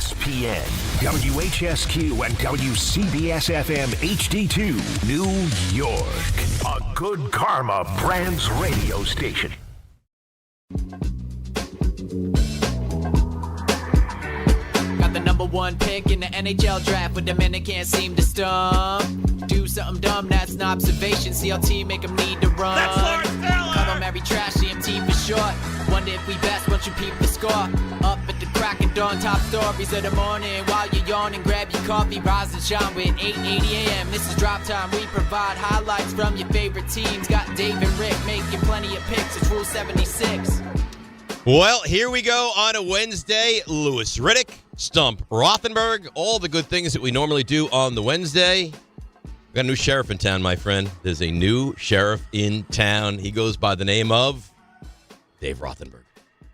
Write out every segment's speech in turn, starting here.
ESPN, WHSQ, and WCBS-FM HD2, New York. A Good Karma Brands radio station. Got the number one pick in the NHL draft, but the men that can't seem to stump. Do something dumb, that's an observation. CLT make them need to run. That's Lawrence Taylor! Call them very trash, CMT for short. Wonder if we best once you peep the score. Up at the crack of dawn, top stories of the morning. While you're yawning, grab your coffee, rise and shine with 8:80 a.m. This is Drop Time. We provide highlights from your favorite teams. Got Dave and Rick making plenty of picks. It's Rule 76. Well, here we go on a Wednesday. Louis Riddick, Stump Rothenberg, all the good things that we normally do on the Wednesday. We got a new sheriff in town, my friend. There's a new sheriff in town. He goes by the name of Dave Rothenberg.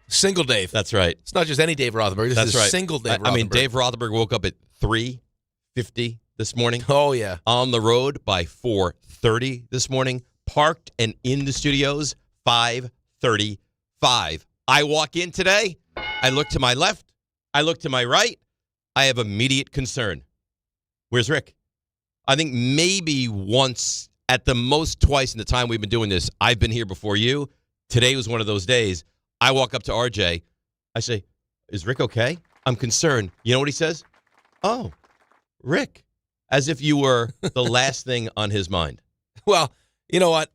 Single Dave. That's right. It's not just any Dave Rothenberg. This is right. Single Dave Rothenberg. I mean, Dave Rothenberg woke up at 3:50 this morning. Oh, yeah. On the road by 4:30 this morning. Parked and in the studios 5:35. I walk in today. I look to my left. I look to my right. I have immediate concern. Where's Rick? I think maybe once, at the most twice in the time we've been doing this, I've been here before you. Today was one of those days. I walk up to RJ. I say, is Rick okay? I'm concerned. You know what he says? Oh, Rick. As if you were the last thing on his mind. Well, you know what?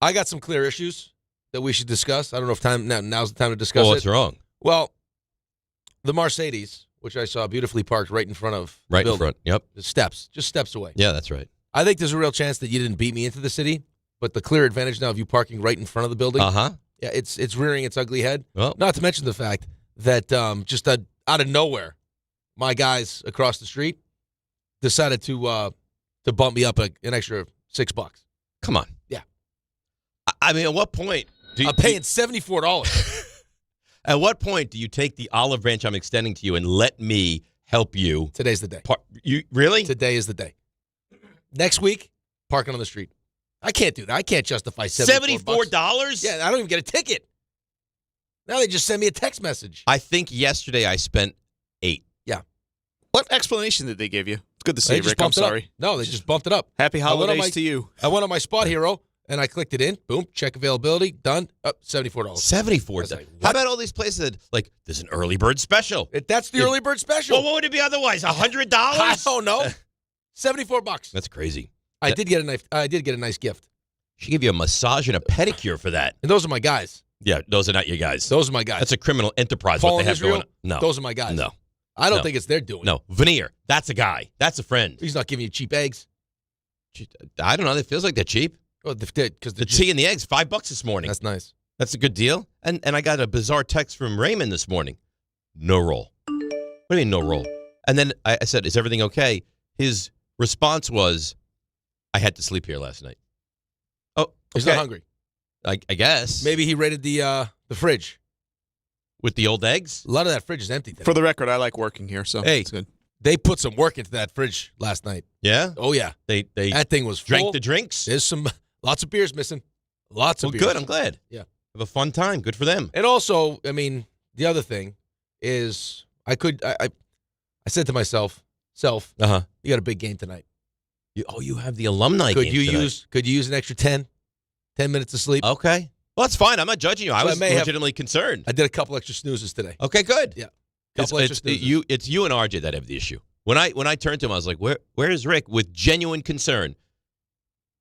I got some clear issues that we should discuss. I don't know if now's the time to discuss What's it. wrong? Well, the Mercedes, which I saw beautifully parked right in front of the Right in building. front. Yep. The steps, just steps away. Yeah, that's right. I think there's a real chance that you didn't beat me into the city, but the clear advantage now of you parking right in front of the building. Uh-huh. Yeah, it's rearing its ugly head. Well, Not to mention the fact that just out of nowhere, my guys across the street decided to bump me up an extra $6. come on. Yeah. I mean, at what point I'm paying $74. At what point do you take the olive branch I'm extending to you and let me help you? Today's the day. You really? Today is the day. Next week, parking on the street. I can't do that. I can't justify $74? Yeah, I don't even get a ticket. Now they just send me a text message. I think yesterday I spent $8. Yeah. What explanation did they give you? It's good to see They you, just Rick. I'm bumped it up. sorry. No, they just bumped it up. Happy I went on holidays to you. I went on my Spot Hero, and I clicked it in. Boom, check availability, done. Up, $74. $74. Like, How about all these places that, like, there's an early bird special? That's the early bird special. Well, what would it be otherwise? $100? I don't know. $74. That's crazy. I did get a nice gift. She gave you a massage and a pedicure for that. And those are my guys. Yeah, those are not your guys. Those are my guys. That's a criminal enterprise. Paul what and they have Israel, going on. No. Those are my guys. No. I don't No. think it's their doing. No. Veneer. That's a guy. That's a friend. He's not giving you cheap eggs. I don't know. It feels like they're cheap. Oh, because The tea and the eggs, $5 this morning. That's nice. That's a good deal. And I got a bizarre text from Raymond this morning. No roll. What do you mean no roll? And then I said, is everything okay? His response was, I had to sleep here last night. Oh, He's okay. not hungry. I guess. Maybe he raided the fridge. With the old eggs? A lot of that fridge is empty today. For the record, I like working here, so Hey. it's good. They put some work into that fridge last night. Yeah? Oh, yeah. They That thing was full. drank the drinks? There's lots of beers missing. Lots of Well, beers. good. I'm glad. Yeah. Have a fun time. Good for them. And also, I mean, the other thing is I said to myself, Uh-huh. you got a big game tonight. You have the alumni Could game you tonight. use an extra 10 minutes of sleep? Okay. Well, that's fine. I'm not judging you. I So I was may have- legitimately concerned. I did a couple extra snoozes today. Okay, good. Yeah. It's, Couple extra snoozes. it's you and RJ that have the issue. When I turned to him, I was like, where is Rick? With genuine concern.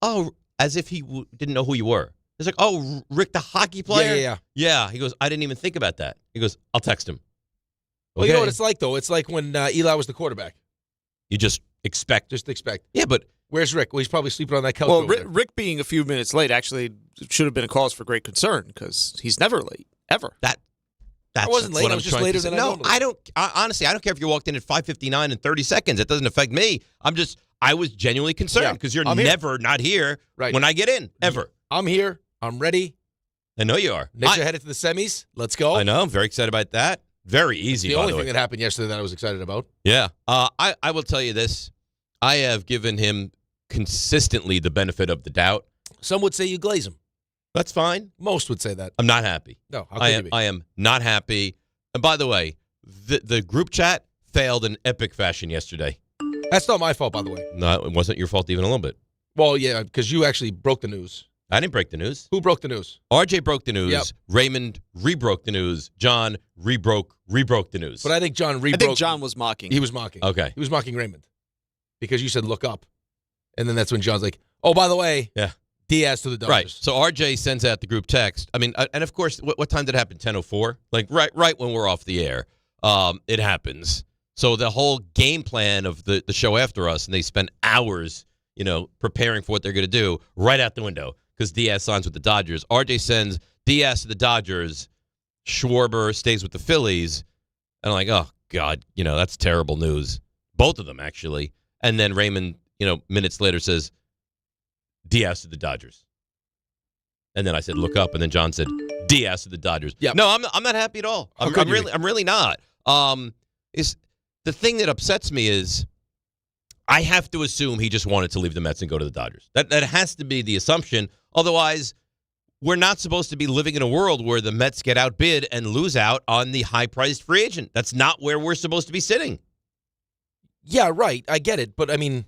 Oh, as if he didn't know who you were. He's like, oh, Rick, the hockey player? Yeah. Yeah. He goes, I didn't even think about that. He goes, I'll text him. Well, you know Okay. what it's like, though? It's like when Eli was the quarterback. You just expect. Just expect. Yeah, but Where's Rick? Well, he's probably sleeping on that couch. Well, over there. Rick being a few minutes late actually should have been a cause for great concern because he's never late, ever. that's wasn't late. what I I'm was just trying to later say. than I No, normally. honestly, I don't care if you walked in at 5:59 and 30 seconds. It doesn't affect me. I was genuinely concerned Yeah, because you're I'm here. never not here Right. when I get in, ever. I'm here. I'm ready. I know you are. Knicks are headed to the semis. Let's go. I know. I'm very excited about that. Very easy, The by only the way. thing that happened yesterday that I was excited about. Yeah. I will tell you this. I have given him consistently the benefit of the doubt. Some would say you glaze him. That's fine. Most would say that. I'm not happy. No, how could I you am. be? I am not happy. And by the way, the group chat failed in epic fashion yesterday. That's not my fault, by the way. No, it wasn't your fault even a little bit. Well, yeah, because you actually broke the news. I didn't break the news. Who broke the news? RJ broke the news. Yep. Raymond rebroke the news. John rebroke the news. But I think John rebroke. I think John was mocking. He was mocking. Okay. He was mocking Raymond because you said look up. And then that's when John's like, oh, by the way, Yeah. Diaz to the Dodgers. Right. So RJ sends out the group text. I mean, and of course, what time did it happen? 10:04? Like right when we're off the air. It happens. So the whole game plan of the show after us, and they spend hours, preparing for what they're going to do, right out the window because Diaz signs with the Dodgers. RJ sends Diaz to the Dodgers. Schwarber stays with the Phillies. And I'm like, oh, God, that's terrible news. Both of them, actually. And then Raymond, minutes later says, Diaz to the Dodgers. And then I said, look up. And then John said, Diaz to the Dodgers. Yep. No, I'm not happy at all. I'm really not. Is the thing that upsets me is I have to assume he just wanted to leave the Mets and go to the Dodgers. That has to be the assumption. Otherwise, we're not supposed to be living in a world where the Mets get outbid and lose out on the high-priced free agent. That's not where we're supposed to be sitting. Yeah, right. I get it. But, I mean,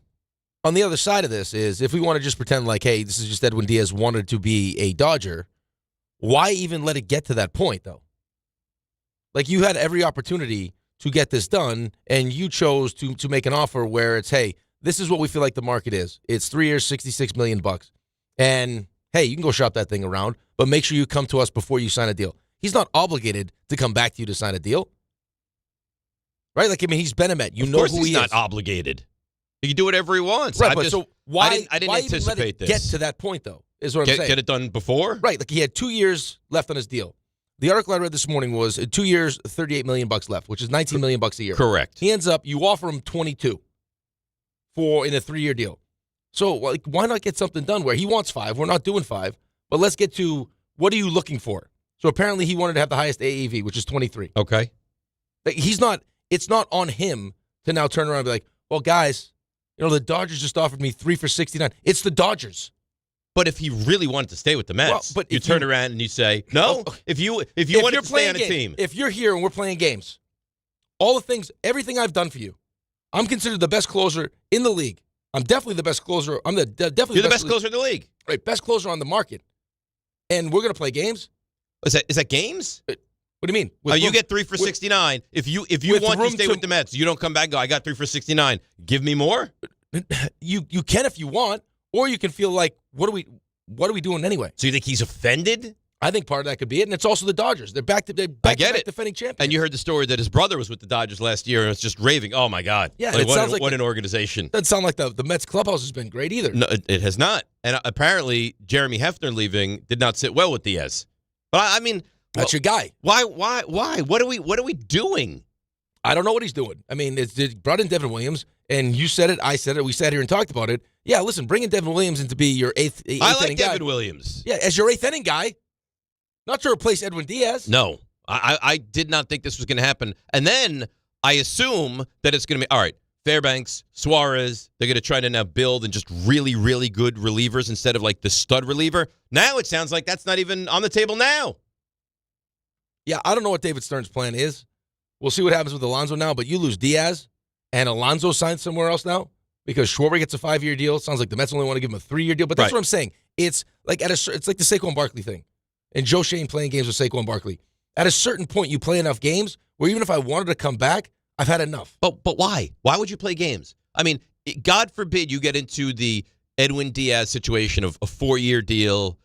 on the other side of this is if we want to just pretend like, hey, this is just Edwin Diaz wanted to be a Dodger, why even let it get to that point, though? Like, you had every opportunity to get this done, and you chose to make an offer where it's, hey, this is what we feel like the market is. It's 3 years, $66 million. And, hey, you can go shop that thing around, but make sure you come to us before you sign a deal. He's not obligated to come back to you to sign a deal. Right? Like, I mean, he's been a Met. You know who he is. Of course he's not obligated. He can do whatever he wants. Right, but so why I didn't why anticipate even let it this. get to that point, though, is what I'm saying. Get it done before? Right. Like, he had 2 years left on his deal. The article I read this morning was 2 years, $38 million left, which is $19 million a year. Correct. He ends up, you offer him 22 in a 3-year deal. So, like, why not get something done where he wants 5? We're not doing 5, but let's get to what are you looking for? So apparently he wanted to have the highest AAV, which is 23. Okay. Like, it's not on him to now turn around and be like, well, guys, the Dodgers just offered me 3 for 69. It's the Dodgers. But if he really wanted to stay with the Mets, but you turn around and you say, no, if you wanted to stay on a team. If you're here and we're playing games, everything I've done for you, I'm considered the best closer in the league. I'm definitely the best closer. You're the best closer in the league. Right, best closer on the market. And we're going to play games. Is that games? What do you mean? You get 3 for 69. If you want to stay with the Mets, you don't come back and go, I got 3 for 69. Give me more? You can if you want, or you can feel like, what are we doing anyway? So you think he's offended? I think part of that could be it, and it's also the Dodgers. They're back to back defending champions. And you heard the story that his brother was with the Dodgers last year, and it's just raving. Oh my God! Yeah, it sounds like what an organization. Doesn't sound like the Mets clubhouse has been great either. No, it has not. And apparently, Jeremy Hefner leaving did not sit well with Diaz. But I mean, that's your guy. Why? What are we doing? I don't know what he's doing. I mean, it brought in Devin Williams, and you said it, I said it, we sat here and talked about it. Yeah, listen, bringing Devin Williams in to be your eighth inning guy. I like Devin Williams. Yeah, as your 8th inning guy. Not to replace Edwin Diaz. No, I did not think this was going to happen. And then I assume that it's going to be, all right, Fairbanks, Suarez, they're going to try to now build and just really, really good relievers instead of like the stud reliever. Now it sounds like that's not even on the table now. Yeah, I don't know what David Stearns' plan is. We'll see what happens with Alonso now, but you lose Diaz and Alonso signs somewhere else now because Schwarber gets a 5-year deal. Sounds like the Mets only want to give him a 3-year deal, but that's right. What I'm saying. It's like it's like the Saquon Barkley thing. And Joe Shane playing games with Saquon Barkley. At a certain point, you play enough games where even if I wanted to come back, I've had enough. But why? Why would you play games? I mean, God forbid you get into the Edwin Diaz situation of a 4-year deal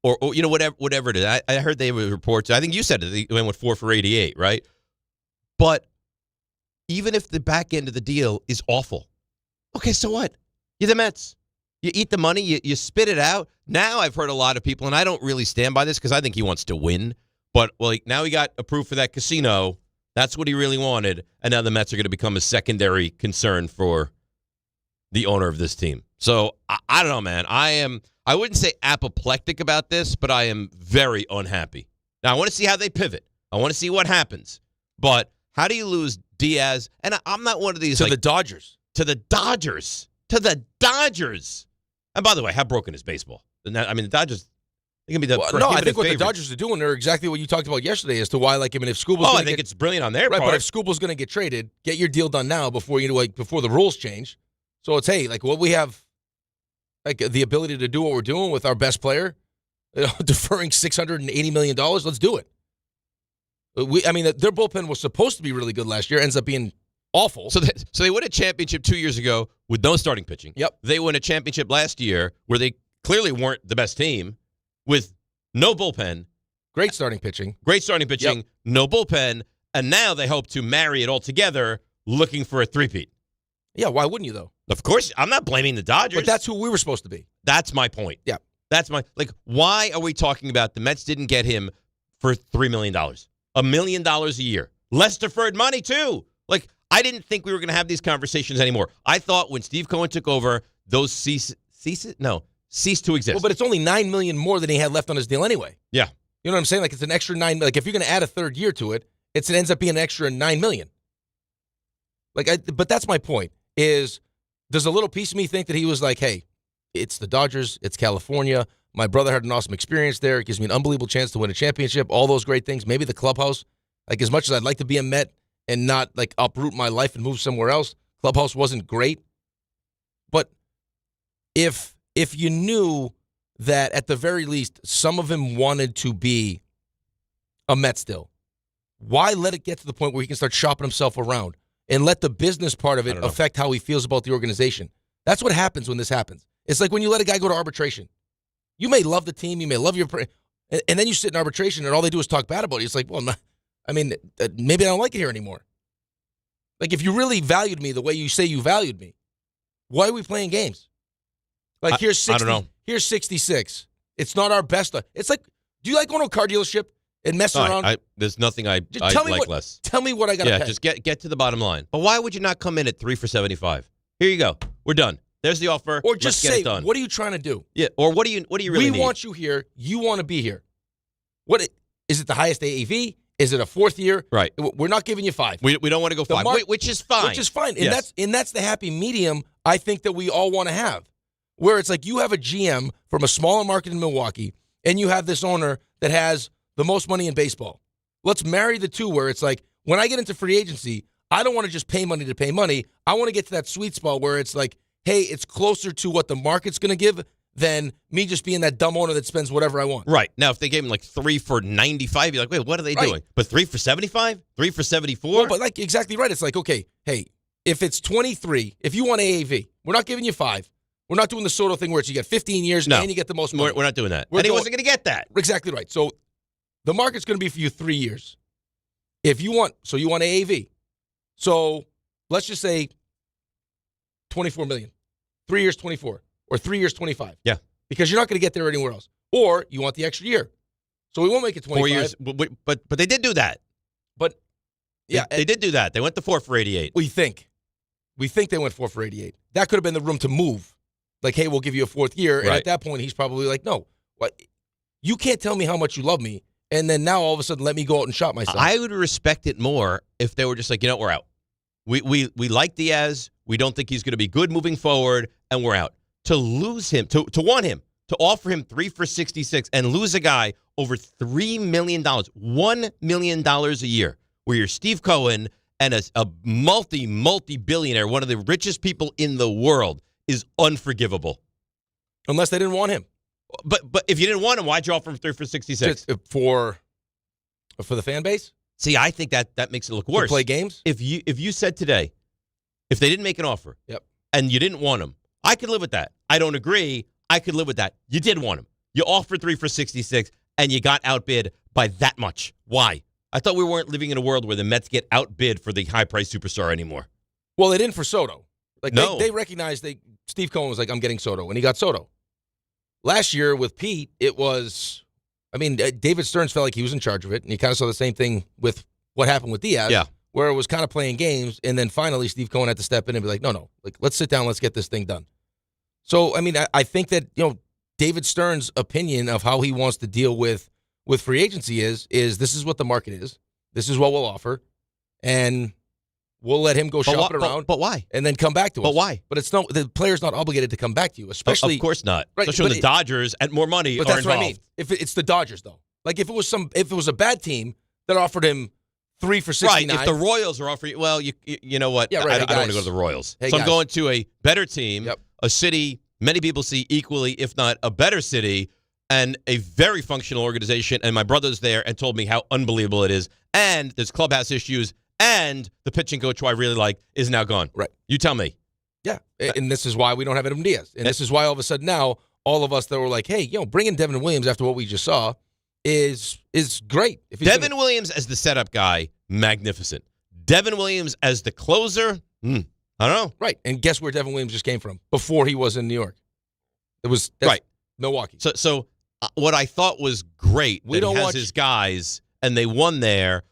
or whatever it is. I heard they were reports. I think you said it. They went with 4 for 88, right? But even if the back end of the deal is awful, okay, so what? You're the Mets. You eat the money, you spit it out. Now I've heard a lot of people, and I don't really stand by this because I think he wants to win. But now he got approved for that casino. That's what he really wanted. And now the Mets are going to become a secondary concern for the owner of this team. So I don't know, man. I wouldn't say apoplectic about this, but I am very unhappy. Now I want to see how they pivot. I want to see what happens. But how do you lose Diaz? And I'm not one of these. To the Dodgers. To the Dodgers. To the Dodgers. And by the way, how broken is baseball? I mean, the Dodgers, They're going to be the no, I think what favorites. the Dodgers are doing are exactly what you talked about yesterday as to why, like, I mean, if Skubal's I think it's brilliant on their right, part. but if Skubal's going to get traded, get your deal done now before before the rules change. So it's, hey, like, what we have, like, the ability to do what we're doing with our best player, deferring $680 million, let's do it. Their bullpen was supposed to be really good last year, ends up being awful. So they win a championship 2 years ago with no starting pitching. Yep. They win a championship last year where they clearly weren't the best team with no bullpen. Great starting pitching. Yep. No bullpen, and now they hope to marry it all together looking for a three-peat. Yeah, why wouldn't you, though? Of course, I'm not blaming the Dodgers. But that's who we were supposed to be. That's my point. Yeah. Why are we talking about the Mets didn't get him for $3 million? $1 million a year. Less deferred money, too. Like, I didn't think we were going to have these conversations anymore. I thought when Steve Cohen took over, those ceased to exist. Well, but it's only $9 million more than he had left on his deal anyway. Yeah. You know what I'm saying? Like, it's an extra $9 million. Like, if you're going to add a third year to it, it ends up being an extra $9 million. But that's my point, is does a little piece of me think that he was like, hey, it's the Dodgers, it's California, my brother had an awesome experience there, it gives me an unbelievable chance to win a championship, all those great things, maybe the clubhouse, like, as much as I'd like to be a Met and not, like, uproot my life and move somewhere else, clubhouse wasn't great. But if you knew that at the very least some of him wanted to be a Met still, why let it get to the point where he can start shopping himself around and let the business part of it affect how he feels about the organization? That's what happens when this happens. It's like when you let a guy go to arbitration. You may love the team, you may love and then you sit in arbitration and all they do is talk bad about it. It's like, well, maybe I don't like it here anymore. Like, if you really valued me the way you say you valued me, why are we playing games? Like, here's 60, I don't know. Here's 66. It's not our best. It's like, do you like going to a car dealership and mess around? There's nothing I like less. Tell me what I got to pay. Yeah, just get to the bottom line. But why would you not come in at 3 for $75? Here you go. We're done. There's the offer. Or just Let's say, get it done. what are you trying to do? Yeah. Or what do you really need? We want you here. You want to be here. Is it the highest AAV? Is it a fourth year? Right. We're not giving you 5. We don't want to go 5, which is fine. Which is fine. And yes. that's the happy medium I think that we all want to have. Where it's like you have a GM from a smaller market in Milwaukee, and you have this owner that has the most money in baseball. Let's marry the two where it's like, when I get into free agency, I don't want to just pay money to pay money. I want to get to that sweet spot where it's like, hey, it's closer to what the market's going to give than me just being that dumb owner that spends whatever I want. Right. Now, if they gave him like 3 for $95, you're like, wait, what are they doing? But 3 for $75? 3 for $74? Well, but like exactly right. It's like, okay, hey, if it's 23, if you want AAV, we're not giving you 5. We're not doing the Soto thing where you get 15 years and you get the most money. We're not doing that. And he wasn't going to get that. Exactly right. So the market's going to be for you 3 years. You want AAV. So let's just say $24 million. 3 years, 24. Or 3 years, 25. Yeah. Because you're not going to get there anywhere else. Or you want the extra year. So we won't make it 25. 4 years. But they did do that. But, yeah. They did do that. They went to 4 for 88. We think they went 4 for 88. That could have been the room to move. Like, hey, we'll give you a fourth year. Right. And at that point, he's probably like, no. What? You can't tell me how much you love me, and then now all of a sudden let me go out and shop myself. I would respect it more if they were just like, we're out. We like Diaz. We don't think he's going to be good moving forward, and we're out. To lose him, to want him, to offer him 3 for $66 and lose a guy over $3 million, $1 million a year, where you're Steve Cohen and a multi-billionaire, one of the richest people in the world, is unforgivable. Unless they didn't want him. But if you didn't want him, why'd you offer him 3 for $66? For the fan base? See, I think that makes it look worse. To play games? If you said today, if they didn't make an offer, yep, and you didn't want him, I could live with that. I don't agree. I could live with that. You did want him. You offered 3 for $66, and you got outbid by that much. Why? I thought we weren't living in a world where the Mets get outbid for the high-priced superstar anymore. Well, they didn't for Soto. Like, no. They recognized Steve Cohen was like, I'm getting Soto, and he got Soto. Last year with Pete, it was, David Stearns felt like he was in charge of it, and you kind of saw the same thing with what happened with Diaz, where it was kind of playing games, and then finally Steve Cohen had to step in and be like, no, like, let's sit down, let's get this thing done. So, I think that, David Stearns' opinion of how he wants to deal with free agency is this is what the market is, this is what we'll offer, and We'll let him go shop it around. But why? And then come back to us. But why? But the player's not obligated to come back to you, especially. Of course not. Right, especially when the Dodgers and more money but are that's involved. what I mean. If it's the Dodgers, though. Like, if it was a bad team that offered him 3 for 69. Right, if the Royals are offering, well, you know what? Yeah, right, I don't want to go to the Royals. Hey, so guys. I'm going to a better team, Yep. a city many people see equally, if not a better city, and a very functional organization. And my brother's there and told me how unbelievable it is. And there's clubhouse issues, and the pitching coach who I really like is now gone. Right. You tell me. Yeah, and this is why we don't have Edwin Diaz. And this is why all of a sudden now, all of us that were like, hey, bringing Devin Williams after what we just saw is great. If Devin Williams as the setup guy, magnificent. Devin Williams as the closer, I don't know. Right, and guess where Devin Williams just came from before he was in New York? That's right. Milwaukee. So what I thought was great, we don't watch his guys, and they won there.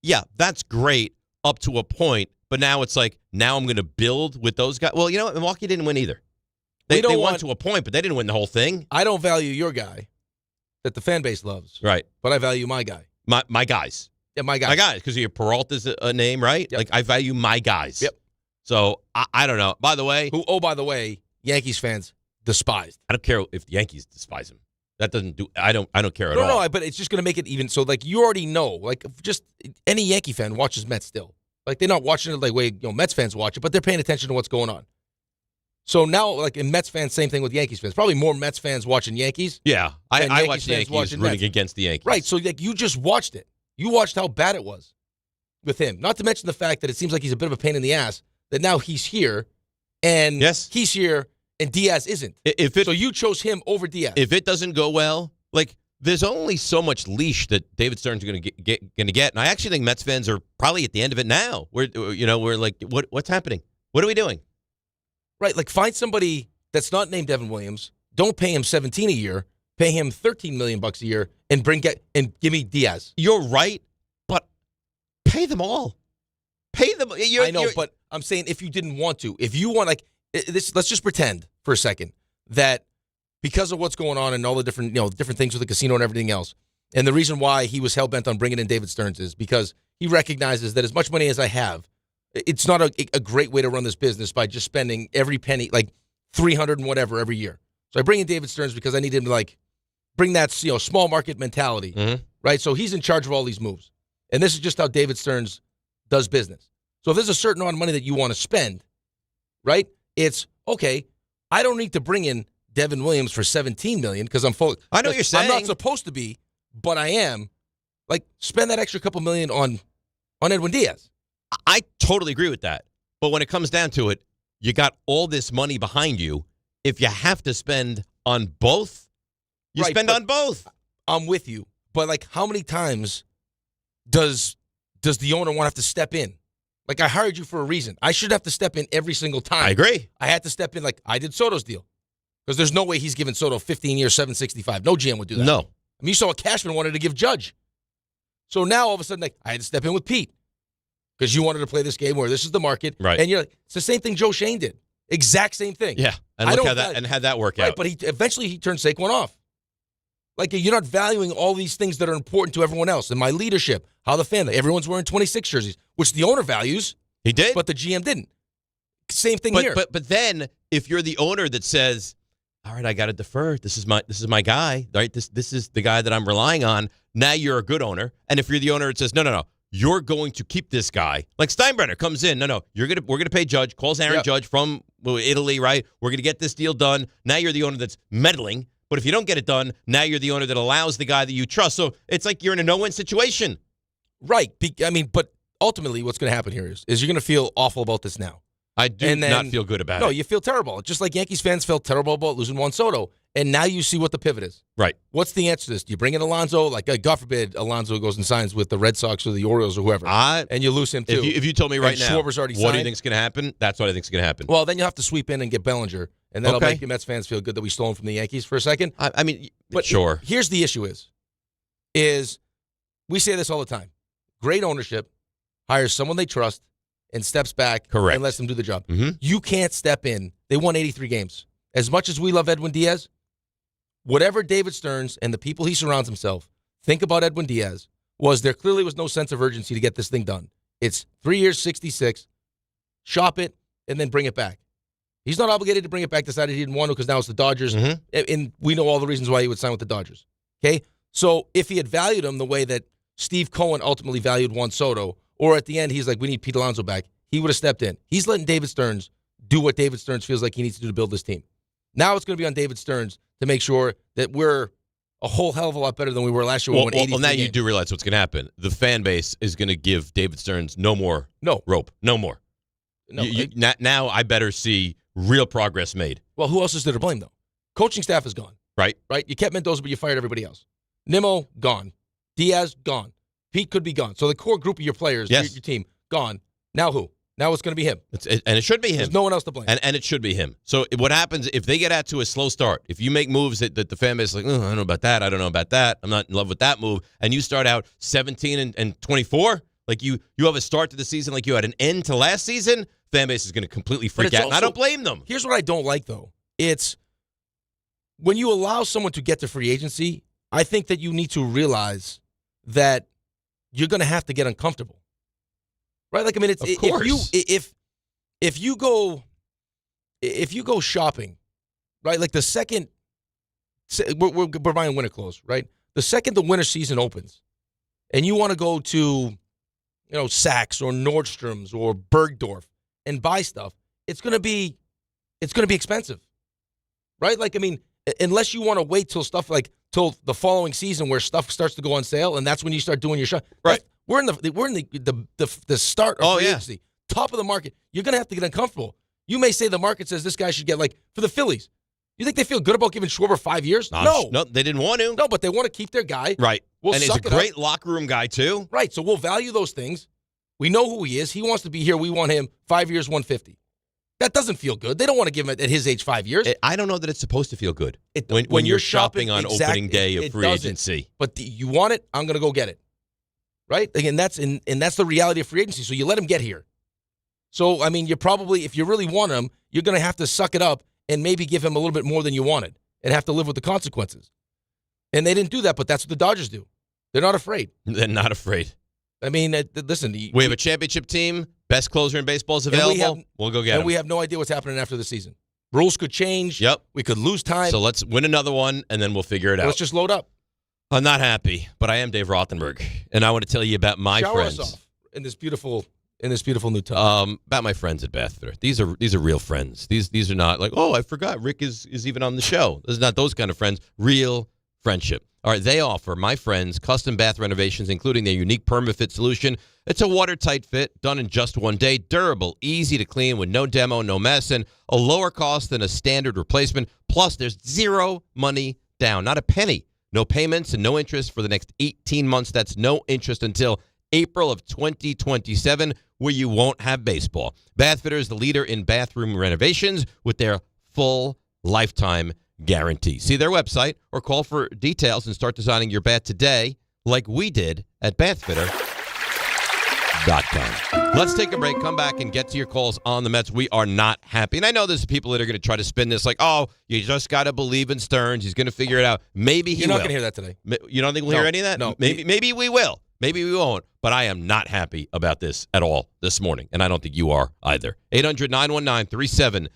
Yeah, that's great up to a point. But now it's like, now I'm going to build with those guys. Well, you know what? Milwaukee didn't win either. They won to a point, but they didn't win the whole thing. I don't value your guy that the fan base loves. Right. But I value my guy. My guys. Yeah, my guys. My guys, because your Peralta's a name, right? Yep. Like, I value my guys. Yep. So, I don't know. By the way, by the way, Yankees fans despised. I don't care if the Yankees despise him. That doesn't do. I don't care at all. No, but it's just going to make it even. So, like, you already know. Like, just any Yankee fan watches Mets still. Like, they're not watching it like way Mets fans watch it, but they're paying attention to what's going on. So now, like, in Mets fans, same thing with Yankees fans. Probably more Mets fans watching Yankees. Yeah, I watch the fans Yankees watching rooting Mets. against the Yankees. Right. So, like, you just watched it. You watched how bad it was with him. Not to mention the fact that it seems like he's a bit of a pain in the ass. That now he's here, and he's here, and Diaz isn't. So you chose him over Diaz. If it doesn't go well, like, there's only so much leash that David Stearns is going to get, and I actually think Mets fans are probably at the end of it now. We're like, what's happening? What are we doing? Right, like, find somebody that's not named Devin Williams. Don't pay him $17 a year. Pay him $13 million a year, and give me Diaz. You're right, but pay them all. Pay them. I know, but I'm saying if you didn't want to, if you want, like, this, let's just pretend for a second that because of what's going on and all the different things with the casino and everything else, and the reason why he was hell bent on bringing in David Stearns is because he recognizes that as much money as I have, it's not a great way to run this business by just spending every penny, like $300 and whatever every year. So I bring in David Stearns because I need him to, like, bring that small market mentality, right? So he's in charge of all these moves, and this is just how David Stearns does business. So if there's a certain amount of money that you want to spend, right? It's okay. I don't need to bring in Devin Williams for $17 million because I'm full. I know what you're saying. I'm not supposed to be, but I am. Like, spend that extra couple million on Edwin Diaz. I totally agree with that. But when it comes down to it, you got all this money behind you. If you have to spend on both, you spend on both. I'm with you. But, like, how many times does the owner want to have to step in? Like, I hired you for a reason. I should have to step in every single time. I agree. I had to step in like I did Soto's deal. Because there's no way he's giving Soto 15 years, $765. No GM would do that. No. I mean, you saw what Cashman wanted to give Judge. So now all of a sudden, like, I had to step in with Pete. Because you wanted to play this game where this is the market. Right. And you're like, it's the same thing Joe Shane did. Exact same thing. Yeah. And look how that work right, out. But eventually he turned Saquon off. Like, you're not valuing all these things that are important to everyone else. And my leadership, how the fan, everyone's wearing 26 jerseys, which the owner values. He did. But the GM didn't. Same thing here. But then if you're the owner that says, all right, I got to defer. This is my guy, right? This is the guy that I'm relying on. Now you're a good owner. And if you're the owner that says, no, you're going to keep this guy. Like Steinbrenner comes in, we're gonna pay Judge, calls Aaron Judge from Italy, right? We're gonna get this deal done. Now you're the owner that's meddling. But if you don't get it done, now you're the owner that allows the guy that you trust. So it's like you're in a no-win situation. Right. I mean, but ultimately what's going to happen here is you're going to feel awful about this now. I do not feel good about it. No, you feel terrible. Just like Yankees fans felt terrible about losing Juan Soto. And now you see what the pivot is. Right. What's the answer to this? Do you bring in Alonso? Like, God forbid Alonso goes and signs with the Red Sox or the Orioles or whoever. And you lose him too. If you told me right now, Schwarber's already what signed, do you think is going to happen? That's what I think is going to happen. Well, then you'll have to sweep in and get Bellinger. And that'll make the Mets fans feel good that we stole him from the Yankees for a second. I mean, but sure. Here's the issue is we say this all the time. Great ownership hires someone they trust and steps back and lets them do the job. Mm-hmm. You can't step in. They won 83 games. As much as we love Edwin Diaz, whatever David Stearns and the people he surrounds himself think about Edwin Diaz there clearly was no sense of urgency to get this thing done. It's 3 years, 66, shop it, and then bring it back. He's not obligated to bring it back, decided he didn't want to because now it's the Dodgers, and we know all the reasons why he would sign with the Dodgers. Okay? So if he had valued him the way that Steve Cohen ultimately valued Juan Soto, or at the end he's like, we need Pete Alonso back, he would have stepped in. He's letting David Stearns do what David Stearns feels like he needs to do to build this team. Now it's going to be on David Stearns to make sure that we're a whole hell of a lot better than we were last year. Well, now you do realize what's going to happen. The fan base is going to give David Stearns no more rope. No more. No, now I better see real progress made. Well, who else is there to blame, though? Coaching staff is gone. Right. You kept Mendoza, but you fired everybody else. Nimmo, gone. Diaz, gone. Pete could be gone. So the core group of your players, your team, gone. Now who? Now it's going to be him. And it should be him. There's no one else to blame. And it should be him. So what happens if they get out to a slow start? If you make moves that the fan base is like, I don't know about that. I don't know about that. I'm not in love with that move. And you start out 17 and 24, like you have a start to the season like you had an end to last season, fan base is going to completely freak out. And I don't blame them. Here's what I don't like, though. It's when you allow someone to get to free agency, I think that you need to realize that you're going to have to get uncomfortable. Right? Like, I mean, it's of course. If you go shopping, right? Like the second we're buying winter clothes, right? The second the winter season opens, and you want to go to, Saks or Nordstrom's or Bergdorf and buy stuff, it's gonna be expensive, right? Like, I mean, unless you want to wait till the following season where stuff starts to go on sale, and that's when you start doing your shop. Right. We're in the start of free agency, top of the market. You're going to have to get uncomfortable. You may say the market says this guy should get, for the Phillies. You think they feel good about giving Schwarber 5 years? No, they didn't want to. No, but they want to keep their guy. Right, and he's a great locker room guy too. Right, so we'll value those things. We know who he is. He wants to be here. We want him 5 years, 150. That doesn't feel good. They don't want to give him at his age 5 years. I don't know that it's supposed to feel good when you're shopping on opening day of free agency. But you want it, I'm going to go get it. Right? Again, that's the reality of free agency. So you let him get here. So, I mean, if you really want him, you're going to have to suck it up and maybe give him a little bit more than you wanted and have to live with the consequences. And they didn't do that, but that's what the Dodgers do. They're not afraid. They're not afraid. I mean, listen. We have a championship team. Best closer in baseball is available. We'll go get him. And we have no idea what's happening after the season. Rules could change. Yep. We could lose time. So let's win another one, and then we'll figure it out. Let's just load up. I'm not happy, but I am Dave Rothenberg, and I want to tell you about my friends. Shower us off in this beautiful new tub. About my friends at Bathfitter. These are real friends. These are not like, I forgot Rick is even on the show. This is not those kind of friends. Real friendship. All right, they offer my friends custom bath renovations, including their unique PermaFit solution. It's a watertight fit, done in just one day, durable, easy to clean with no demo, no mess, and a lower cost than a standard replacement. Plus, there's zero money down, not a penny. No payments and no interest for the next 18 months. That's no interest until April of 2027, where you won't have baseball. Bathfitter is the leader in bathroom renovations with their full lifetime guarantee. See their website or call for details and start designing your bath today like we did at Bathfitter.com. Let's take a break, come back, and get to your calls on the Mets. We are not happy. And I know there's people that are going to try to spin this like, you just got to believe in Stearns. He's going to figure it out. Maybe he will. You're not going to hear that today. You don't think we'll hear any of that? No. Maybe we will. Maybe we won't. But I am not happy about this at all this morning. And I don't think you are either. 800-919-3776.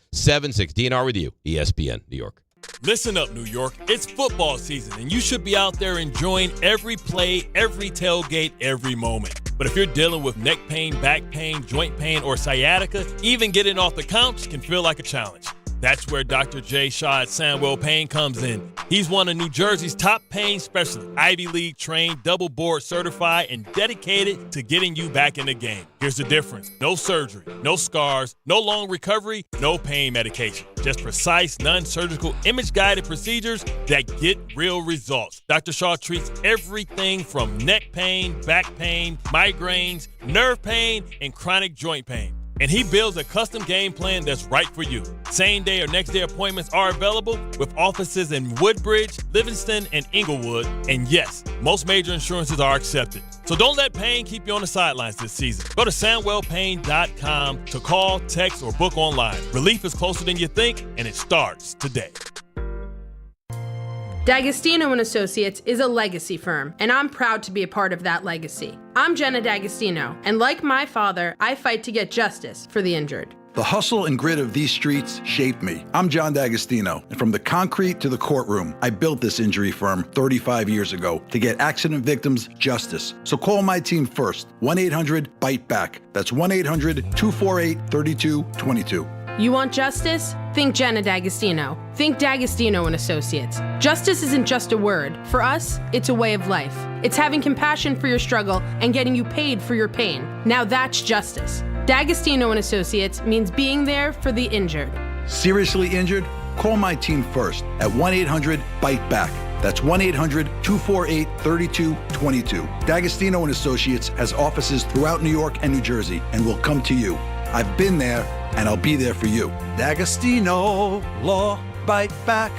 DNR with you, ESPN, New York. Listen up, New York. It's football season, and you should be out there enjoying every play, every tailgate, every moment. But if you're dealing with neck pain, back pain, joint pain, or sciatica, even getting off the couch can feel like a challenge. That's where Dr. Jay Shaw at Sandwell Pain comes in. He's one of New Jersey's top pain specialists, Ivy League trained, double board certified, and dedicated to getting you back in the game. Here's the difference. No surgery, no scars, no long recovery, no pain medication. Just precise, non-surgical, image-guided procedures that get real results. Dr. Shaw treats everything from neck pain, back pain, migraines, nerve pain, and chronic joint pain. And he builds a custom game plan that's right for you. Same-day or next-day appointments are available with offices in Woodbridge, Livingston, and Inglewood. And yes, most major insurances are accepted. So don't let pain keep you on the sidelines this season. Go to SandwellPain.com to call, text, or book online. Relief is closer than you think, and it starts today. D'Agostino & Associates is a legacy firm, and I'm proud to be a part of that legacy. I'm Jenna D'Agostino, and like my father, I fight to get justice for the injured. The hustle and grit of these streets shaped me. I'm John D'Agostino, and from the concrete to the courtroom, I built this injury firm 35 years ago to get accident victims justice. So call my team first, 1-800-BITE-BACK. That's 1-800-248-3222. You want justice? Think Jenna D'Agostino. Think D'Agostino and Associates. Justice isn't just a word. For us, it's a way of life. It's having compassion for your struggle and getting you paid for your pain. Now that's justice. D'Agostino and Associates means being there for the injured. Seriously injured? Call my team first at 1-800-BITE-BACK. That's 1-800-248-3222. D'Agostino and Associates has offices throughout New York and New Jersey and will come to you. I've been there, and I'll be there for you. D'Agostino Law, Bite Back.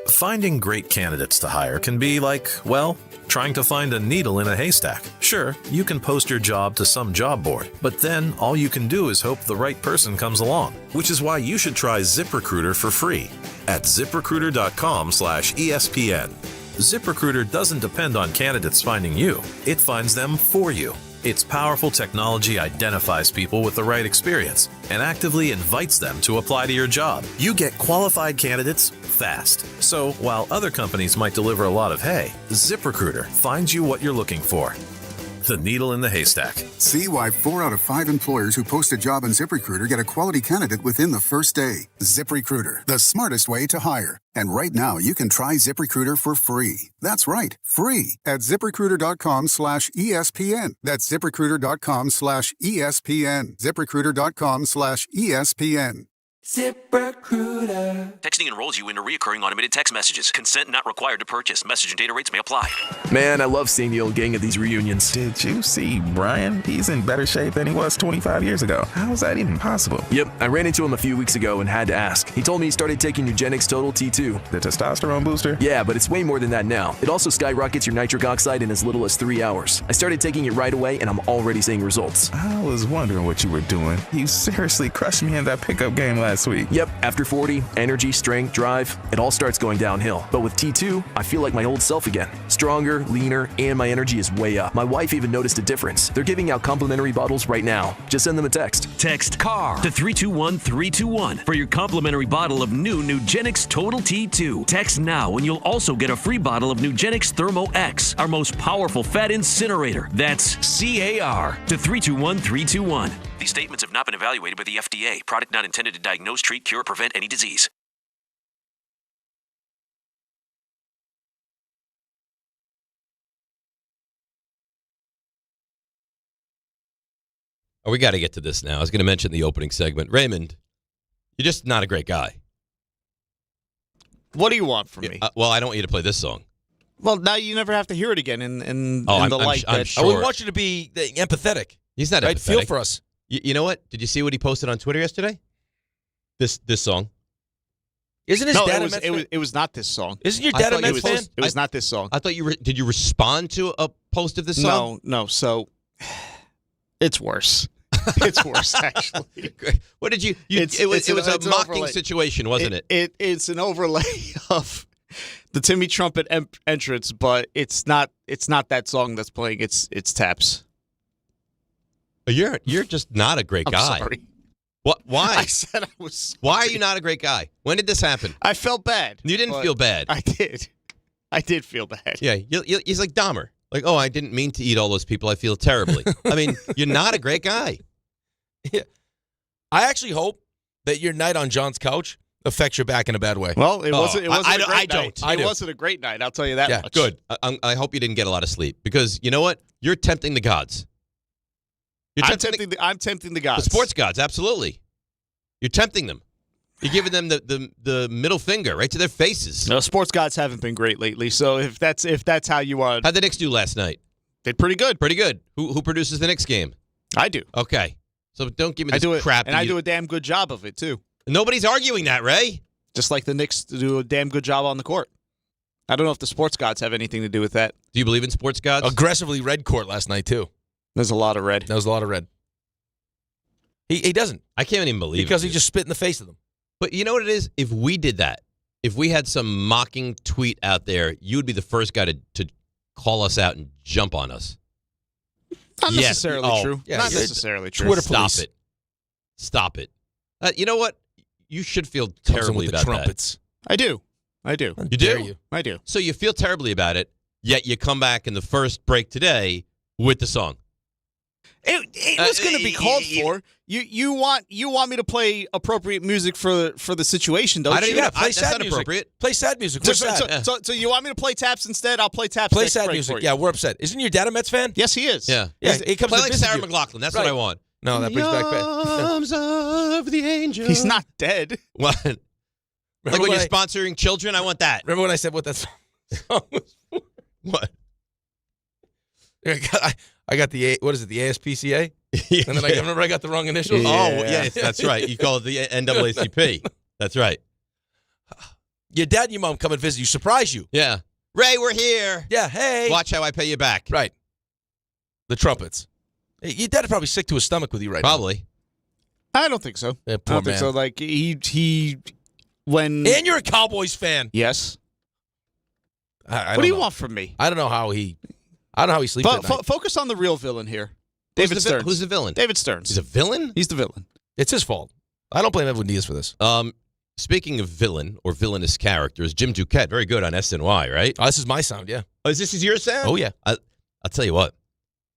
Finding great candidates to hire can be like, well, trying to find a needle in a haystack. Sure, you can post your job to some job board, but then all you can do is hope the right person comes along, which is why you should try ZipRecruiter for free at ZipRecruiter.com/ESPN. ZipRecruiter doesn't depend on candidates finding you. It finds them for you. Its powerful technology identifies people with the right experience and actively invites them to apply to your job. You get qualified candidates fast. So while other companies might deliver a lot of hay, ZipRecruiter finds you what you're looking for. The needle in the haystack. See why 4 out of 5 employers who post a job on ZipRecruiter get a quality candidate within the first day. ZipRecruiter, the smartest way to hire. And right now, you can try ZipRecruiter for free. That's right, free at ZipRecruiter.com/ESPN. That's ZipRecruiter.com/ESPN. ZipRecruiter.com/ESPN. ZipRecruiter. Texting enrolls you into recurring automated text messages. Consent not required to purchase. Message and data rates may apply. Man, I love seeing the old gang at these reunions. Did you see Brian? He's in better shape than he was 25 years ago. How is that even possible? Yep, I ran into him a few weeks ago and had to ask. He told me he started taking Nugenix Total T2. The testosterone booster? Yeah, but it's way more than that now. It also skyrockets your nitric oxide in as little as 3 hours. I started taking it right away and I'm already seeing results. I was wondering what you were doing. You seriously crushed me in that pickup game last week. Yep, after 40, energy, strength, drive, it all starts going downhill. But with T2, I feel like my old self again. Stronger, leaner, and my energy is way up. My wife even noticed a difference. They're giving out complimentary bottles right now. Just send them a text. Text CAR to 321-321 for your complimentary bottle of new Nugenix Total T2. Text now and you'll also get a free bottle of Nugenix Thermo X, our most powerful fat incinerator. That's CAR to 321-321. These statements have not been evaluated by the FDA. Product not intended to diagnose, treat, cure, or prevent any disease. Oh, we got to get to this now. I was going to mention the opening segment. Raymond, you're just not a great guy. What do you want from me? Well, I don't want you to play this song. Well, now you never have to hear it again in the light. I'm that sure. We want you to be empathetic. He's not right? empathetic. Feel for us. You know what? Did you see what he posted on Twitter yesterday? This song. Isn't his dad a Mets fan? It was not this song. Isn't your dad a Mets fan? It was not this song. I thought did you respond to a post of this song? No. So it's worse. It's worse, actually. What did you? It was a mocking overlay. Situation, wasn't it? It's an overlay of the Timmy Trumpet entrance, but it's not that song that's playing. It's Taps. You're just not a great guy. I'm sorry. What? Why? I said I was sorry. Why are you not a great guy? When did this happen? I felt bad. You didn't feel bad. I did. I did feel bad. Yeah, he's like Dahmer. Like, oh, I didn't mean to eat all those people. I feel terribly. I mean, you're not a great guy. Yeah. I actually hope that your night on John's couch affects your back in a bad way. Well, it wasn't. It wasn't I a great don't. night. It wasn't a great night. I'll tell you that much. Good. I hope you didn't get a lot of sleep because you know what? You're tempting the gods. I'm tempting the gods. The sports gods, absolutely. You're tempting them. You're giving them the middle finger right to their faces. No, sports gods haven't been great lately. So if that's how you want, how'd the Knicks do last night? Did pretty good. Pretty good. Who produces the Knicks game? I do. Okay. So don't give me this crap. And I do a damn good job of it too. Nobody's arguing that, Ray. Just like the Knicks do a damn good job on the court. I don't know if the sports gods have anything to do with that. Do you believe in sports gods? Aggressively red court last night too. There's a lot of red. There was a lot of red. He doesn't. I can't even believe it. Because he just spit in the face of them. But you know what it is? If we did that, if we had some mocking tweet out there, you would be the first guy to call us out and jump on us. Not necessarily Oh, true. yeah, Not yeah. necessarily true. Twitter Stop police. it. Stop it. You know what? You should feel Comes in terribly with the about trumpets. I do. I do. How You dare do? you? I do. So you feel terribly about it, yet you come back in the first break today with the song. It was going to be called for. You want me to play appropriate music for the situation, don't I don't you? even- Yeah, play that's sad not music. appropriate. Play sad music. So, We're sad. so you want me to play taps instead? I'll play taps. Play next sad break music. for you. Yeah, we're upset. Isn't your dad a Mets fan? Yes, he is. Yeah. Yeah, it comes Play to like visit Sarah you. McLachlan. That's Right. what I want. No, that brings back bad. Arms of the angel. He's not dead. What? Like when when you're I- sponsoring children, I want that. Remember when I said what that song was for? What? I got the what is it? The ASPCA? And then I remember I got the wrong initials. Oh, yes, that's right. You call it the NAACP. That's right. Your dad and your mom come and visit you, surprise you. Yeah. Ray, we're here. Yeah, hey. Watch how I pay you back. Right. The trumpets. Hey, your dad is probably sick to his stomach with you right Probably. I don't think so. Yeah, I poor don't think man. so. Like he when now. And you're a Cowboys fan. yes. I What don't do you know. want from me? I don't know how he sleeps at night. Focus on the real villain here. David Stearns. Who's the villain? David Stearns. He's a villain? He's the villain. It's his fault. I don't blame Edwin Diaz for this. Speaking of villain or villainous characters, Jim Duquette, very good on SNY, right? Oh, this is my sound, yeah. Oh, is this your sound? Oh, yeah. I'll tell you what.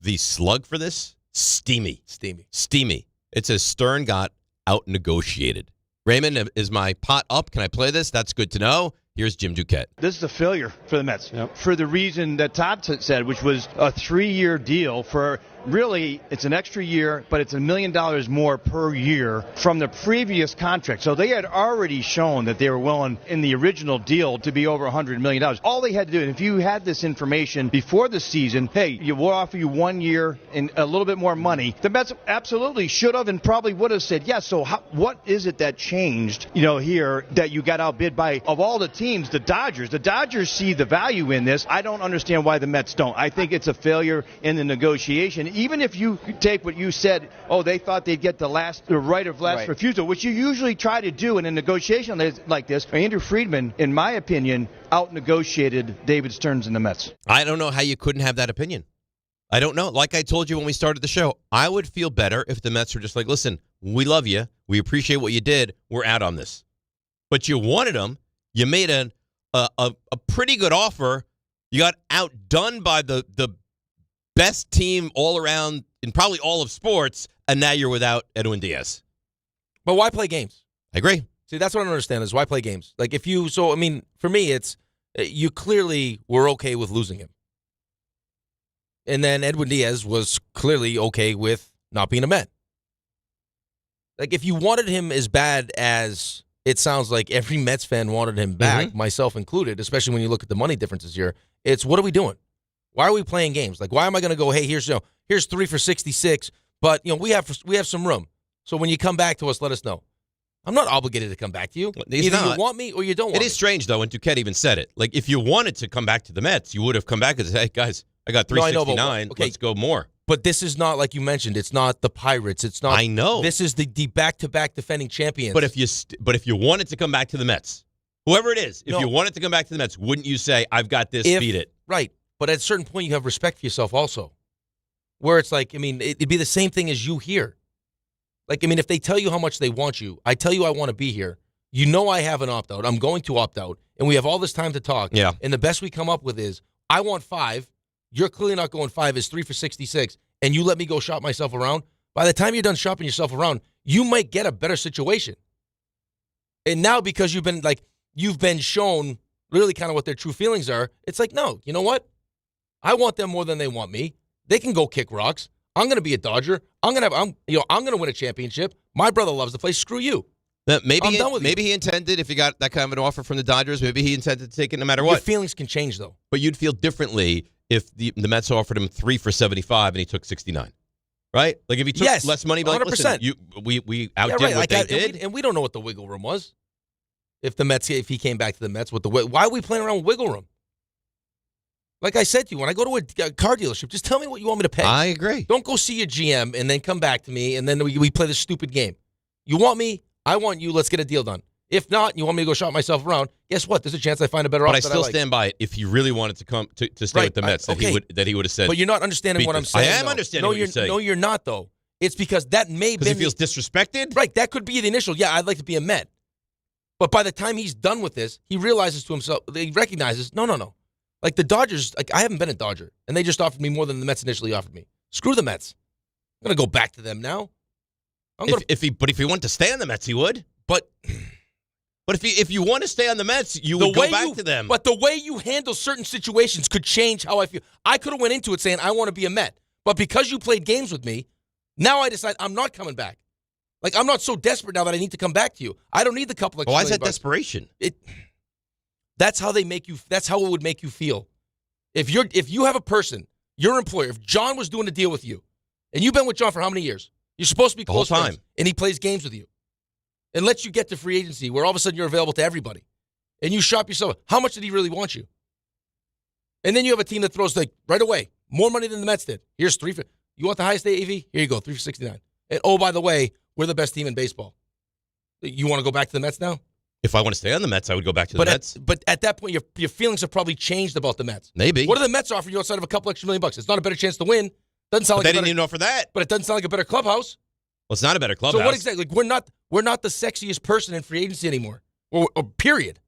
The slug for this, steamy. Steamy. It says Stern got out-negotiated. Raymond, is my pot up? Can I play this? That's good to know. Here's Jim Duquette. This is a failure for the Mets for the reason that Todd said, which was a 3-year deal for really it's an extra year, but it's $1 million more per year from the previous contract. So they had already shown that they were willing in the original deal to be over $100 million. All they had to do, and if you had this information before the season, hey, we'll offer you 1 year and a little bit more money. The Mets absolutely should have and probably would have said yes. So what is it that changed, here that you got outbid by, of all the teams, the Dodgers? The Dodgers see the value in this. I don't understand why the Mets don't. I think it's a failure in the negotiation. Even if you take what you said, they thought they'd get the right of last refusal, which you usually try to do in a negotiation like this. Andrew Friedman, in my opinion, out-negotiated David Stearns and the Mets. I don't know how you couldn't have that opinion. I don't know. Like I told you when we started the show, I would feel better if the Mets were just like, listen, we love you. We appreciate what you did. We're out on this. But you wanted them. You made a pretty good offer. You got outdone by the best team all around in probably all of sports, and now you're without Edwin Diaz. But why play games? I agree. See, that's what I don't understand is why play games? Like for me, it's you clearly were okay with losing him. And then Edwin Diaz was clearly okay with not being a Met. Like if you wanted him as bad as it sounds like every Mets fan wanted him back, myself included, especially when you look at the money differences here, it's what are we doing? Why are we playing games? Like, why am I going to go, hey, here's 3 for 66, but we have some room. So when you come back to us, let us know. I'm not obligated to come back to you. Either you want me or you don't want me. It is strange, though, and Duquette even said it. Like, if you wanted to come back to the Mets, you would have come back and said, hey, guys, I got 369. Let's go more. But this is not, like you mentioned, it's not the Pirates. It's not. I know. This is the back-to-back defending champions. But if you wanted to come back to the Mets, whoever it is, if you wanted to come back to the Mets, wouldn't you say, I've got this, beat it? Right. But at a certain point, you have respect for yourself also. Where it's like, it'd be the same thing as you here. Like, if they tell you how much they want you, I tell you I want to be here. You know I have an opt-out. I'm going to opt out. And we have all this time to talk. Yeah. And the best we come up with is, I want 5. You're clearly not going 5. It's 3 for 66. And you let me go shop myself around. By the time you're done shopping yourself around, you might get a better situation. And now because you've been shown really kind of what their true feelings are, it's like, no, you know what? I want them more than they want me. They can go kick rocks. I'm going to be a Dodger. I'm going to win a championship. My brother loves the place. Screw you. Maybe he intended, if he got that kind of an offer from the Dodgers, maybe he intended to take it no matter what. Your feelings can change, though. But you'd feel differently if the Mets offered him 3 for 75 and he took 69. Right? Like if he took less money, like, 100%. Listen, we outdid what they did. And we don't know what the wiggle room was. If he came back to the Mets, why are we playing around with wiggle room? Like I said to you, when I go to a car dealership, just tell me what you want me to pay. I agree. Don't go see your GM and then come back to me and then we play this stupid game. You want me? I want you. Let's get a deal done. If not, you want me to go shop myself around, guess what? There's a chance I find a better offer. But I still stand by it. If he really wanted to come to stay with the Mets, that he would have said. But you're not understanding what I'm saying. I am understanding what you're saying. No, you're not, though. It's because that may be. Because he feels disrespected? Right. That could be the initial, yeah, I'd like to be a Met. But by the time he's done with this, he realizes to himself, he recognizes, no. Like the Dodgers, I haven't been a Dodger, and they just offered me more than the Mets initially offered me. Screw the Mets. I'm going to go back to them now. If he wanted to stay on the Mets, he would. But if you want to stay on the Mets, you would go back to them. But the way you handle certain situations could change how I feel. I could have went into it saying I want to be a Met, but because you played games with me, now I decide I'm not coming back. Like I'm not so desperate now that I need to come back to you. I don't need the couple of. Why is that desperation? That's how they make you. That's how it would make you feel. If you have a person, your employer, if John was doing a deal with you, and you've been with John for how many years? You're supposed to be close friends, and he plays games with you, and lets you get to free agency where all of a sudden you're available to everybody, and you shop yourself. How much did he really want you? And then you have a team that throws like right away more money than the Mets did. Here's $3 for. You want the highest AAV? Here you go, $3 for $69. And oh, by the way, we're the best team in baseball. You want to go back to the Mets now? If I want to stay on the Mets, I would go back to the Mets. But at that point, your feelings have probably changed about the Mets. Maybe. What do the Mets offer you outside of a couple extra $1 million? It's not a better chance to win. Doesn't sound like they didn't even offer that. But it doesn't sound like a better clubhouse. Well, it's not a better clubhouse. So what exactly? Like, we're not the sexiest person in free agency anymore. Or period.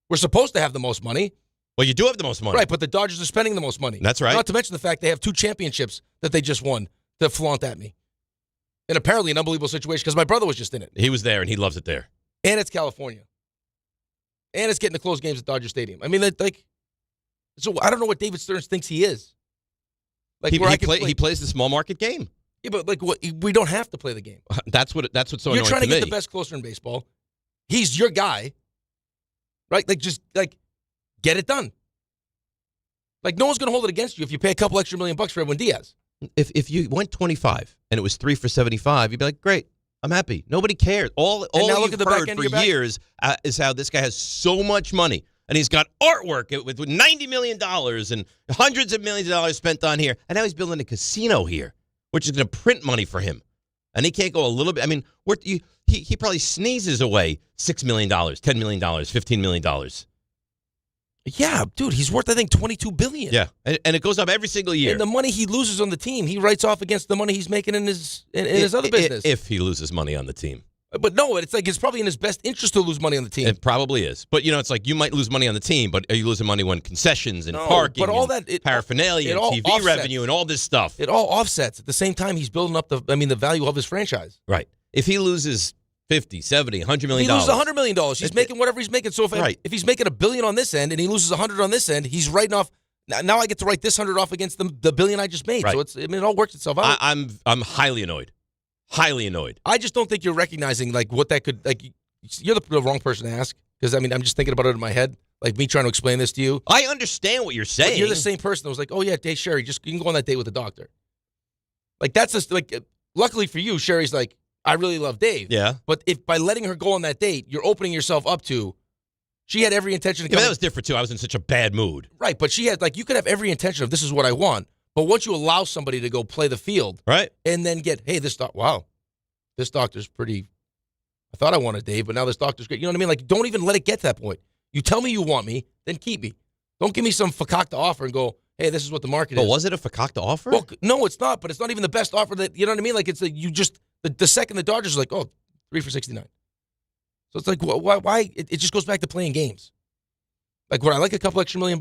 We're supposed to have the most money. Well, you do have the most money. Right, but the Dodgers are spending the most money. That's right. Not to mention the fact they have 2 championships that they just won to flaunt at me. And apparently an unbelievable situation because my brother was just in it. He was there, and he loves it there. And it's California. And it's getting to close games at Dodger Stadium. I mean, so I don't know what David Stearns thinks he is. Like he plays the small market game. Yeah, but we don't have to play the game. That's what's so annoying to me. You're trying to get the best closer in baseball. He's your guy, right? Like, get it done. Like, no one's going to hold it against you if you pay a couple extra $1 million for Edwin Diaz. If you went 25 and it was 3 for 75, you'd be like, great, I'm happy. Nobody cares. All you've heard for years is how this guy has so much money. And he's got artwork with $90 million and hundreds of millions of dollars spent on here. And now he's building a casino here, which is going to print money for him. And he can't go a little bit. I mean, he probably sneezes away $6 million, $10 million, $15 million. Yeah, dude, he's worth, I think, $22 billion. Yeah, and it goes up every single year. And the money he loses on the team, he writes off against the money he's making in his other business. If he loses money on the team. But no, it's like it's probably in his best interest to lose money on the team. It probably is. But, it's like you might lose money on the team, but are you losing money when concessions and parking but all and that, paraphernalia and TV offsets. revenue and all this stuff? It all offsets. At the same time, he's building up the value of his franchise. Right. If he loses 50, 70, $100 million. He loses $100 million. He's making whatever he's making. So if he's making $1 billion on this end and he loses $100 on this end, he's writing off. Now I get to write this $100 off against the $1 billion I just made. Right. So it all works itself out. I'm highly annoyed. Highly annoyed. I just don't think you're recognizing what that could You're the wrong person to ask because I'm just thinking about it in my head. Like me trying to explain this to you. I understand what you're saying. But you're the same person that was like, oh yeah, date Sherry. You can go on that date with the doctor. Like that's just luckily for you, Sherry's like, I really love Dave. Yeah. But if by letting her go on that date, you're opening yourself up to. She had every intention to come. That was different too. I was in such a bad mood. Right, but she had you could have every intention of this is what I want. But once you allow somebody to go play the field, right, and then get, hey, this doctor's pretty. I thought I wanted Dave, but now this doctor's great. You know what I mean? Like, don't even let it get to that point. You tell me you want me, then keep me. Don't give me some fakakta offer and go, hey, this is what the market is. But was it a fakakta offer? Well, no, it's not. But it's not even the best offer that you know what I mean. Like, it's the second the Dodgers are like, oh, 3 for 69. So it's like, why? It just goes back to playing games. Like, would I like a couple extra $1 million?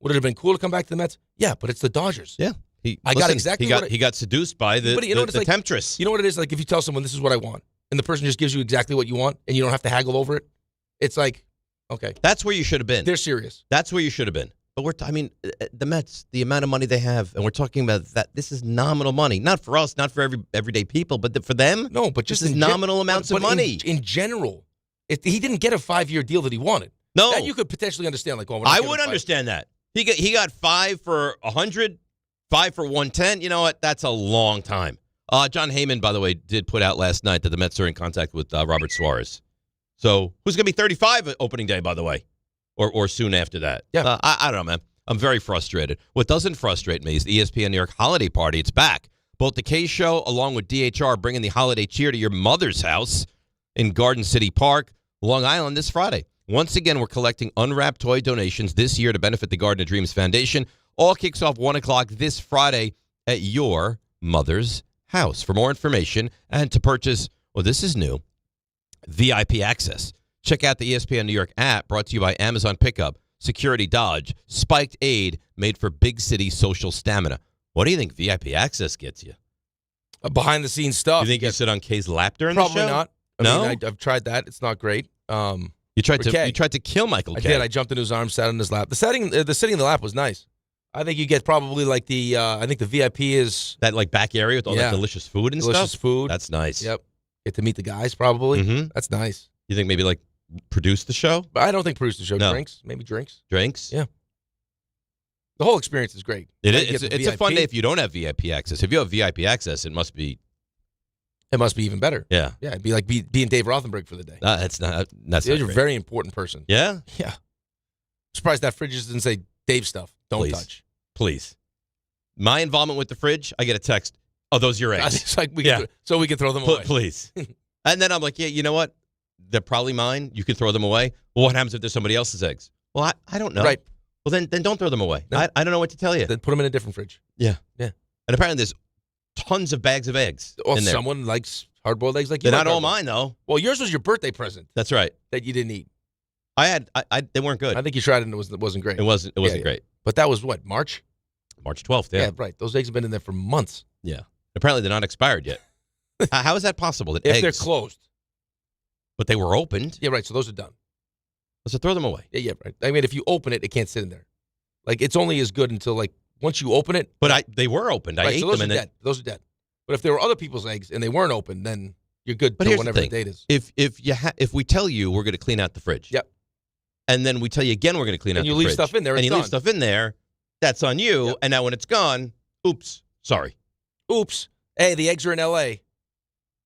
Would it have been cool to come back to the Mets? Yeah, but it's the Dodgers. Yeah. He got seduced by the temptress. You know what it is? Like if you tell someone this is what I want, and the person just gives you exactly what you want, and you don't have to haggle over it, it's like, okay. That's where you should have been. They're serious. That's where you should have been. But the Mets, the amount of money they have, and we're talking about that. This is nominal money, not for us, not for everyday people, but for them. No, but just this is nominal amounts of money. In general, he didn't get a 5-year deal that he wanted. No, that you could potentially understand. Like, I would understand that. He got 5 for 100, 5 for 110. You know what? That's a long time. John Heyman, by the way, did put out last night that the Mets are in contact with Robert Suarez. So who's going to be 35 at opening day, by the way, or soon after that? Yeah, I don't know, man. I'm very frustrated. What doesn't frustrate me is the ESPN New York holiday party. It's back. Both the K Show along with DHR bringing the holiday cheer to your mother's house in Garden City Park. Long Island this Friday. Once again, we're collecting unwrapped toy donations this year to benefit the Garden of Dreams Foundation. All kicks off 1 o'clock this Friday at your mother's house. For more information and to purchase, well, this is new, VIP access. Check out the ESPN New York app, brought to you by Amazon Pickup, Security Dodge, Spiked Aid, made for big city social stamina. What do you think VIP access gets you? Behind-the-scenes stuff. You think you sit on Kay's lap during the show? Probably not. I mean, I've tried that. It's not great. You tried to kill Michael Kay. I did. I jumped into his arms, sat on his lap. The sitting in the lap was nice. I think you get probably like the I think the VIP is that like back area with all that delicious food and delicious stuff. Food. That's nice. Yep. Get to meet the guys probably. Mm-hmm. That's nice. You think maybe like produce the show? But I don't think produce the show. No. Drinks, maybe drinks. Drinks. Yeah. The whole experience is great. It is. It's a fun day if you don't have VIP access. If you have VIP access, it must be even better. Yeah. Yeah. It'd be like being Dave Rothenberg for the day. That's You're a very important person. Yeah. Yeah. Surprised that fridge doesn't say Dave stuff. Don't touch. Please. My involvement with the fridge, I get a text. Oh, those are your eggs. It's like we can throw them away. Please. And then I'm like, yeah, you know what? They're probably mine. You can throw them away. Well, what happens if there's somebody else's eggs? Well, I don't know. Right. Well, then don't throw them away. No. I don't know what to tell you. Then put them in a different fridge. Yeah. Yeah. And apparently there's tons of bags of eggs in there. Someone likes hard-boiled eggs like you. They're like not all mine, though. Well, yours was your birthday present. That's right. That you didn't eat. They weren't good. I think you tried it and it wasn't great. It wasn't great. But that was what, March? March 12th, yeah. Yeah, right. Those eggs have been in there for months. Yeah. Apparently they're not expired yet. How is that possible? That if eggs, they're closed. But they were opened. Yeah, right. So those are done. So throw them away. Yeah, right. I mean, if you open it, it can't sit in there. Like, it's only as good until, like, once you open it. But they were opened. I ate so those them. Are dead. Those are dead. But if there were other people's eggs and they weren't open, then you're good until whenever the date is. If we tell you we're going to clean out the fridge. Yep. And then we tell you again we're going to clean out the fridge. And you leave stuff in there, and it's you leave done. stuff in there, that's on you. Yep. And now when it's gone, oops, sorry. Oops. Hey, the eggs are in L.A.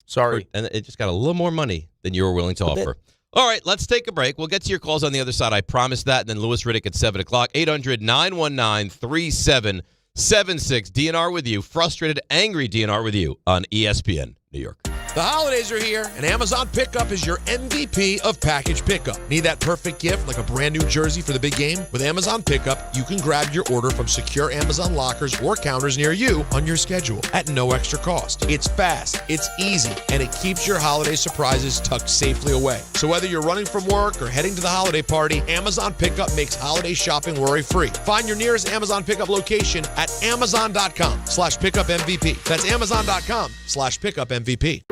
Sorry. And it just got a little more money than you were willing to offer. All right, let's take a break. We'll get to your calls on the other side. I promise that. And then Louis Riddick at 7 o'clock. 800-919-3776. DNR with you. Frustrated, angry DNR with you on ESPN New York. The holidays are here, and Amazon Pickup is your MVP of package pickup. Need that perfect gift like a brand new jersey for the big game? With Amazon Pickup, you can grab your order from secure Amazon lockers or counters near you on your schedule at no extra cost. It's fast, it's easy, and it keeps your holiday surprises tucked safely away. So whether you're running from work or heading to the holiday party, Amazon Pickup makes holiday shopping worry-free. Find your nearest Amazon Pickup location at amazon.com/pickupmvp. That's amazon.com/pickupmvp.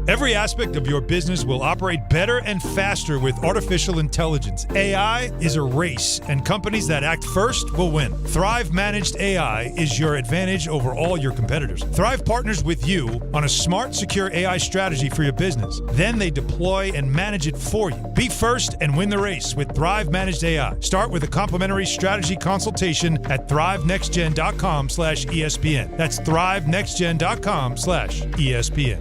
Every aspect of your business will operate better and faster with artificial intelligence. AI is a race, and companies that act first will win. Thrive Managed AI is your advantage over all your competitors. Thrive partners with you on a smart, secure AI strategy for your business. Then they deploy and manage it for you. Be first and win the race with Thrive Managed AI. Start with a complimentary strategy consultation at thrivenextgen.com/ESPN. That's thrivenextgen.com/ESPN.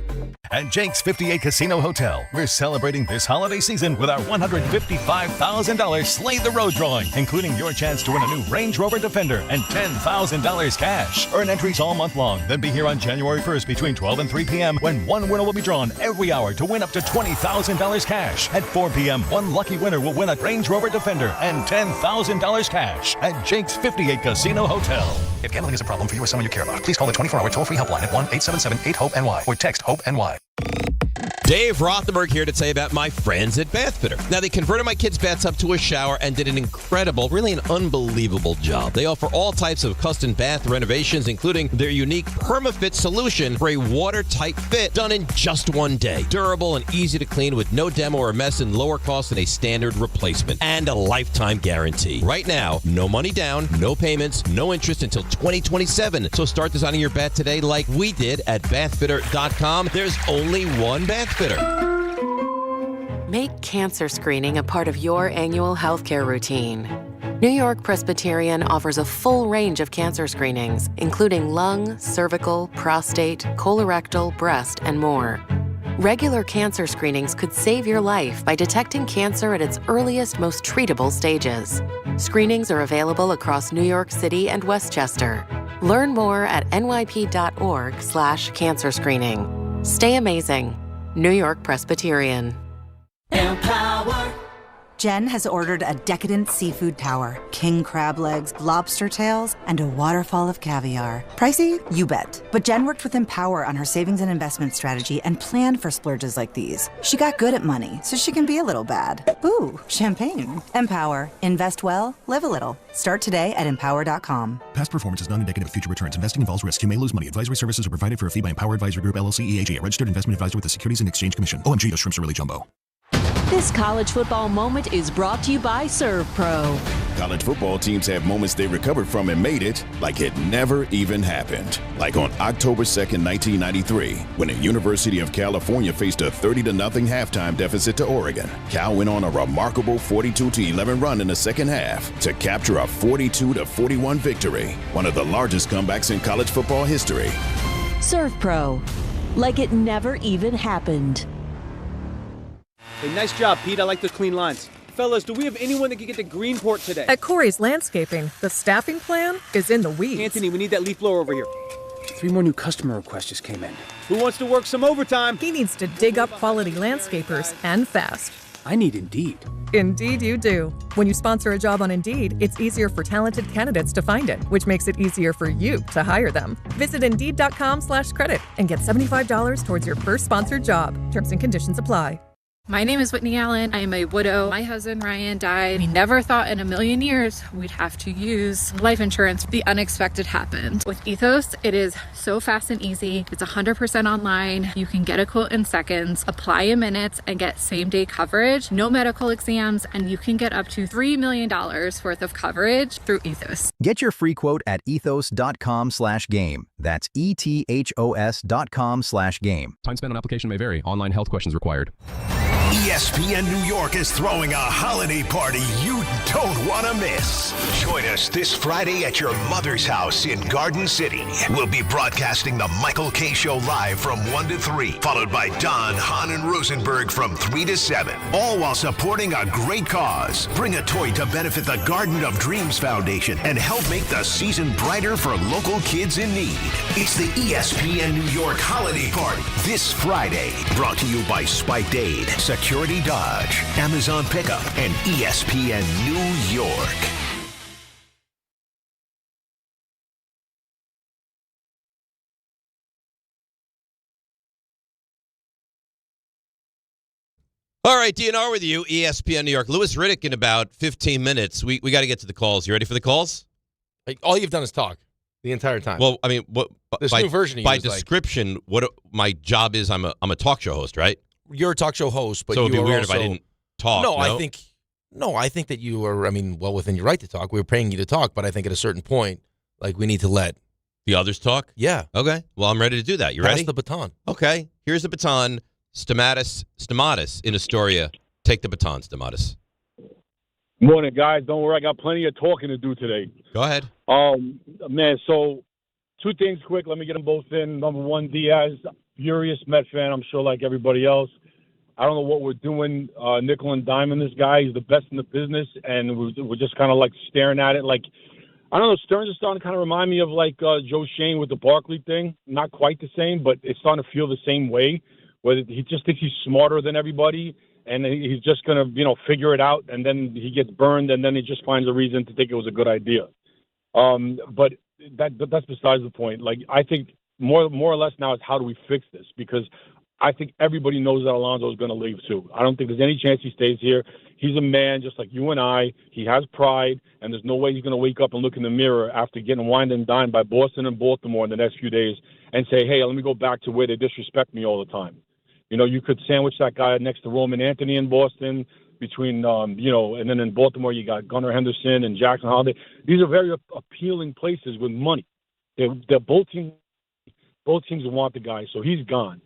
At Jake's 58 Casino Hotel, we're celebrating this holiday season with our $155,000 Slay the Road drawing, including your chance to win a new Range Rover Defender and $10,000 cash. Earn entries all month long, then be here on January 1st between 12 and 3 p.m. when one winner will be drawn every hour to win up to $20,000 cash. At 4 p.m., one lucky winner will win a Range Rover Defender and $10,000 cash at Jake's 58 Casino Hotel. If gambling is a problem for you or someone you care about, please call the 24-hour toll-free helpline at 1-877-8-HOPE-NY or text HOPE-NY. Dave Rothenberg here to tell you about my friends at Bath Fitter. Now, they converted my kids' bathtub to a shower and did an incredible, really an unbelievable job. They offer all types of custom bath renovations, including their unique PermaFit solution for a watertight fit done in just one day. Durable and easy to clean with no demo or mess and lower cost than a standard replacement. And a lifetime guarantee. Right now, no money down, no payments, no interest until 2027. So start designing your bath today like we did at bathfitter.com. There's only one Bath Fitter. Make cancer screening a part of your annual healthcare routine. New York Presbyterian offers a full range of cancer screenings, including lung, cervical, prostate, colorectal, breast, and more. Regular cancer screenings could save your life by detecting cancer at its earliest, most treatable stages. Screenings are available across New York City and Westchester. Learn more at nyp.org/cancer screening. Stay amazing. New York Presbyterian. Empower. Jen has ordered a decadent seafood tower, king crab legs, lobster tails, and a waterfall of caviar. Pricey? You bet. But Jen worked with Empower on her savings and investment strategy and planned for splurges like these. She got good at money, so she can be a little bad. Ooh, champagne. Empower. Invest well, live a little. Start today at empower.com. Past performance is not indicative of future returns. Investing involves risk. You may lose money. Advisory services are provided for a fee by Empower Advisory Group, LLC, EAG, a registered investment advisor with the Securities and Exchange Commission. OMG, those shrimps are really jumbo. This college football moment is brought to you by ServPro. College football teams have moments they recovered from and made it like it never even happened. Like on October 2nd, 1993, when the University of California faced a 30-0 halftime deficit to Oregon. Cal went on a remarkable 42-11 run in the second half to capture a 42-41 victory, one of the largest comebacks in college football history. ServPro, like it never even happened. Hey, nice job, Pete. I like those clean lines. Fellas, do we have anyone that can get to Greenport today? At Corey's Landscaping, the staffing plan is in the weeds. Anthony, we need that leaf blower over here. 3 more new customer requests just came in. Who wants to work some overtime? He needs to dig up quality landscapers, and fast. I need Indeed. Indeed you do. When you sponsor a job on Indeed, it's easier for talented candidates to find it, which makes it easier for you to hire them. Visit Indeed.com/credit and get $75 towards your first sponsored job. Terms and conditions apply. My name is Whitney Allen. I am a widow. My husband, Ryan, died. We never thought in a million years we'd have to use life insurance. The unexpected happened. With Ethos, it is so fast and easy. It's 100% online. You can get a quote in seconds, apply in minutes, and get same-day coverage, no medical exams, and you can get up to $3 million worth of coverage through Ethos. Get your free quote at ethos.com/game. That's ETHOS.com/game. Time spent on application may vary. Online health questions required. ESPN New York is throwing a holiday party you don't want to miss. Join us this Friday at your mother's house in Garden City. We'll be broadcasting the Michael K. Show live from 1 to 3, followed by Don, Hahn, and Rosenberg from 3 to 7, all while supporting a great cause. Bring a toy to benefit the Garden of Dreams Foundation and help make the season brighter for local kids in need. It's the ESPN New York Holiday Party this Friday, brought to you by Spiked Aid, Security Dodge, Amazon Pickup, and ESPN New York. All right, DNR with you, ESPN New York. Lewis Riddick in about 15 minutes. We got to get to the calls. You ready for the calls? All you've done is talk the entire time. Well, I mean, what this new version by description, what my job is, I'm a talk show host, right? You're a talk show host, but so it'd you be are weird also, if I didn't talk. No, I think that you are. I mean, well within your right to talk. We're paying you to talk, but I think at a certain point, like we need to let the others talk. Yeah. Okay. Well, I'm ready to do that. You Pass ready? the baton. Okay. Here's the baton. Stamatis in Astoria. Take the baton, Stamatis. Morning, guys. Don't worry. I got plenty of talking to do today. Go ahead. Man, so 2 things quick. Let me get them both in. Number one, Diaz, furious Met fan, I'm sure like everybody else. I don't know what we're doing, nickel and dime this guy. He's the best in the business, and we're just kind of like staring at it. Like, I don't know, Stearns is starting to kind of remind me of like Joe Shane with the Barkley thing. Not quite the same, but it's starting to feel the same way, where he just thinks he's smarter than everybody, and he's just going to, figure it out, and then he gets burned, and then he just finds a reason to think it was a good idea. But that's besides the point. Like, I think more or less now is how do we fix this? Because I think everybody knows that Alonso is going to leave too. I don't think there's any chance he stays here. He's a man just like you and I. He has pride, and there's no way he's going to wake up and look in the mirror after getting wined and dined by Boston and Baltimore in the next few days and say, hey, let me go back to where they disrespect me all the time. You could sandwich that guy next to Roman Anthony in Boston between, and then in Baltimore you got Gunnar Henderson and Jackson Holiday. These are very appealing places with money. They're both teams want the guy, so he's gone.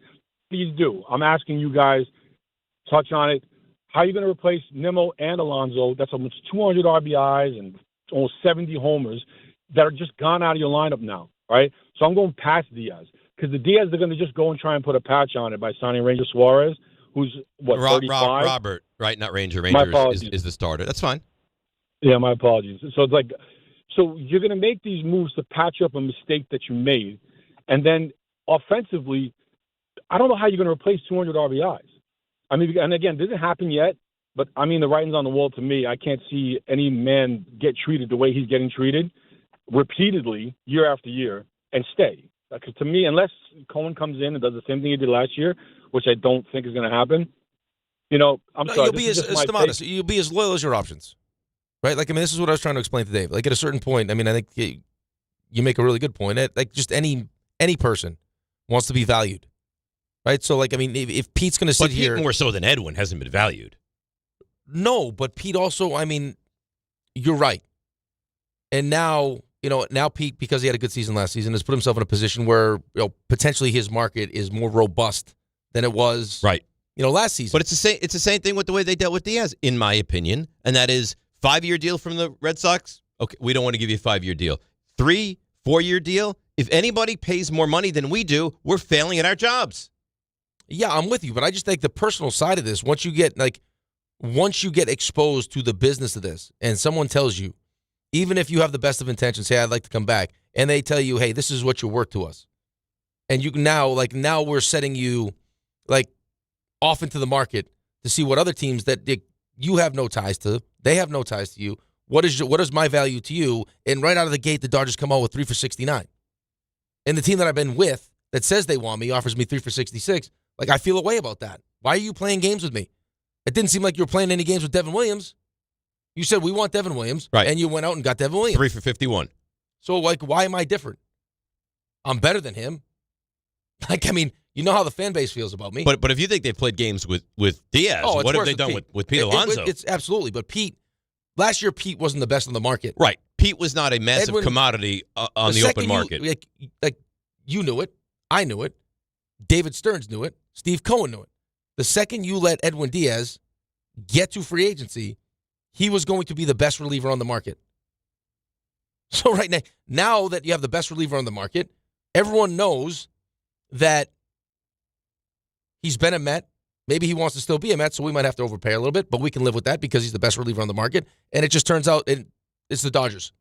Please do. I'm asking you guys, touch on it. How are you going to replace Nimmo and Alonso? That's almost 200 RBIs and almost 70 homers that are just gone out of your lineup now, right? So I'm going past Diaz because the Diaz, they're going to just go and try and put a patch on it by signing Ranger Suarez, who's, 35? Robert, right? Not Ranger. Ranger is the starter. That's fine. Yeah, my apologies. So it's like, so you're going to make these moves to patch up a mistake that you made, and then offensively, I don't know how you're going to replace 200 RBIs. I mean, and again, it didn't happen yet, but I mean, the writing's on the wall to me. I can't see any man get treated the way he's getting treated repeatedly year after year and stay. Because to me, unless Cohen comes in and does the same thing he did last year, which I don't think is going to happen, I'm sorry. You'll be as loyal as your options, right? Like, I mean, this is what I was trying to explain to Dave. Like, at a certain point, I mean, I think you make a really good point. Like, just any person wants to be valued, right? So, like, I mean, if Pete's going to sit here, Pete more so than Edwin hasn't been valued. No, but Pete also, I mean, you're right. And now Pete, because he had a good season last season, has put himself in a position where potentially his market is more robust than it was last season. But it's the same thing with the way they dealt with Diaz, in my opinion, and that is 5-year deal from the Red Sox. Okay, we don't want to give you a 5-year deal. 3-4-year deal. If anybody pays more money than we do, we're failing at our jobs. Yeah, I'm with you, but I just think the personal side of this, once you get exposed to the business of this, and someone tells you, even if you have the best of intentions, hey, I'd like to come back, and they tell you, hey, this is what you're worth to us, and you can now we're setting you off into the market to see what other teams that you have no ties to, they have no ties to you. What is my value to you? And right out of the gate, the Dodgers come out with 3 for $69, and the team that I've been with that says they want me offers me 3 for $66. Like, I feel a way about that. Why are you playing games with me? It didn't seem like you were playing any games with Devin Williams. You said, we want Devin Williams, right, and you went out and got Devin Williams. 3 for $51. So, why am I different? I'm better than him. I mean, you know how the fan base feels about me. But if you think they've played games with Diaz, what have they done with Pete Alonso? It's absolutely. But last year, Pete wasn't the best on the market. Right. Pete was not a massive commodity on the open market. You knew it. I knew it. David Stearns knew it. Steve Cohen knew it. The second you let Edwin Diaz get to free agency, he was going to be the best reliever on the market. So right now that you have the best reliever on the market, everyone knows that he's been a Met. Maybe he wants to still be a Met, so we might have to overpay a little bit, but we can live with that because he's the best reliever on the market. And it just turns out it's the Dodgers.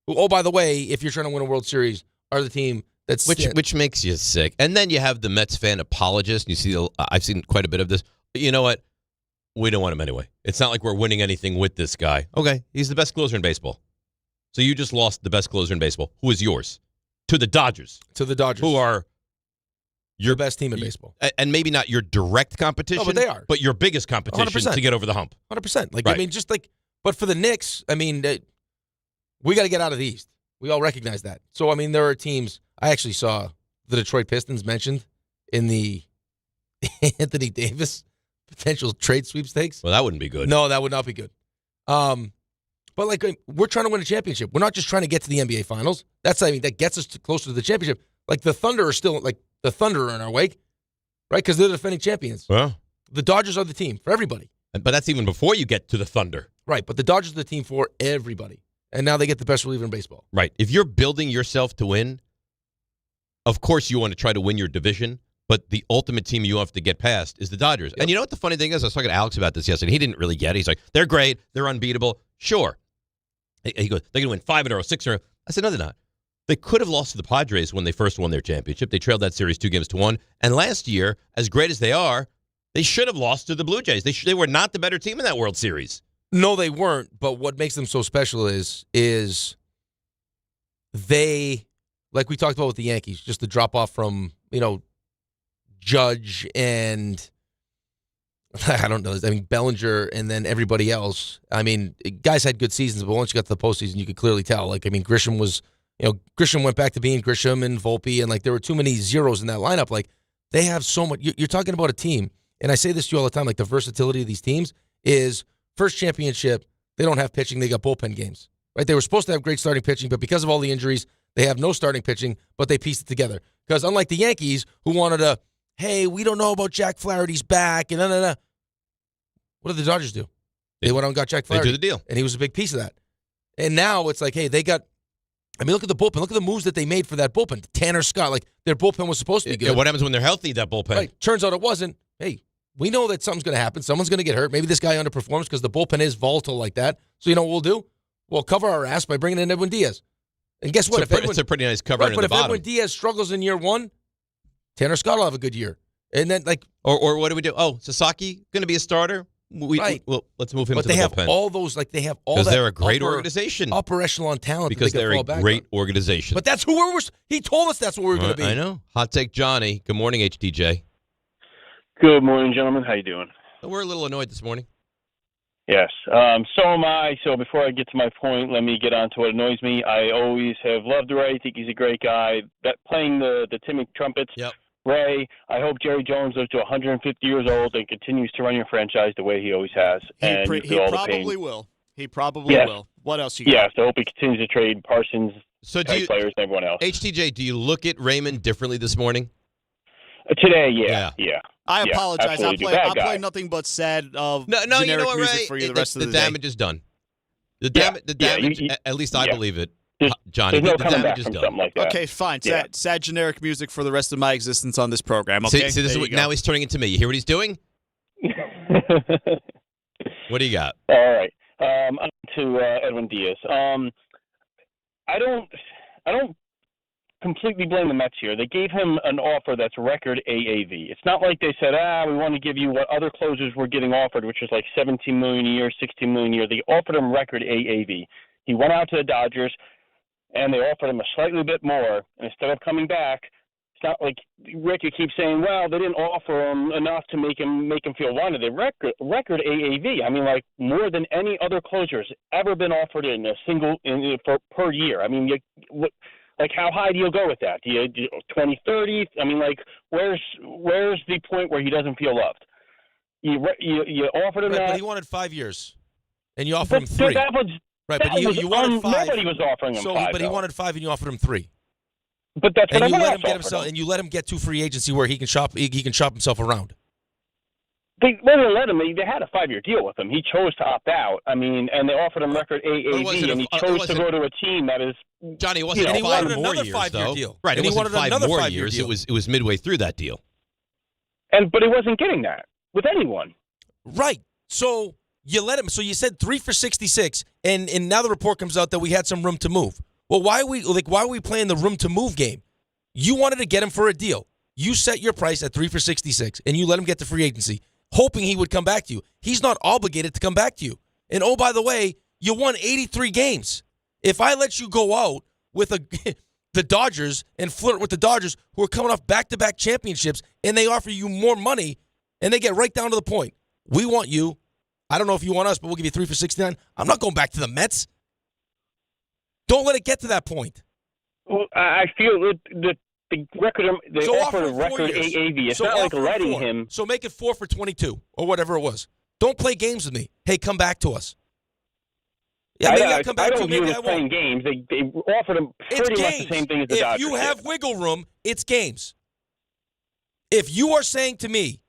Who, oh, by the way, if you're trying to win a World Series, are the team that's which makes you sick. And then you have the Mets fan apologist. And you see, I've seen quite a bit of this. But you know what? We don't want him anyway. It's not like we're winning anything with this guy. Okay, he's the best closer in baseball. So you just lost the best closer in baseball. Who is yours? To the Dodgers. Who are your best team in baseball. And maybe not your direct competition. No, but they are. But your biggest competition 100%. To get over the hump. 100%. Right. I mean, but for the Knicks, I mean, we got to get out of the East. We all recognize that. So, I mean, there are teams. I actually saw the Detroit Pistons mentioned in the Anthony Davis potential trade sweepstakes. Well, that wouldn't be good. No, that would not be good. But we're trying to win a championship. We're not just trying to get to the NBA Finals. That gets us closer to the championship. Like the Thunder are still the Thunder are in our wake, right? Because they're the defending champions. Well, the Dodgers are the team for everybody. But that's even before you get to the Thunder, right? But the Dodgers are the team for everybody, and now they get the best reliever in baseball. Right. If you're building yourself to win, of course you want to try to win your division. But the ultimate team you have to get past is the Dodgers. Yep. And you know what the funny thing is? I was talking to Alex about this yesterday. He didn't really get it. He's like, they're great. They're unbeatable. Sure. He goes, they're going to win 5 in a row, 6 in a row. I said, no, they're not. They could have lost to the Padres when they first won their championship. They trailed that series 2-1. And last year, as great as they are, they should have lost to the Blue Jays. They were not the better team in that World Series. No, they weren't. But what makes them so special is they, like we talked about with the Yankees, just the drop-off from, Judge and I don't know. I mean, Bellinger and then everybody else. I mean, guys had good seasons, but once you got to the postseason, you could clearly tell. Grisham was, Grisham went back to being Grisham and Volpe, and there were too many zeros in that lineup. They have so much. You're talking about a team, and I say this to you all the time. The versatility of these teams is first championship. They don't have pitching. They got bullpen games, right? They were supposed to have great starting pitching, but because of all the injuries, they have no starting pitching. But they pieced it together because unlike the Yankees, who wanted to. Hey, we don't know about Jack Flaherty's back, and What did the Dodgers do? They went out and got Jack Flaherty. They did the deal. And he was a big piece of that. And now it's hey, they got, look at the bullpen. Look at the moves that they made for that bullpen. Tanner Scott, their bullpen was supposed to be good. Yeah, what happens when they're healthy, that bullpen? Right. Turns out it wasn't. Hey, we know that something's going to happen. Someone's going to get hurt. Maybe this guy underperforms because the bullpen is volatile like that. So you know what we'll do? We'll cover our ass by bringing in Edwin Diaz. And guess what? It's a pretty nice cover in the bottom. But if Edwin Diaz struggles in year one, Tanner Scott will have a good year. And then, or what do we do? Oh, Sasaki going to be a starter? Right. Well, let's move him but to they the have bullpen. all those, they have all because that they're a great organization. Upper echelon talent. Because they're a great organization. But that's who he told us that's what we were going to be. I know. Hot Take Johnny. Good morning, HTJ. Good morning, gentlemen. How you doing? We're a little annoyed this morning. Yes. So am I. So before I get to my point, let me get on to what annoys me. I always have loved Ray. I think he's a great guy. That playing the Timmy trumpets. Yep. Ray, I hope Jerry Jones lives to 150 years old and continues to run your franchise the way he always has. He probably will. He probably will. What else you got? Yes, I hope he continues to trade Parsons, players, and everyone else. HTJ, do you look at Raymond differently this morning? Today, yeah. I apologize. I'll play nothing but sad No, generic you know what, music Ray? for you the rest of the day. day. The damage is done. The damage, at least I believe it. Johnny, there's no the coming damage back is from done. something like that. Okay, fine. Yeah. Sad generic music for the rest of my existence on this program. Okay. See, this is what, now he's turning into me. You hear what he's doing? What do you got? All right. On to Edwin Diaz. I don't completely blame the Mets here. They gave him an offer that's record AAV. It's not like they said, we want to give you what other closers were getting offered, which was like $17 million a year, $16 million a year. They offered him record AAV. He went out to the Dodgers, and they offered him a slightly bit more. And instead of coming back, it's not like Rick, you keep saying, well, they didn't offer him enough to make him feel wanted. They record AAV. I mean, like more than any other closer has ever been offered in a single per year. I mean, like how high do you go with that? Do you 20, 30? I mean, like where's the point where he doesn't feel loved? You offered him that, but he wanted 5 years, and you offered him 3. Right, but you wanted 5. Nobody was offering him 5. But he wanted 5, and you offered him 3. But that's what and I you let him get himself, and you let him get to free agency where he can shop. He can shop himself around. They wouldn't let him. They had a 5-year deal with him. He chose to opt out. I mean, and they offered him record AAV, and he chose to go to a team that is. Johnny, it wasn't and he 5 wanted more another years, 5-year though. deal. Right, And it he wasn't wanted 5 another more 5-year years. deal. It was midway through that deal. But he wasn't getting that with anyone. Right. So you let him. So you said 3 for 66, and now the report comes out that we had some room to move. Well, why are we playing the room to move game? You wanted to get him for a deal. You set your price at 3 for 66, and you let him get to free agency, hoping he would come back to you. He's not obligated to come back to you. And oh, by the way, you won 83 games. If I let you go out with the Dodgers and flirt with the Dodgers, who are coming off back-to-back championships, and they offer you more money, and they get right down to the point. We want you. I don't know if you want us, but we'll give you 3 for 69. I'm not going back to the Mets. Don't let it get to that point. Well, I feel that the record they offered a him 4 record years. AAV. It's So not like offer him letting 4. him. So make it 4 for 22 or whatever it was. Don't play games with me. Hey, come back to us. Yeah, maybe I'll come back to you. Maybe I playing won't. games. They offered him pretty much the same thing as the Dodgers. If you have wiggle room, it's games. If you are saying to me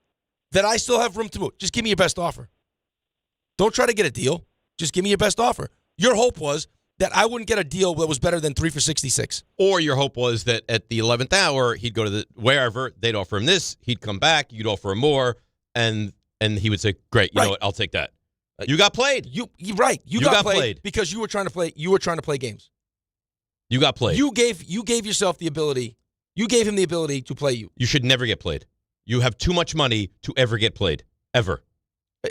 that I still have room to move, just give me your best offer. Don't try to get a deal. Just give me your best offer. Your hope was that I wouldn't get a deal that was better than 3 for 66. Or your hope was that at the 11th hour, he'd go to wherever, they'd offer him this, he'd come back, you'd offer him more, and he would say, great, you know what, I'll take that. You got played. You got played because you were trying to play. You were trying to play games. You got played. You gave yourself the ability. You gave him the ability to play you. You should never get played. You have too much money to ever get played. Ever.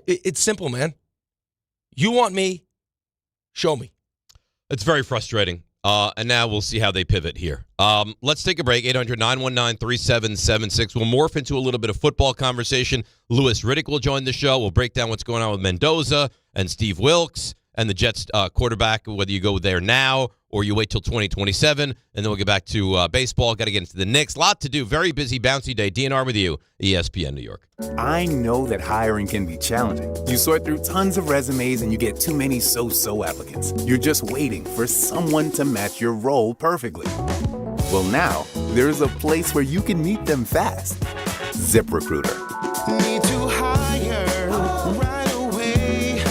It's simple, man. You want me, show me. It's very frustrating. And now we'll see how they pivot here. Let's take a break. 800-919-3776. We'll morph into a little bit of football conversation. Louis Riddick will join the show. We'll break down what's going on with Mendoza and Steve Wilkes and the Jets quarterback, whether you go there now or you wait till 2027. And then we'll get back to baseball. Got to get into the Knicks. Lot to do. Very busy, bouncy day. DNR with you, ESPN New York. I know that hiring can be challenging. You sort through tons of resumes and you get too many so-so applicants. You're just waiting for someone to match your role perfectly. Well, now, there's a place where you can meet them fast. ZipRecruiter. Need to hire right away.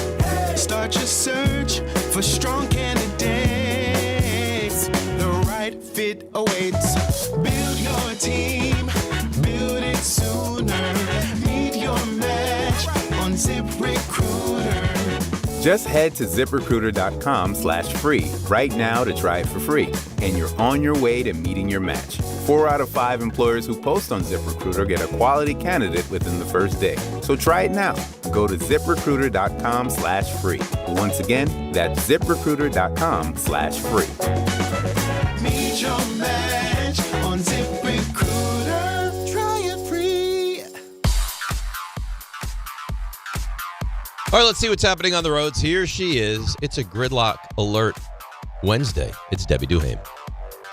Start your search for strong candidates. The right fit awaits. Build your team. Build it sooner. Meet your match on ZipRecruiter. Just head to ZipRecruiter.com/free right now to try it for free. And you're on your way to meeting your match. 4 out of 5 employers who post on ZipRecruiter get a quality candidate within the first day. So try it now. Go to ZipRecruiter.com/free. Once again, that's ZipRecruiter.com/free. Meet your match on ZipRecruiter. Try it free. All right, let's see what's happening on the roads. Here she is. It's a Gridlock Alert Wednesday. It's Debbie Duhame.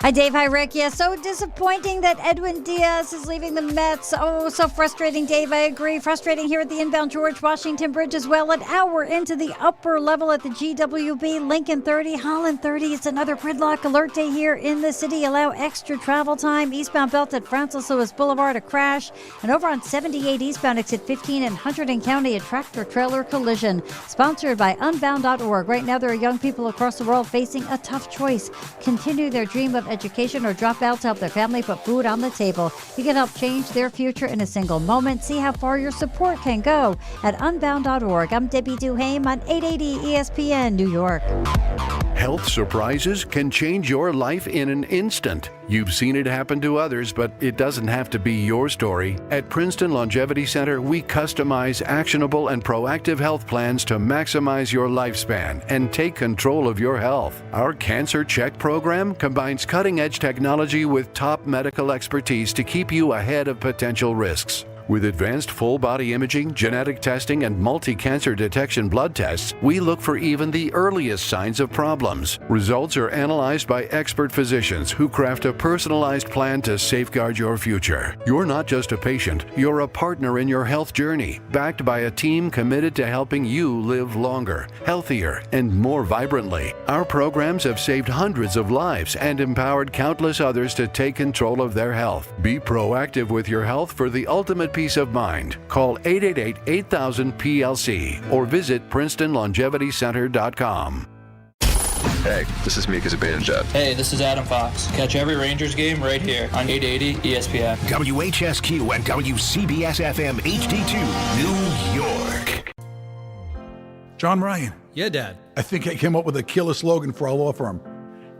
Hi, Dave. Hi, Rick. Yeah, so disappointing that Edwin Diaz is leaving the Mets. Oh, so frustrating, Dave. I agree. Frustrating here at the inbound George Washington Bridge as well. An hour into the upper level at the GWB. Lincoln 30, Holland 30. It's another Gridlock Alert day here in the city. Allow extra travel time. Eastbound belt at Francis Lewis Boulevard, a crash. And over on 78 eastbound, exit 15 in Hunterdon County, a tractor-trailer collision. Sponsored by Unbound.org. Right now, there are young people across the world facing a tough choice. Continue their dream of education or drop out to help their family put food on the table. You can help change their future in a single moment. See how far your support can go at Unbound.org. I'm Debbie Duhame on 880 ESPN New York. Health surprises can change your life in an instant. You've seen it happen to others, but it doesn't have to be your story. At Princeton Longevity Center, we customize actionable and proactive health plans to maximize your lifespan and take control of your health. Our Cancer Check program combines cutting-edge technology with top medical expertise to keep you ahead of potential risks. With advanced full-body imaging, genetic testing, and multi-cancer detection blood tests, we look for even the earliest signs of problems. Results are analyzed by expert physicians who craft a personalized plan to safeguard your future. You're not just a patient, you're a partner in your health journey, backed by a team committed to helping you live longer, healthier, and more vibrantly. Our programs have saved hundreds of lives and empowered countless others to take control of their health. Be proactive with your health for the ultimate peace of mind. Call 888-8000-PLC or visit PrincetonLongevityCenter.com. Hey, this is Mika Zibanejad. Hey, this is Adam Fox. Catch every Rangers game right here on 880 ESPN. WHSQ and WCBS-FM HD2, New York. John Ryan. Yeah, Dad. I think I came up with a killer slogan for our law firm.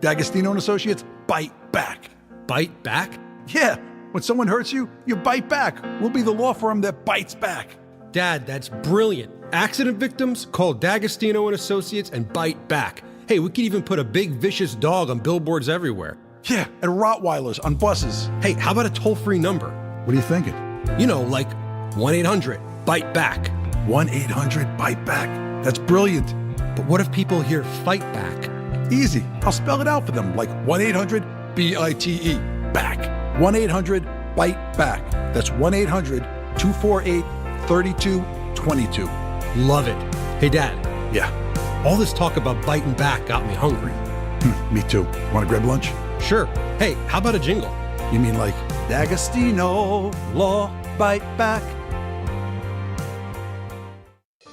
D'Agostino and Associates, bite back. Bite back? Yeah. When someone hurts you, you bite back. We'll be the law firm that bites back. Dad, that's brilliant. Accident victims, call D'Agostino and Associates and bite back. Hey, we could even put a big vicious dog on billboards everywhere. Yeah, and Rottweilers on buses. Hey, how about a toll-free number? What are you thinking? You know, like 1-800-BITE-BACK. 1-800-BITE-BACK. That's brilliant. But what if people hear fight back? Easy. I'll spell it out for them, like 1-800-BITE. Back. 1-800-BITE-BACK. That's 1-800-248-3222. Love it. Hey, Dad. Yeah. All this talk about biting back got me hungry. Me too. Want to grab lunch? Sure. Hey, how about a jingle? You mean like D'Agostino, law, bite back?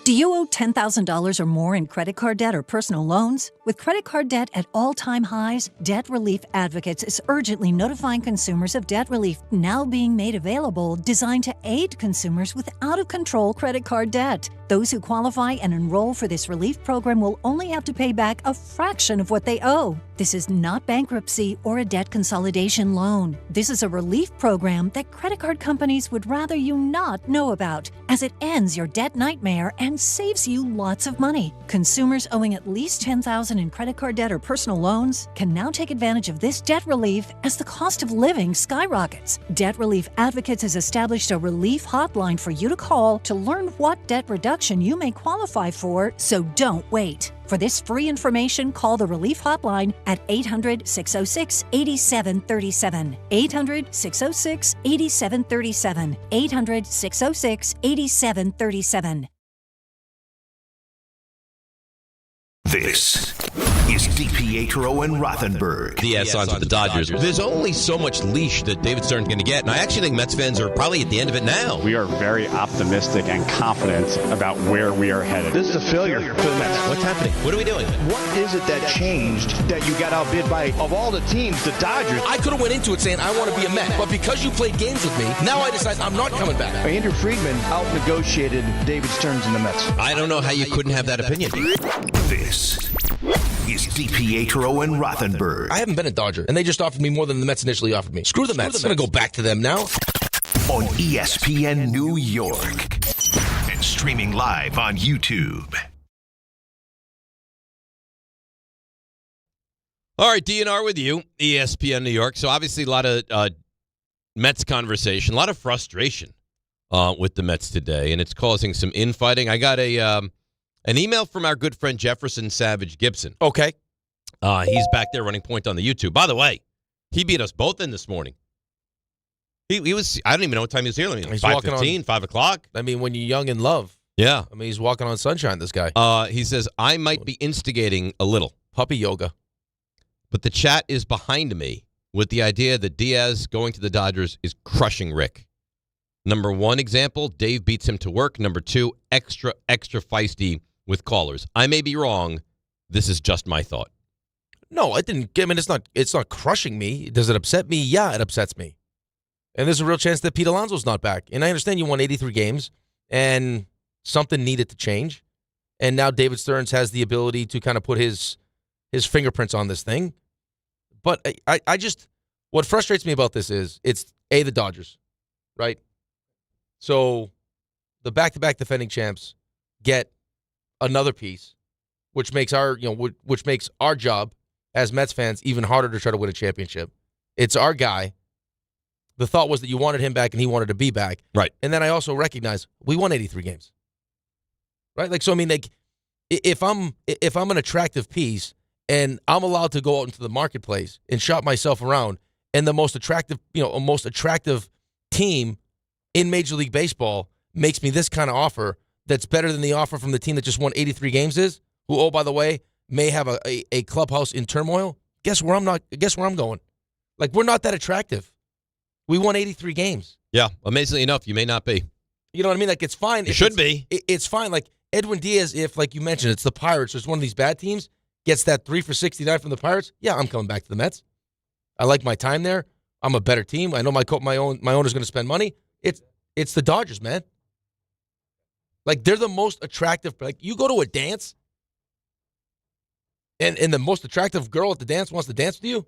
Do you owe $10,000 or more in credit card debt or personal loans? With credit card debt at all-time highs, Debt Relief Advocates is urgently notifying consumers of debt relief now being made available, designed to aid consumers with out-of-control credit card debt. Those who qualify and enroll for this relief program will only have to pay back a fraction of what they owe. This is not bankruptcy or a debt consolidation loan. This is a relief program that credit card companies would rather you not know about, as it ends your debt nightmare and saves you lots of money. Consumers owing at least $10,000 in credit card debt or personal loans can now take advantage of this debt relief as the cost of living skyrockets. Debt Relief Advocates has established a relief hotline for you to call to learn what debt reduction you may qualify for, so don't wait. For this free information, call the Relief Hotline at 800-606-8737. 800-606-8737. 800-606-8737. This is DiPietro and Rothenberg. Diaz signs with the Dodgers. There's only so much leash that David Stearns going to get, and I actually think Mets fans are probably at the end of it now. We are very optimistic and confident about where we are headed. This is a failure for the Mets. What's happening? What are we doing? What is it that changed that you got outbid by, of all the teams, the Dodgers? I could have went into it saying I want to be a Met, but because you played games with me, now I decide I'm not coming back. Andrew Friedman out-negotiated David Stearns and the Mets. I don't know how you couldn't have that opinion. This is DiPietro and Rothenberg. I haven't been a Dodger, and they just offered me more than the Mets initially offered me. Screw the Mets. I'm going to go back to them now. On ESPN New York. And streaming live on YouTube. All right, DNR with you, ESPN New York. So obviously a lot of Mets conversation, a lot of frustration with the Mets today, and it's causing some infighting. I got an email from our good friend Jefferson Savage Gibson. Okay. He's back there running point on the YouTube. By the way, he beat us both in this morning. He was, I don't even know what time he was here. I mean, He's 5:15, 5 o'clock. I mean, when you're young in love. Yeah. I mean, he's walking on sunshine, this guy. He says, I might be instigating a little. Puppy yoga. But the chat is behind me with the idea that Diaz going to the Dodgers is crushing Rick. Number one example, Dave beats him to work. Number two, extra feisty with callers. I may be wrong. This is just my thought. No, I didn't. I mean, it's not crushing me. Does it upset me? Yeah, it upsets me. And there's a real chance that Pete Alonso's not back. And I understand you won 83 games, and something needed to change. And now David Stearns has the ability to kind of put his fingerprints on this thing. But I just, what frustrates me about this is it's the Dodgers, right? So the back-to-back defending champs get another piece, which makes our job as Mets fans even harder to try to win a championship. It's our guy. The thought was that you wanted him back and he wanted to be back. Right. And then I also recognize we won 83 games. Right? Like, so I mean, like, if I'm an attractive piece and I'm allowed to go out into the marketplace and shop myself around, and the most attractive team in Major League Baseball makes me this kind of offer that's better than the offer from the team that just won 83 games is, who, oh, by the way, may have a clubhouse in turmoil. Guess where I'm going? Like, we're not that attractive. We won 83 games. Yeah, amazingly enough, you may not be. You know what I mean? Like, it's fine. You should be. It's fine. Like, Edwin Diaz, if, like you mentioned, it's the Pirates, or it's one of these bad teams, gets that 3 for 69 from the Pirates, yeah, I'm coming back to the Mets. I like my time there. I'm a better team. I know my owner's going to spend money. It's the Dodgers, man. Like, they're the most attractive. Like, you go to a dance, and the most attractive girl at the dance wants to dance with you,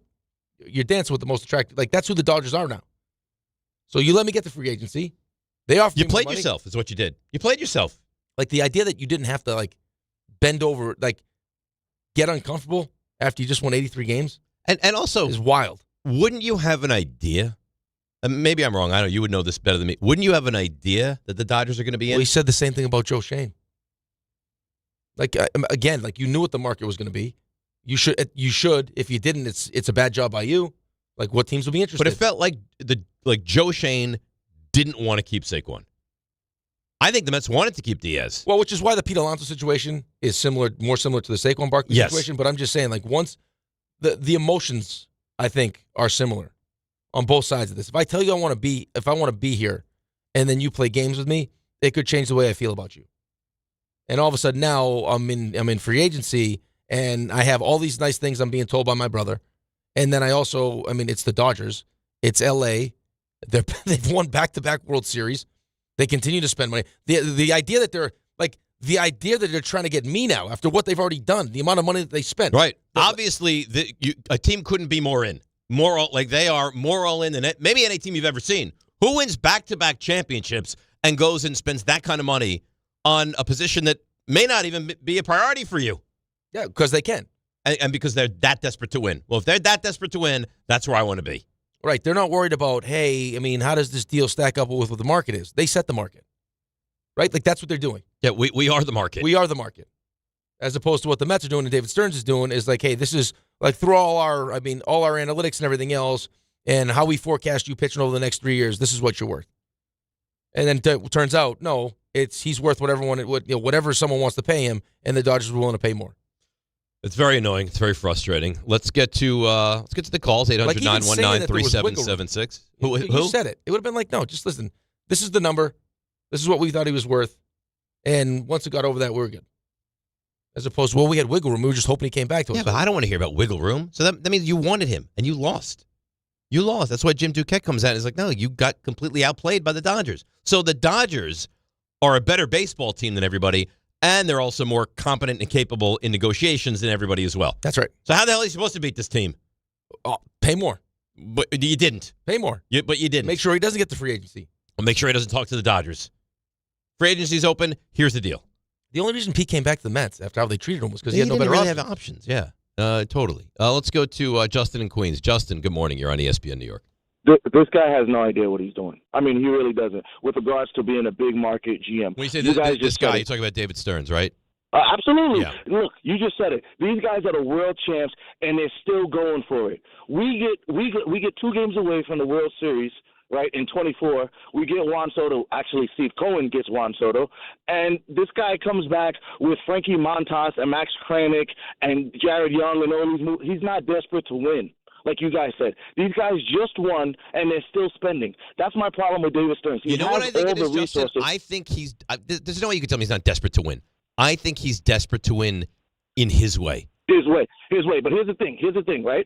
you're dancing with the most attractive. Like, that's who the Dodgers are now. So you let me get the free agency. They offered You me more played money. yourself is what you did. You played yourself. Like, the idea that you didn't have to, like, bend over, like, get uncomfortable after you just won 83 games and also is wild. Wouldn't you have an idea? Maybe I'm wrong. I don't know. You would know this better than me. Wouldn't you have an idea that the Dodgers are going to be in? Well, he said the same thing about Joe Shane. Like, again, like, you knew what the market was going to be. You should. If you didn't, it's a bad job by you. Like, what teams will be interested? But it felt like Joe Shane didn't want to keep Saquon. I think the Mets wanted to keep Diaz. Well, which is why the Pete Alonso situation is more similar to the Saquon Barkley situation. But I'm just saying, like, once the emotions, I think, are similar on both sides of this. If I tell you I want to be here, and then you play games with me, it could change the way I feel about you. And all of a sudden now I'm in free agency, and I have all these nice things I'm being told by my brother. And then it's the Dodgers. It's L.A. They've won back-to-back World Series. They continue to spend money. The idea that they're trying to get me now after what they've already done, the amount of money that they spent. Right. Obviously, a team couldn't be more in. They are more all in than maybe any team you've ever seen. Who wins back-to-back championships and goes and spends that kind of money on a position that may not even be a priority for you? Yeah, because they can. And because they're that desperate to win. Well, if they're that desperate to win, that's where I want to be. Right. They're not worried about, hey, I mean, how does this deal stack up with what the market is? They set the market. Right? Like, that's what they're doing. Yeah, we are the market. We are the market. As opposed to what the Mets are doing and David Stearns is doing is like, hey, this is like through all our analytics and everything else and how we forecast you pitching over the next 3 years, this is what you're worth. And then it turns out, no, he's worth whatever someone wants to pay him, and the Dodgers are willing to pay more. It's very annoying. It's very frustrating. Let's get to the calls. 800-919-3776. Who said it? It would have been like, no, just listen. This is the number. This is what we thought he was worth. And once it got over that, we were good. As opposed to, well, we had wiggle room. We were just hoping he came back to us. Yeah, but I don't want to hear about wiggle room. So that means you wanted him, and you lost. You lost. That's why Jim Duquette comes out and is like, no, you got completely outplayed by the Dodgers. So the Dodgers are a better baseball team than everybody. And they're also more competent and capable in negotiations than everybody as well. That's right. So how the hell are you supposed to beat this team? Pay more. But you didn't. Pay more. But you didn't. Make sure he doesn't get the free agency. Well, make sure he doesn't talk to the Dodgers. Free agency's open. Here's the deal. The only reason Pete came back to the Mets after how they treated him was because he had no better really options. have options. Yeah, totally. Let's go to Justin in Queens. Justin, good morning. You're on ESPN New York. This guy has no idea what he's doing. I mean, he really doesn't. With regards to being a big market GM. When you say this guy, said you're talking about David Stearns, right? Absolutely. Yeah. Look, you just said it. These guys are the world champs, and they're still going for it. We get 2 games away from the World Series, right? In 24, we get Juan Soto. Actually, Steve Cohen gets Juan Soto, and this guy comes back with Frankie Montas and Max Kranick and Jared Young and all these moves. He's not desperate to win. Like you guys said, these guys just won, and they're still spending. That's my problem with David Stearns. He you know has what I think all it is, the Justin? resources. I think there's no way you can tell me he's not desperate to win. I think he's desperate to win in his way. His way. But here's the thing, right?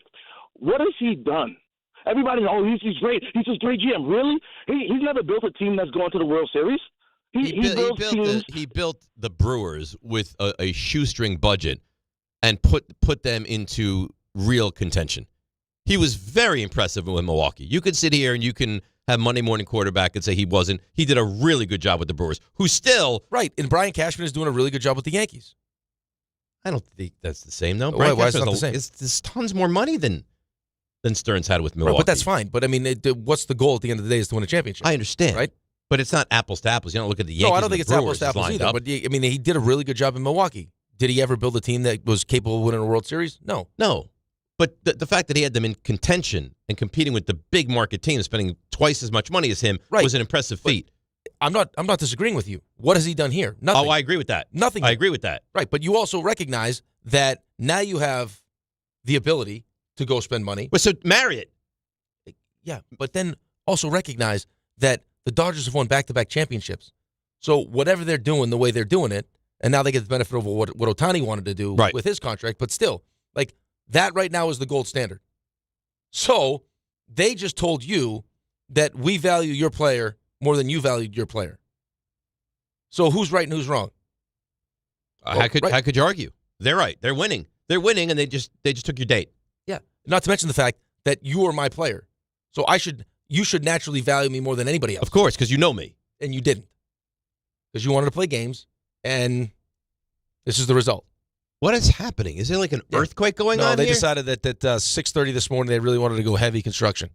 What has he done? Everybody's, he's great. He's a great GM. Really? He's never built a team that's gone to the World Series. He built the Brewers with a shoestring budget and put them into real contention. He was very impressive with Milwaukee. You could sit here and you can have Monday morning quarterback and say he wasn't. He did a really good job with the Brewers, who still... Right, and Brian Cashman is doing a really good job with the Yankees. I don't think that's the same, though. Why is it not the same? There's tons more money than Stearns had with Milwaukee. Right, but that's fine. But, I mean, what's the goal at the end of the day is to win a championship. I understand. Right? But it's not apples to apples. You don't look at the Yankees. No, I don't think it's apples to apples either. Up. But, I mean, he did a really good job in Milwaukee. Did he ever build a team that was capable of winning a World Series? No. But the fact that he had them in contention and competing with the big market teams, spending twice as much money as him, was an impressive feat. I'm not disagreeing with you. What has he done here? Nothing. Oh, I agree with that. Nothing. I agree with that. Right, but you also recognize that now you have the ability to go spend money. Well, so marry it. Yeah, but then also recognize that the Dodgers have won back-to-back championships. So whatever they're doing, the way they're doing it, and now they get the benefit of what Ohtani wanted to do with his contract, but still, like, that right now is the gold standard. So they just told you that we value your player more than you valued your player. So who's right and who's wrong? How could you argue? They're right. They're winning. They're winning, and they just took your date. Yeah. Not to mention the fact that you are my player. So you should naturally value me more than anybody else. Of course, because you know me. And you didn't. Because you wanted to play games, and this is the result. What is happening? Is there like an earthquake going on No, they here? decided that 6:30 this morning they really wanted to go heavy construction.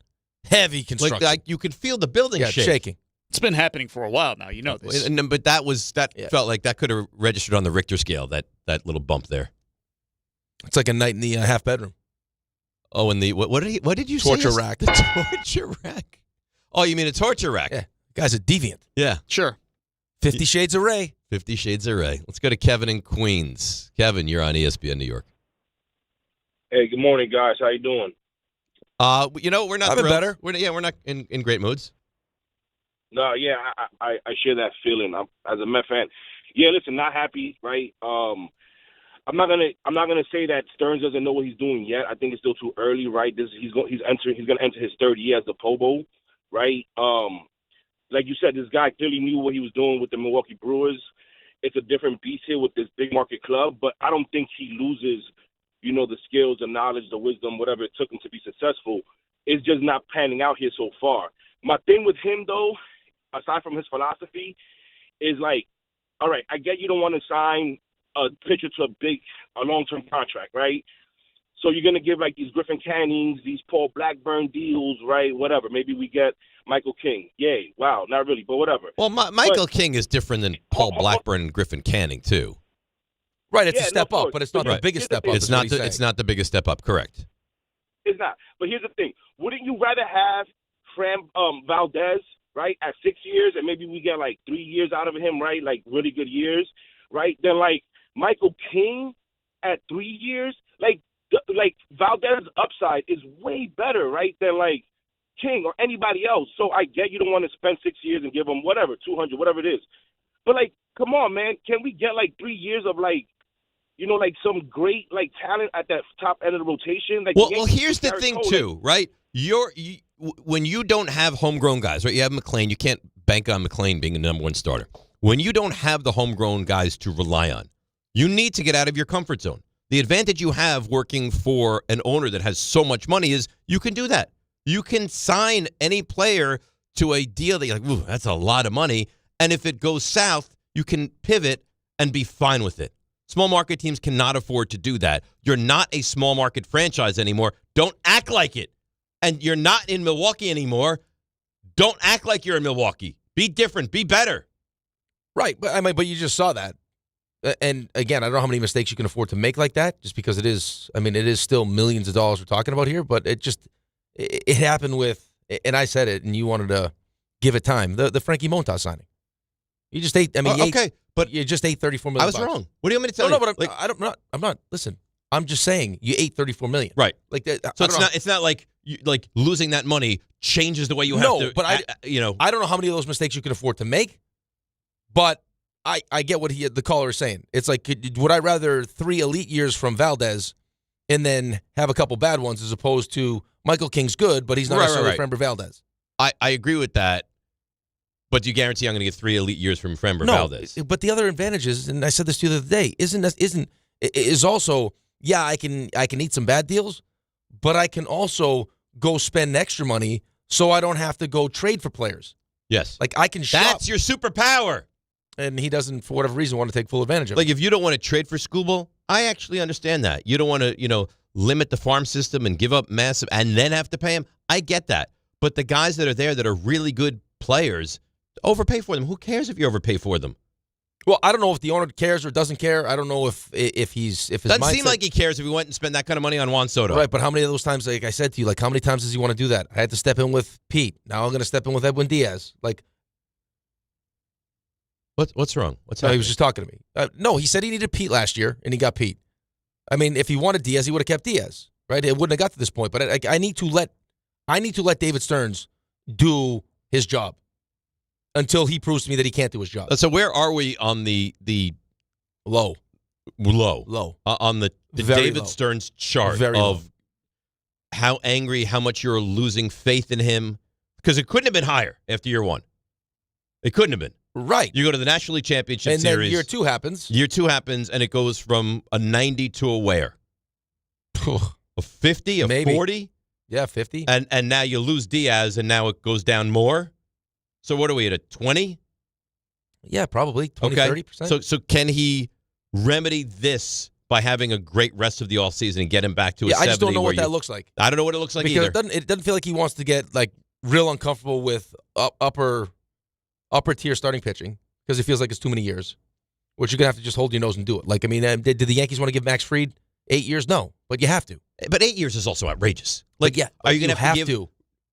Heavy construction. Like you can feel the building shaking. It's been happening for a while now. You know this. But that felt like that could have registered on the Richter scale, that little bump there. It's like a night in the half bedroom. Oh, and what did you say? Torture rack. The torture rack. Oh, you mean a torture rack? Yeah. Guy's a deviant. Yeah. Sure. 50 Shades of Ray. 50 Shades of Ray. Let's go to Kevin in Queens. Kevin, you're on ESPN New York. Hey, good morning, guys. How you doing? We're not I've been better. We're not in great moods. No, yeah, I share that feeling. As a Met fan, yeah. Listen, not happy, right? I'm not gonna say that Stearns doesn't know what he's doing yet. I think it's still too early, right? He's gonna enter his third year as the Pro Bowl, right? Like you said, this guy clearly knew what he was doing with the Milwaukee Brewers. It's a different beast here with this big market club, but I don't think he loses, the skills, the knowledge, the wisdom, whatever it took him to be successful. It's just not panning out here so far. My thing with him, though, aside from his philosophy, is like, all right, I get you don't want to sign a pitcher to a long-term contract, right? So you're going to give like these Griffin Cannings, these Paul Blackburn deals, right? Whatever. Maybe we get Michael King. Yay. Wow. Not really, but whatever. Well, Michael King is different than Paul Blackburn and Griffin Canning, too. Right. It's a step up, but it's not the biggest step up. It's not the biggest step up. Correct. It's not. But here's the thing. Wouldn't you rather have Fran Valdez, right, at 6 years, and maybe we get like 3 years out of him, right, like really good years, right, than like Michael King at 3 years? Like Valdez's upside is way better, right, than like King or anybody else. So I get you don't want to spend 6 years and give him whatever, 200, whatever it is. But like, come on, man, can we get like 3 years of like, like some great like talent at that top end of the rotation? Like, well, here's the thing too, right? When you don't have homegrown guys, right? You have McClain. You can't bank on McClain being a number one starter. when you don't have the homegrown guys to rely on, you need to get out of your comfort zone. The advantage you have working for an owner that has so much money is you can do that. You can sign any player to a deal that you're like, ooh, that's a lot of money. And if it goes south, you can pivot and be fine with it. Small market teams cannot afford to do that. You're not a small market franchise anymore. Don't act like it. And you're not in Milwaukee anymore. Don't act like you're in Milwaukee. Be different. Be better. Right. But you just saw that. And again, I don't know how many mistakes you can afford to make like that, just because it is still millions of dollars we're talking about here, but it happened with, and I said it, and you wanted to give it time, the Frankie Montas signing. You just ate, but you just ate $34 million. I was wrong. What do you want me to tell you? No, but I'm not, listen, I'm just saying you ate $34 million. Right. Like that. So it's not like losing that money changes the way you have to. No, but I don't know how many of those mistakes you can afford to make, but I get what the caller is saying. It's like, would I rather 3 elite years from Valdez and then have a couple bad ones as opposed to Michael King's good, but he's not necessarily Framber Valdez? I agree with that, but do you guarantee I'm going to get 3 elite years from Framber Valdez? But the other advantage is, and I said this to you the other day, is also, yeah, I can eat some bad deals, but I can also go spend extra money so I don't have to go trade for players. Yes. Like I can shop. That's your superpower. And he doesn't, for whatever reason, want to take full advantage of it. Like, if you don't want to trade for Skubal, I actually understand that. You don't want to, limit the farm system and give up massive and then have to pay him. I get that. But the guys that are there that are really good players, overpay for them. Who cares if you overpay for them? Well, I don't know if the owner cares or doesn't care. I don't know if his doesn't seem like he cares if he went and spent that kind of money on Juan Soto. Right, but how many of those times, like I said to you, how many times does he want to do that? I had to step in with Pete. Now I'm going to step in with Edwin Diaz. What's wrong? He was just talking to me. No, he said he needed Pete last year, and he got Pete. I mean, if he wanted Diaz, he would have kept Diaz, right? It wouldn't have got to this point. But I need to let David Stearns do his job until he proves to me that he can't do his job. So where are we on the low on the David low. Stearns chart of how angry, how much you're losing faith in him? Because it couldn't have been higher after year one. It couldn't have been. Right. You go to the National League Championship and Series. Then year two happens. Year two happens, and it goes from a 90 to a where? A 50, a 40? Yeah, 50. And now you lose Diaz, and now it goes down more? So what are we at, a 20? Yeah, probably 20, okay. 30%. So can he remedy this by having a great rest of the offseason and get him back to a 70? I just don't know what that looks like. I don't know what it looks like because either. It doesn't feel like he wants to get real uncomfortable with upper tier starting pitching because it feels like it's too many years, which you're going to have to just hold your nose and do it. Did the Yankees want to give Max Fried 8 years? No, but you have to. But 8 years is also outrageous. Are you going to have to give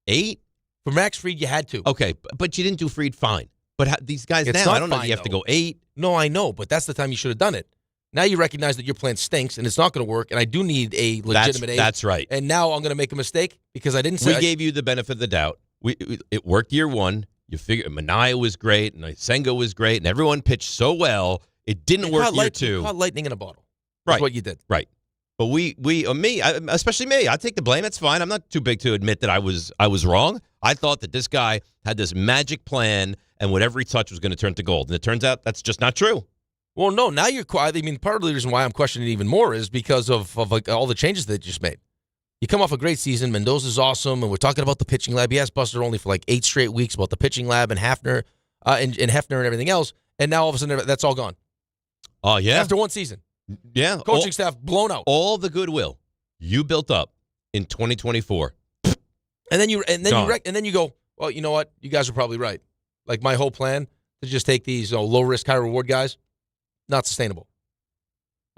8? For Max Fried, you had to. Okay, but you didn't do Fried fine. But these guys it's now, I don't know if you have to go 8. No, I know, but that's the time you should have done it. Now you recognize that your plan stinks and it's not going to work, and I do need a legitimate 8. That's right. And now I'm going to make a mistake because I didn't say. We gave you the benefit of the doubt. It worked year one. You figure Manaea was great, and Senga was great, and everyone pitched so well. It didn't work year two. You caught lightning in a bottle. That's what you did. Right. But especially me, I take the blame. It's fine. I'm not too big to admit that I was wrong. I thought that this guy had this magic plan, and whatever he touched was going to turn to gold. And it turns out that's just not true. Well, no, now you're quiet. I mean, part of the reason why I'm questioning it even more is because of all the changes that they just made. You come off a great season. Mendoza's awesome, and we're talking about the pitching lab. He asked Buster only for 8 straight weeks about the pitching lab and Hafner and Hefner and everything else, and now all of a sudden that's all gone. Oh, yeah? After one season. Yeah. Coaching staff blown out. All the goodwill you built up in 2024. And then you go, well, you know what? You guys are probably right. My whole plan to just take these low-risk, high-reward guys, not sustainable.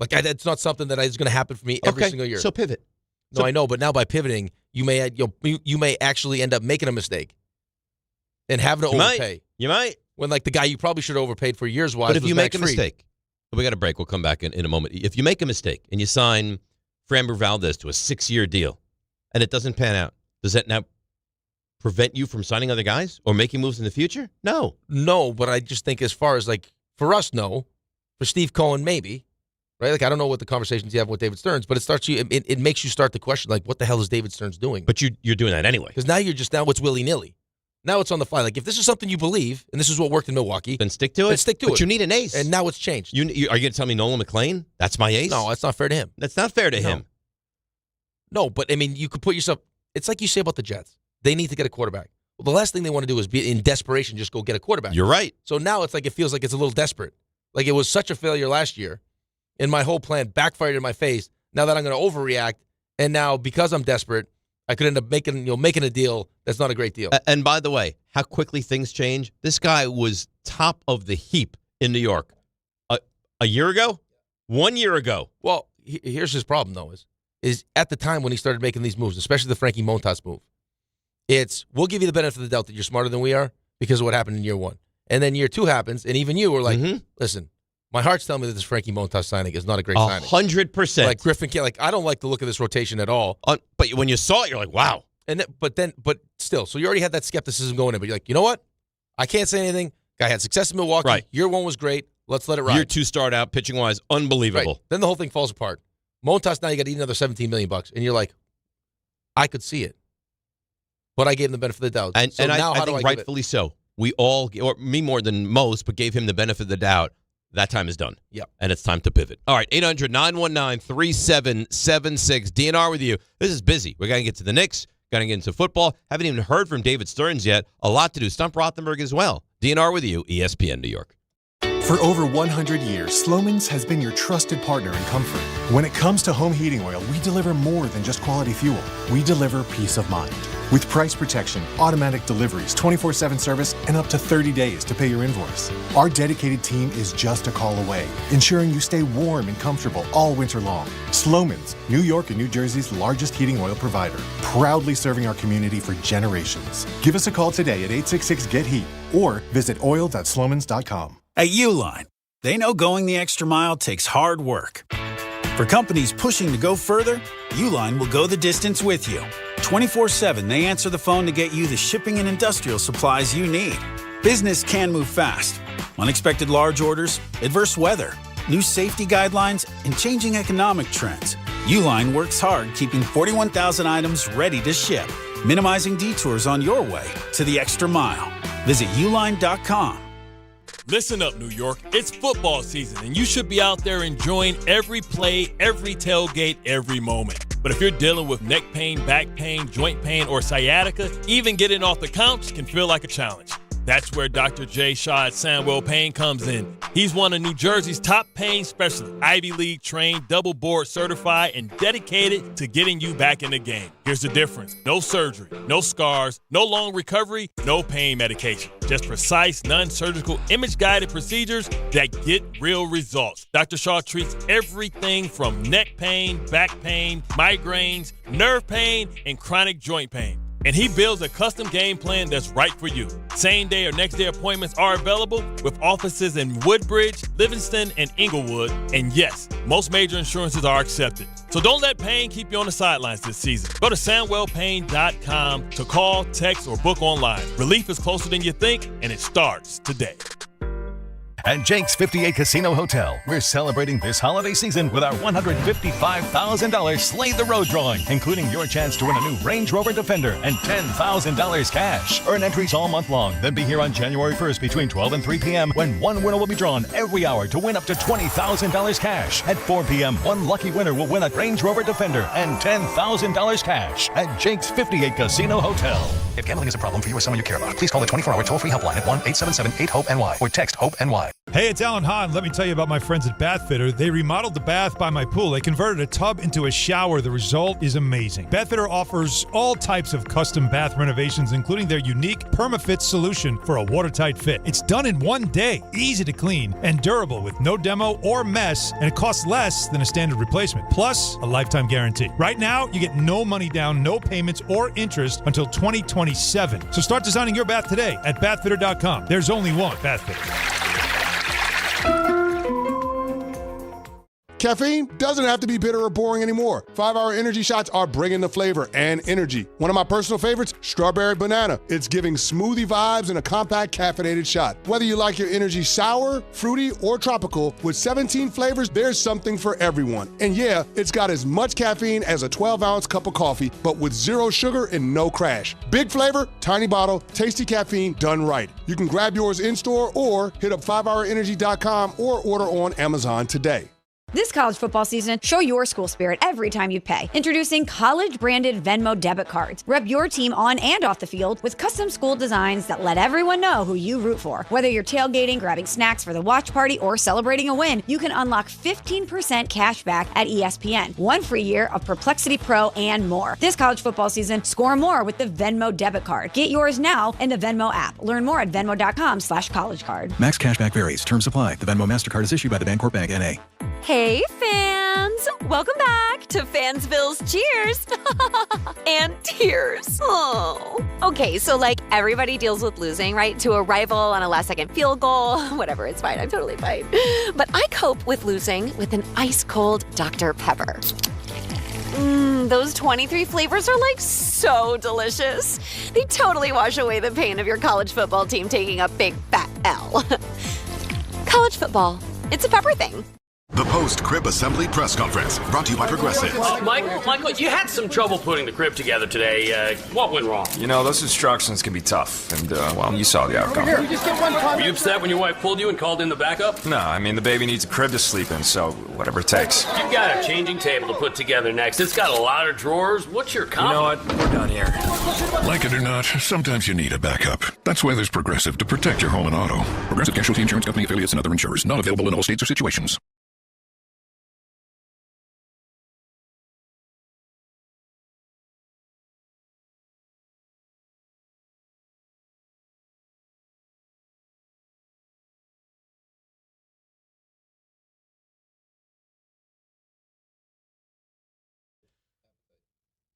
That's not something that is going to happen for me every single year. So pivot. No, I know, but now by pivoting, you may actually end up making a mistake and having to overpay. You might. When the guy you probably should have overpaid for years-wise. But if you make a Fried. mistake, we got a break. We'll come back in a moment. If you make a mistake and you sign Framber Valdez to a 6-year deal and it doesn't pan out, does that now prevent you from signing other guys or making moves in the future? No. No, but I just think as far as for us, no. For Steve Cohen, maybe. Right? I don't know what the conversations you have with David Stearns, but it makes you start to question, what the hell is David Stearns doing? But you're doing that anyway. Because now it's willy-nilly. Now it's on the fly. Like, if this is something you believe, and this is what worked in Milwaukee, then stick to it. Then stick to it. But you need an ace. And now it's changed. Are you going to tell me Nolan McClain? That's my ace? No, that's not fair to him. That's not fair to him. No, but, I mean, you could put yourself – it's like you say about the Jets. They need to get a quarterback. Well, the last thing they want to do is be in desperation, just go get a quarterback. You're right. So now it's like it feels like it's a little desperate. Like it was such a failure last year, and my whole plan backfired in my face. Now that I'm going to overreact, and now because I'm desperate, I could end up making a deal that's not a great deal. And by the way, how quickly things change. This guy was top of the heap in New York a year ago, 1 year ago. Well, here's his problem, though, is at the time when he started making these moves, especially the Frankie Montas move, we'll give you the benefit of the doubt that you're smarter than we are because of what happened in year one. And then year two happens, and even you were like, listen, my heart's telling me that this Frankie Montas signing is not a great signing. 100%. Like Griffin, I don't like the look of this rotation at all. But when you saw it, you're like, wow. But still, so you already had that skepticism going in, but you're like, you know what? I can't say anything. Guy had success in Milwaukee. Right. Year one was great. Let's let it ride. Year two start out, pitching-wise, unbelievable. Right. Then the whole thing falls apart. Montas, now you got to eat another $17 million. And you're like, I could see it. But I gave him the benefit of the doubt. And now I think rightfully so. We all, or me more than most, but gave him the benefit of the doubt. That time is done. Yep. And it's time to pivot. All right, 800-919-3776. DNR with you. This is busy. We're going to get to the Knicks. Going to get into football. Haven't even heard from David Stearns yet. A lot to do. Stump Rothenberg as well. DNR with you, ESPN New York. For over 100 years, Slomin's has been your trusted partner in comfort. When it comes to home heating oil, we deliver more than just quality fuel. We deliver peace of mind. With price protection, automatic deliveries, 24/7 service, and up to 30 days to pay your invoice. Our dedicated team is just a call away, ensuring you stay warm and comfortable all winter long. Slomin's, New York and New Jersey's largest heating oil provider, proudly serving our community for generations. Give us a call today at 866-GET-HEAT or visit oil.slomins.com. At Uline, they know going the extra mile takes hard work. For companies pushing to go further, Uline will go the distance with you. 24/7, they answer the phone to get you the shipping and industrial supplies you need. Business can move fast. Unexpected large orders, adverse weather, new safety guidelines, and changing economic trends. Uline works hard keeping 41,000 items ready to ship, minimizing detours on your way to the extra mile. Visit uline.com. Listen up, New York. It's football season, and you should be out there enjoying every play, every tailgate, every moment. But if you're dealing with neck pain, back pain, joint pain, or sciatica, even getting off the couch can feel like a challenge. That's where Dr. Jay Shaw at Sandwell Pain comes in. He's one of New Jersey's top pain specialists, Ivy League trained, double board certified, and dedicated to getting you back in the game. Here's the difference. No surgery, no scars, no long recovery, no pain medication. Just precise, non-surgical, image-guided procedures that get real results. Dr. Shaw treats everything from neck pain, back pain, migraines, nerve pain, and chronic joint pain. And he builds a custom game plan that's right for you. Same-day or next-day appointments are available with offices in Woodbridge, Livingston, and Inglewood. And yes, most major insurances are accepted. So don't let pain keep you on the sidelines this season. Go to SandwellPain.com to call, text, or book online. Relief is closer than you think, and it starts today. At Jake's 58 Casino Hotel, we're celebrating this holiday season with our $155,000 Slay the Road drawing, including your chance to win a new Range Rover Defender and $10,000 cash. Earn entries all month long, then be here on January 1st between 12 and 3 p.m. when one winner will be drawn every hour to win up to $20,000 cash. At 4 p.m., one lucky winner will win a Range Rover Defender and $10,000 cash at Jake's 58 Casino Hotel. If gambling is a problem for you or someone you care about, please call the 24-hour toll-free helpline at 1-877-8-HOPE-NY or text HOPE-NY. Hey, it's Alan Hahn. Let me tell you about my friends at Bath Fitter. They remodeled the bath by my pool. They converted a tub into a shower. The result is amazing. Bath Fitter offers all types of custom bath renovations, including their unique PermaFit solution for a watertight fit. It's done in one day, easy to clean, and durable with no demo or mess, and it costs less than a standard replacement, plus a lifetime guarantee. Right now, you get no money down, no payments or interest until 2027. So start designing your bath today at bathfitter.com. There's only one Bath Fitter. Caffeine doesn't have to be bitter or boring anymore. 5-Hour Energy shots are bringing the flavor and energy. One of my personal favorites, strawberry banana. It's giving smoothie vibes in a compact caffeinated shot. Whether you like your energy sour, fruity, or tropical, with 17 flavors, there's something for everyone. And yeah, it's got as much caffeine as a 12-ounce cup of coffee, but with zero sugar and no crash. Big flavor, tiny bottle, tasty caffeine done right. You can grab yours in-store or hit up 5hourenergy.com or order on Amazon today. This college football season, show your school spirit every time you pay. Introducing college-branded Venmo debit cards. Rep your team on and off the field with custom school designs that let everyone know who you root for. Whether you're tailgating, grabbing snacks for the watch party, or celebrating a win, you can unlock 15% cash back at ESPN. 1 free year of Perplexity Pro and more. This college football season, score more with the Venmo debit card. Get yours now in the Venmo app. Learn more at venmo.com/collegecard. Max cashback varies. Terms apply. The Venmo MasterCard is issued by the Bancorp Bank, N.A. Hey, fans! Welcome back to Fansville's Cheers and Tears. Oh. Okay, so like everybody deals with losing, right? To a rival on a last-second field goal. Whatever, it's fine. I'm totally fine. But I cope with losing with an ice-cold Dr. Pepper. Those 23 flavors are like so delicious. They totally wash away the pain of your college football team taking a big fat L. College football, it's a pepper thing. The post-crib assembly press conference, brought to you by Progressive. Michael, you had some trouble putting the crib together today. What went wrong? You know, those instructions can be tough, and, well, you saw the outcome. Were you upset when your wife pulled you and called in the backup? No, I mean, the baby needs a crib to sleep in, so whatever it takes. You've got a changing table to put together next. It's got a lot of drawers. What's your comment? You know what? We're done here. Like it or not, sometimes you need a backup. That's why there's Progressive to protect your home and auto. Progressive Casualty Insurance Company affiliates and other insurers. Not available in all states or situations.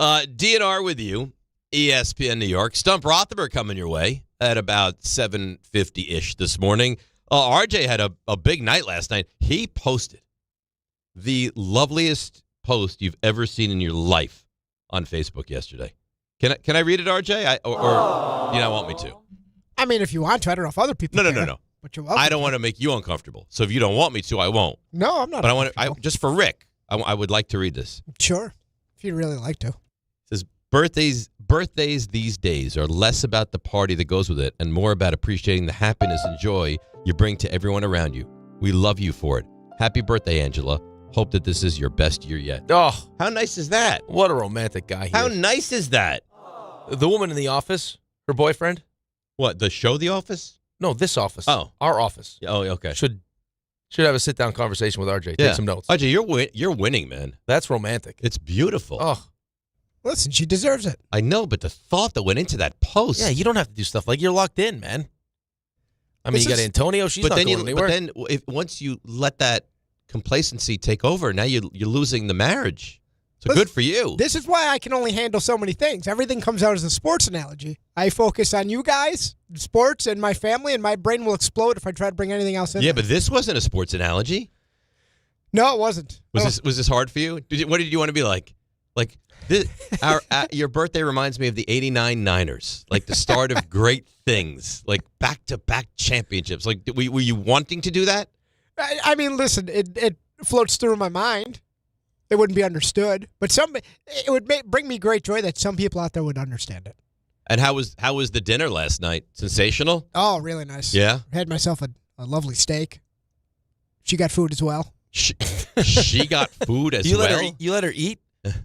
DNR with you, ESPN New York. Stump Rothenberg coming your way at about 7:50-ish this morning. RJ had a big night last night. He posted the loveliest post you've ever seen in your life on Facebook yesterday. Can I read it, RJ? Or you don't want me to? I mean, if you want to. I don't know if other people can. No. But you're welcome. I don't want to make you uncomfortable. So if you don't want me to, I won't. No, I'm not. But just for Rick, I would like to read this. Sure, if you'd really like to. It says, Birthdays these days are less about the party that goes with it and more about appreciating the happiness and joy you bring to everyone around you. We love you for it. Happy birthday, Angela. Hope that this is your best year yet. Oh, how nice is that? What a romantic guy he How is. nice is that? The woman in the office, her boyfriend. What, the show The Office? No, this office. Oh. Our office. Oh, okay. Should have a sit-down conversation with RJ. Yeah. Take some notes. RJ, you're winning, man. That's romantic. It's beautiful. Oh. Listen, she deserves it. I know, but the thought that went into that post. Yeah, you don't have to do stuff like you're locked in, man. I mean, you got Antonio. She's not going anywhere. But then once you let that complacency take over, now you're losing the marriage. So good for you. This is why I can only handle so many things. Everything comes out as a sports analogy. I focus on you guys, sports, and my family, and my brain will explode if I try to bring anything else in. Yeah, but this wasn't a sports analogy. No, it wasn't. Was this hard for you? What did you want to be like? Like this, your birthday reminds me of the '89 Niners, like the start of great things, like back-to-back championships. Like, were you wanting to do that? I mean, listen, it floats through my mind. It wouldn't be understood, but it would bring me great joy that some people out there would understand it. And how was the dinner last night? Sensational? Oh, really nice. Yeah? Had myself a lovely steak. She got food as well. She got food as well? You let her eat?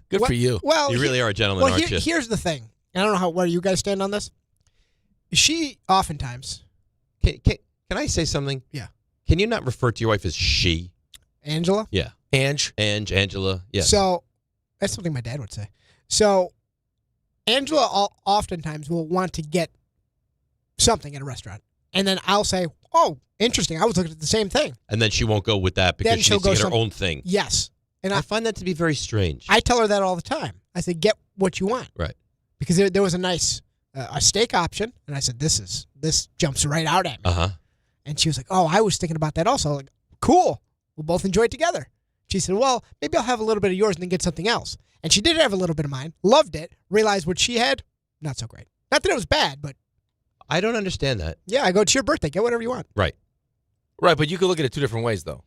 Good for you. Well, you really are a gentleman, aren't you? Here's the thing. I don't know where you guys stand on this. She oftentimes... Can I say something? Yeah. Can you not refer to your wife as she? Angela? Yeah. Angela. Yeah. So that's something my dad would say. So Angela oftentimes will want to get something at a restaurant. And then I'll say, oh, interesting. I was looking at the same thing. And then she won't go with that because she needs to get her own thing. Yes. And I find that to be very strange. I tell her that all the time. I say, get what you want. Right. Because there was a nice a steak option. And I said, this jumps right out at me. Uh-huh. And she was like, oh, I was thinking about that also. Like, cool. We'll both enjoy it together. She said, well, maybe I'll have a little bit of yours and then get something else. And she did have a little bit of mine, loved it, realized what she had, not so great. Not that it was bad, but. I don't understand that. Yeah, I go, it's your birthday. Get whatever you want. Right. Right, but you could look at it two different ways, though.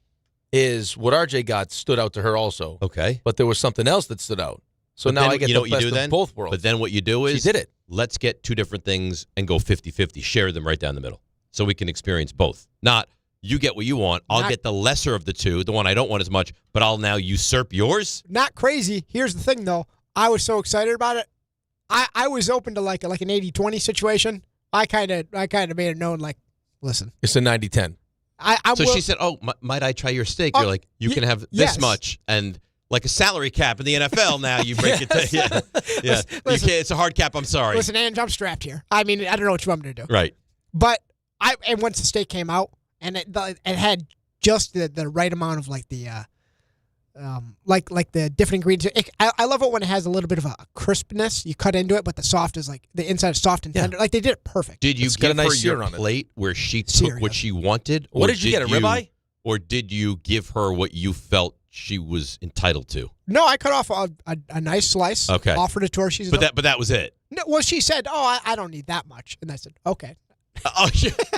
Is what RJ got stood out to her also. Okay. But there was something else that stood out. So But now then I get you know the what best you do of then? both worlds. But then what you do is She did it. Let's get two different things and go 50-50. Share them right down the middle so we can experience both. Not you get what you want. I'll get the lesser of the two, the one I don't want as much, but I'll now usurp yours. Not crazy. Here's the thing, though. I was so excited about it. I was open to like an 80-20 situation. I kind of made it known, like, listen. It's a 90-10. She said, oh, might I try your steak? You're like, you can have this much. And like a salary cap in the NFL now, you break it. Yeah. Listen, it's a hard cap. I'm sorry. Listen, Ange, I'm strapped here. I mean, I don't know what you want me to do. Right. But and once the steak came out, and it had just the right amount of like the like the different ingredients. I love it when it has a little bit of a crispness. You cut into it, but the soft is like the inside is soft and tender. Like they did it perfect. Did you It's got give a nice her your sear on it. plate where she took what she wanted? What or did you get, a ribeye? Or did you give her what you felt she was entitled to? No, I cut off a nice slice. Okay. Offered it to her. She said, But that was it. No, well, she said, "Oh, I don't need that much," and I said, "Okay."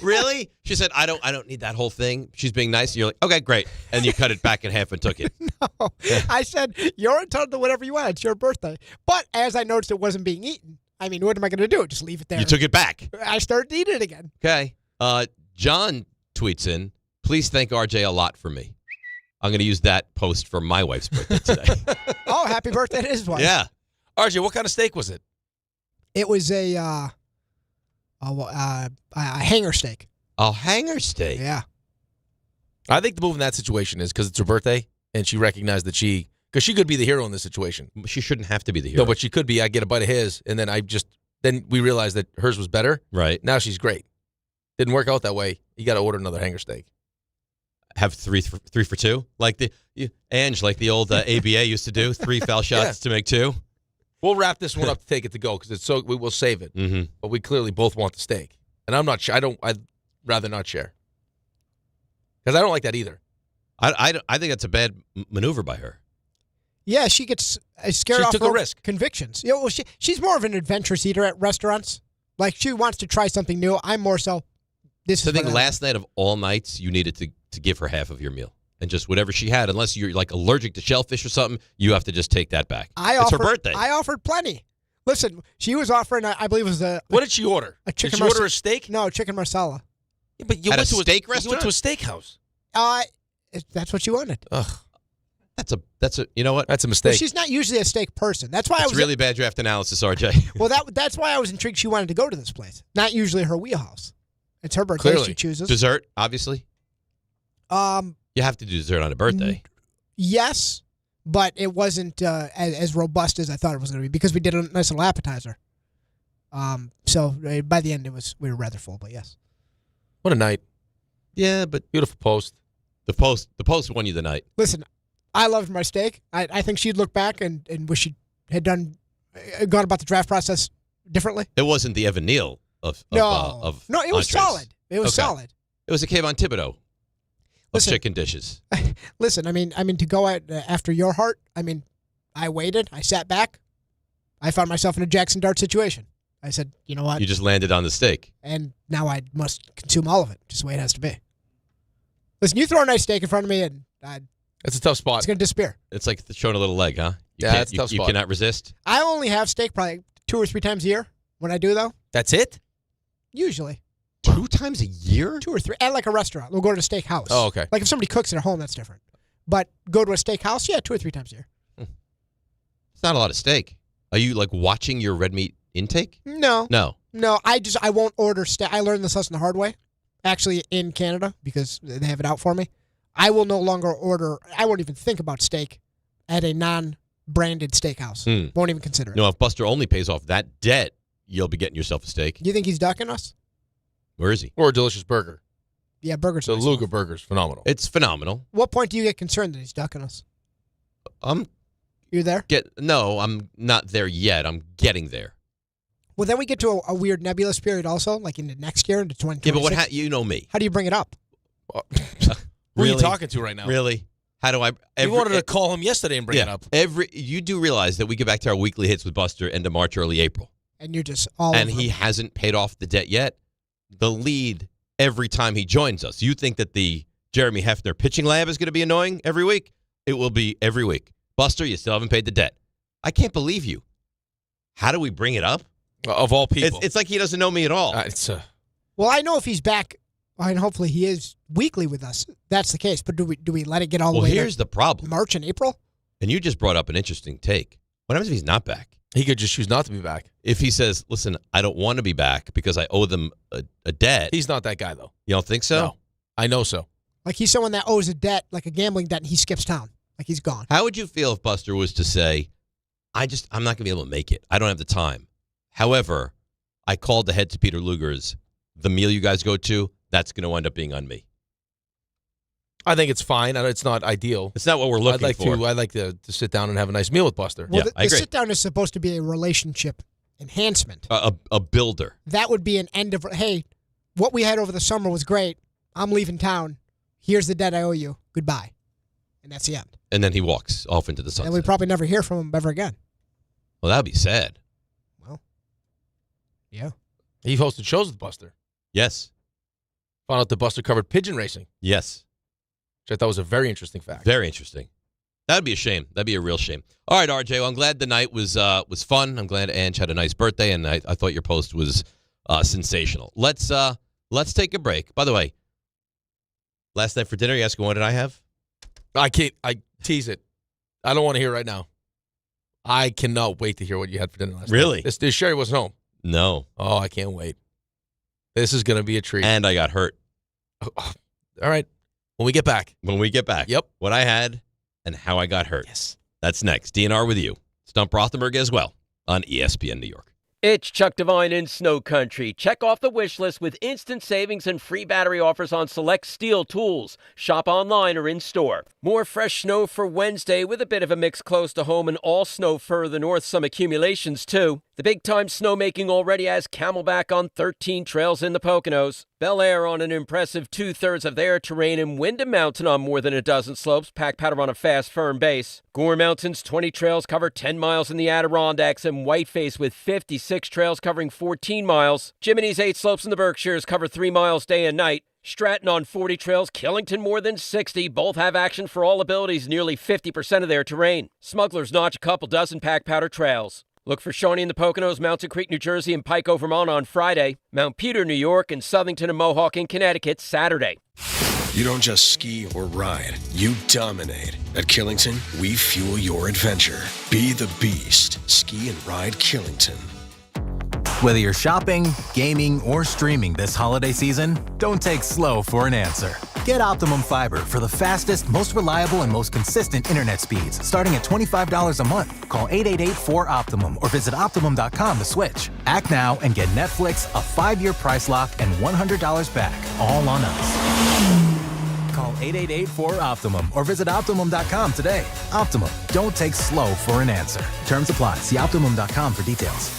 Really? She said, I don't need that whole thing. She's being nice. And you're like, okay, great. And you cut it back in half and took it. No. I said, you're entitled to whatever you want. It's your birthday. But as I noticed it wasn't being eaten, I mean, what am I going to do? Just leave it there. You took it back. I started to eat it again. Okay. John tweets in, please thank RJ a lot for me. I'm going to use that post for my wife's birthday today. Oh, happy birthday to his wife. Yeah. RJ, what kind of steak was it? It was a hanger steak. A hanger steak? Yeah. I think the move in that situation is because it's her birthday and she recognized that because she could be the hero in this situation. She shouldn't have to be the hero. No, but she could be. I get a bite of his, and then then we realized that hers was better. Right. Now she's great. Didn't work out that way. You got to order another hanger steak. Have three for two? Like like the old ABA used to do, 3 foul shots to make 2? We'll wrap this one up to take it to go because we will save it. Mm-hmm. But we clearly both want the steak, and I'm not sure. I'd rather not share because I don't like that either. I think that's a bad maneuver by her. Yeah, she gets scared She off took her a risk. convictions. Yeah, well, she's more of an adventurous eater at restaurants. Like she wants to try something new. I'm more so. So I think last night of all nights, you needed to give her half of your meal. And just whatever she had, unless you're like allergic to shellfish or something, you have to just take that back. It's her birthday. I offered plenty. Listen, she was offering, I believe it was What did she order? chicken. Did she order a steak? No, chicken marsala. Yeah, but you At went a to steak You restaurant? went to a steakhouse. That's what she wanted. Ugh. That's a you know what? That's a Well, mistake. she's not usually a steak person. That's why I It's was really bad draft analysis, RJ. Well, that's why I was intrigued. She wanted to go to this place. Not usually her wheelhouse. It's her birthday. Clearly. She chooses Dessert, obviously. You have to do dessert on a birthday. Yes, but it wasn't as robust as I thought it was going to be because we did a nice little appetizer. So by the end, we were rather full, but yes. What a night. Yeah, but beautiful post. The post won you the night. Listen, I loved my steak. I think she'd look back and wish she had gone about the draft process differently. It wasn't the Evan Neal of No, it was entrees. solid. It was Okay. solid. It was a Kayvon Thibodeau of chicken dishes. Listen, I mean, to go after your heart. I mean, I waited. I sat back. I found myself in a Jackson Dart situation. I said, you know what? You just landed on the steak. And now I must consume all of it, just the way it has to be. Listen, you throw a nice steak in front of me, and it's a tough spot. It's going to disappear. It's like showing a little leg, huh? It's a tough You spot. cannot resist. I only have steak probably 2 or 3 times a year. When I do, though, That's it? usually 2 times a year? 2 or 3. At like a restaurant, we'll go to a steak house. Oh, okay. Like if somebody cooks at home, that's different. But go to a steak house, 2 or 3 times a year. It's not a lot of steak. Are you like watching your red meat intake? No. No. I won't order steak. I learned this lesson the hard way, actually in Canada, because they have it out for me. I will no longer order. I won't even think about steak at a non-branded steakhouse. Won't even consider it. No, if Buster only pays off that debt, you'll be getting yourself a steak. You think he's ducking us? Where is he? Or a delicious burger. Yeah, burgers. The Luger burger's phenomenal. It's phenomenal. What point do you get concerned that he's ducking us? You're there? No, I'm not there yet. I'm getting there. Well, then we get to a weird nebulous period also, like into next year, into 2026. Yeah, but you know me. How do you bring it up? Who are you talking to right now? Really? How do I? You wanted to call him yesterday and bring it up. You do realize that we get back to our weekly hits with Buster end of March, early April. And you're just all And over he him. hasn't paid off the debt yet. The lead every time he joins us. You think that the Jeremy Hefner pitching lab is going to be annoying every week? It will be every week. Buster, you still haven't paid the debt. I can't believe you. How do we bring it up? Of all people. It's like he doesn't know me at all. Well, I know if he's back, and hopefully he is weekly with us. That's the case. But do we let it get all the way? Well, here's the problem. March and April. And you just brought up an interesting take. What happens if he's not back? He could just choose not to be back. If he says, listen, I don't want to be back because I owe them a debt. He's not that guy, though. You don't think so? No. I know so. Like he's someone that owes a debt, like a gambling debt, and he skips town. Like he's gone. How would you feel if Buster was to say, I'm not going to be able to make it. I don't have the time. However, I called ahead to Peter Luger's. The meal you guys go to, that's going to end up being on me. I think it's fine. It's not ideal. It's not what we're looking for. I'd like to sit down and have a nice meal with Buster. Well, I agree. the sit down is supposed to be a relationship enhancement. A builder. That would be an end of, hey, what we had over the summer was great. I'm leaving town. Here's the debt I owe you. Goodbye. And that's the end. And then he walks off into the sunset. And we probably never hear from him ever again. Well, that would be sad. Yeah. He hosted shows with Buster. Yes. Found out that Buster covered pigeon racing. Yes. Which I thought was a very interesting fact. Very interesting. That would be a shame. That'd be a real shame. All right, RJ. Well, I'm glad the night was fun. I'm glad Ange had a nice birthday, and I thought your post was sensational. Let's take a break. By the way, last night for dinner, you asked me what did I have? I tease it. I don't want to hear it right now. I cannot wait to hear what you had for dinner last night. Really? This Sherry wasn't home. No. Oh, I can't wait. This is going to be a treat. And I got hurt. All right. When we get back. Yep. What I had and how I got hurt. Yes. That's next. DNR with you. Stump Rothenberg as well on ESPN New York. It's Chuck Devine in Snow Country. Check off the wish list with instant savings and free battery offers on select steel tools. Shop online or in store. More fresh snow for Wednesday with a bit of a mix close to home and all snow further north, some accumulations too. The big-time snowmaking already has Camelback on 13 trails in the Poconos. Bel Air on an impressive 2/3 of their terrain, and Windham Mountain on more than a dozen slopes, pack powder on a fast, firm base. Gore Mountain's 20 trails cover 10 miles in the Adirondacks, and Whiteface with 56 trails covering 14 miles. Jiminy's 8 slopes in the Berkshires cover 3 miles day and night. Stratton on 40 trails, Killington more than 60. Both have action for all abilities, nearly 50% of their terrain. Smuggler's Notch a couple dozen pack powder trails. Look for Shawnee in the Poconos, Mountain Creek, New Jersey, and Piko, Vermont on Friday. Mount Peter, New York, and Southington and Mohawk in Connecticut Saturday. You don't just ski or ride, you dominate. At Killington, we fuel your adventure. Be the beast. Ski and ride Killington. Whether you're shopping, gaming, or streaming this holiday season, don't take slow for an answer. Get Optimum Fiber for the fastest, most reliable, and most consistent internet speeds, starting at $25 a month. Call 888-4OPTIMUM or visit Optimum.com to switch. Act now and get Netflix, a 5-year price lock, and $100 back, all on us. Call 888-4OPTIMUM or visit Optimum.com today. Optimum, don't take slow for an answer. Terms apply. See Optimum.com for details.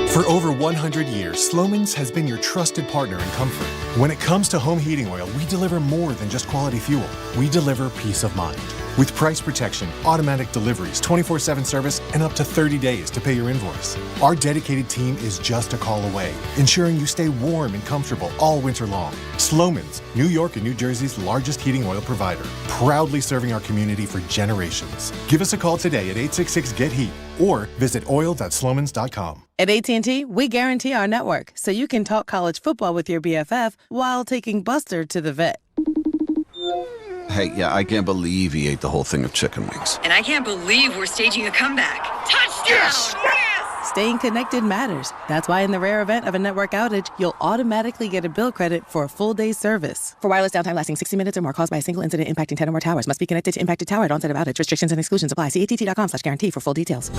For over 100 years, Slomin's has been your trusted partner in comfort. When it comes to home heating oil, we deliver more than just quality fuel. We deliver peace of mind. With price protection, automatic deliveries, 24/7 service, and up to 30 days to pay your invoice. Our dedicated team is just a call away, ensuring you stay warm and comfortable all winter long. Slomin's, New York and New Jersey's largest heating oil provider, proudly serving our community for generations. Give us a call today at 866-GET-HEAT or visit oil.slomins.com. At AT&T, we guarantee our network so you can talk college football with your BFF while taking Buster to the vet. Hey, yeah, I can't believe he ate the whole thing of chicken wings. And I can't believe we're staging a comeback. Touchdown! Yes! staying connected matters. That's why in the rare event of a network outage, you'll automatically get a bill credit for a full day's service. For wireless downtime lasting 60 minutes or more caused by a single incident impacting 10 or more towers, must be connected to impacted tower at onset of outage. Restrictions and exclusions apply. See att.com/guarantee for full details.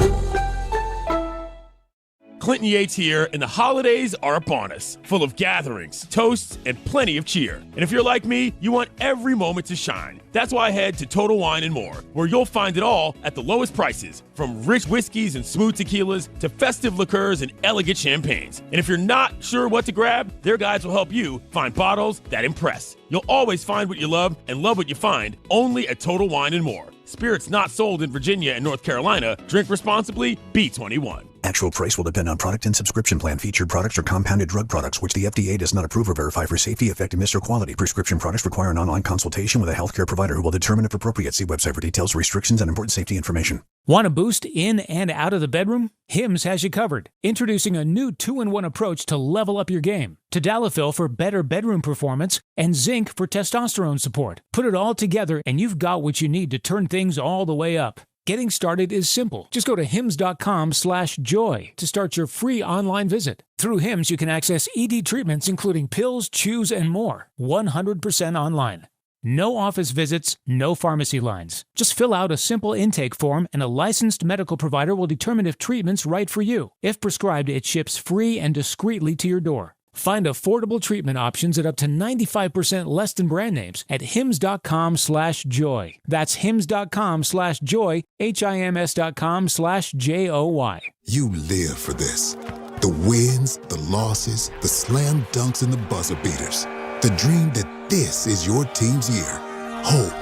Clinton Yates here, and the holidays are upon us, full of gatherings, toasts, and plenty of cheer. And if you're like me, you want every moment to shine. That's why I head to Total Wine & More, where you'll find it all at the lowest prices, from rich whiskeys and smooth tequilas to festive liqueurs and elegant champagnes. And if you're not sure what to grab, their guides will help you find bottles that impress. You'll always find what you love and love what you find, only at Total Wine & More. Spirits not sold in Virginia and North Carolina. Drink responsibly. B21. Actual price will depend on product and subscription plan. Featured products are compounded drug products, which the FDA does not approve or verify for safety, effectiveness, or quality. Prescription products require an online consultation with a healthcare provider who will determine if appropriate. See website for details, restrictions, and important safety information. Want a boost in and out of the bedroom? Hims has you covered. Introducing a new 2-in-1 approach to level up your game. Tadalafil for better bedroom performance and zinc for testosterone support. Put it all together and you've got what you need to turn things all the way up. Getting started is simple. Just go to hims.com/joy to start your free online visit. Through Hims, you can access ED treatments including pills, chews, and more. 100% online. No office visits, no pharmacy lines. Just fill out a simple intake form and a licensed medical provider will determine if treatment's right for you. If prescribed, it ships free and discreetly to your door. Find affordable treatment options at up to 95% less than brand names at hims.com/joy. That's hims.com/joy, HIMS.com/JOY. You live for this. The wins, the losses, the slam dunks, and the buzzer beaters. The dream that this is your team's year. Hope,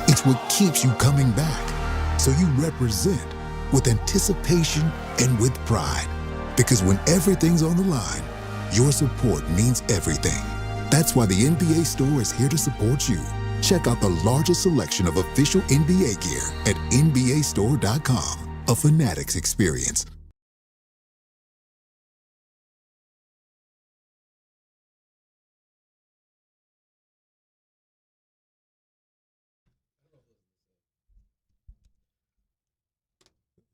it's what keeps you coming back. So you represent with anticipation and with pride. Because when everything's on the line, your support means everything. That's why the NBA Store is here to support you. Check out the largest selection of official NBA gear at NBAstore.com. A Fanatics experience.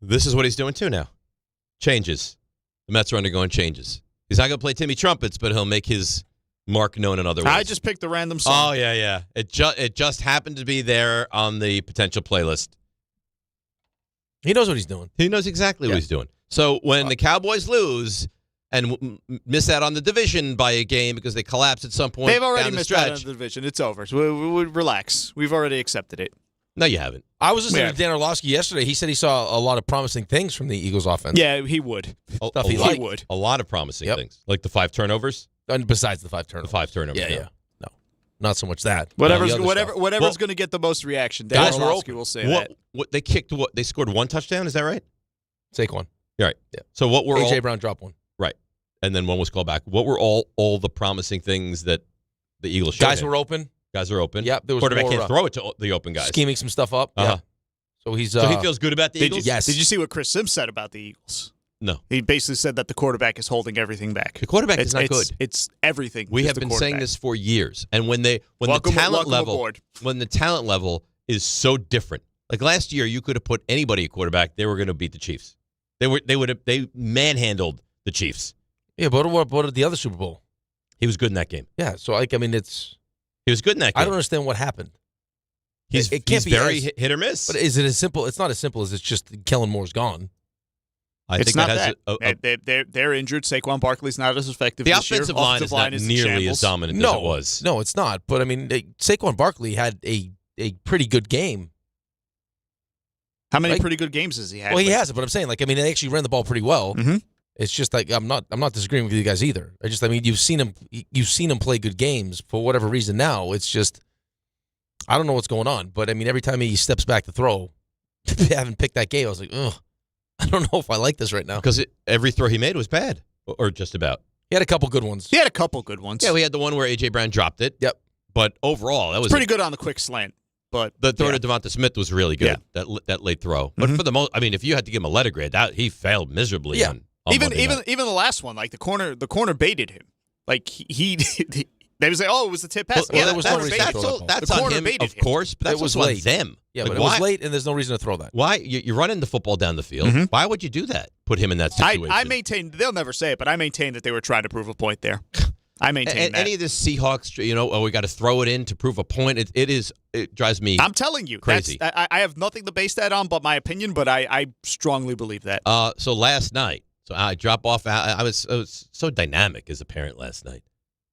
This is what he's doing too now. Changes. The Mets are undergoing changes. He's not going to play Timmy Trumpets, but he'll make his mark known in other ways. I just picked a random song. Oh, yeah. It just happened to be there on the potential playlist. He knows what he's doing. He knows exactly what he's doing. So when the Cowboys lose and miss out on the division by a game because they collapse at some point, they've already down the missed stretch, out on the division. It's over. So we relax. We've already accepted it. No, you haven't. I was listening to Dan Orlovsky yesterday. He said he saw a lot of promising things from the Eagles offense. Yeah, he would. Stuff he liked. would. A lot of promising things. Like the 5 turnovers. And besides the 5 turnovers. The 5 turnovers. Yeah. No, not so much that. Whatever's going to get the most reaction. Dan guys Orlovsky will say that. They kicked what? They scored 1 touchdown. Is that right? Saquon. Right. Yeah. So what were A.J. Brown dropped 1. Right. And then 1 was called back. What were all the promising things that the Eagles showed? Guys were open. Guys are open. Yep. There was quarterback more, can't throw it to the open guys. Scheming some stuff up. Uh-huh. Yeah. So he feels good about the Eagles? Yes. Did you see what Chris Sims said about the Eagles? No. He basically said that the quarterback is holding everything back. The quarterback is not good. It's everything. We have been saying this for years. And when the talent level is so different. Like last year, you could have put anybody at quarterback. They were going to beat the Chiefs. They manhandled the Chiefs. Yeah, but what the other Super Bowl? He was good in that game. Yeah, so he was good in that game. I don't understand what happened. He's very hit or miss. But is it as simple? It's not as simple as it's just Kellen Moore's gone. It's not that. They're injured. Saquon Barkley's not as effective. The this offensive year. line is not nearly as dominant as it was. No, it's not. But I mean, Saquon Barkley had a pretty good game. How many pretty good games has he had? Well, he has it, but I'm saying, they actually ran the ball pretty well. Mm-hmm. It's just I'm not disagreeing with you guys either. You've seen him play good games for whatever reason. Now it's just I don't know what's going on. But I mean, every time he steps back to throw, having picked that game, I was like, ugh, I don't know if I like this right now. Because every throw he made was bad, or just about. He had a couple good ones. Yeah, we had the one where A.J. Brown dropped it. Yep. But overall, that was pretty good on the quick slant. But the throw to Devonta Smith was really good. Yeah. That late throw. But for the most, I mean, if you had to give him a letter grade, he failed miserably. Yeah. Even the last one, like the corner baited him. Like he They would say, "Oh, it was the tip pass." Well, there was no reason to throw that. That's on him, of course, but that's also on them. Yeah, like, but it was late, and there's no reason to throw that. Why? You're running the football down the field. Mm-hmm. Why would you do that? Put him in that situation. I maintain, they'll never say it, but I maintain that they were trying to prove a point there. I maintain that. Any of this Seahawks, we got to throw it in to prove a point. It drives me I'm telling you. Crazy. I have nothing to base that on but my opinion, but I strongly believe that. So last night, I drop off. I was so dynamic as a parent last night.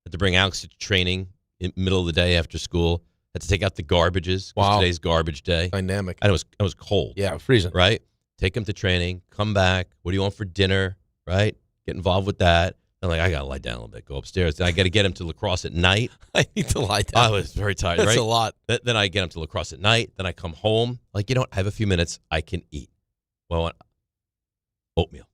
Had to bring Alex to training in the middle of the day after school. Had to take out the garbages. Wow. Today's garbage day. Dynamic. And it was cold. Yeah, freezing. Right? Take him to training, come back. What do you want for dinner? Right? Get involved with that. I'm like, I got to lie down a little bit, go upstairs. Then I got to get him to lacrosse at night. I need to lie down. I was very tired, That's right? a lot. Then I get him to lacrosse at night. Then I come home. Like, you know what? I have a few minutes. I can eat. Well, I want oatmeal.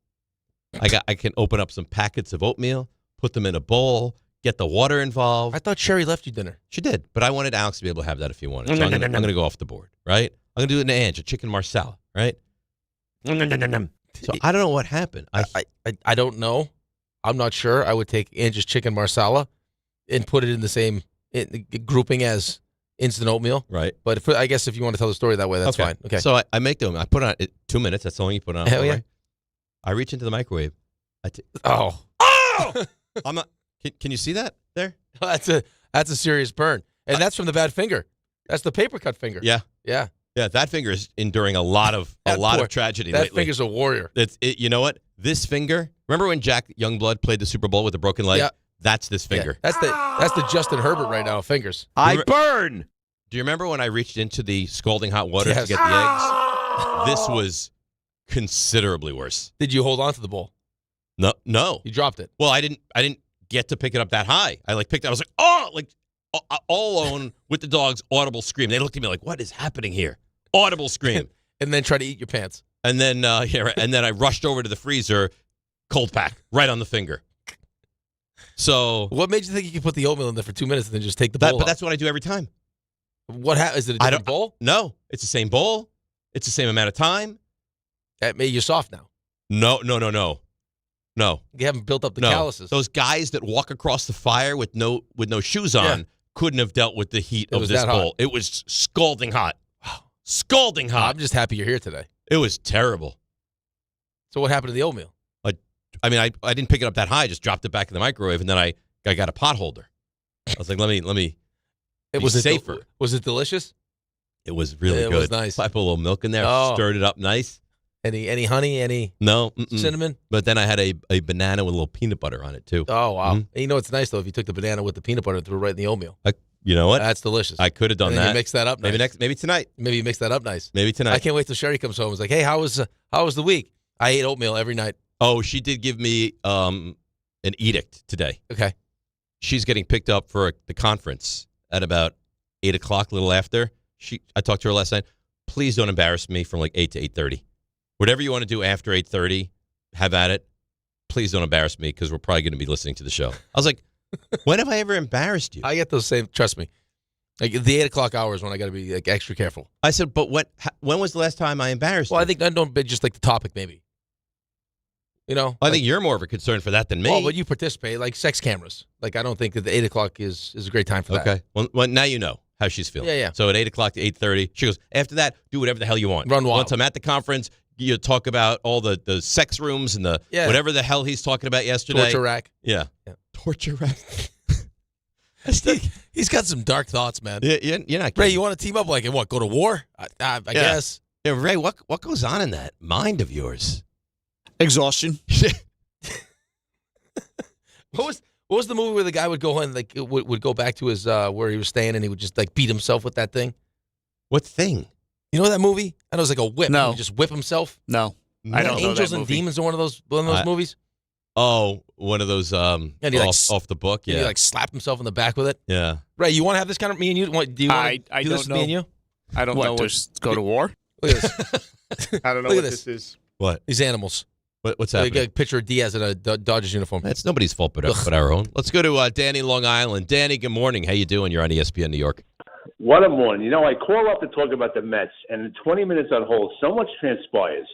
I can open up some packets of oatmeal, put them in a bowl, get the water involved. I thought Sherry left you dinner. She did, but I wanted Alex to be able to have that if he wanted. So I'm going to go off the board, right? I'm going to do it in Ange, a chicken marsala, right? So I don't know what happened. I don't know. I'm not sure. I would take Ange's chicken marsala and put it in the same grouping as instant oatmeal. Right. But I guess if you want to tell the story that way, that's fine. Okay. So I make them. I put on 2 minutes. That's the only you put on. Hell yeah. Right? I reach into the microwave. Oh! I'm not. Can you see that there? That's a serious burn, and that's from the bad finger. That's the paper cut finger. Yeah. Yeah. Yeah. That finger is enduring a lot of tragedy that lately. That finger's a warrior. You know what? This finger. Remember when Jack Youngblood played the Super Bowl with a broken leg? Yeah. This finger. Yeah. That's the Justin Herbert right now. Fingers. I burn. Do you remember when I reached into the scalding hot water to get the eggs? This was considerably worse. Did you hold on to the bowl? No. You dropped it. Well, I didn't get to pick it up that high. I picked it. I was like, all alone with the dog's audible scream. They looked at me like, what is happening here? Audible scream. And then try to eat your pants. And then and then I rushed over to the freezer, cold pack, right on the finger. So what made you think you could put the oatmeal in there for 2 minutes and then just take the bowl But that's what I do every time. What is it a different bowl? No, it's the same bowl. It's the same amount of time. That made you soft now. No. You haven't built up the calluses. Those guys that walk across the fire with no shoes on couldn't have dealt with the heat of this bowl. It was scalding hot. Scalding hot. I'm just happy you're here today. It was terrible. So what happened to the oatmeal? I didn't pick it up that high. I just dropped it back in the microwave, and then I got a pot holder. I was like, let me. It was safer. Was it delicious? It was really good. It was nice. I put a little milk in there, stirred it up nice. Any honey? Any cinnamon? But then I had a banana with a little peanut butter on it too. Oh wow! Mm-hmm. You know what's nice though? If you took the banana with the peanut butter and threw it right in the oatmeal. You know what? That's delicious. I could have done that. You mix that up. Nice. Maybe tonight. Maybe you mix that up nice. Maybe tonight. I can't wait till Sherry comes home. It's like, hey, how was the week? I ate oatmeal every night. Oh, she did give me an edict today. Okay. She's getting picked up for the conference at about 8 o'clock, a little after. I talked to her last night. Please don't embarrass me from like 8 to 8:30. Whatever you want to do after 8:30, have at it. Please don't embarrass me because we're probably going to be listening to the show. I was like, when have I ever embarrassed you? I get those same, trust me. Like the 8 o'clock hours when I got to be like extra careful. I said, but when was the last time I embarrassed you? I think I don't, but just like the topic maybe. You know? I think you're more of a concern for that than me. Oh, but you participate, like sex cameras. Like I don't think that the 8 o'clock is a great time for that. Okay. Well, now you know how she's feeling. Yeah. So at 8 o'clock to 8:30, she goes, after that, do whatever the hell you want. Run wild. Once I'm at the conference, you talk about all the sex rooms and the whatever the hell he's talking about yesterday. Torture rack. Yeah. Torture rack. He's got some dark thoughts, man. Yeah, you're not kidding. Ray, you want to team up like what? Go to war? I guess. Yeah, Ray, what goes on in that mind of yours? Exhaustion. What was the movie where the guy would go in like would go back to his where he was staying and he would just like beat himself with that thing? What thing? You know that movie? I know it was like a whip. No. He would just whip himself. No. I don't know Angels that and movie. Demons are one of those movies. Oh, one of those off the book. Yeah. He like slapped himself in the back with it. Yeah. Ray, you want to have this kind of me and you? Do you want I do don't this know. me and you? I don't know. Just go to war? Look at this. I don't know Look what at this is. What? These animals. What's Like happening? a picture of Diaz in a Dodgers uniform. That's nobody's fault but our own. Let's go to Danny, Long Island. Danny, good morning. How you doing? You're on ESPN New York. What a morning. You know, I call up to talk about the Mets, and in 20 minutes on hold, so much transpires.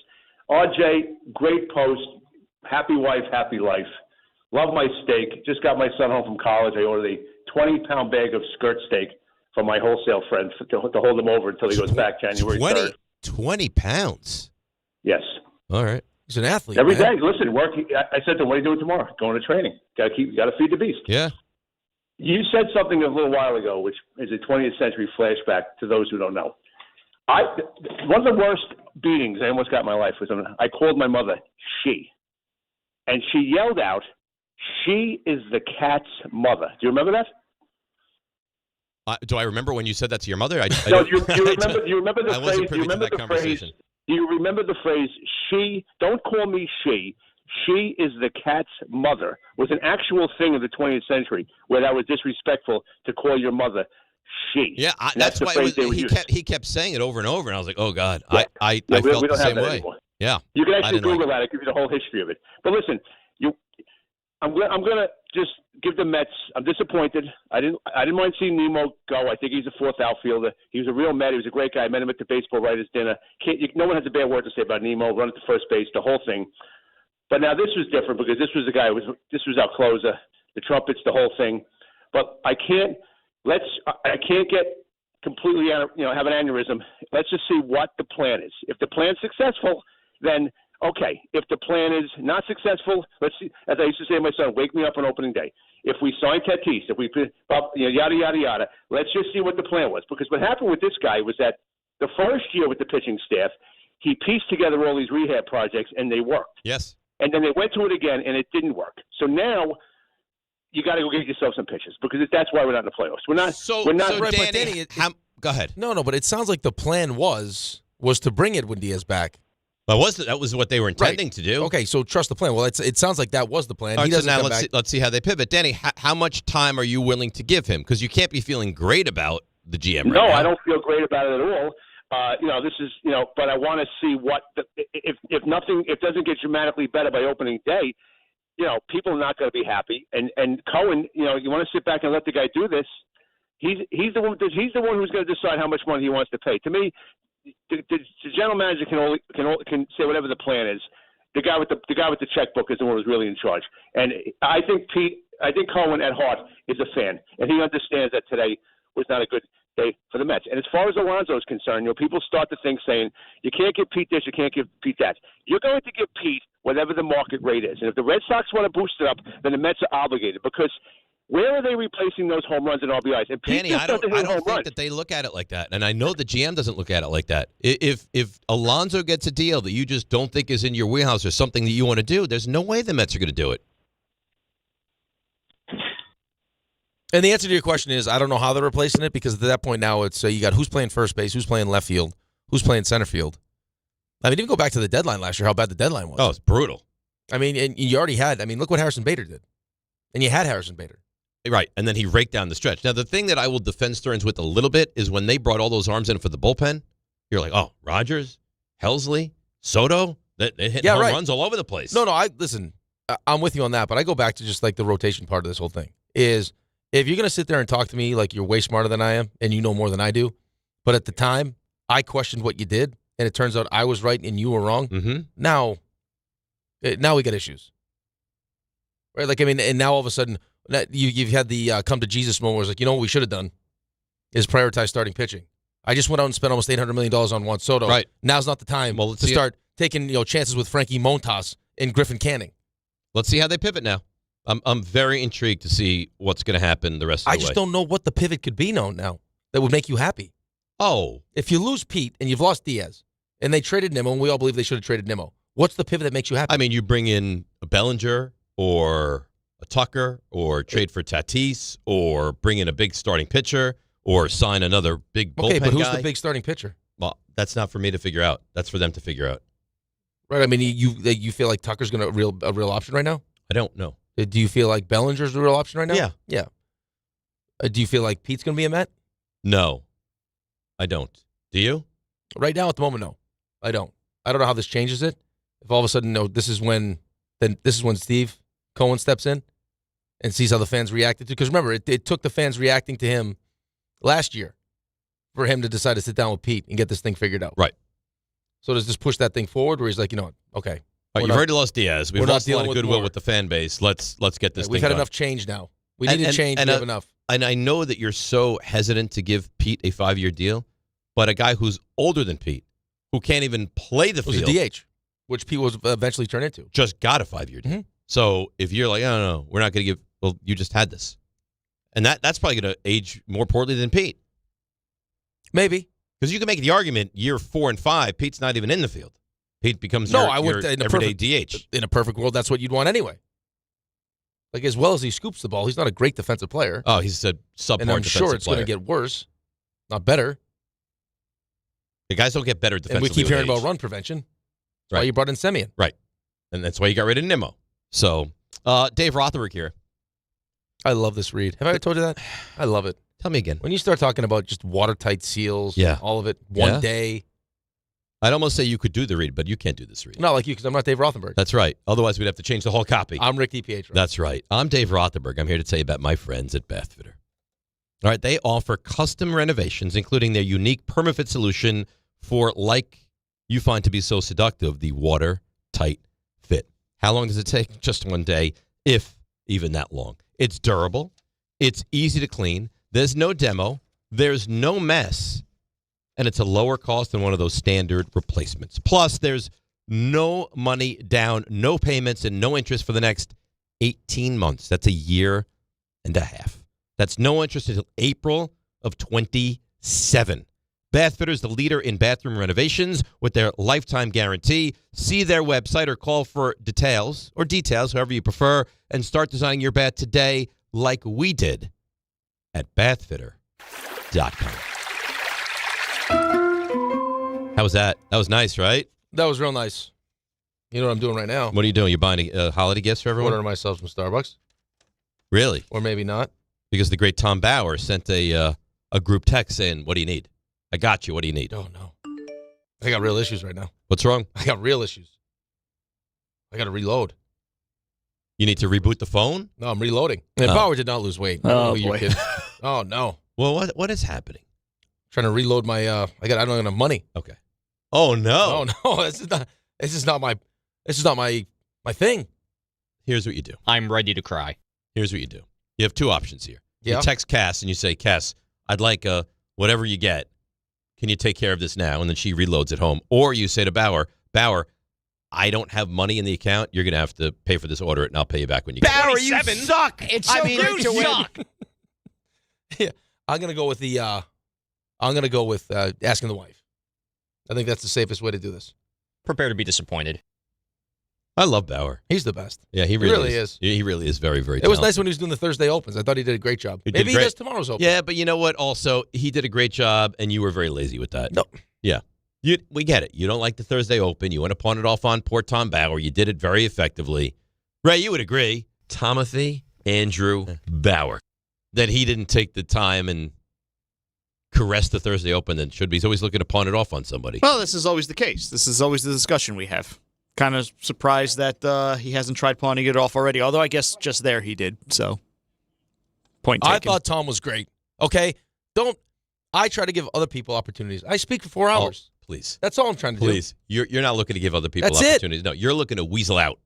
RJ, great post. Happy wife, happy life. Love my steak. Just got my son home from college. I ordered a 20-pound bag of skirt steak from my wholesale friend to hold him over until he goes back January 3rd. 20 pounds? Yes. All right. He's an athlete. Every day. Listen, work. I said to him, what are you doing tomorrow? Going to training. Got to feed the beast. Yeah. You said something a little while ago, which is a 20th century flashback to those who don't know. One of the worst beatings I almost got in my life was when I called my mother she. And she yelled out, "She is the cat's mother." Do you remember that? Do I remember when you said that to your mother? No, do you remember the I wasn't phrase? privy to that conversation. Do you remember the phrase, she, don't call me she is the cat's mother, was an actual thing of the 20th century where that was disrespectful to call your mother she. Yeah, that's the why phrase he kept saying it over and over, and I was like, oh, God, yeah. I we felt don't the same have that way. anymore. Yeah. You can actually Google like that. It gives you the whole history of it. But listen, I'm going to just give the Mets. I'm disappointed. I didn't mind seeing Nemo go. I think he's a fourth outfielder. He was a real Met. He was a great guy. I met him at the baseball writers' dinner. No one has a bad word to say about Nemo. Run it to first base, the whole thing. But now this was different because this was the guy. This was our closer. The trumpets, the whole thing. But I can't get completely have an aneurysm. Let's just see what the plan is. If the plan's successful, then okay. If the plan is not successful, let's see. As I used to say to my son, wake me up on opening day. If we sign Tatis, if we yada yada yada, let's just see what the plan was. Because what happened with this guy was that the first year with the pitching staff, he pieced together all these rehab projects and they worked. Yes. And then they went to it again and it didn't work. So now you got to go get yourself some pitches because that's why we're not in the playoffs. We're not. So Danny, go ahead. No, but it sounds like the plan was to bring Edwin Diaz back. That was what they were intending to do. Okay, so trust the plan. Well, it sounds like that was the plan. All right, he doesn't so now come back. let's see how they pivot. Danny, how much time are you willing to give him? Because you can't be feeling great about the GM right now. No, I don't feel great about it at all. This is, but I want to see if nothing, if it doesn't get dramatically better by opening day, people are not going to be happy. And Cohen, you want to sit back and let the guy do this. He's the one who's going to decide how much money he wants to pay. To me, the general manager can say whatever the plan is. The guy with the checkbook is the one who's really in charge. And I think Cohen at heart is a fan, and he understands that today was not a good day for the Mets. And as far as Alonso is concerned, people start to think saying, you can't give Pete this, you can't give Pete that. You're going to give Pete whatever the market rate is. And if the Red Sox want to boost it up, then the Mets are obligated because where are they replacing those home runs and RBIs? And Pete Danny, I don't think that they look at it like that. And I know the GM doesn't look at it like that. If Alonso gets a deal that you just don't think is in your wheelhouse or something that you want to do, there's no way the Mets are going to do it. And the answer to your question is I don't know how they're replacing it because at that point now it's you got who's playing first base, who's playing left field, who's playing center field. I mean, even go back to the deadline last year, how bad the deadline was. Oh, it's brutal. I mean, and you already had, look what Harrison Bader did. And you had Harrison Bader. Right, and then he raked down the stretch. Now, the thing that I will defend Stearns with a little bit is when they brought all those arms in for the bullpen, you're like, oh, Rogers, Helsley, Soto, they hit home runs all over the place. No, I'm with you on that, but I go back to just like the rotation part of this whole thing is if you're going to sit there and talk to me like you're way smarter than I am and you know more than I do, but at the time I questioned what you did and it turns out I was right and you were wrong, now we got issues. Right? Like, and now all of a sudden you've had the come to Jesus moment where it's like, what we should have done is prioritize starting pitching. I just went out and spent almost $800 million on Juan Soto. Right. Now's not the time to start taking chances with Frankie Montas and Griffin Canning. Let's see how they pivot now. I'm very intrigued to see what's going to happen the rest of the way. I just don't know what the pivot could be now that would make you happy. Oh. If you lose Pete and you've lost Diaz and they traded Nimmo and we all believe they should have traded Nimmo, what's the pivot that makes you happy? I mean, you bring in a Bellinger or a Tucker or trade for Tatis or bring in a big starting pitcher or sign another big bullpen guy. Okay, but who's the big starting pitcher? Well, that's not for me to figure out. That's for them to figure out. Right. I mean, you feel like Tucker's going to a real option right now? I don't know. Do you feel like Bellinger's a real option right now? Yeah. Yeah. Do you feel like Pete's going to be a Met? No, I don't. Do you? Right now, at the moment, no. I don't. I don't know how this changes it. If all of a sudden, no, this is when Steve Cohen steps in and sees how the fans reacted to. Because remember, it took the fans reacting to him last year for him to decide to sit down with Pete and get this thing figured out. Right. So does this push that thing forward where he's like, okay. You've already lost Diaz. We've lost a lot of goodwill with the fan base. Let's get this thing We've had done. enough change now. We need to change. We have enough. And I know that you're so hesitant to give Pete a 5-year deal, but a guy who's older than Pete, who can't even play the field. Was a DH, which Pete was eventually turned into. Just got a 5-year deal. Mm-hmm. So if you're like, oh, no, we're not going to give, well, you just had this. And that's probably going to age more poorly than Pete. Maybe. Because you can make the argument year 4 and 5, Pete's not even in the field. Pete becomes your everyday DH. In a perfect world, that's what you'd want anyway. Like, as well as he scoops the ball, he's not a great defensive player. Oh, he's a subpar defensive player. And I'm sure it's going to get worse, not better. The guys don't get better defensively. And we keep hearing about run prevention. That's why you brought in Semien. Right. And that's why you got rid of Nimmo. So, Dave Rothenberg here. I love this read. Have I ever told you that? I love it. Tell me again. When you start talking about just watertight seals, all of it, one day. I'd almost say you could do the read, but you can't do this read. Not like you, because I'm not Dave Rothenberg. That's right. Otherwise, we'd have to change the whole copy. I'm Rick DiPietro. That's right. I'm Dave Rothenberg. I'm here to tell you about my friends at Bathfitter. All right, they offer custom renovations, including their unique PermaFit solution for, like you find to be so seductive, the watertight fit. How long does it take? Just one day, if even that long. It's durable. It's easy to clean. There's no demo. There's no mess. And it's a lower cost than one of those standard replacements. Plus, there's no money down, no payments, and no interest for the next 18 months. That's a year and a half. That's no interest until April of 27. Bathfitter is the leader in bathroom renovations with their lifetime guarantee. See their website or call for details, however you prefer, and start designing your bath today like we did at bathfitter.com. How was that? That was nice, right? That was real nice. You know what I'm doing right now? What are you doing? You buying holiday gifts for everyone? Ordering myself some Starbucks. Really? Or maybe not. Because the great Tom Bauer sent a group text saying, what do you need? I got you. What do you need? Oh, no. I got real issues right now. What's wrong? I got real issues. I got to reload. You need to reboot the phone? No, I'm reloading. And Bauer did not lose weight. Oh, boy. Oh, no. Well, what is happening? Trying to reload my, I don't have enough money. Okay. Oh, no. Oh, no. This is not my thing. Here's what you do. I'm ready to cry. Here's what you do. You have two options here. Yeah. You text Cass and you say, Cass, I'd like whatever you get. Can you take care of this now? And then she reloads at home. Or you say to Bauer, I don't have money in the account. You're going to have to pay for this order, and I'll pay you back when you get it. Bauer, you suck. It's so great to suck. Yeah, I'm going to go with asking the wife. I think that's the safest way to do this. Prepare to be disappointed. I love Bauer. He's the best. Yeah, he really is. He really is very, very talented. It was nice when he was doing the Thursday Opens. I thought he did a great job. Maybe he does tomorrow's Open. Yeah, but you know what? Also, he did a great job, and you were very lazy with that. No. Yeah. We get it. You don't like the Thursday Open. You want to pawn it off on poor Tom Bauer. You did it very effectively. Ray, you would agree. Timothy Andrew Bauer. That he didn't take the time and caress the Thursday Open that should be. He's always looking to pawn it off on somebody. Well, this is always the case. This is always the discussion we have. Kind of surprised that he hasn't tried pawning it off already, although I guess just there he did. So, point taken. I thought Tom was great. Okay? I try to give other people opportunities. I speak for 4 hours. Please. That's all I'm trying to do. Please. You're not looking to give other people That's opportunities. It. No, you're looking to weasel out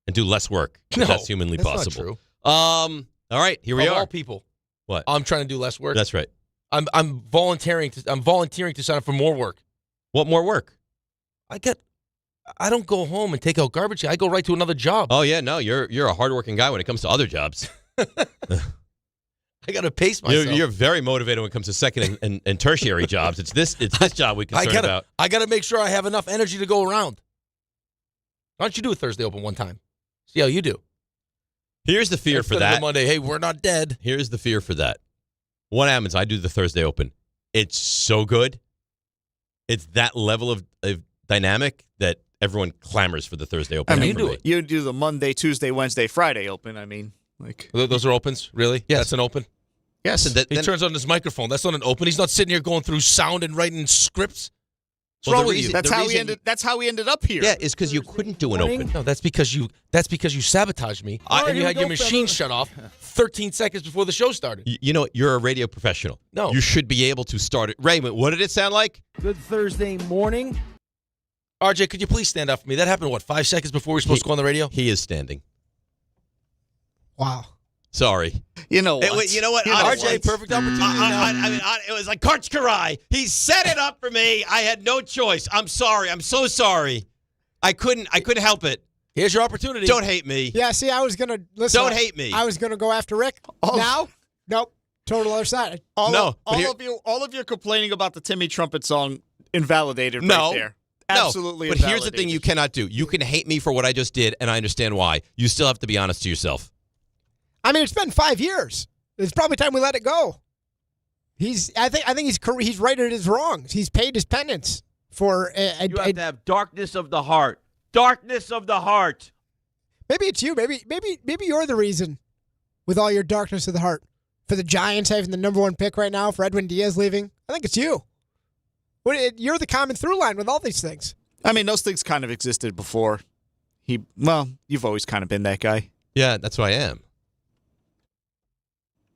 and do less work. No, that's humanly possible. Not true. All right, here we are. All people. What? I'm trying to do less work. That's right. I'm volunteering to sign up for more work. What more work? I don't go home and take out garbage. I go right to another job. Oh yeah, no, you're a hardworking guy when it comes to other jobs. I got to pace myself. You're very motivated when it comes to second and tertiary jobs. It's this job we concerned about. I got to make sure I have enough energy to go around. Why don't you do a Thursday Open one time? See how you do. Here's the fear for that. Monday, hey, we're not dead. Here's the fear for that. What happens? I do the Thursday Open. It's so good. It's that level of dynamic that everyone clamors for the Thursday Open. I mean, you do the Monday, Tuesday, Wednesday, Friday Open. I mean, like those are opens, really? Yes. That's an open. Yes. He turns on his microphone. That's not an open. He's not sitting here going through sound and writing scripts. What's wrong with you? That's how we ended up here. Yeah, it's because you couldn't do an open. No, that's because you sabotaged me. And you had your machine shut off 13 seconds before the show started. You know, you're a radio professional. No. You should be able to start it. Raymond, what did it sound like? Good Thursday morning. RJ, could you please stand up for me? That happened, 5 seconds before we were supposed to go on the radio? He is standing. Wow. Sorry. You know what? You know what? RJ, perfect opportunity. It was like Karch Karai. He set it up for me. I had no choice. I'm sorry. I'm so sorry. I couldn't help it. Here's your opportunity. Don't hate me. Yeah, see, I was going to listen. Don't hate me. I was going to go after Rick. Now? Nope. Total other side. All of you complaining about the Timmy Trumpet song invalidated right there. Absolutely. But here's the thing you cannot do. You can hate me for what I just did, and I understand why. You still have to be honest to yourself. I mean, it's been 5 years. It's probably time we let it go. I think he's righted his wrongs. He's paid his penance for. You have to have darkness of the heart. Darkness of the heart. Maybe it's you. Maybe you're the reason, with all your darkness of the heart, for the Giants having the number 1 pick right now, for Edwin Diaz leaving. I think it's you. You're the common through line with all these things. I mean, those things kind of existed before. You've always kind of been that guy. Yeah, that's who I am.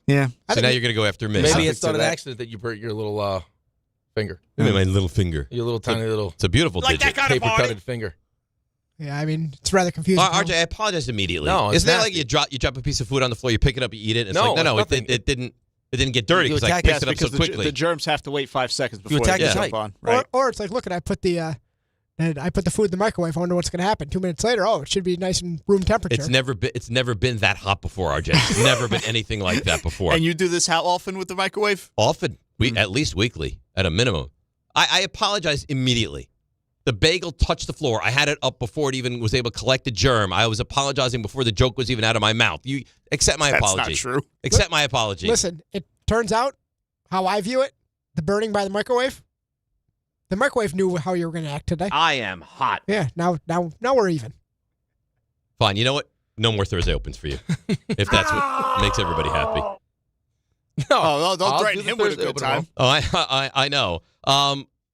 Yeah. So now you're going to go after me. Maybe it's not an accident that you burnt your little finger. Maybe my little finger. Your little tiny little. It's a beautiful digit. Paper-cutted finger. Yeah, I mean, it's rather confusing. RJ, I apologize immediately. No, isn't that like you drop a piece of food on the floor, you pick it up, you eat it? It's no, it didn't get dirty because I picked it up so quickly. The germs have to wait 5 seconds before they jump on. Right? Or it's like, look, I put the food in the microwave. I wonder what's going to happen. 2 minutes later, it should be nice and room temperature. It's never been that hot before, RJ. It's never been anything like that before. And you do this how often with the microwave? Often, at least weekly, at a minimum. I apologize immediately. The bagel touched the floor. I had it up before it even was able to collect a germ. I was apologizing before the joke was even out of my mouth. You accept my apology. That's not true. Accept my apology. Listen, it turns out how I view it, the burning by the microwave. The microwave knew how you were going to act today. I am hot. Yeah, now we're even. Fine. You know what? No more Thursday opens for you. If that's what makes everybody happy. No, don't threaten him with a good time. Oh, I know.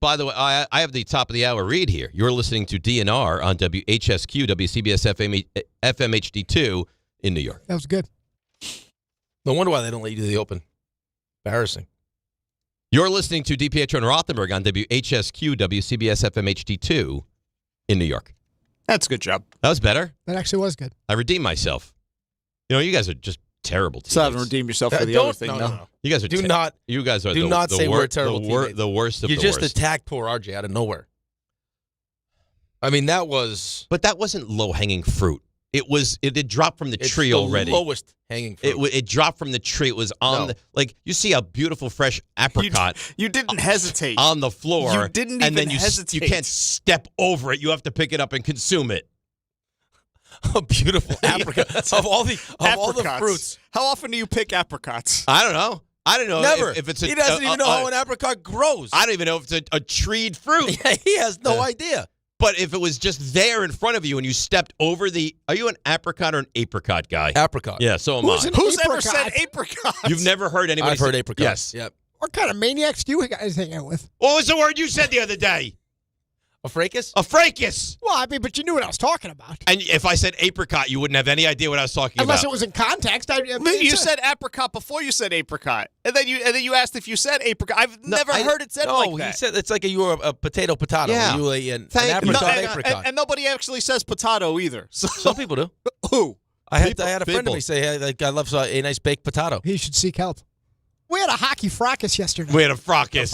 By the way, I have the top of the hour read here. You're listening to DNR on WHSQ, WCBS FM HD2 in New York. That was good. No wonder why they don't let you do the open. Embarrassing. You're listening to DiPietro and Rothenberg on WHSQ, WCBS FM HD2 in New York. That's a good job. That was better. That actually was good. I redeemed myself. You guys are just terrible teammates. Still haven't redeemed yourself for the other thing, though. No. You guys are You guys are do not say we're a terrible teammates. The worst of the worst. You just attacked poor RJ out of nowhere. I mean, that was... But that wasn't low-hanging fruit. It had dropped from the tree already. Lowest hanging fruit. It dropped from the tree. It was on you see a beautiful fresh apricot. You didn't hesitate. On the floor. You didn't even hesitate. You can't step over it. You have to pick it up and consume it. A beautiful apricot. Of all the fruits. How often do you pick apricots? I don't know. Never. If it's he doesn't even know how an apricot grows. I don't even know if it's a treed fruit. Yeah, he has no idea. But if it was just there in front of you and you stepped over are you an apricot or an apricot guy? Apricot. Yeah, so am I. Who's ever said apricot? You've never heard anybody I've heard apricot. Yes. Yep. What kind of maniacs do you guys hang out with? What was the word you said the other day? A fracas? A fracas. Well, I mean, but you knew what I was talking about. And if I said apricot, you wouldn't have any idea what I was talking Unless about. Unless it was in context. You said apricot before you said apricot. And then you asked if you said apricot. I've never heard it said like that. No, he said it's like you were a potato. Yeah. You an apricot. And nobody actually says potato either. So. Some people do. Who? I had a friend of me say, hey, I love a nice baked potato. He should seek help. We had a hockey fracas yesterday. We had a fracas.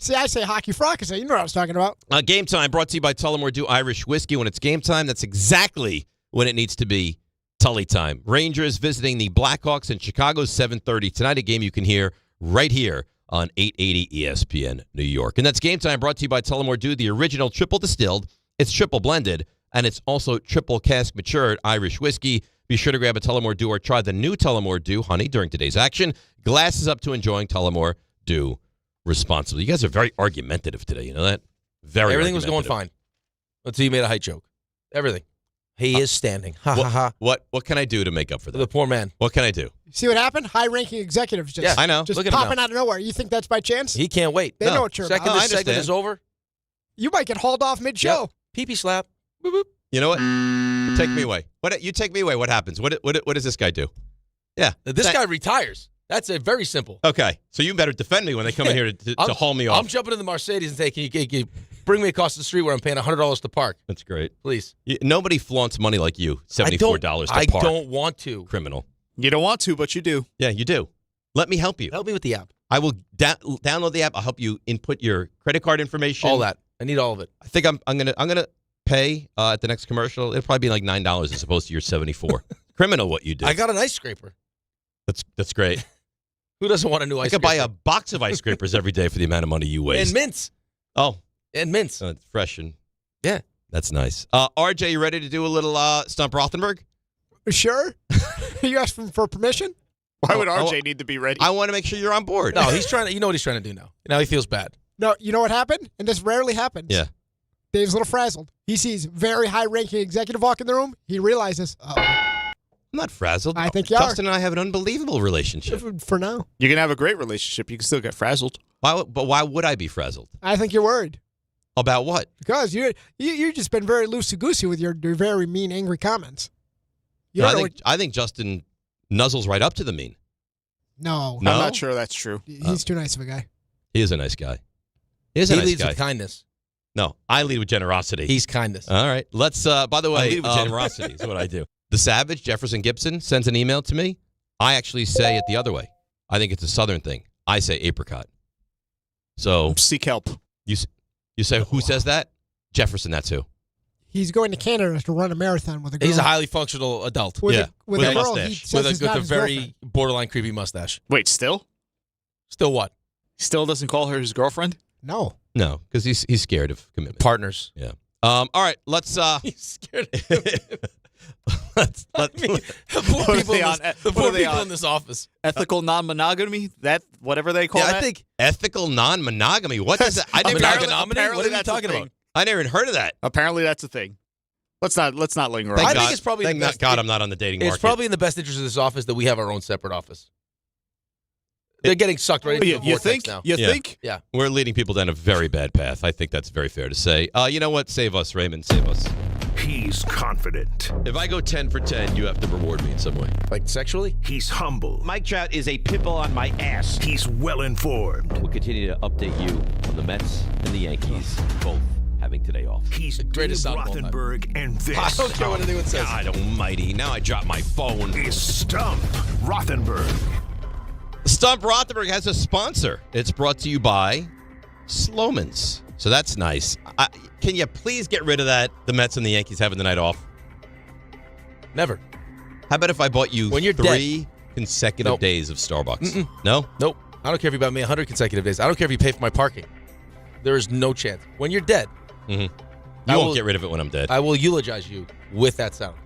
See, I say hockey fracas. You know what I was talking about. Game time brought to you by Tullamore Dew Irish Whiskey. When it's game time, that's exactly when it needs to be. Tully time. Rangers visiting the Blackhawks in Chicago, 7:30 tonight. A game you can hear right here on 880 ESPN New York. And that's game time brought to you by Tullamore Dew, the original triple distilled. It's triple blended, and it's also triple cask matured Irish whiskey. Be sure to grab a Tullamore Dew or try the new Tullamore Dew Honey during today's action. Glasses up to enjoying Tullamore Dew responsibly. You guys are very argumentative today. You know that? Everything was going fine until you made a height joke. Everything. He is standing. Ha ha ha. What can I do to make up for that? The poor man. What can I do? See what happened? High-ranking executives just, I know. just Look at popping out of nowhere. You think that's by chance? He can't wait. They know what you're Second about. this segment is over. You might get hauled off mid-show. Yep. Pee-pee slap. Boop, boop. You know what? Take me away. You take me away. What happens? What does this guy do? Yeah. This guy retires. That's very simple. Okay. So you better defend me when they come in here to haul me off. I'm jumping in the Mercedes and saying, can you bring me across the street where I'm paying $100 to park? That's great. Please. Nobody flaunts money like you, $74 to park. I don't want to. Criminal. You don't want to, but you do. Yeah, you do. Let me help you. Help me with the app. I will download the app. I'll help you input your credit card information. All that. I need all of it. I think I'm gonna pay at the next commercial. It'll probably be like $9 as opposed to your $74. Criminal what you do. I got an ice scraper. That's great. Who doesn't want a new ice scraper? I could buy a box of ice scrapers every day for the amount of money you waste. And mints. Oh. And mints. It's fresh and yeah. That's nice. RJ, you ready to do a little Stump Rothenberg? Sure. You asked for permission? Why would RJ need to be ready? I want to make sure you're on board. No, he's trying to. You know what he's trying to do now. Now he feels bad. No, you know what happened? And this rarely happens. Yeah. Dave's a little frazzled. He sees very high-ranking executive walk in the room. He realizes, I'm not frazzled. I think you Justin and I have an unbelievable relationship. For now. You can have a great relationship. You can still get frazzled. But why would I be frazzled? I think you're worried. About what? Because you've just been very loosey-goosey with your very mean, angry comments. I think Justin nuzzles right up to the mean. No. I'm not sure that's true. He's too nice of a guy. He is a nice guy. He leads with kindness. No, I lead with generosity. He's kindness. All right. Let's, by the way, I lead with generosity is what I do. The Savage, Jefferson Gibson, sends an email to me. I actually say it the other way. I think it's a Southern thing. I say apricot. So seek help. You say, who says that? Jefferson, that's who. He's going to Canada to run a marathon with a girl. He's a highly functional adult. With a girl, mustache. With a very borderline creepy mustache. Wait, still? Still what? Still doesn't call her his girlfriend? No. No, because he's scared of commitment. Partners. Yeah. All right, let's. He's scared of commitment. let's The poor people in this office. Ethical non-monogamy? That whatever they call that? I think ethical non-monogamy. What does that? I never apparently what are you talking about? I never even heard of that. Apparently that's a thing. Let's not linger I around. think it's probably Thank God I'm not on the dating market. It's probably in the best interest of this office that we have our own separate office. They're getting sucked right into the vortex now. You think? Yeah. We're leading people down a very bad path. I think that's very fair to say. You know what? Save us, Raymond. Save us. He's confident. If I go 10 for 10, you have to reward me in some way. Like sexually? He's humble. Mike Trout is a pitbull on my ass. He's well informed. We'll continue to update you on the Mets and the Yankees, both having today off. He's the greatest Rothenberg, and this. I don't care what anyone says. God almighty. Now I drop my phone. Is Stump Rothenberg. Stump Rothenberg has a sponsor. It's brought to you by Sloman's. So that's nice. Can you please get rid of that? The Mets and the Yankees having the night off. Never. How about if I bought you when you're 3 consecutive days of Starbucks? No? Nope. I don't care if you buy me 100 consecutive days. I don't care if you pay for my parking. There is no chance. When you're dead, you won't get rid of it when I'm dead. I will eulogize you with that sound.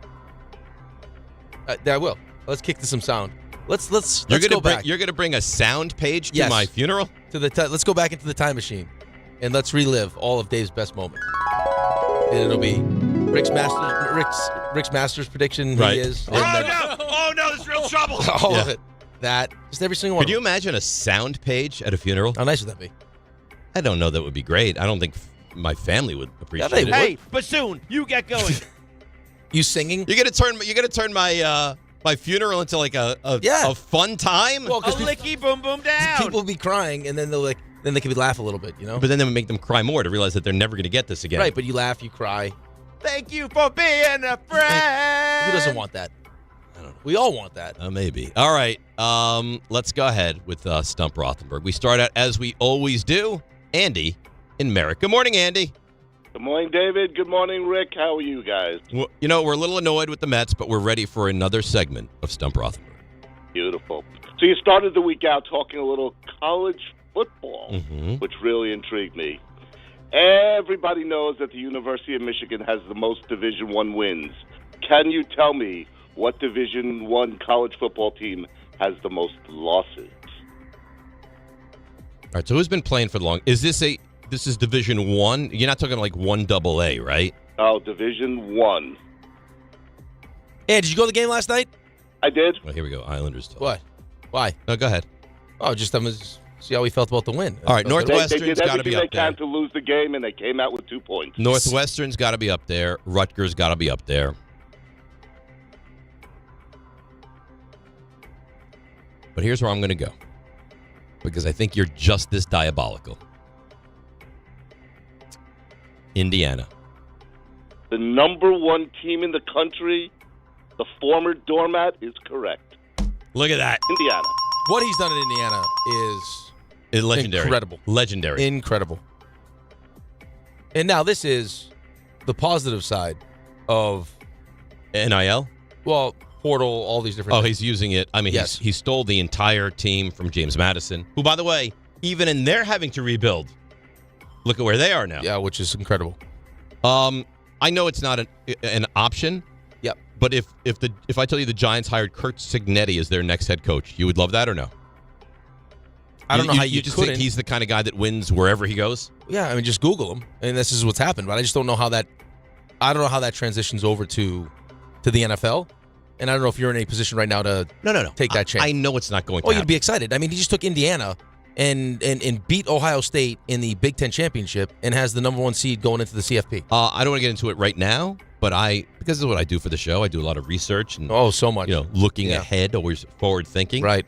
I will. Let's kick to some sound. Let's go back. You're going to bring a sound page to my funeral? Let's go back into the time machine, and let's relive all of Dave's best moments. And it'll be Rick's Masters prediction. Right. He is. Oh no, there's real trouble. All of it. That. Just every single one. Could you imagine a sound page at a funeral? How nice would that be? I don't know that would be great. I don't think my family would appreciate it. Hey, bassoon, you get going. You singing? You're gonna turn my my funeral into like a fun time. Well, a licky boom boom down. People will be crying, and then they can laugh a little bit, you know. But then that would make them cry more to realize that they're never gonna get this again. Right, but you laugh, you cry. Thank you for being a friend. Who doesn't want that? I don't know. We all want that. Maybe. All right. Let's go ahead with Stump Rothenberg. We start out as we always do. Andy in Merrick. Good morning, Andy. Good morning, David. Good morning, Rick. How are you guys? Well, you know, we're a little annoyed with the Mets, but we're ready for another segment of Stump Rothenberg. Beautiful. So you started the week out talking a little college football, which really intrigued me. Everybody knows that the University of Michigan has the most Division I wins. Can you tell me what Division I college football team has the most losses? All right, so who's been playing for the long? This is Division I? You're not talking like 1AA, right? Oh, Division I. Hey, did you go to the game last night? I did. Well, here we go. Islanders. What? Why? No, go ahead. Oh, just see how we felt about the win. All right, Northwestern's They did got to everything be up they can there. to lose the game, and they came out with 2 points. Northwestern's got to be up there. Rutgers got to be up there. But here's where I'm going to go, because I think you're just this diabolical. Indiana. The number 1 team in the country, the former doormat, is correct. Look at that. Indiana. What he's done in Indiana is legendary. Incredible. Legendary. Incredible. And now this is the positive side of NIL? Well, portal, all these different things. He's using it. I mean, Yes. he stole the entire team from James Madison, who, by the way, even in their having to rebuild, look at where they are now. Yeah, which is incredible. I know it's not an option. Yep. But if I tell you the Giants hired Kurt Cignetti as their next head coach, you would love that or no? I don't know how you just couldn't. think he's the kind of guy that wins wherever he goes? Yeah, I mean, just Google him, and this is what's happened. But I just don't know how that. I don't know how that transitions over to the NFL, and I don't know if you're in a position right now to no take that chance. I know it's not going to Oh, happen. you'd be excited. I mean, he just took Indiana and beat Ohio State in the Big Ten championship and has the number 1 seed going into the CFP. I don't want to get into it right now, but because of what I do for the show, I do a lot of research and so much. Looking ahead, always forward thinking. Right.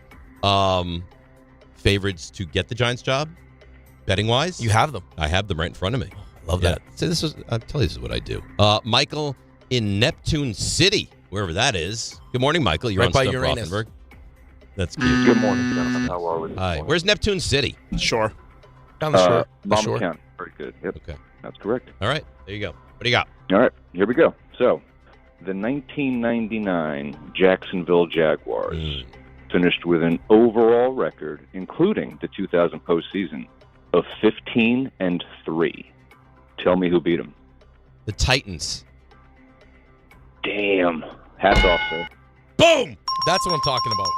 Favorites to get the Giants job, betting wise. You have them. I have them right in front of me. Love that. So I'll tell you, this is what I do. Michael in Neptune City, wherever that is. Good morning, Michael. You're Right on by Stump Uranus. Rothenberg. That's cute. Good morning, gentlemen. How are we? Hi. Where's Neptune City? Sure. Down the shore. Monmouth County. Very good. Yep. Okay. That's correct. All right. There you go. What do you got? All right. Here we go. So, the 1999 Jacksonville Jaguars finished with an overall record, including the 2000 postseason, of 15-3. Tell me who beat them. The Titans. Damn. Hats off, sir. Boom! That's what I'm talking about.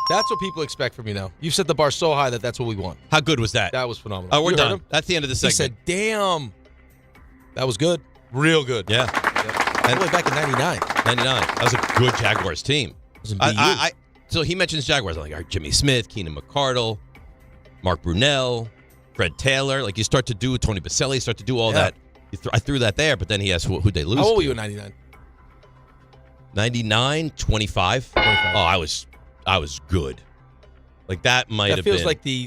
That's what people expect from you now. You've set the bar so high that that's what we want. How good was that? That was phenomenal. Oh, we're You heard done. him? That's the end of the He segment. said, damn. That was good. Real good. Yeah. All the way back in 99. 99. That was a good Jaguars team. Was in BU. So he mentions Jaguars. I'm like, all right, Jimmy Smith, Keenan McCardle, Mark Brunell, Fred Taylor. Like, you start to do Tony Baselli, start to do all that. I threw that there, but then he asked who'd they lose How old to? were you in 99? 99, 25. Oh, I was good. Like, that might have been. That feels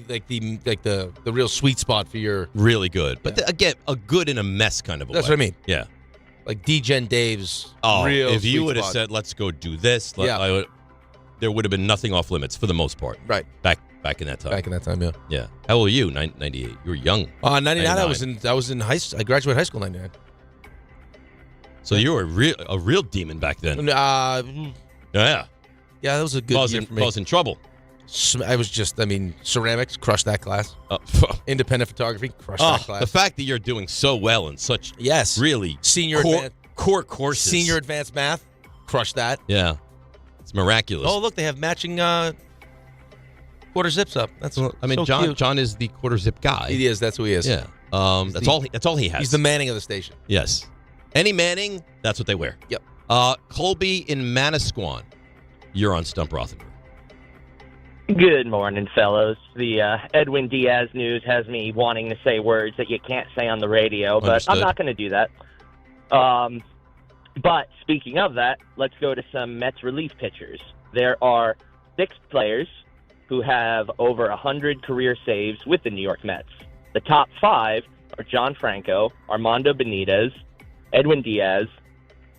like the real sweet spot for your. Really good. But again, a good in a mess kind of a That's way. what I mean. Yeah. Like D-Gen Dave's Oh, real if you sweet would have spot. said, let's go do this, Yeah. there would have been nothing off limits for the most part. Right. Back in that time. Back in that time, yeah. Yeah. How old are you? 98. You were young. 99. I was in high. I graduated high school in 99. So you were a real demon back then. Yeah. Yeah, that was a good year for me. I was in trouble. I was just, ceramics, crushed that class. Independent photography, crushed that class. The fact that you're doing so well in such really senior core courses. Senior advanced math, crushed that. Yeah. It's miraculous. Oh, look, they have matching quarter zips up. That's so cute. John is the quarter zip guy. He is. That's who he is. Yeah. That's all he has. He's the Manning of the station. Yes. Any Manning, that's what they wear. Yep. Colby in Manasquan, you're on Stump Rothenberg. Good morning, fellows. The Edwin Diaz news has me wanting to say words that you can't say on the radio, but Understood. I'm not going to do that. But speaking of that, let's go to some Mets relief pitchers. There are 6 players who have over 100 career saves with the New York Mets. The top 5 are John Franco, Armando Benitez, Edwin Diaz,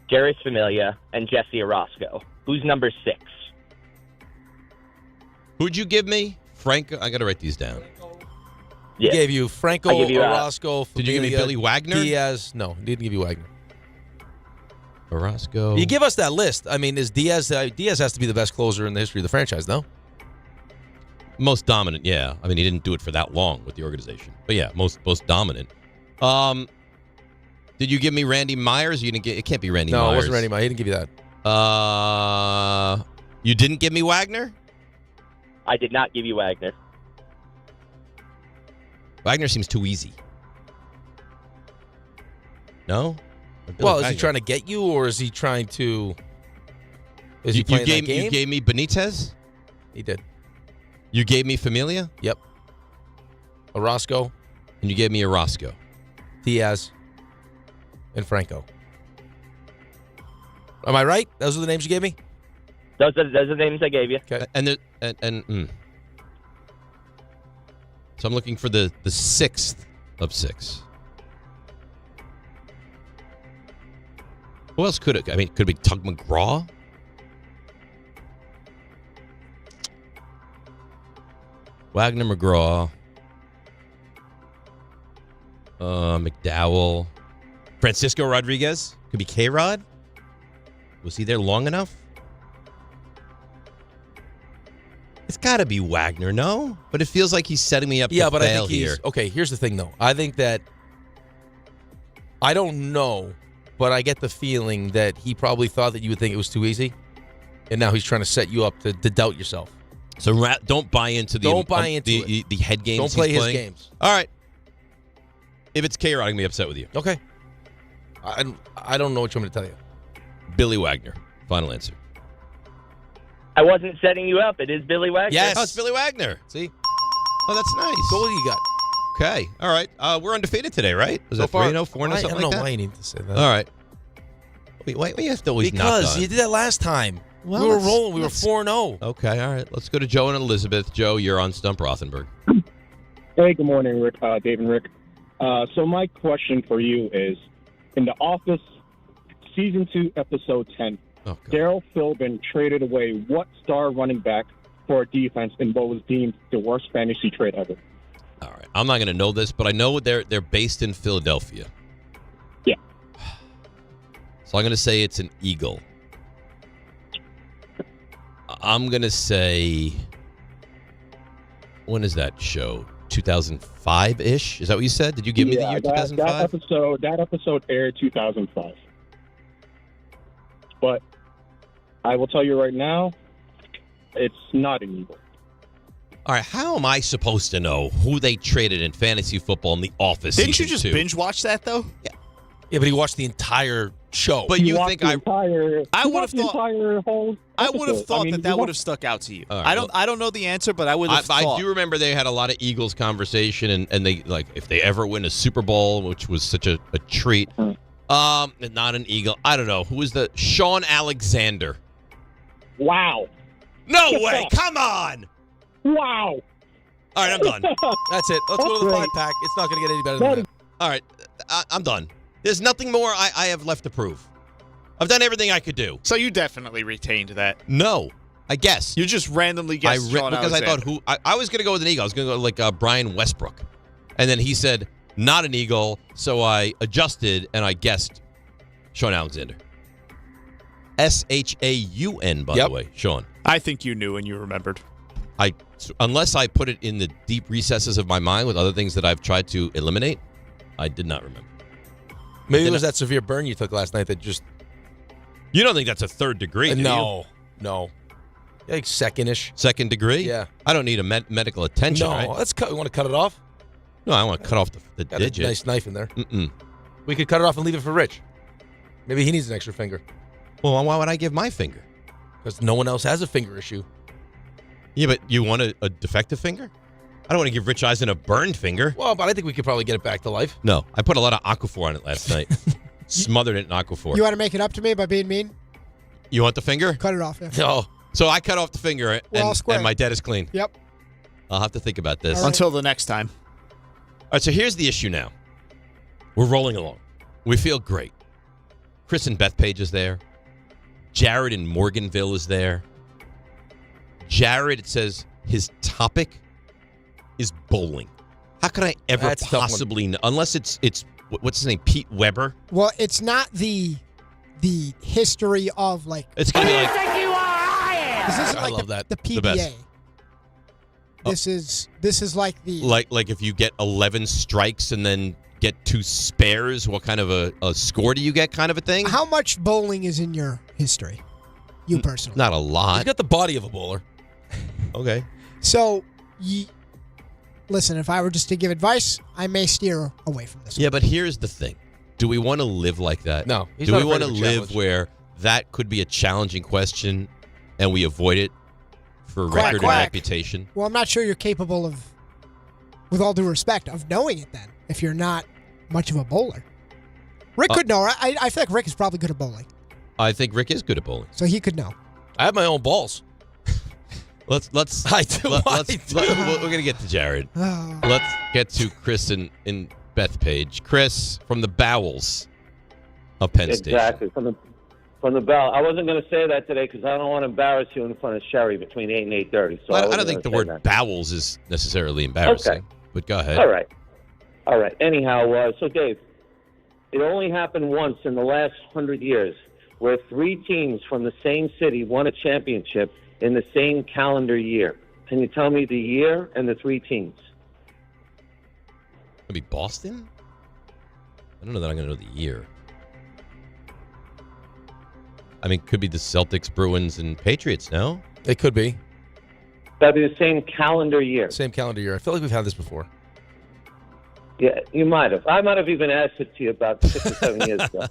Jeurys Familia, and Jesse Orosco. Who's number 6? Who'd you give me? Franco. I got to write these down. He gave you Franco, I give you, Orosco, Did you give me Familia, Billy Wagner? Diaz. No, he didn't give you Wagner. Orosco. You give us that list. Is Diaz? Diaz has to be the best closer in the history of the franchise, no? Most dominant, yeah. He didn't do it for that long with the organization. But yeah, most dominant. Did you give me Randy Myers? You didn't get. It can't be Randy Myers. No, it wasn't Randy Myers. He didn't give you that. You didn't give me Wagner? I did not give you Wagner. Wagner seems too easy. No? Well, is he trying to get you, or is he trying to? Is he playing that game? You gave me Benitez? He did. You gave me Familia? Yep. Orosco. And you gave me Orosco. Diaz. And Franco. Am I right? Those are the names you gave me? Those are the names I gave you. Okay. So I'm looking for the 6th of 6. Who else could it? Could it be Tug McGraw? Wagner, McGraw, McDowell, Francisco Rodriguez. Could be K-Rod. Was he there long enough? It's got to be Wagner, no? But it feels like he's setting me up to but fail I think here. Okay, here's the thing, though. I think that I don't know, but I get the feeling that he probably thought that you would think it was too easy, and now he's trying to set you up to doubt yourself. So don't buy into the the head games. Don't play he's his playing. games. All right. If it's K-Rod, I'm going to be upset with you. Okay. I don't know what you want me to tell you. Billy Wagner. Final answer. I wasn't setting you up. It is Billy Wagner. Yes. Oh, it's Billy Wagner. See? Oh, that's nice. So what do you got? Okay. All right. We're undefeated today, right? Was So that far, 3-0, 4-0, something like that? I don't know why you need to say that. All right. Why you have to always knock on? Because you did that last time. Well, we were rolling. We were 4-0. Okay. All right. Let's go to Joe and Elizabeth. Joe, you're on Stump Rothenberg. Hey, good morning, Rick, Dave and Rick. So my question for you is, in The Office, Season 2, Episode 10, Daryl Philbin traded away what star running back for a defense in what was deemed the worst fantasy trade ever? All right. I'm not going to know this, but I know they're based in Philadelphia. Yeah. So I'm going to say it's an Eagle. I'm going to say, when is that show? 2005-ish? Is that what you said? Did you give me the year 2005? That episode aired 2005. But I will tell you right now, it's not an Eagle. All right, how am I supposed to know who they traded in fantasy football in The Office? Didn't you season just 2? binge watch that though? Yeah, but he watched the entire show. But you think I would have thought that would have stuck out to you. Right, I don't know the answer, but I would have thought. I do remember they had a lot of Eagles conversation, and they like if they ever win a Super Bowl, which was such a treat. Not an Eagle. I don't know who was the Sean Alexander. Wow. No way! Come on. Wow. All right, I'm done. That's it. Let's go to the 5-pack. It's not going to get any better than that. All right, I'm done. There's nothing more I have left to prove. I've done everything I could do. So you definitely retained that. No, I guess. You just randomly guessed Sean because Alexander. I thought I was going to go with an Eagle. I was going to go like Brian Westbrook. And then he said, not an Eagle, so I adjusted and I guessed Sean Alexander. Shaun, by the way, Sean. I think you knew and you remembered. Unless I put it in the deep recesses of my mind with other things that I've tried to eliminate, I did not remember. Maybe it was that severe burn you took last night that just... You don't think that's a third degree, do you? No. Like second-ish. Second degree? Yeah. I don't need a medical attention, No, right? let's cut. You want to cut it off? No, I want to cut off the Got digit. a nice knife in there. Mm-mm. We could cut it off and leave it for Rich. Maybe he needs an extra finger. Well, why would I give my finger? Because no one else has a finger issue. Yeah, but you want a defective finger? I don't want to give Rich Eisen a burned finger. Well, but I think we could probably get it back to life. No, I put a lot of Aquaphor on it last night. Smothered it in Aquaphor. You want to make it up to me by being mean? You want the finger? Cut it off. Yeah. No. So I cut off the finger, and my debt is clean. Yep. I'll have to think about this. Until the next time. All right, so here's the issue now. We're rolling along. We feel great. Chris and Bethpage is there. Jared in Morganville is there. Jared, it says his topic is bowling. How could I ever possibly know? Unless it's what's his name? Pete Weber? Well, it's not the history of like... It's going to be like... This isn't I like love that. the The PBA. best. This is like the... Like if you get 11 strikes and then get 2 spares, what kind of a score do you get kind of a thing? How much bowling is in your history? You personally. Not a lot. He's got the body of a bowler. Okay. So, listen, if I were just to give advice, I may steer away from this. Yeah, but here's the thing. Do we want to live like that? No. Do we want to live where that could be a challenging question and we avoid it for Quack, record quack. and reputation? Well, I'm not sure you're capable of, with all due respect, of knowing it then, if you're not much of a bowler. Rick could know. I feel like Rick is probably good at bowling. I think Rick is good at bowling. So he could know. I have my own balls. Let's. I do. We're gonna get to Jared. Let's get to Chris in Bethpage. Chris from the bowels of Penn Station. Exactly from from the bell. I wasn't going to say that today because I don't want to embarrass you in front of Sherry between 8 and 8:30. So I don't think the word bowels is necessarily embarrassing. Okay. But go ahead. All right. Anyhow, so Dave, it only happened once in the last 100 years where 3 teams from the same city won a championship in the same calendar year. Can you tell me the year and the 3 teams? Maybe Boston? I don't know that I'm going to know the year. I mean, could be the Celtics, Bruins, and Patriots, no? It could be. That'd be the same calendar year. Same calendar year. I feel like we've had this before. Yeah, you might have. I might have even asked it to you about 6 or 7 years ago.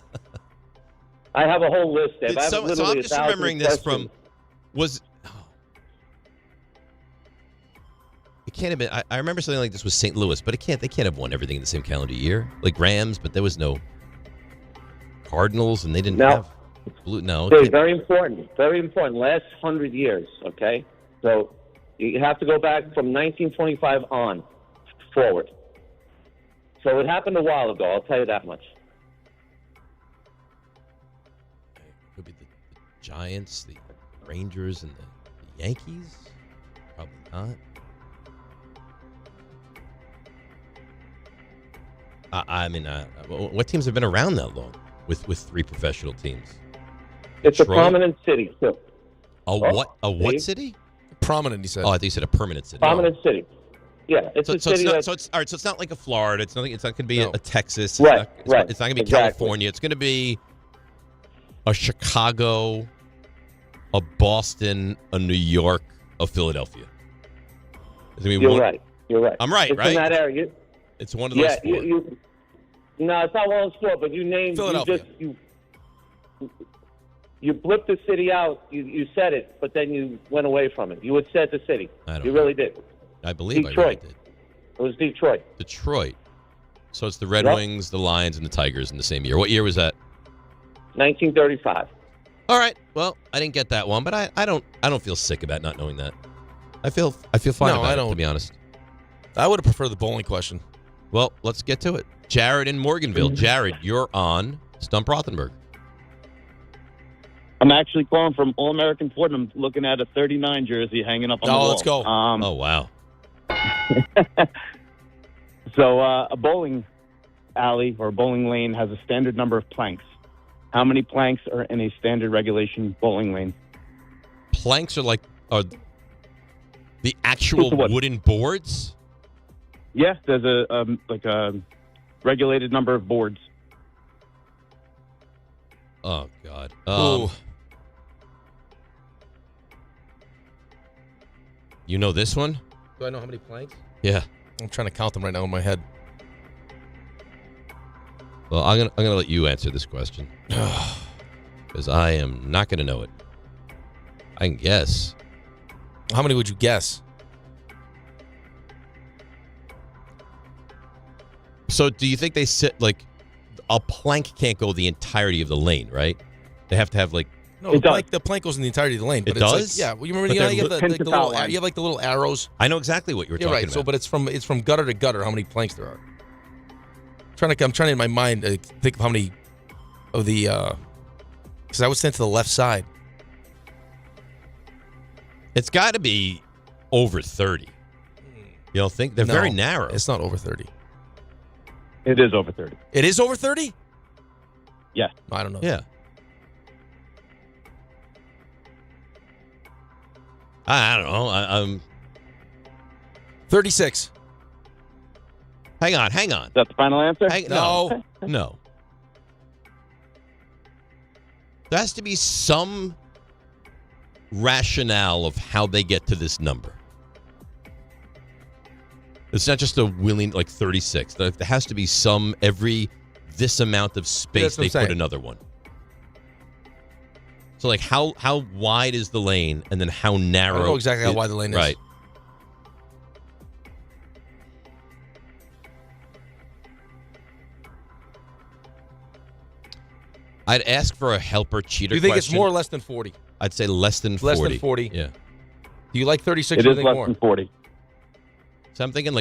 I have a whole list, Dave. I have So literally I'm just remembering this from... It can't have been... I remember something like this was St. Louis, but they can't have won everything in the same calendar year. Like Rams, but there was no Cardinals, and they didn't have... No. Dave, very important. Very important. Last 100 years, okay? So you have to go back from 1925 on forward. So it happened a while ago, I'll tell you that much. Could be the Giants, the Rangers, and the Yankees? Probably not. I mean, what teams have been around that long with 3 professional teams? It's a prominent city, too. What city? Prominent, he said. Oh, I think you said a permanent city. Prominent city. Yeah, it's a city. All right. So it's not like a Florida. It's not going to be a Texas. Right. It's not going to be California. It's going to be a Chicago, a Boston, a New York, a Philadelphia. You're right. I'm right, it's right? in that area. It's one of those 4. No, it's not one of those 4, but you named... Philadelphia. You blipped the city out. You said it, but then you went away from it. You had said the city. You really did. I believe Detroit. I really did. It was Detroit. Detroit. So it's the Red Wings, the Lions, and the Tigers in the same year. What year was that? 1935. All right. Well, I didn't get that one, but I don't feel sick about not knowing that. I feel fine about it, to be honest. I would have preferred the bowling question. Well, let's get to it. Jared in Morganville. Jared, you're on Stump Rothenberg. I'm actually calling from All-American Ford. I'm looking at a 39 jersey hanging up on the wall. Let's go. Oh, wow. So a bowling alley or bowling lane has a standard number of planks. How many planks are in a standard regulation bowling lane? Planks are the actual wooden boards? Yeah, there's a regulated number of boards. Oh, God. You know this one? Do I know how many planks? Yeah. I'm trying to count them right now in my head. Well, I'm gonna let you answer this question because I am not gonna know it. I can guess. How many would you guess? So, do you think they sit like a plank can't go the entirety of the lane, right? They have to have like. No, the plank goes in the entirety of the lane. But It does? Like, yeah, well, you remember you have the little arrows. I know exactly what you were talking right. about. So, but it's from gutter to gutter. How many planks there are? I'm trying in my mind to think of how many of the because I would stand to the left side. It's got to be over 30. You don't think they're very narrow? It's not over 30. It is over 30. It is over 30? Yeah. I don't know. Yeah. I don't know. 36. Hang on. That's the final answer? No. There has to be some rationale of how they get to this number. It's not just a willing, 36. There has to be this amount of space they put another one. So, how wide is the lane, and then how narrow? I don't know exactly how wide the lane is. Right. I'd ask for a helper cheater. Do you think question. it's more or less than 40? I'd say less than 40. Less than 40. Yeah. Do you like 36? It or is think less more? than 40. So I'm thinking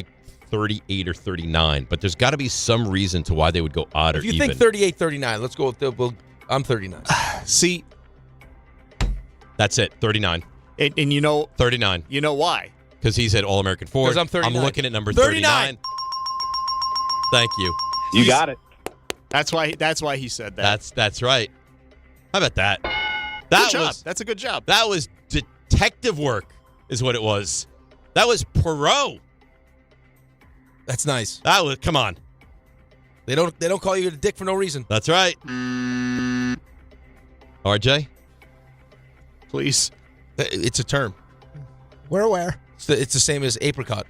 38 or 39, but there's got to be some reason to why they would go odd or If you even. think 38, 39, let's go with I'm 39. See, That's it. 39. and you know 39. You know why? Because he said All-American forward. 'Cause I'm 39. I'm looking at number 39. Thank you. You got it. That's why he said that. That's right. How about that? Good job. That's a good job. That was detective work, is what it was. That was Poirot. That's nice. That was. Come on. They don't call you a dick for no reason. That's right. RJ, please. It's a term. We're aware. It's the same as apricot.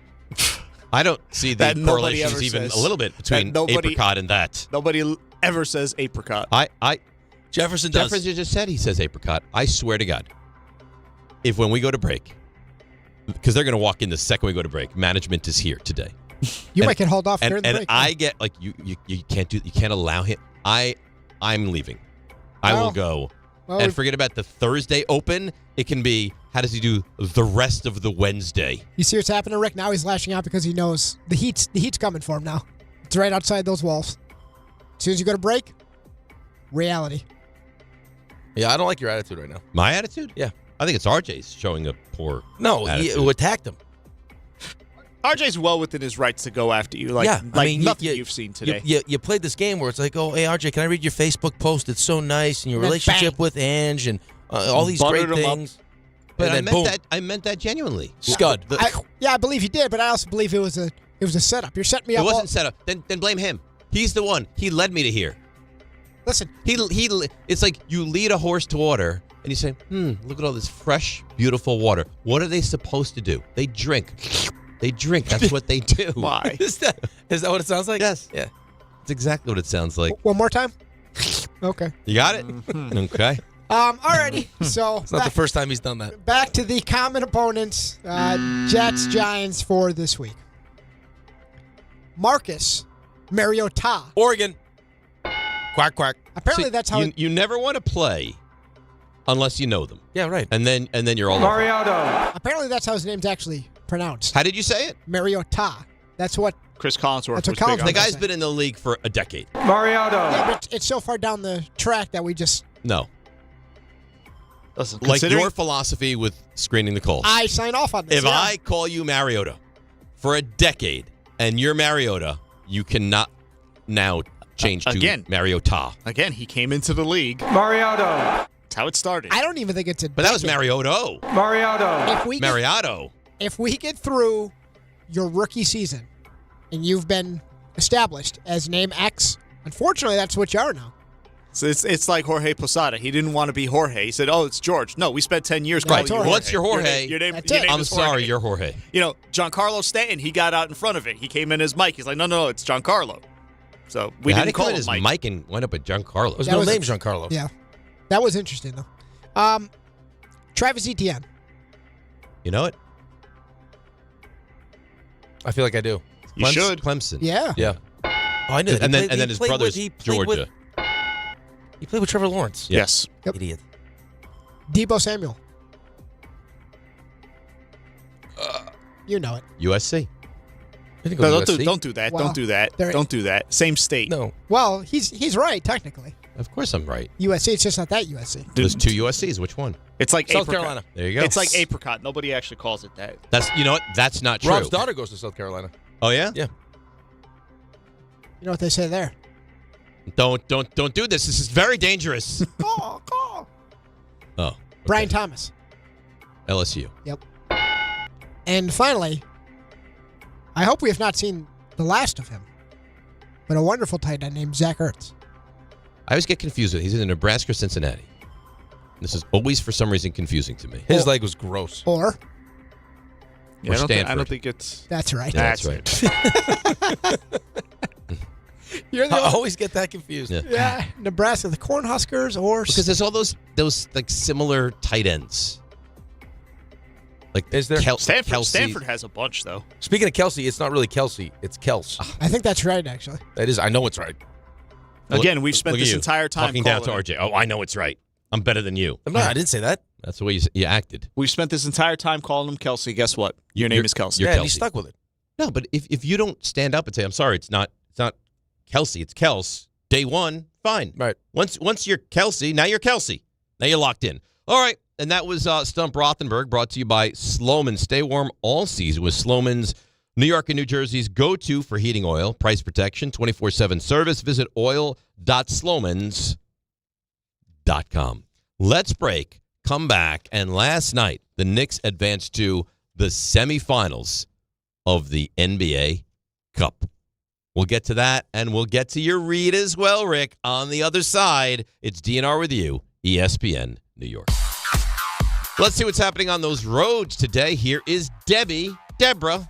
I don't see the That nobody correlations ever even says. a little bit between That nobody- apricot and that. Nobody ever says apricot. Jefferson does. Jefferson just said he says apricot. I swear to God, if when we go to break, because they're going to walk in the second we go to break, management is here today. You might get hauled off during the and break. I get like you can't allow him. I'm leaving. I will go. Well, And forget about the Thursday open. It can be, how does he do the rest of the Wednesday? You see what's happening, Rick? Now he's lashing out because he knows the heat's coming for him now. It's right outside those walls. As soon as you go to break, reality. Yeah, I don't like your attitude right now. My attitude? Yeah. I think it's RJ's showing a poor No, attitude. you attacked him. RJ's well within his rights to go after you. Like, yeah, like I mean, nothing you've seen today. You played this game where it's like, oh, hey, RJ, can I read your Facebook post? It's so nice, and your And then relationship bang. with Ange and all these Buttered great him up. things. But and I then meant boom, that. I meant that genuinely. scud. I believe you did, but I also believe it was a setup. You're setting me It up. wasn't set up. Then blame him. He's the one. He led me to here. Listen, He. It's like you lead a horse to water, and you say, look at all this fresh, beautiful water. What are they supposed to do? They drink. They drink. That's what they do. Why? Is that what it sounds like? Yes. Yeah. It's exactly what it sounds like. one more time. Okay. You got it? Okay. Alrighty. So It's not the first time he's done that. back to the common opponents, Jets, Giants for this week. Marcus Mariota. Oregon. Quack, quack. Apparently See, that's how you never want to play unless you know them. Yeah, right. And then you're all over. apparently that's how his name's actually pronounced. How did you say it? Mariota. That's what. Chris Collinsworth That's what was big Collinsworth on The that. guy's been in the league for a decade. Yeah, but it's so far down the track that we just. No. Listen, Like considering- your philosophy with screening the calls. I sign off on this. If yeah. I call you Mariota for a decade and you're Mariota, you cannot now change to Again. Mariota. Again, he came into the league. Mariota. That's how it started. I don't even think it's a. But that was Mariota. If we get through your rookie season, and you've been established as name X, unfortunately, that's what you are now. So it's like Jorge Posada. He didn't want to be Jorge. He said, "Oh, it's George." No, we spent 10 years calling you Jorge. What's your Jorge? Your name That's it. I'm is sorry, Jorge. you're Jorge. You know, Giancarlo Stanton, he got out in front of it. He came in as Mike. He's like, no, it's Giancarlo. So we How didn't did he call come in him as Mike. Mike and went up at Giancarlo? There's That no was- name Giancarlo. Yeah, that was interesting though. Travis Etienne. You know it? I feel like I do. You should. Clemson. Yeah. Yeah. Oh, I knew that. And He then his played brother's he played Georgia. He played with Trevor Lawrence. Yes. Yep. Idiot. Debo Samuel. You know it. USC. I think it was No, USC. don't do that. Well, Don't do that. there- Don't do that. Same state. No. Well, he's right technically. Of course I'm right. USC. It's just not that USC. There's two USCs. Which one? It's like South apricot. Carolina. There you go. It's like apricot. Nobody actually calls it that. That's you know what? That's not true. Rob's daughter goes to South Carolina. Oh yeah? Yeah. You know what they say there? Don't do this. This is very dangerous. Call. Oh. Brian Thomas. LSU. Yep. And finally, I hope we have not seen the last of him, but a wonderful tight end named Zach Ertz. I always get confused with it. He's in Nebraska or Cincinnati. This is always for some reason confusing to me. His leg was gross. Or Yeah, Or I Stanford. don't think it's. that's right. Yeah, that's right. You're the I only, always get that confused. Yeah. yeah, Nebraska, the Cornhuskers, or Because there's all those like similar tight ends. Like Is there? Stanford. Kelsey. Stanford has a bunch though. Speaking of Kelsey, it's not really Kelsey. It's Kels. I think that's right actually. That is. I know it's right. Again, we've spent Look at this you, entire time talking down to calling RJ. Oh, I know it's right. I'm better than you. I'm not. I didn't say that. That's the way you acted. We've spent this entire time calling him Kelsey. Guess what? Your name is Kelsey. You're Yeah, and he Kelsey. stuck with it. No, but if you don't stand up and say, I'm sorry, it's not Kelsey, it's Kels, Day one, fine. Right. Once you're Kelsey, now you're Kelsey. Now you're locked in. All right. And that was Stump Rothenberg, brought to you by Sloman. Stay warm all season with Sloman's New York and New Jersey's go-to for heating oil, price protection, 24/7 service. Visit oil.slomans.com. Let's break, come back, and last night the Knicks advanced to the semifinals of the NBA Cup. We'll get to that, and we'll get to your read as well, Rick. On the other side, it's DNR with you, ESPN New York. Let's see what's happening on those roads today. Here is Debbie Duhame.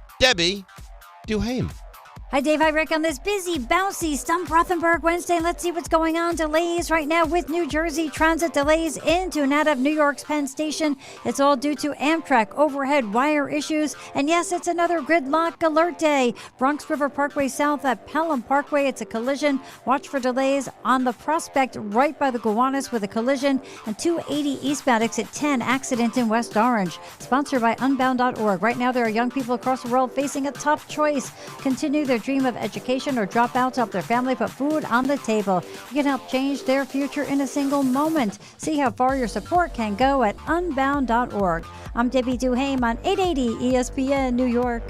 Hi, Dave. Hi, Rick. On this busy, bouncy Stump Rothenberg Wednesday, let's see what's going on. Delays right now with New Jersey Transit. Delays into and out of New York's Penn Station. It's all due to Amtrak overhead wire issues. And yes, it's another gridlock alert day. Bronx River Parkway south at Pelham Parkway. It's a collision. Watch for delays on the Prospect right by the Gowanus with a collision. And 280 eastbound exit 10 accident in West Orange. Sponsored by Unbound.org. Right now, there are young people across the world facing a tough choice. Continue their dream of education or drop out to help their family put food on the table. You can help change their future in a single moment. See how far your support can go at unbound.org. I'm Debbie Duhame on 880 ESPN New York.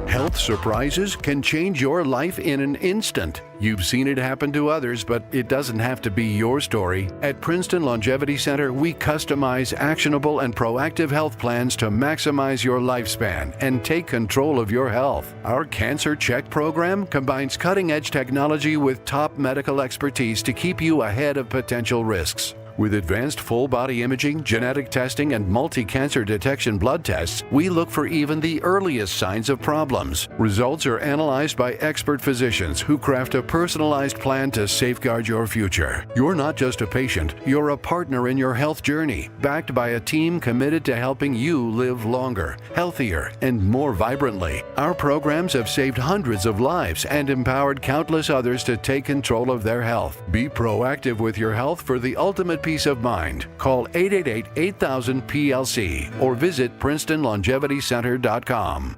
Health surprises can change your life in an instant. You've seen it happen to others, but it doesn't have to be your story. At Princeton Longevity Center, we customize actionable and proactive health plans to maximize your lifespan and take control of your health. Our Cancer Check program combines cutting-edge technology with top medical expertise to keep you ahead of potential risks. With advanced full-body imaging, genetic testing, and multi-cancer detection blood tests, we look for even the earliest signs of problems. Results are analyzed by expert physicians who craft a personalized plan to safeguard your future. You're not just a patient, you're a partner in your health journey, backed by a team committed to helping you live longer, healthier, and more vibrantly. Our programs have saved hundreds of lives and empowered countless others to take control of their health. Be proactive with your health for the ultimate peace of mind. Call 888-8000-PLC or visit PrincetonLongevityCenter.com.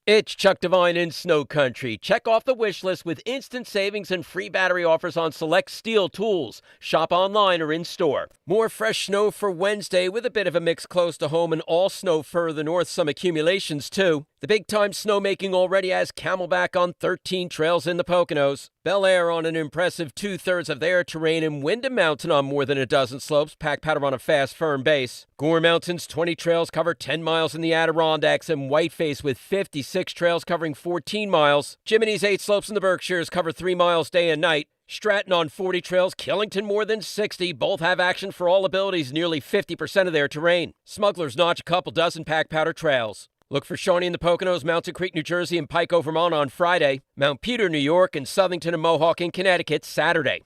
It's Chuck Devine in Snow Country. Check off the wish list with instant savings and free battery offers on select steel tools. Shop online or in store. More fresh snow for Wednesday with a bit of a mix close to home and all snow further north. Some accumulations too. The big-time snowmaking already has Camelback on 13 trails in the Poconos. Bel Air on an impressive 2/3 of their terrain, and Windham Mountain on more than a dozen slopes. Pack powder on a fast, firm base. Gore Mountain's 20 trails cover 10 miles in the Adirondacks, and Whiteface with 56 trails covering 14 miles. Jiminy's 8 slopes in the Berkshires cover 3 miles day and night. Stratton on 40 trails, Killington more than 60. Both have action for all abilities, nearly 50% of their terrain. Smuggler's Notch a couple dozen pack powder trails. Look for Shawnee in the Poconos, Mountain Creek, New Jersey, and Pico, Vermont on Friday. Mount Peter, New York, and Southington and Mohawk in Connecticut Saturday.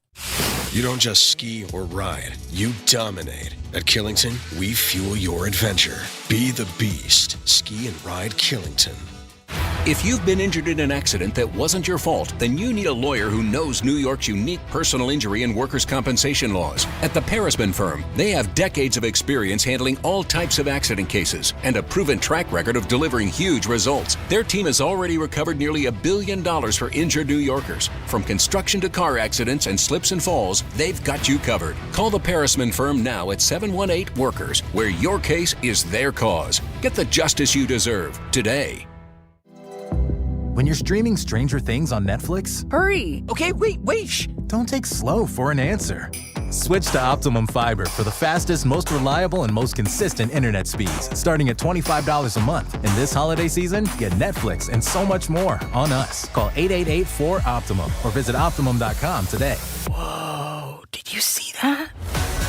You don't just ski or ride, you dominate. At Killington, we fuel your adventure. Be the beast. Ski and ride Killington. If you've been injured in an accident that wasn't your fault, then you need a lawyer who knows New York's unique personal injury and workers' compensation laws. At the Parisman Firm, they have decades of experience handling all types of accident cases and a proven track record of delivering huge results. Their team has already recovered nearly $1 billion for injured New Yorkers. From construction to car accidents and slips and falls, they've got you covered. Call the Parisman Firm now at 718-WORKERS, where your case is their cause. Get the justice you deserve today. When you're streaming Stranger Things on Netflix, hurry! Okay, wait! Shh! Don't take slow for an answer. Switch to Optimum Fiber for the fastest, most reliable, and most consistent internet speeds, starting at $25 a month. And this holiday season, get Netflix and so much more on us. Call 888-4OPTIMUM or visit Optimum.com today. Whoa, did you see that?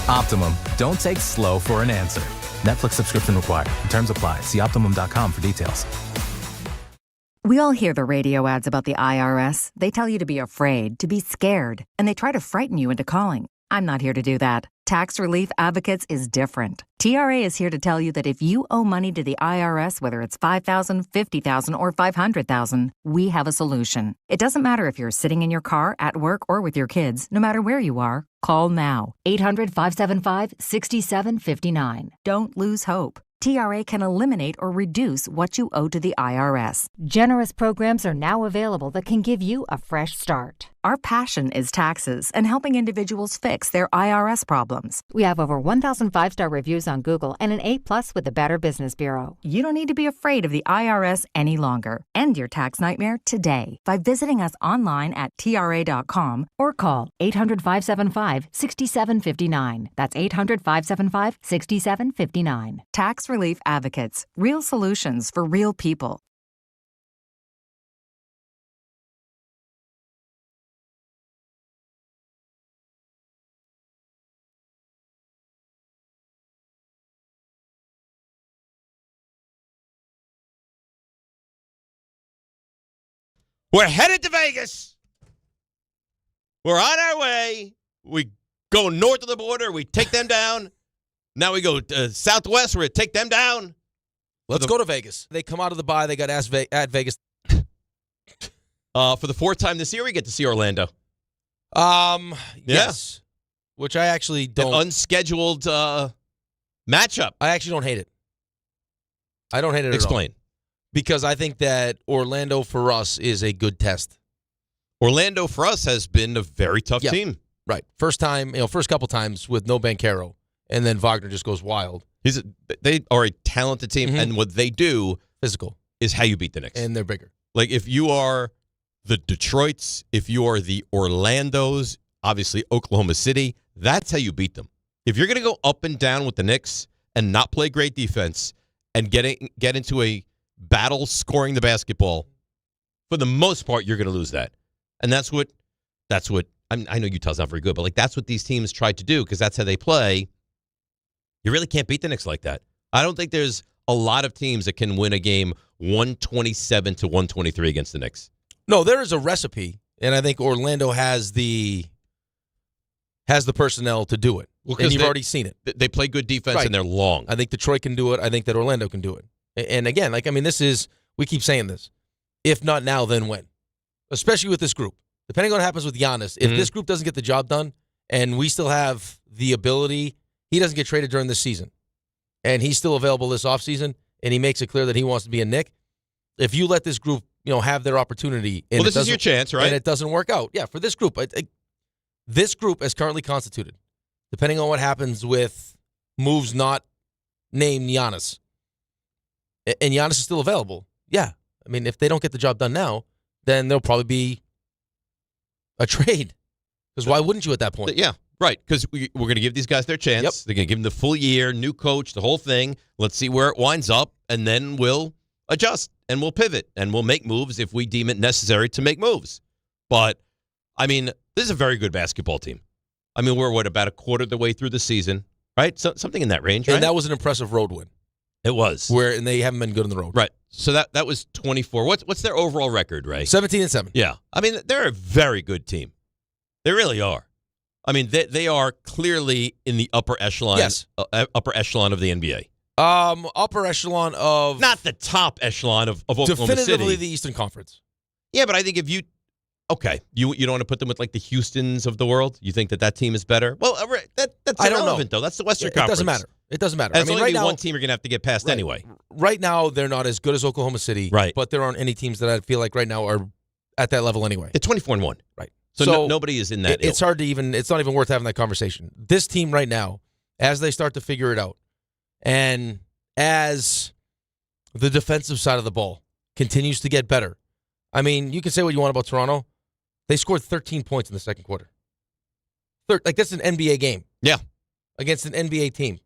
Optimum, don't take slow for an answer. Netflix subscription required. Terms apply. See Optimum.com for details. We all hear the radio ads about the IRS. They tell you to be afraid, to be scared, and they try to frighten you into calling. I'm not here to do that. Tax Relief Advocates is different. TRA is here to tell you that if you owe money to the IRS, whether it's $5,000, $50,000, or $500,000, we have a solution. It doesn't matter if you're sitting in your car, at work, or with your kids. No matter where you are, call now. 800-575-6759. Don't lose hope. TRA can eliminate or reduce what you owe to the IRS. Generous programs are now available that can give you a fresh start. our passion is taxes and helping individuals fix their IRS problems. We have over 1,000 5-star reviews on Google and an A+ with the Better Business Bureau. You don't need to be afraid of the IRS any longer. End your tax nightmare today by visiting us online at TRA.com or call 800-575-6759. That's 800-575-6759. Tax Relief Advocates. Real solutions for real people. We're headed to Vegas. We're on our way. We go north of the border. We take them down. Now we go southwest. We're going to take them down. Let's go to Vegas. They come out of the bye. They got at Vegas. For the fourth time this year, we get to see Orlando. Yes. Which I actually don't. An unscheduled matchup. I actually don't hate it. I don't hate it Explain. at all. Because I think that Orlando for us is a good test. Orlando for us has been a very tough team. Right. First couple times with no Banchero, and then Wagner just goes wild. They are a talented team, and what they do physical is how you beat the Knicks. And they're bigger. Like if you are the Detroits, if you are the Orlandos, obviously Oklahoma City, that's how you beat them. If you're going to go up and down with the Knicks and not play great defense and get into a battle scoring the basketball, for the most part, you're going to lose that. And that's what I know Utah's not very good, but like that's what these teams tried to do because that's how they play. You really can't beat the Knicks like that. I don't think there's a lot of teams that can win a game 127 to 123 against the Knicks. No, there is a recipe, and I think Orlando has the personnel to do it. Well, and you've already seen it. They play good defense, Right. and they're long. I think Detroit can do it. I think that Orlando can do it. And again, we keep saying this. If not now, then when? Especially with this group. Depending on what happens with Giannis, if this group doesn't get the job done and we still have the ability, he doesn't get traded during this season, and he's still available this offseason, and he makes it clear that he wants to be a Knick, if you let this group have their opportunity. And this is your chance, right? And it doesn't work out. Yeah, for this group. This group is currently constituted, depending on what happens with moves not named Giannis. And Giannis is still available. Yeah. I mean, if they don't get the job done now, then there'll probably be a trade. Because why wouldn't you at that point? Yeah, right. Because we're going to give these guys their chance. Yep. They're going to give them the full year, new coach, the whole thing. Let's see where it winds up, and then we'll adjust, and we'll pivot, and we'll make moves if we deem it necessary to make moves. But, I mean, this is a very good basketball team. I mean, we're, about a quarter of the way through the season, right? So, something in that range, right? And that was an impressive road win. It was. And they haven't been good on the road. Right. So that was 24. What's their overall record, Ray? 17-7. Yeah. I mean, they're a very good team. They really are. I mean, they are clearly in the upper echelon. Yes. Upper echelon of the NBA. Upper echelon of... Not the top echelon of Oklahoma City. Definitively the Eastern Conference. Yeah, but I think if you... Okay, you don't want to put them with like the Houstons of the world? You think that team is better? Well, that's irrelevant, though. That's the Western Conference. It doesn't matter. And it's only right now, one team you're going to have to get past anyway. Right now, they're not as good as Oklahoma City. Right. But there aren't any teams that I feel like right now are at that level anyway. They're 24-1. Right. So nobody is in that. It's hard to even. It's not even worth having that conversation. This team right now, as they start to figure it out, and as the defensive side of the ball continues to get better. I mean, you can say what you want about Toronto. They scored 13 points in the second quarter. That's an NBA game. Yeah. Against an NBA team.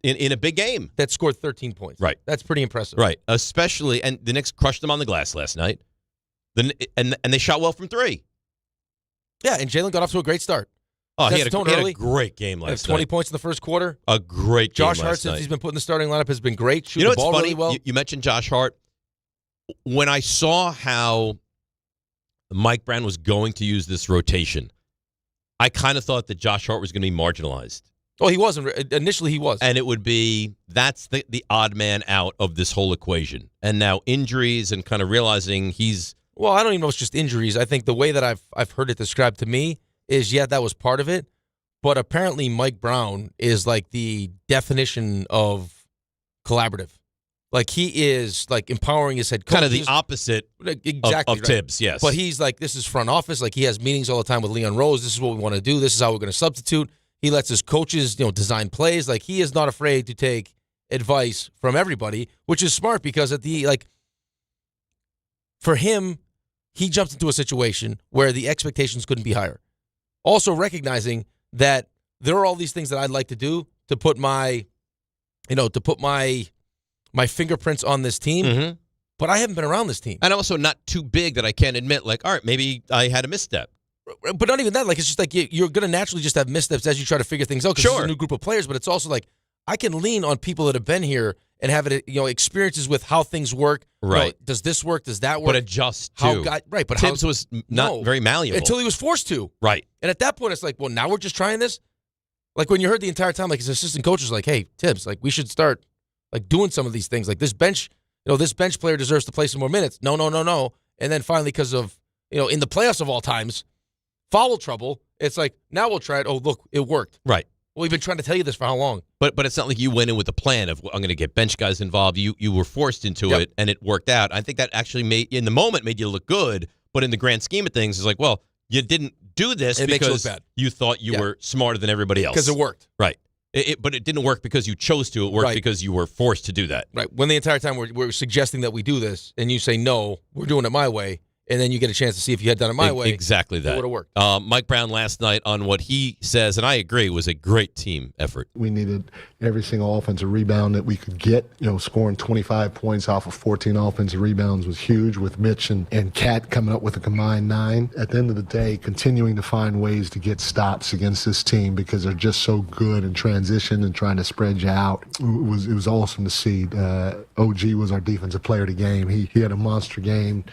In a big game. That scored 13 points. Right. That's pretty impressive. Right. Especially, and the Knicks crushed them on the glass last night. And they shot well from three. Yeah, and Jalen got off to a great start. Oh, he had a great game last night. 20 points in the first quarter. A great game Josh Hart, since he's been put in the starting lineup, has been great. Shooting the ball funny? really well. You mentioned Josh Hart. When I saw how Mike Brown was going to use this rotation, I kind of thought that Josh Hart was going to be marginalized. Oh, he wasn't. Initially, he was. And it would be, that's the odd man out of this whole equation. And now injuries and kind of realizing he's... Well, I don't even know if it's just injuries. I think the way that I've heard it described to me is, yeah, that was part of it. But apparently Mike Brown is like the definition of collaborative. Like, he is, like, empowering his head coach. Kind of the opposite of Tibbs, yes. But he's like, this is front office. Like, he has meetings all the time with Leon Rose. This is what we want to do. This is how we're going to substitute. He lets his coaches, design plays. Like, he is not afraid to take advice from everybody, which is smart because for him, he jumped into a situation where the expectations couldn't be higher. Also recognizing that there are all these things that I'd like to do to put my fingerprints on this team, but I haven't been around this team. And also not too big that I can't admit, like, all right, maybe I had a misstep. But not even that. Like, it's just like you're going to naturally just have missteps as you try to figure things out because it's a new group of players, but it's also like I can lean on people that have been here and have experiences with how things work. Right. Does this work? Does that work? But adjust to. But Tibbs was not very malleable. Until he was forced to. Right. And at that point, it's like, well, now we're just trying this? Like, when you heard the entire time, like, his assistant coach was like, hey, Tibbs, like, we should start, like, doing some of these things. Like, this bench player deserves to play some more minutes. No. And then finally, because of, in the playoffs of all times, foul trouble, it's like, now we'll try it. Oh, look, it worked. Right. Well, we've been trying to tell you this for how long? But it's not like you went in with a plan of, I'm going to get bench guys involved. You were forced into it, and it worked out. I think that actually made you look good, but in the grand scheme of things, it's like, well, you didn't do this because you thought you were smarter than everybody else. Because it worked. Right. But it didn't work because you chose to. It worked because you were forced to do that. Right. When the entire time we're suggesting that we do this, and you say, no, we're doing it my way, and then you get a chance to see if you had done it my way. Exactly that. It would have worked. Mike Brown last night on what he says, and I agree, was a great team effort. We needed every single offensive rebound that we could get. Scoring 25 points off of 14 offensive rebounds was huge with Mitch and Kat coming up with a combined 9. At the end of the day, continuing to find ways to get stops against this team because they're just so good in transition and trying to spread you out. It was awesome to see. OG was our defensive player of the game. He had a monster game,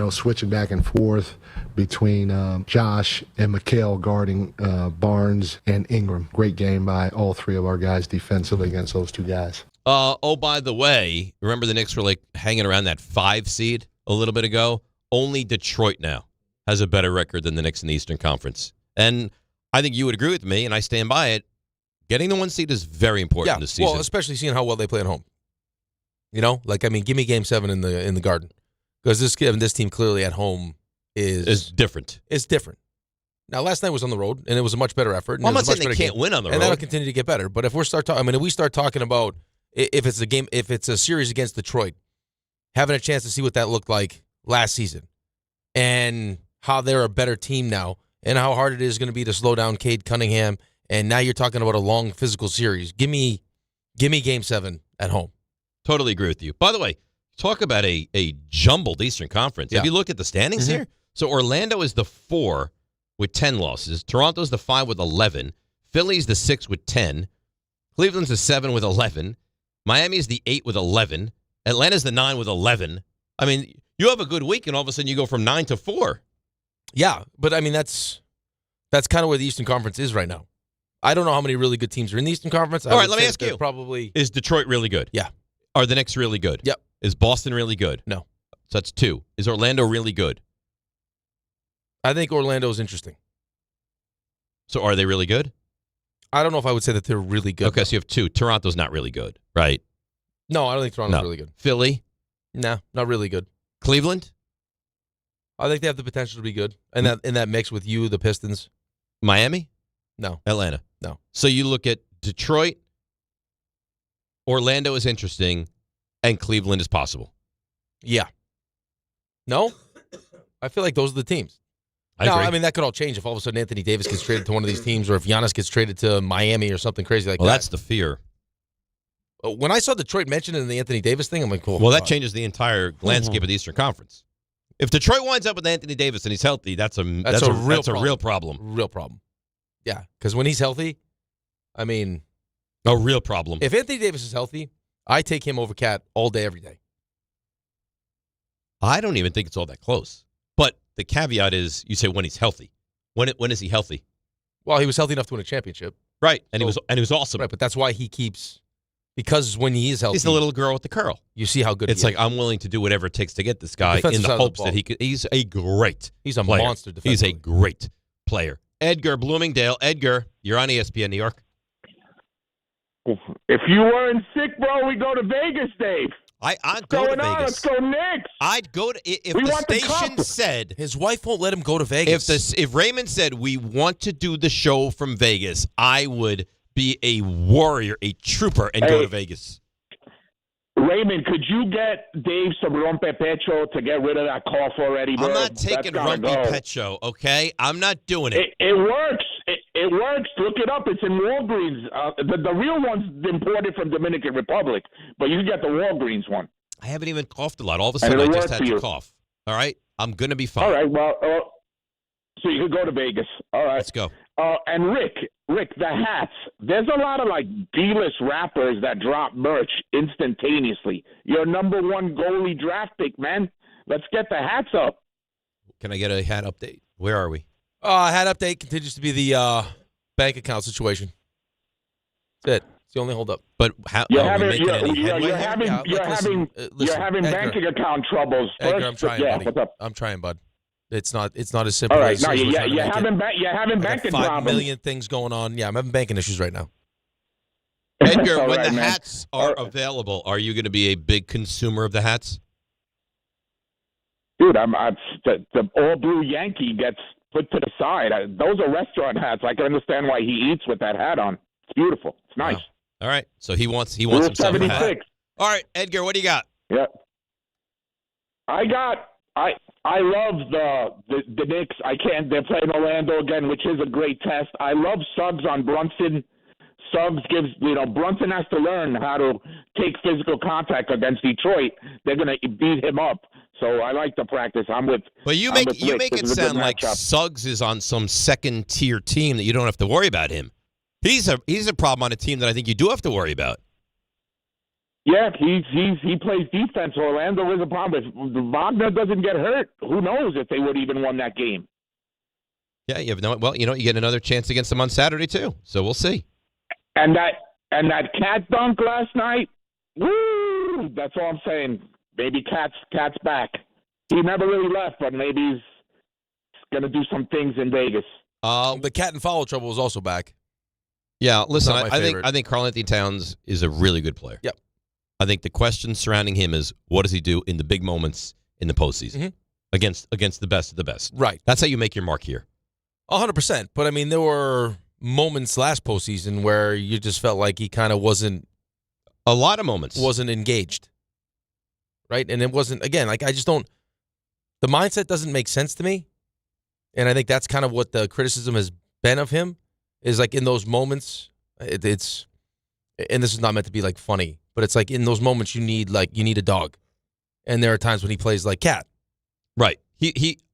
switching back and forth between Josh and Mikhail guarding Barnes and Ingram. Great game by all three of our guys defensively against those two guys. By the way, remember the Knicks were like hanging around that 5 seed a little bit ago? Only Detroit now has a better record than the Knicks in the Eastern Conference. And I think you would agree with me, and I stand by it. Getting the 1 seed is very important this season. Well, especially seeing how well they play at home. Give me Game 7 in the Garden. Because this team clearly at home is different. It's different. Now, last night was on the road, and it was a much better effort. Well, I'm not saying they can't win on the road. And that'll continue to get better. But if we start talking about if it's a series against Detroit, having a chance to see what that looked like last season, and how they're a better team now, and how hard it is going to be to slow down Cade Cunningham, and now you're talking about a long physical series. Give me Game 7 at home. Totally agree with you. By the way, talk about a jumbled Eastern Conference. If you look at the standings here, so Orlando is the 4 with 10 losses. Toronto's the 5 with 11. Philly's the 6 with 10. Cleveland's the 7 with 11. Miami's the 8 with 11. Atlanta's the 9 with 11. I mean, you have a good week, and all of a sudden you go from 9 to 4. Yeah, but I mean, that's kind of where the Eastern Conference is right now. I don't know how many really good teams are in the Eastern Conference. All right, let me ask you. Probably Is Detroit really good? Yeah. Are the Knicks really good? Yep. Is Boston really good? No. So that's 2. Is Orlando really good? I think Orlando's interesting. So are they really good? I don't know if I would say that they're really good. Okay, so you have 2. Toronto's not really good, right? No, I don't think Toronto's really good. Philly? No, not really good. Cleveland? I think they have the potential to be good. And in that mix with the Pistons. Miami? No. Atlanta? No. So you look at Detroit, Orlando is interesting, and Cleveland is possible. Yeah. No? I feel like those are the teams. I mean, that could all change if all of a sudden Anthony Davis gets traded to one of these teams, or if Giannis gets traded to Miami or something crazy like that. Well, that's the fear. When I saw Detroit mentioned in the Anthony Davis thing, I'm like, cool. Well, that changes the entire landscape of the Eastern Conference. If Detroit winds up with Anthony Davis and he's healthy, that's a real problem. Real problem. Yeah, because when he's healthy, I mean, a real problem. If Anthony Davis is healthy, I take him over Cat all day, every day. I don't even think it's all that close. But the caveat is, you say when he's healthy. When is he healthy? Well, he was healthy enough to win a championship, right? And he was awesome, right? But that's why he keeps, because when he is healthy, he's the little girl with the curl. You see how good it's he like is. I'm willing to do whatever it takes to get this guy in the hopes that he could. He's a great. He's a player. monster. He's a great player. Edgar Bloomingdale. Edgar, you're on ESPN New York. If you weren't sick, bro, we go to Vegas, Dave. I'd go to Vegas. Let's go Knicks. I'd go to if We the want the station cup. said His wife won't let him go to Vegas. if Raymond said we want to do the show from Vegas, I would be a warrior, a trooper, and go to Vegas. Raymond, could you get Dave some rompe pecho to get rid of that cough already, bro? I'm not taking Rumpy Pecho, okay? I'm not doing it. It works. It works. Look it up. It's in Walgreens. The real one's imported from Dominican Republic, but you can get the Walgreens one. I haven't even coughed a lot. All of a sudden, I just had to cough. All right? I'm going to be fine. All right, well, so you could go to Vegas. All right. Let's go. And Rick, the hats. There's a lot of, B-list rappers that drop merch instantaneously. You're number one goalie draft pick, man. Let's get the hats up. Can I get a hat update? Where are we? Hat update continues to be the bank account situation. That's it. It's the only holdup. But how are we making any headway? You're having banking account troubles. Edgar, I'm trying, buddy. What's up? I'm trying, bud. It's not as simple All right, as no, we're you're trying to make having it. you're having I got banking 5 problems. million things going on. Yeah, I'm having banking issues right now. Edgar, All when right, the man. hats are available, are you going to be a big consumer of the hats? Dude, the all blue Yankee gets put to the side. Those are restaurant hats. I can understand why he eats with that hat on. It's beautiful. It's nice. Wow. All right, so he wants Rule himself a hat. 76. All right, Edgar, what do you got? Yeah. I love the Knicks. They're playing Orlando again, which is a great test. I love Suggs on Brunson. Suggs gives, Brunson has to learn how to take physical contact against Detroit. They're going to beat him up. So I like the practice. But you make it sound like Suggs is on some second tier team that you don't have to worry about him. He's a problem on a team that I think you do have to worry about. Yeah, he plays defense. Orlando is a problem. If Wagner doesn't get hurt, who knows if they would even won that game. Yeah, you get another chance against them on Saturday too. So we'll see. And that cat dunk last night, woo! That's all I'm saying. Maybe Cat's back. He never really left, but maybe he's going to do some things in Vegas. The cat and foul trouble is also back. Yeah, listen, Not my favorite. I think Karl-Anthony Towns is a really good player. Yep. I think the question surrounding him is what does he do in the big moments in the postseason against the best of the best. Right. That's how you make your mark here. 100%. But, I mean, there were moments last postseason where you just felt like he kind of wasn't. A lot of moments. Wasn't engaged. Right? And it wasn't, again, I just don't. The mindset doesn't make sense to me. And I think that's kind of what the criticism has been of him is in those moments, it's, and this is not meant to be funny, but it's in those moments you need a dog. And there are times when he plays like cat. Right.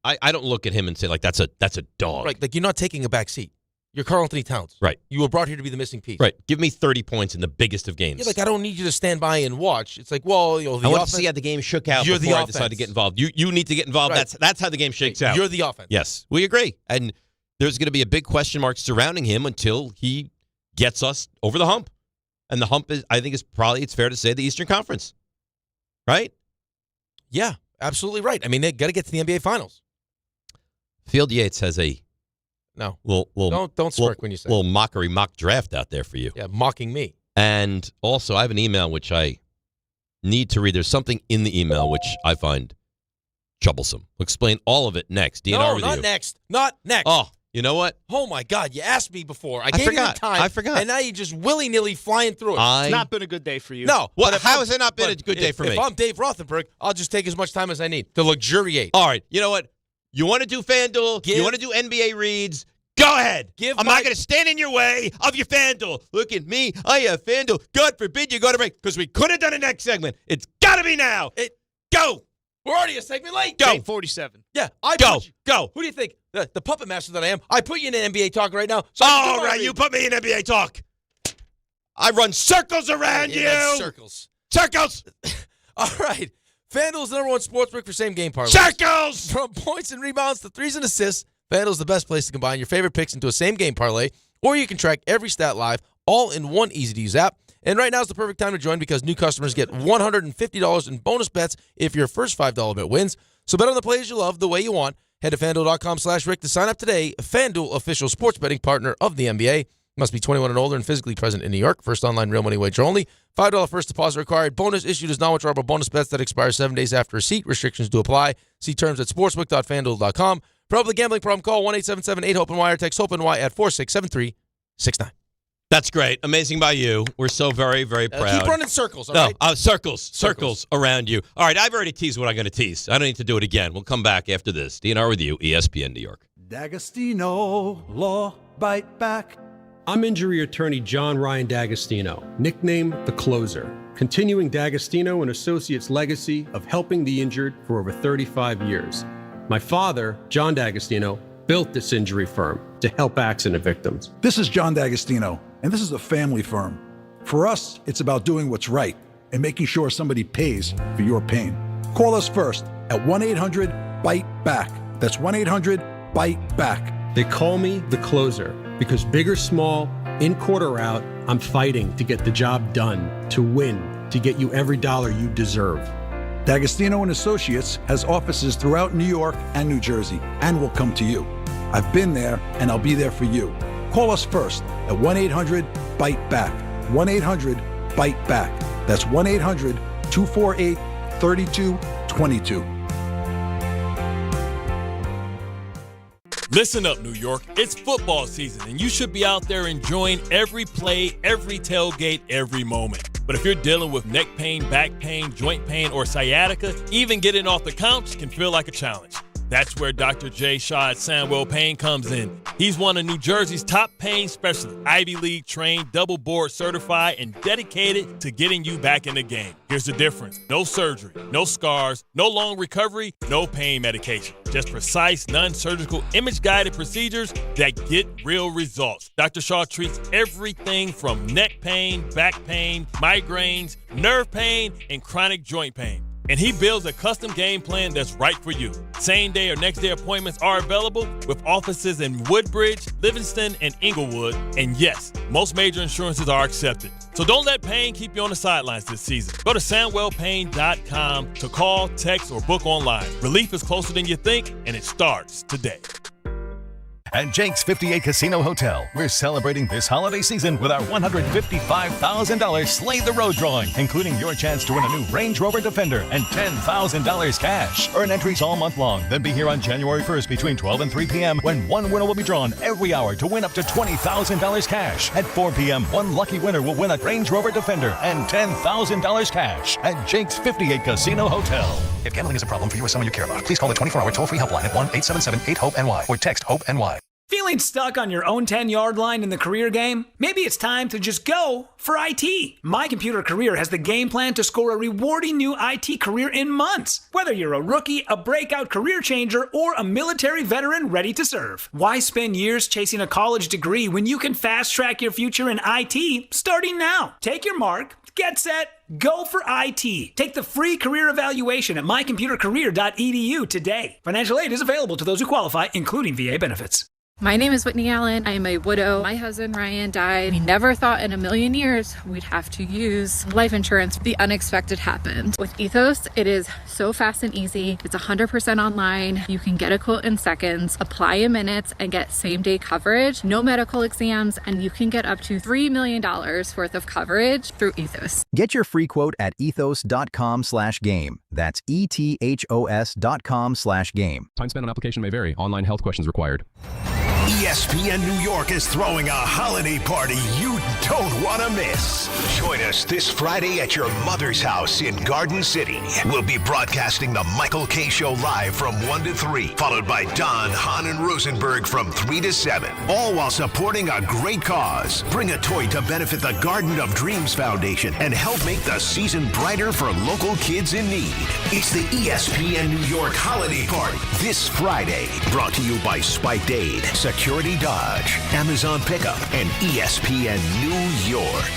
I don't look at him and say that's a dog. Right. You're not taking a back seat. You're Karl-Anthony Towns. Right. You were brought here to be the missing piece. Right. Give me 30 points in the biggest of games. You're I don't need you to stand by and watch. It's I want to see how the game shook out before I decide to get involved. You need to get involved. Right. That's how the game shakes out. You're the offense. Yes. We agree. And there's going to be a big question mark surrounding him until he gets us over the hump. And the hump it's fair to say, the Eastern Conference. Right? Yeah, absolutely right. I mean, they got to get to the NBA Finals. Field Yates has a don't smirk when you say little mock draft out there for you. Yeah, mocking me. And also, I have an email which I need to read. There's something in the email which I find troublesome. We'll explain all of it next. DNR with you. Not next. Oh, you know what? Oh, my God. You asked me before. I gave forgot. you the time. I forgot. And now you're just willy-nilly flying through it. It's not been a good day for you. No. How has it not been a good day for me? If I'm Dave Rothenberg, I'll just take as much time as I need to luxuriate. All right. You know what? You want to do FanDuel? You want to do NBA reads? Go ahead. I'm not going to stand in your way of your FanDuel. Look at me. I have FanDuel. God forbid you go to break because we could have done a next segment. It's got to be now. Go. We're already a segment late. Go. 47. Yeah. Go. Who do you think? The puppet master that I am. I put you in an NBA talk right now. So all right. You put me in NBA talk. I run circles around you. Circles. All right. FanDuel's the #1 sportsbook for same-game parlays. Circles! From points and rebounds to threes and assists, FanDuel's the best place to combine your favorite picks into a same-game parlay, or you can track every stat live, all in one easy-to-use app. And right now is the perfect time to join because new customers get $150 in bonus bets if your first $5 bet wins. So bet on the plays you love the way you want. Head to FanDuel.com/Rick to sign up today. FanDuel, official sports betting partner of the NBA. Must be 21 and older and physically present in New York. First online real money wager only. $5 first deposit required. Bonus issued as non-withdrawable bonus bets that expire 7 days after receipt. Restrictions do apply. See terms at sportsbook.fanduel.com. For the gambling problem, call 1-877-8-HOPE-NY or text HOPE-NY at 467-369. That's great. Amazing by you. We're so very, very proud. Keep running circles, all right? Circles around you. All right, I've already teased what I'm going to tease. I don't need to do it again. We'll come back after this. DNR with you, ESPN New York. D'Agostino, law, bite back. I'm injury attorney John Ryan D'Agostino, nicknamed The Closer, continuing D'Agostino and Associates' legacy of helping the injured for over 35 years. My father, John D'Agostino, built this injury firm to help accident victims. This is John D'Agostino, and this is a family firm. For us, it's about doing what's right and making sure somebody pays for your pain. Call us first at 1-800-BITE-BACK. That's 1-800-BITE-BACK. They call me The Closer because big or small, in court or out, I'm fighting to get the job done, to win, to get you every dollar you deserve. D'Agostino and Associates has offices throughout New York and New Jersey and will come to you. I've been there and I'll be there for you. Call us first at 1-800-BITE-BACK. 1-800-BITE-BACK. That's 1-800-248-3222. Listen up, New York. It's football season, and you should be out there enjoying every play, every tailgate, every moment. But if you're dealing with neck pain, back pain, joint pain, or sciatica, even getting off the couch can feel like a challenge. That's where Dr. Jay Shaw at Sandwell Pain comes in. He's one of New Jersey's top pain specialists, Ivy League trained, double board certified, and dedicated to getting you back in the game. Here's the difference. No surgery, no scars, no long recovery, no pain medication. Just precise, non-surgical, image-guided procedures that get real results. Dr. Shaw treats everything from neck pain, back pain, migraines, nerve pain, and chronic joint pain. And he builds a custom game plan that's right for you. Same day or next day appointments are available with offices in Woodbridge, Livingston, and Inglewood. And yes, most major insurances are accepted. So don't let pain keep you on the sidelines this season. Go to SandwellPain.com to call, text, or book online. Relief is closer than you think, and it starts today. At Jake's 58 Casino Hotel, we're celebrating this holiday season with our $155,000 Slay the Road drawing, including your chance to win a new Range Rover Defender and $10,000 cash. Earn entries all month long, then be here on January 1st between 12 and 3 p.m. when one winner will be drawn every hour to win up to $20,000 cash. At 4 p.m., one lucky winner will win a Range Rover Defender and $10,000 cash at Jake's 58 Casino Hotel. If gambling is a problem for you or someone you care about, please call the 24-hour toll-free helpline at 1-877-8-HOPE-NY or text HOPE-NY. Feeling stuck on your own 10-yard line in the career game? Maybe it's time to just go for IT. My Computer Career has the game plan to score a rewarding new IT career in months. Whether you're a rookie, a breakout career changer, or a military veteran ready to serve. Why spend years chasing a college degree when you can fast-track your future in IT starting now? Take your mark, get set, go for IT. Take the free career evaluation at mycomputercareer.edu today. Financial aid is available to those who qualify, including VA benefits. My name is Whitney Allen. I am a widow. My husband Ryan died. We never thought in a million years we'd have to use life insurance. The unexpected happened. With Ethos, it is so fast and easy. It's 100% online. You can get a quote in seconds, apply in minutes, and get same-day coverage. No medical exams, and you can get up to $3 million worth of coverage through Ethos. Get your free quote at ethos.com/game. That's ETHOS.com/game. Time spent on application may vary. Online health questions required. ESPN New York is throwing a holiday party you don't want to miss. Join us this Friday at your mother's house in Garden City. We'll be broadcasting the Michael K. Show live from 1 to 3, followed by Don, Hahn, and Rosenberg from 3 to 7, all while supporting a great cause. Bring a toy to benefit the Garden of Dreams Foundation and help make the season brighter for local kids in need. It's the ESPN New York Holiday Party this Friday, brought to you by Spiked Aid, Security Dodge, Amazon Pickup, and ESPN New York.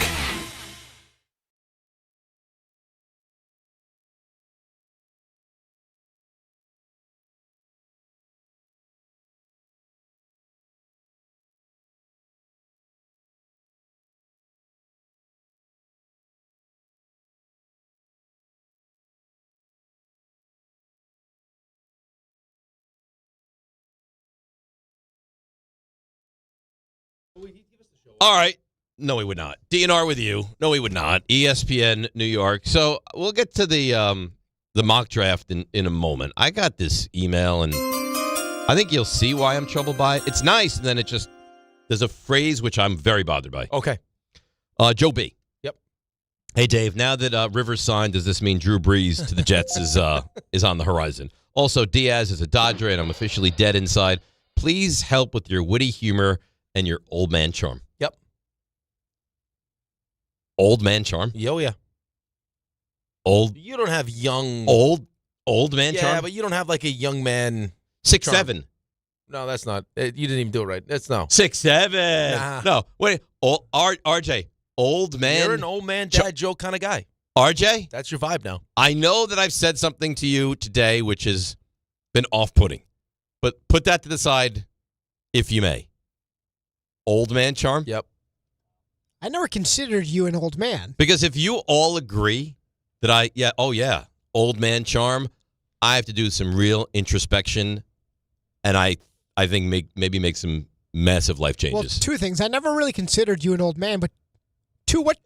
All right. No, he would not. DNR with you. No, he would not. ESPN New York. So we'll get to the mock draft in a moment. I got this email, and I think you'll see why I'm troubled by it. It's nice, and then there's a phrase which I'm very bothered by. Okay. Joe B. Yep. Hey, Dave, now that Rivers signed, does this mean Drew Brees to the Jets is on the horizon? Also, Diaz is a Dodger, and I'm officially dead inside. Please help with your witty humor and your old man charm. Yep. Old man charm? Oh, yeah. Old. You don't have young. Old man charm? Yeah, but you don't have like a young man. 6'7". No, that's not. You didn't even do it right. That's no. 6'7". Nah. No, wait. RJ, old man. You're an old man dad joke kind of guy. RJ? That's your vibe now. I know that I've said something to you today which has been off-putting, but put that to the side if you may. Old man charm? Yep. I never considered you an old man. Because if you all agree that old man charm, I have to do some real introspection, and I think maybe make some massive life changes. Well, two things. I never really considered you an old man, but two, what?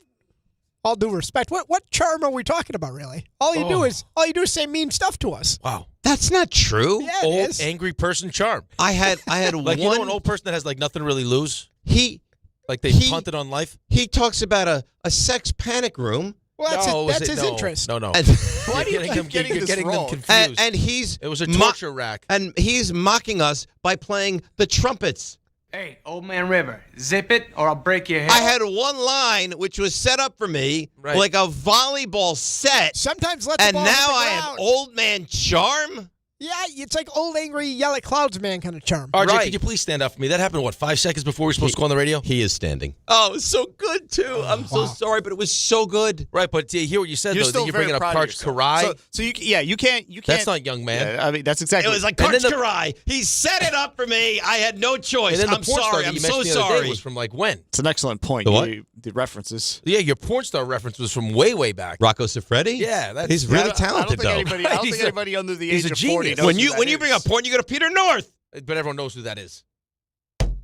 All due respect, what charm are we talking about, really? All you do is say mean stuff to us. Wow, that's not true. Yeah, it old is. angry person charm. I had like one an old person that has like nothing to really lose. He punted on life. He talks about a sex panic room. Well, that's his interest. No. Why do you keep getting this wrong? Them confused. And it was a torture rack. And he's mocking us by playing the trumpets. Hey, old man River, zip it or I'll break your head. I had one line which was set up for me like a volleyball set. Sometimes let the and ball now hit the I ground. have old man charm. Yeah, it's like old angry yell at clouds man kind of charm. RJ, could you please stand up for me? That happened, 5 seconds before we were supposed to go on the radio? He is standing. Oh, it was so good, too. I'm so sorry, but it was so good. Right, but to hear what you said, You're though, still that you're very bringing up proud of Karch yourself. Karai. So you can't. That's not young man. Yeah, I mean, that's exactly. It was like Karch Karai. He set it up for me. I had no choice. And then the I'm porn star sorry. that I'm you so mentioned the other day sorry. was from like when? It's an excellent point. The what? The references. Yeah, your porn star reference was from way back. Rocco Siffredi? Yeah, he's really talented, I don't think anybody under the age of 40 knows When who you that bring is. up porn, you go to Peter North. But everyone knows who that is.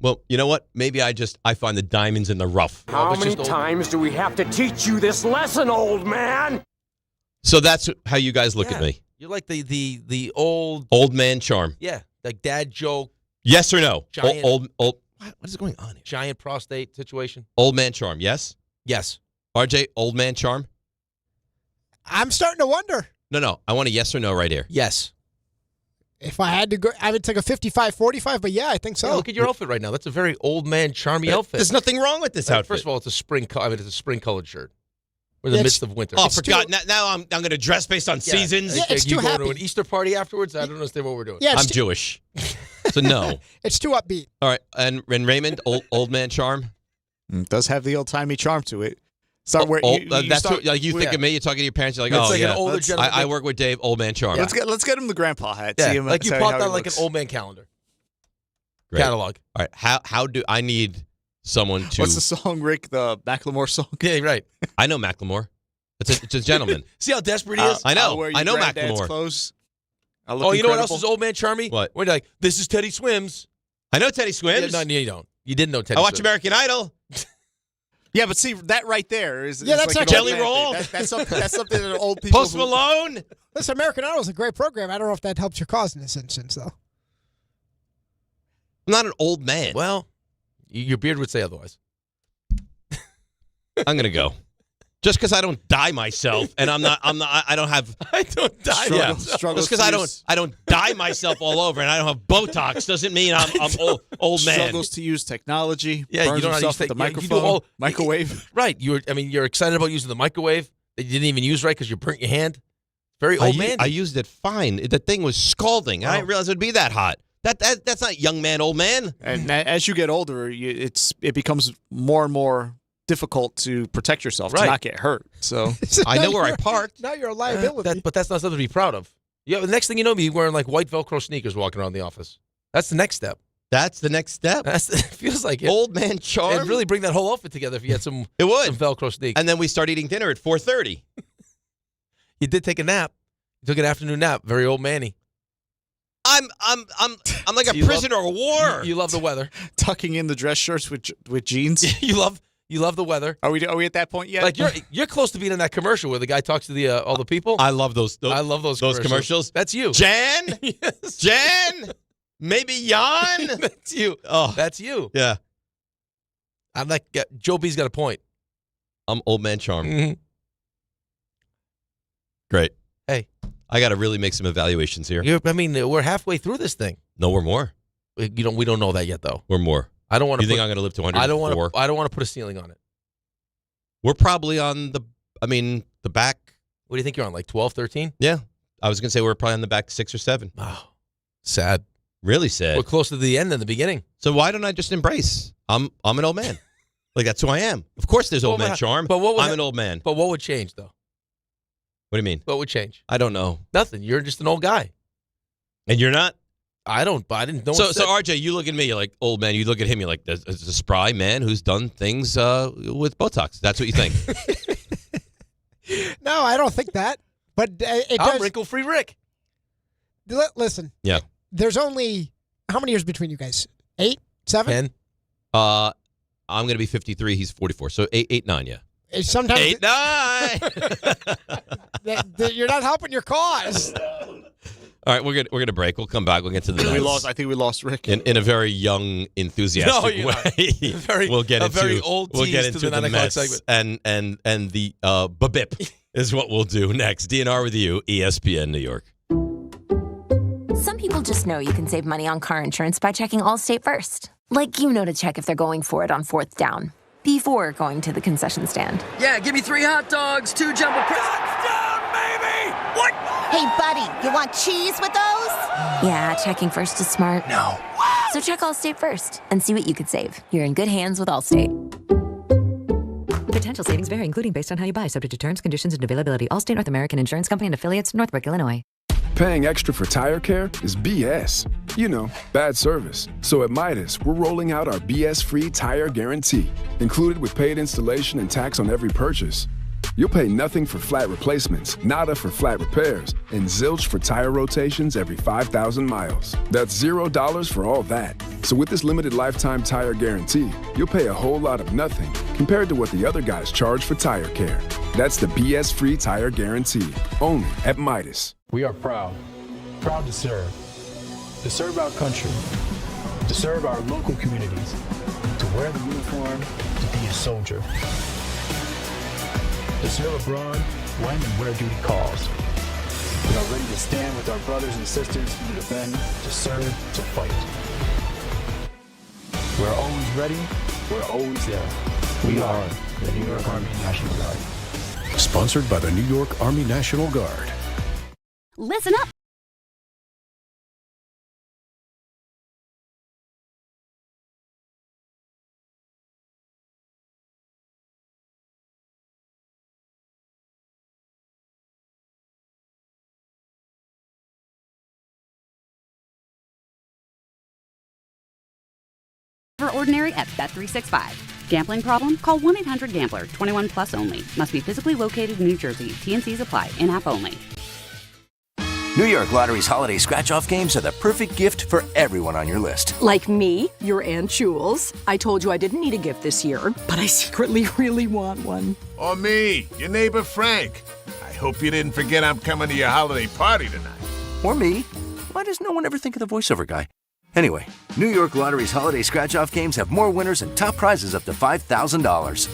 Well, you know what? Maybe I find the diamonds in the rough. How many times do we have to teach you this lesson, old man? So that's how you guys look at me. You're like the old man charm. Yeah, like dad joke. Yes or no? Giant, Old. What is going on here? Giant prostate situation. Old man charm. Yes. Yes. RJ, old man charm. I'm starting to wonder. No. I want a yes or no right here. Yes. If I had to go, I would take a 55-45, but yeah, I think so. Yeah, look at your outfit right now. That's a very old man, charmy outfit. There's nothing wrong with this outfit. First of all, it's a spring colored shirt. We're in the midst of winter. Oh, I forgot. Now I'm going to dress based on seasons. Yeah, it's you too going happy. to an Easter party afterwards? I don't understand what we're doing. Yeah, I'm Jewish. So no. It's too upbeat. All right. And Raymond, old man charm? It does have the old-timey charm to it. Start where that's what, like you think of me, you're talking to your parents, you're like, It's oh, like yeah. an older gentleman. I work with Dave, old man charm. Let's get him the grandpa hat. Yeah, See him, like you see popped how he out like an looks. old man calendar. Great. Catalog. All right. How do I need someone to... What's the song, Rick? The Macklemore song? Yeah, right. I know Macklemore. It's a gentleman. See how desperate he is? I know. I'll wear your I know granddad's Macklemore. clothes. I'll Oh, look you know what else incredible. is old man charmy? What? When you're like, this is Teddy Swims. I know Teddy Swims. Yeah, no, you don't. You didn't know Teddy I watch Swims. American Idol. Yeah, but see, that right there is Yeah, is that's like like an old Jelly man Roll. thing. That's something that old people... Post Malone. This American Idol is a great program. I don't know if that helps your cause in this instance, though. I'm not an old man. Well, your beard would say otherwise. I'm going to go. Just because I don't dye myself, and I don't have... I don't die. Struggles Just because I don't dye myself all over, and I don't have Botox, doesn't mean I'm old man. Struggles to use technology. Yeah, burns you don't know how to himself use with the you do microphone, all- microwave. Right. You're excited about using the microwave that you didn't even use right because you burnt your hand. Very old man. I used it fine. The thing was scalding. I didn't realize it would be that hot. That's not young man, old man. And as you get older, it becomes more and more difficult to protect yourself to not get hurt. So I know where I parked. Now you're a liability. But that's not something to be proud of. Yeah. The next thing you know, me wearing like white Velcro sneakers walking around the office. That's the next step. That's the next step. It feels like it. Old man charm. It'd really bring that whole outfit together if you had some. It would. Some Velcro sneakers. And then we start eating dinner at 4:30. You did take a nap. You took an afternoon nap. Very old manny. I'm like a prisoner of war. You love the weather. tucking in the dress shirts with jeans. You love You love the weather. Are we at that point yet? Like you're close to being in that commercial where the guy talks to the all the people. I love those. I love those commercials. That's you, Jan. Yes. Jan. Maybe Jan. That's you. Oh, that's you. Yeah. I'm like Joe B's got a point. I'm old man charm. Mm-hmm. Great. Hey, I got to really make some evaluations here. We're halfway through this thing. No, we're more. We don't know that yet, though. We're more. I don't want to. You think I'm going to live to 104? I don't want to put a ceiling on it. We're probably on the back. What do you think you're on? Like 12, 13? Yeah. I was going to say we're probably on the back 6 or 7. Oh, sad. Really sad. We're closer to the end than the beginning. So why don't I just embrace? I'm an old man. Like, that's who I am. Of course there's old man charm. But I'm an old man. But what would change, though? What do you mean? What would change? I don't know. Nothing. You're just an old guy. And you're not? I didn't know. So RJ, you look at me, you're like, old man. You look at him, you're like, there's a spry man who's done things with Botox. That's what you think. No, I don't think that. But I'm wrinkle-free Rick. Listen. Yeah. There's only, how many years between you guys? 8? 7? 10. I'm going to be 53. He's 44. So 8, 9, yeah. Sometimes 8, 9. You're not helping your cause. All right, we're gonna break. We'll come back. We'll get to the Nets. I think we lost Rick in a very young, enthusiastic way. We'll get into very old. We'll get into the Mets segment. and the babip is what we'll do next. DNR with you, ESPN New York. Some people just know you can save money on car insurance by checking Allstate first. Like to check if they're going for it on 4th down before going to the concession stand. Yeah, give me 3 hot dogs, 2 jumbo touchdown, baby! What? Hey, buddy, you want cheese with those? Yeah, checking first is smart. No. So check Allstate first and see what you could save. You're in good hands with Allstate. Potential savings vary, including based on how you buy, subject to terms, conditions, and availability. Allstate North American Insurance Company and affiliates, Northbrook, Illinois. Paying extra for tire care is BS. Bad service. So at Midas, we're rolling out our BS-free tire guarantee, included with paid installation and tax on every purchase. You'll pay nothing for flat replacements, nada for flat repairs, and zilch for tire rotations every 5,000 miles. That's $0 for all that. So with this limited lifetime tire guarantee, you'll pay a whole lot of nothing compared to what the other guys charge for tire care. That's the BS-free tire guarantee, only at Midas. We are proud to serve our country, to serve our local communities, to wear the uniform, to be a soldier, to serve abroad when and where duty calls. We are ready to stand with our brothers and sisters to defend, to serve, to fight. We're always ready, we're always there. We are the New York Army National Guard. Sponsored by the New York Army National Guard. Listen up. Ordinary at Bet365. Gambling problem? Call 1-800-GAMBLER. 21 plus only. Must be physically located in New Jersey. T&Cs apply. In-app only. New York Lottery's holiday scratch-off games are the perfect gift for everyone on your list. Like me, your Aunt Jules. I told you I didn't need a gift this year, but I secretly really want one. Or me, your neighbor Frank. I hope you didn't forget I'm coming to your holiday party tonight. Or me. Why does no one ever think of the voiceover guy? Anyway, New York Lottery's holiday scratch-off games have more winners and top prizes up to $5,000.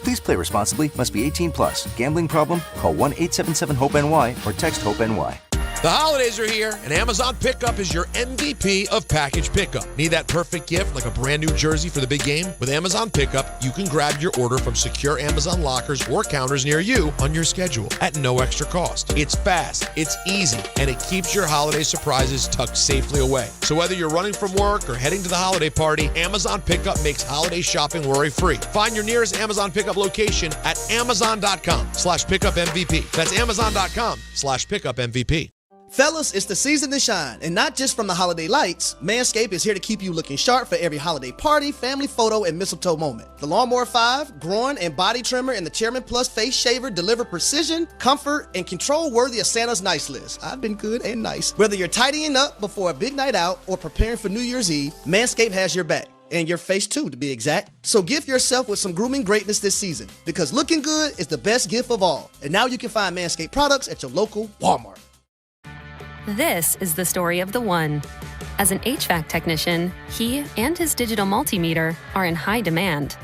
Please play responsibly. Must be 18 plus. Gambling problem? Call 1-877-HOPE-NY or text HOPE-NY. The holidays are here, and Amazon Pickup is your MVP of package pickup. Need that perfect gift like a brand new jersey for the big game? With Amazon Pickup, you can grab your order from secure Amazon lockers or counters near you on your schedule at no extra cost. It's fast, it's easy, and it keeps your holiday surprises tucked safely away. So whether you're running from work or heading to the holiday party, Amazon Pickup makes holiday shopping worry-free. Find your nearest Amazon Pickup location at amazon.com/pickupmvp. That's amazon.com/pickupmvp. Fellas, it's the season to shine, and not just from the holiday lights. Manscaped is here to keep you looking sharp for every holiday party, family photo, and mistletoe moment. The Lawnmower 5, groin and body trimmer, and the Chairman Plus face shaver deliver precision, comfort, and control worthy of Santa's nice list. I've been good and nice. Whether you're tidying up before a big night out or preparing for New Year's Eve, Manscaped has your back. And your face too, to be exact. So gift yourself with some grooming greatness this season, because looking good is the best gift of all. And now you can find Manscaped products at your local Walmart. This is the story of the one. As an HVAC technician, he and his digital multimeter are in high demand.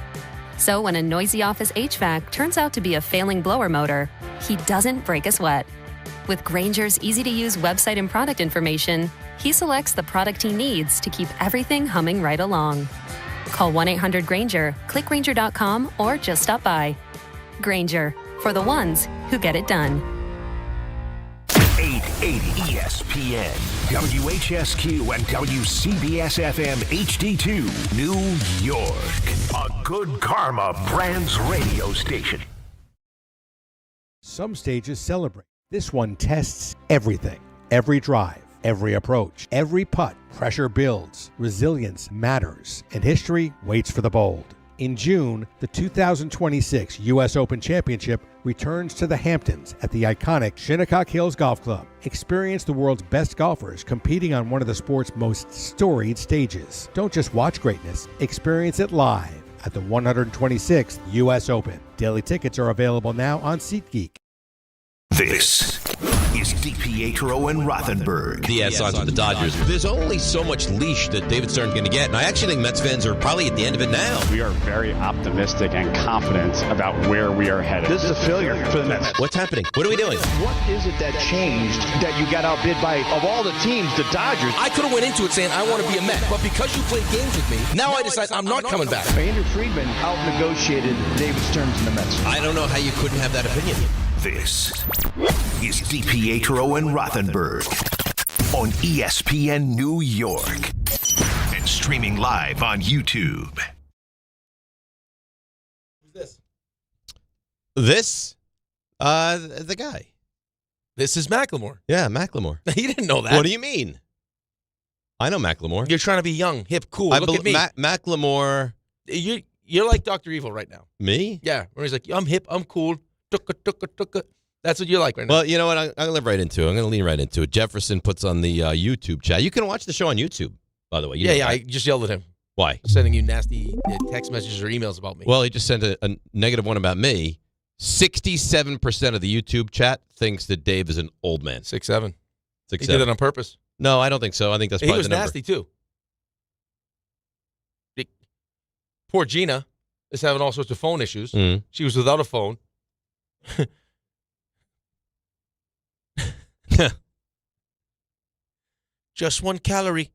So when a noisy office HVAC turns out to be a failing blower motor, he doesn't break a sweat. With Grainger's easy-to-use website and product information, he selects the product he needs to keep everything humming right along. Call 1-800-GRAINGER, click Grainger.com, or just stop by. Grainger, for the ones who get it done. 880 ESPN, WHSQ, and WCBS-FM HD2, New York. A Good Karma Brands radio station. Some stages celebrate. This one tests everything. Every drive, every approach, every putt. Pressure builds, resilience matters, and history waits for the bold. In June, the 2026 U.S. Open Championship returns to the Hamptons at the iconic Shinnecock Hills Golf Club. Experience the world's best golfers competing on one of the sport's most storied stages. Don't just watch greatness, experience it live at the 126th U.S. Open. Daily tickets are available now on SeatGeek. This is DiPietro and Rothenberg. Diaz onto the Dodgers. There's only so much leash that David Stearns going to get, and I actually think Mets fans are probably at the end of it now. We are very optimistic and confident about where we are headed. This is a failure for the Mets. What's happening? What are we doing? What is it that changed that you got outbid by, of all the teams, the Dodgers? I could have went into it saying I want to be a Met, but because you played games with me, now I decide I'm not coming back. Andrew Friedman out-negotiated David Stearns and the Mets. I don't know how you couldn't have that opinion. This is DiPietro and Rothenberg on ESPN New York and streaming live on YouTube. Who's this? The guy. This is Macklemore. Yeah, Macklemore. You didn't know that. What do you mean? I know Macklemore. You're trying to be young, hip, cool. Look at me. Macklemore. You're like Dr. Evil right now. Me? Yeah, where he's like, I'm hip, I'm cool. That's what you're like right now. Well, you know what? I'm going to live right into it. I'm going to lean right into it. Jefferson puts on the YouTube chat. You can watch the show on YouTube, by the way. Yeah, I just yelled at him. Why? Sending you nasty text messages or emails about me. Well, he just sent a negative one about me. 67% of the YouTube chat thinks that Dave is an old man. 6'7". 6'7". He did it on purpose. No, I don't think so. I think that's probably the number. He was nasty, too. Poor Gina is having all sorts of phone issues. Mm. She was without a phone. Just 1 calorie.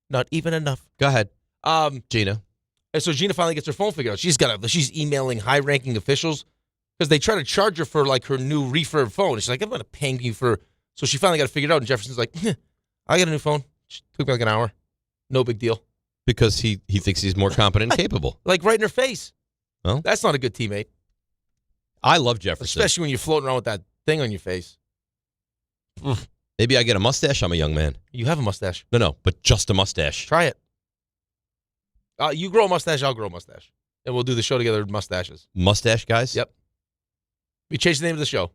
Not even enough. Go ahead. Gina. And so Gina finally gets her phone figured out. She's emailing high-ranking officials because they try to charge her for like her new refurb phone. And she's like, I'm going to pay you for. So she finally got it figured out. And Jefferson's like, I got a new phone. It took me like an hour. No big deal. Because he thinks he's more competent and capable. Like right in her face. Well, that's not a good teammate. I love Jefferson. Especially when you're floating around with that thing on your face. Maybe I get a mustache. I'm a young man. You have a mustache. No, but just a mustache. Try it. You grow a mustache, I'll grow a mustache. And we'll do the show together with mustaches. Mustache guys? Yep. We changed the name of the show.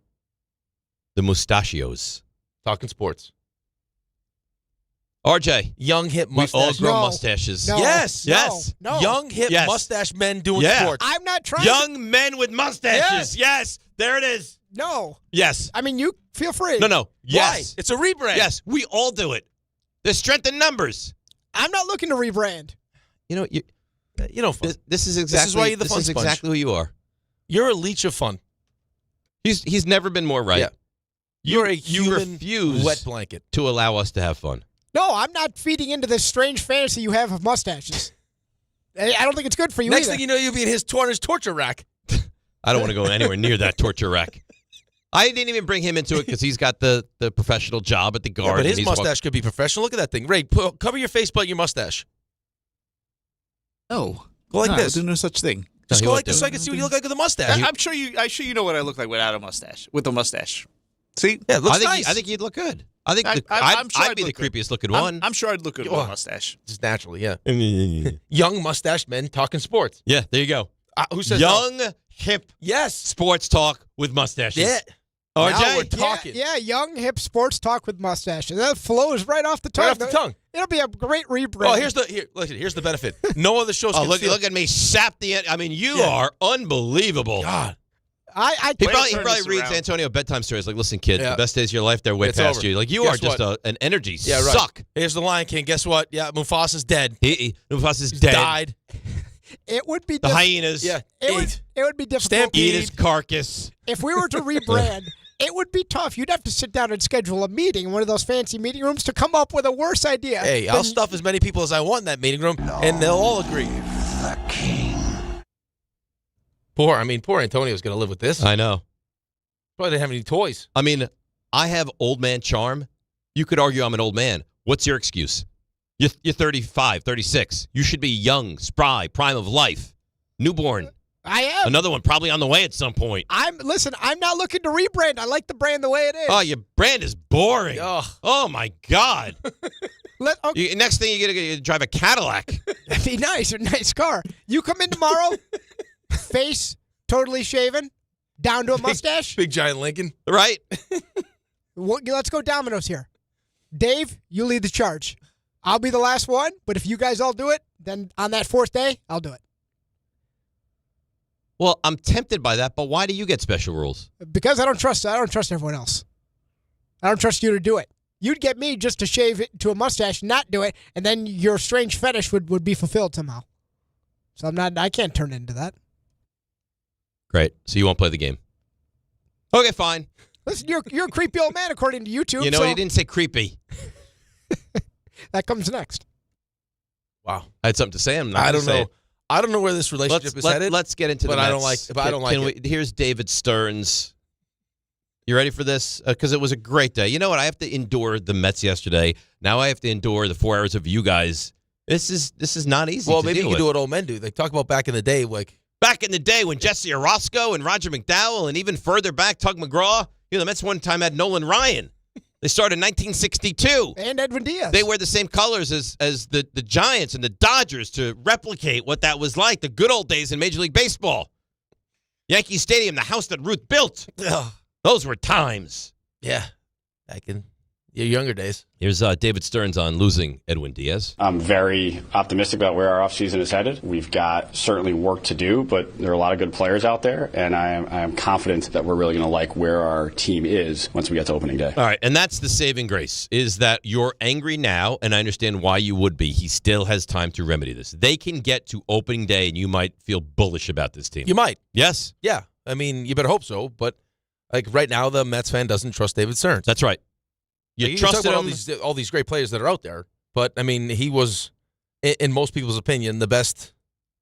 The Mustachios. Talking sports. RJ. Young, hip mustache. We all grow mustaches. No. Yes. No. Yes. No. Young, hip mustache men doing sports. I'm not trying Young men with mustaches. Yes. There it is. No. Yes. I mean, you feel free. No. Yes. Why? It's a rebrand. Yes. We all do it. There's strength in numbers. I'm not looking to rebrand. You know, fun. This is exactly why you're the fun This is sponge. exactly who you are. You're a leech of fun. He's never been more right. Yeah. You're a you human refuse wet blanket to allow us to have fun. No, I'm not feeding into this strange fantasy you have of mustaches. I don't think it's good for you Next either. thing you know, you'll be in his torture rack. I don't want to go anywhere near that torture rack. I didn't even bring him into it because he's got the professional job at the Guard. Yeah, but his and mustache could be professional. Look at that thing. Ray, cover your face but your mustache. No. Go like this. I'll do no such thing. Just go like this so I can see what you look like with a mustache. I'm sure you know what I look like without a mustache. With a mustache. See? Yeah, it looks I think you'd look good. I think I'd be the creepiest looking one. I'm sure I'd look good with a mustache. Just naturally, yeah. Young mustache men talking sports. Yeah, there you go. Who says young, no? hip, yes, sports talk with mustaches? Yeah. RJ? Now we're talking. Yeah, young, hip sports talk with mustaches. That flows right off the tongue. Right off the tongue. It'll be a great rebrand. Oh, here's the benefit. No other shows. Oh, look at me sap the end. I mean, you are unbelievable. God. He probably reads Antonio bedtime stories like, listen, kid, the best days of your life, they're way past over. you. Like, you Guess are just an energy right. suck. Here's the Lion King. Guess what? Yeah, Mufasa's dead. Mufasa's dead. Died. It would be the hyenas. Yeah, it would be difficult. Stampede his carcass. If we were to rebrand, it would be tough. You'd have to sit down and schedule a meeting in one of those fancy meeting rooms to come up with a worse idea. Hey, I'll stuff as many people as I want in that meeting room, and they'll all agree. The king. Poor Antonio's going to live with this. I know. Probably didn't have any toys. I mean, I have old man charm. You could argue I'm an old man. What's your excuse? You're 35, 36. You should be young, spry, prime of life, newborn. I am. Another one probably on the way at some point. I'm not looking to rebrand. I like the brand the way it is. Oh, your brand is boring. Oh my God. Next thing you're going to drive a Cadillac. That'd be nice. A nice car. You come in tomorrow, face totally shaven, down to a mustache. Big giant Lincoln. Right? Let's go dominoes here. Dave, you lead the charge. I'll be the last one, but if you guys all do it, then on that fourth day, I'll do it. Well, I'm tempted by that, but why do you get special rules? Because I don't trust everyone else. I don't trust you to do it. You'd get me just to shave it to a mustache, not do it, and then your strange fetish would be fulfilled somehow. So I can't turn into that. Great. So you won't play the game. Okay, fine. Listen, you're a creepy old man according to YouTube. You know, he didn't say creepy. That comes next. Wow. I had something to say. I don't know. I don't know where this relationship is headed. Let's get into the Mets. I don't like it. Here's David Stearns. You ready for this? Because it was a great day. You know what? I have to endure the Mets yesterday. Now I have to endure the 4 hours of you guys. This is not easy. Well, maybe you can do what old men do. They talk about back in the day, like back in the day when Jesse Orozco and Roger McDowell, and even further back, Tug McGraw. You know, the Mets one time had Nolan Ryan. They started in 1962. And Edwin Diaz. They wear the same colors as the Giants and the Dodgers to replicate what that was like, the good old days in Major League Baseball. Yankee Stadium, the house that Ruth built. Ugh. Those were times. Yeah, back in your younger days. Here's David Stearns on losing Edwin Diaz. I'm very optimistic about where our offseason is headed. We've got certainly work to do, but there are a lot of good players out there, and I am confident that we're really going to like where our team is once we get to opening day. All right, and that's the saving grace, is that you're angry now, and I understand why you would be. He still has time to remedy this. They can get to opening day, and you might feel bullish about this team. You might. Yes? Yeah. I mean, you better hope so, but like right now, the Mets fan doesn't trust David Stearns. That's right. You trusted him. All these great players that are out there, but I mean, he was, in most people's opinion, the best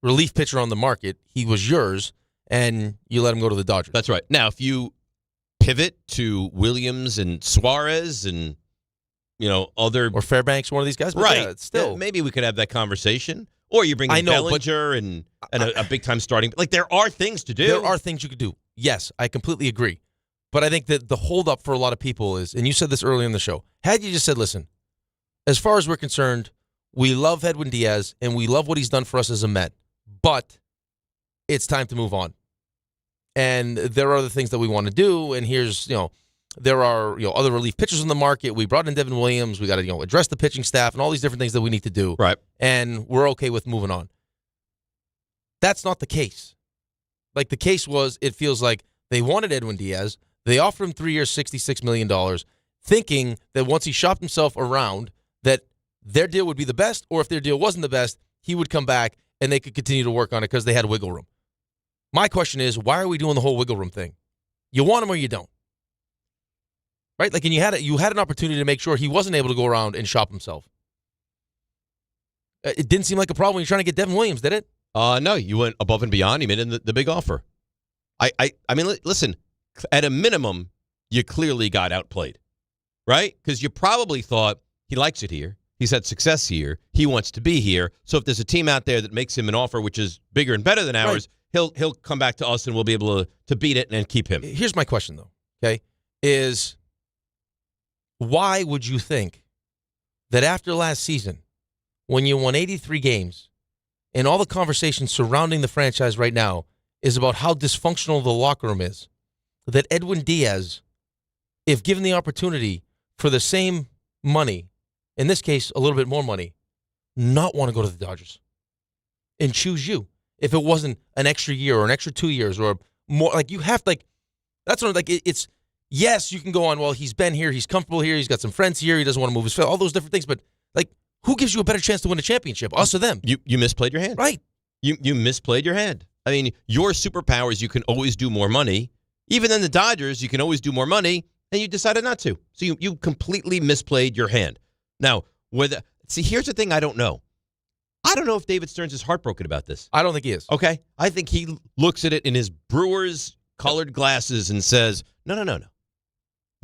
relief pitcher on the market. He was yours, and you let him go to the Dodgers. That's right. Now, if you pivot to Williams and Suarez and other or Fairbanks, one of these guys, but right? Yeah, it's still maybe we could have that conversation. Or you bring in Bellinger and a big time starting. Like there are things to do. There are things you could do. Yes, I completely agree. But I think that the holdup for a lot of people is, and you said this earlier in the show, had you just said, listen, as far as we're concerned, we love Edwin Diaz and we love what he's done for us as a Met, but it's time to move on. And there are other things that we want to do, and here's, there are other relief pitchers in the market. We brought in Devin Williams. We got to address the pitching staff and all these different things that we need to do. Right. And we're okay with moving on. That's not the case. Like the case was, it feels like they wanted Edwin Diaz. They offered him 3 years, $66 million, thinking that once he shopped himself around, that their deal would be the best, or if their deal wasn't the best, he would come back and they could continue to work on it because they had wiggle room. My question is, why are we doing the whole wiggle room thing? You want him or you don't? Right? Like, and you had an opportunity to make sure he wasn't able to go around and shop himself. It didn't seem like a problem when you're trying to get Devin Williams, did it? No, you went above and beyond. You made the big offer. I mean, listen, at a minimum, you clearly got outplayed, right? Because you probably thought he likes it here. He's had success here. He wants to be here. So if there's a team out there that makes him an offer which is bigger and better than ours, he'll come back to us and we'll be able to beat it and keep him. Here's my question, though, okay, is why would you think that after last season, when you won 83 games, and all the conversation surrounding the franchise right now is about how dysfunctional the locker room is, that Edwin Diaz, if given the opportunity for the same money in this case, a little bit more money, not want to go to the Dodgers and choose you if it wasn't an extra year or an extra 2 years or more? Like, you have to, like, that's what, like, it's, yes, you can go on, well, he's been here, he's comfortable here, he's got some friends here, he doesn't want to move his family, all those different things, but, like, who gives you a better chance to win a championship, us or them? You misplayed your hand. Right. You misplayed your hand. I mean, your superpower is you can always do more money. Even in the Dodgers, you can always do more money, and you decided not to. So you completely misplayed your hand. Now, here's the thing I don't know. I don't know if David Stearns is heartbroken about this. I don't think he is. Okay? I think he looks at it in his Brewers colored glasses and says, no.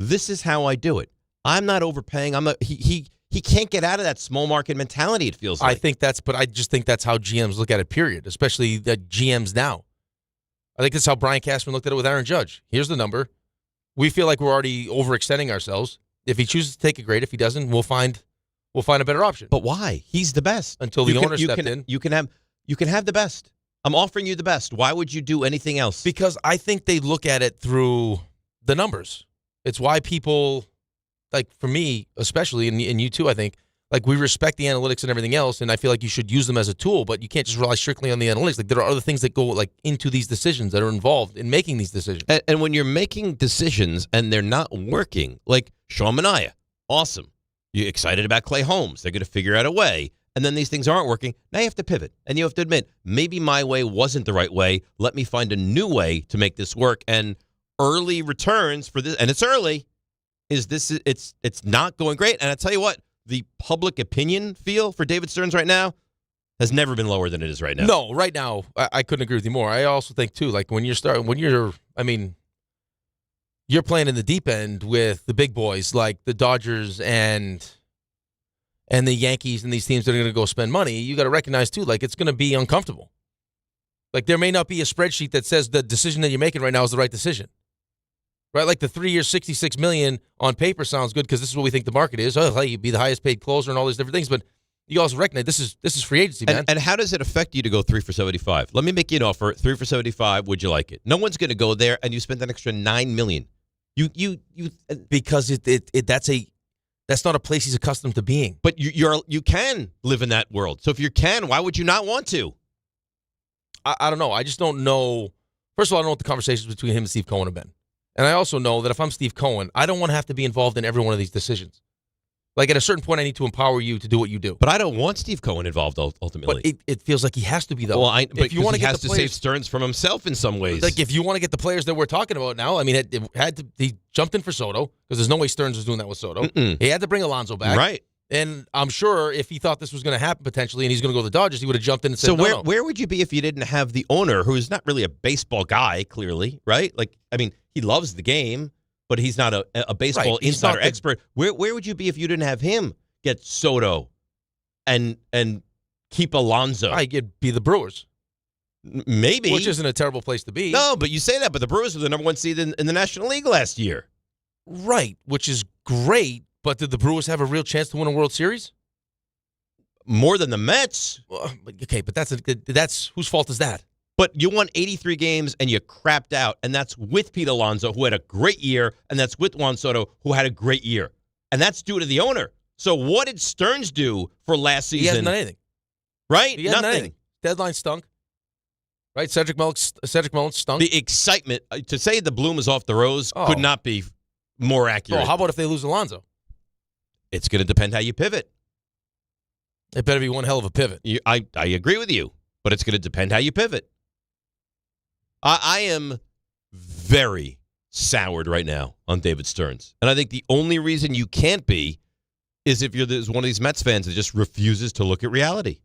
This is how I do it. I'm not overpaying. He can't get out of that small market mentality, it feels like. I just think that's how GMs look at it, period, especially the GMs now. I think that's how Brian Cashman looked at it with Aaron Judge. Here's the number. We feel like we're already overextending ourselves. If he chooses to take it, great. If he doesn't, we'll find a better option. But why? He's the best. Until the owner stepped in. You can have the best. I'm offering you the best. Why would you do anything else? Because I think they look at it through the numbers. It's why people, like for me especially, and you too, I think, like we respect the analytics and everything else, and I feel like you should use them as a tool, but you can't just rely strictly on the analytics. Like there are other things that go like into these decisions that are involved in making these decisions. And when you're making decisions and they're not working, like Sean Manaea, awesome. You're excited about Clay Holmes. They're going to figure out a way. And then these things aren't working. Now you have to pivot. And you have to admit, maybe my way wasn't the right way. Let me find a new way to make this work. And early returns for this, and it's early, it's not going great. And I tell you what, the public opinion feel for David Stearns right now has never been lower than it is right now. No, right now, I couldn't agree with you more. I also think, too, like you're playing in the deep end with the big boys like the Dodgers and the Yankees and these teams that are going to go spend money. You got to recognize, too, like it's going to be uncomfortable. Like there may not be a spreadsheet that says the decision that you're making right now is the right decision. Right, like the 3 years, $66 million on paper sounds good because this is what we think the market is. Oh, hey, you'd be the highest paid closer and all these different things, but you also recognize this is free agency, man. And how does it affect you to go 3 for 75? Let me make you an offer. 3 for 75. Would you like it? No one's going to go there, and you spend an extra $9 million. You because that's not a place he's accustomed to being. But you can live in that world. So if you can, why would you not want to? I don't know. I just don't know. First of all, I don't know what the conversations between him and Steve Cohen have been. And I also know that if I'm Steve Cohen, I don't want to have to be involved in every one of these decisions. Like at a certain point, I need to empower you to do what you do. But I don't want Steve Cohen involved ultimately. But it feels like he has to be, though. Well, but you want to get to save Stearns from himself in some ways. Like if you want to get the players that we're talking about now, I mean, he jumped in for Soto because there's no way Stearns was doing that with Soto. He had to bring Alonso back, right? And I'm sure if he thought this was going to happen potentially, and he's going to go to the Dodgers, he would have jumped in and said, "So no. where would you be if you didn't have the owner, who's not really a baseball guy, clearly, right? Like, I mean, he loves the game, but he's not a baseball insider expert. Where would you be if you didn't have him get Soto and keep Alonso? I'd be the Brewers. Maybe. Which isn't a terrible place to be. No, but you say that, but the Brewers were the number 1 seed in the National League last year. Right, which is great, but did the Brewers have a real chance to win a World Series? More than the Mets. Well, okay, but that's whose fault is that? But you won 83 games and you crapped out, and that's with Pete Alonso, who had a great year, and that's with Juan Soto, who had a great year. And that's due to the owner. So what did Stearns do for last season? He hasn't done anything. Right? He hasn't done anything. Deadline stunk. Right? Cedric Mullins stunk. The excitement, to say the bloom is off the rose could not be more accurate. Oh, how about if they lose Alonso? It's going to depend how you pivot. It better be one hell of a pivot. I agree with you, but it's going to depend how you pivot. I am very soured right now on David Stearns. And I think the only reason you can't be is if you're one of these Mets fans that just refuses to look at reality.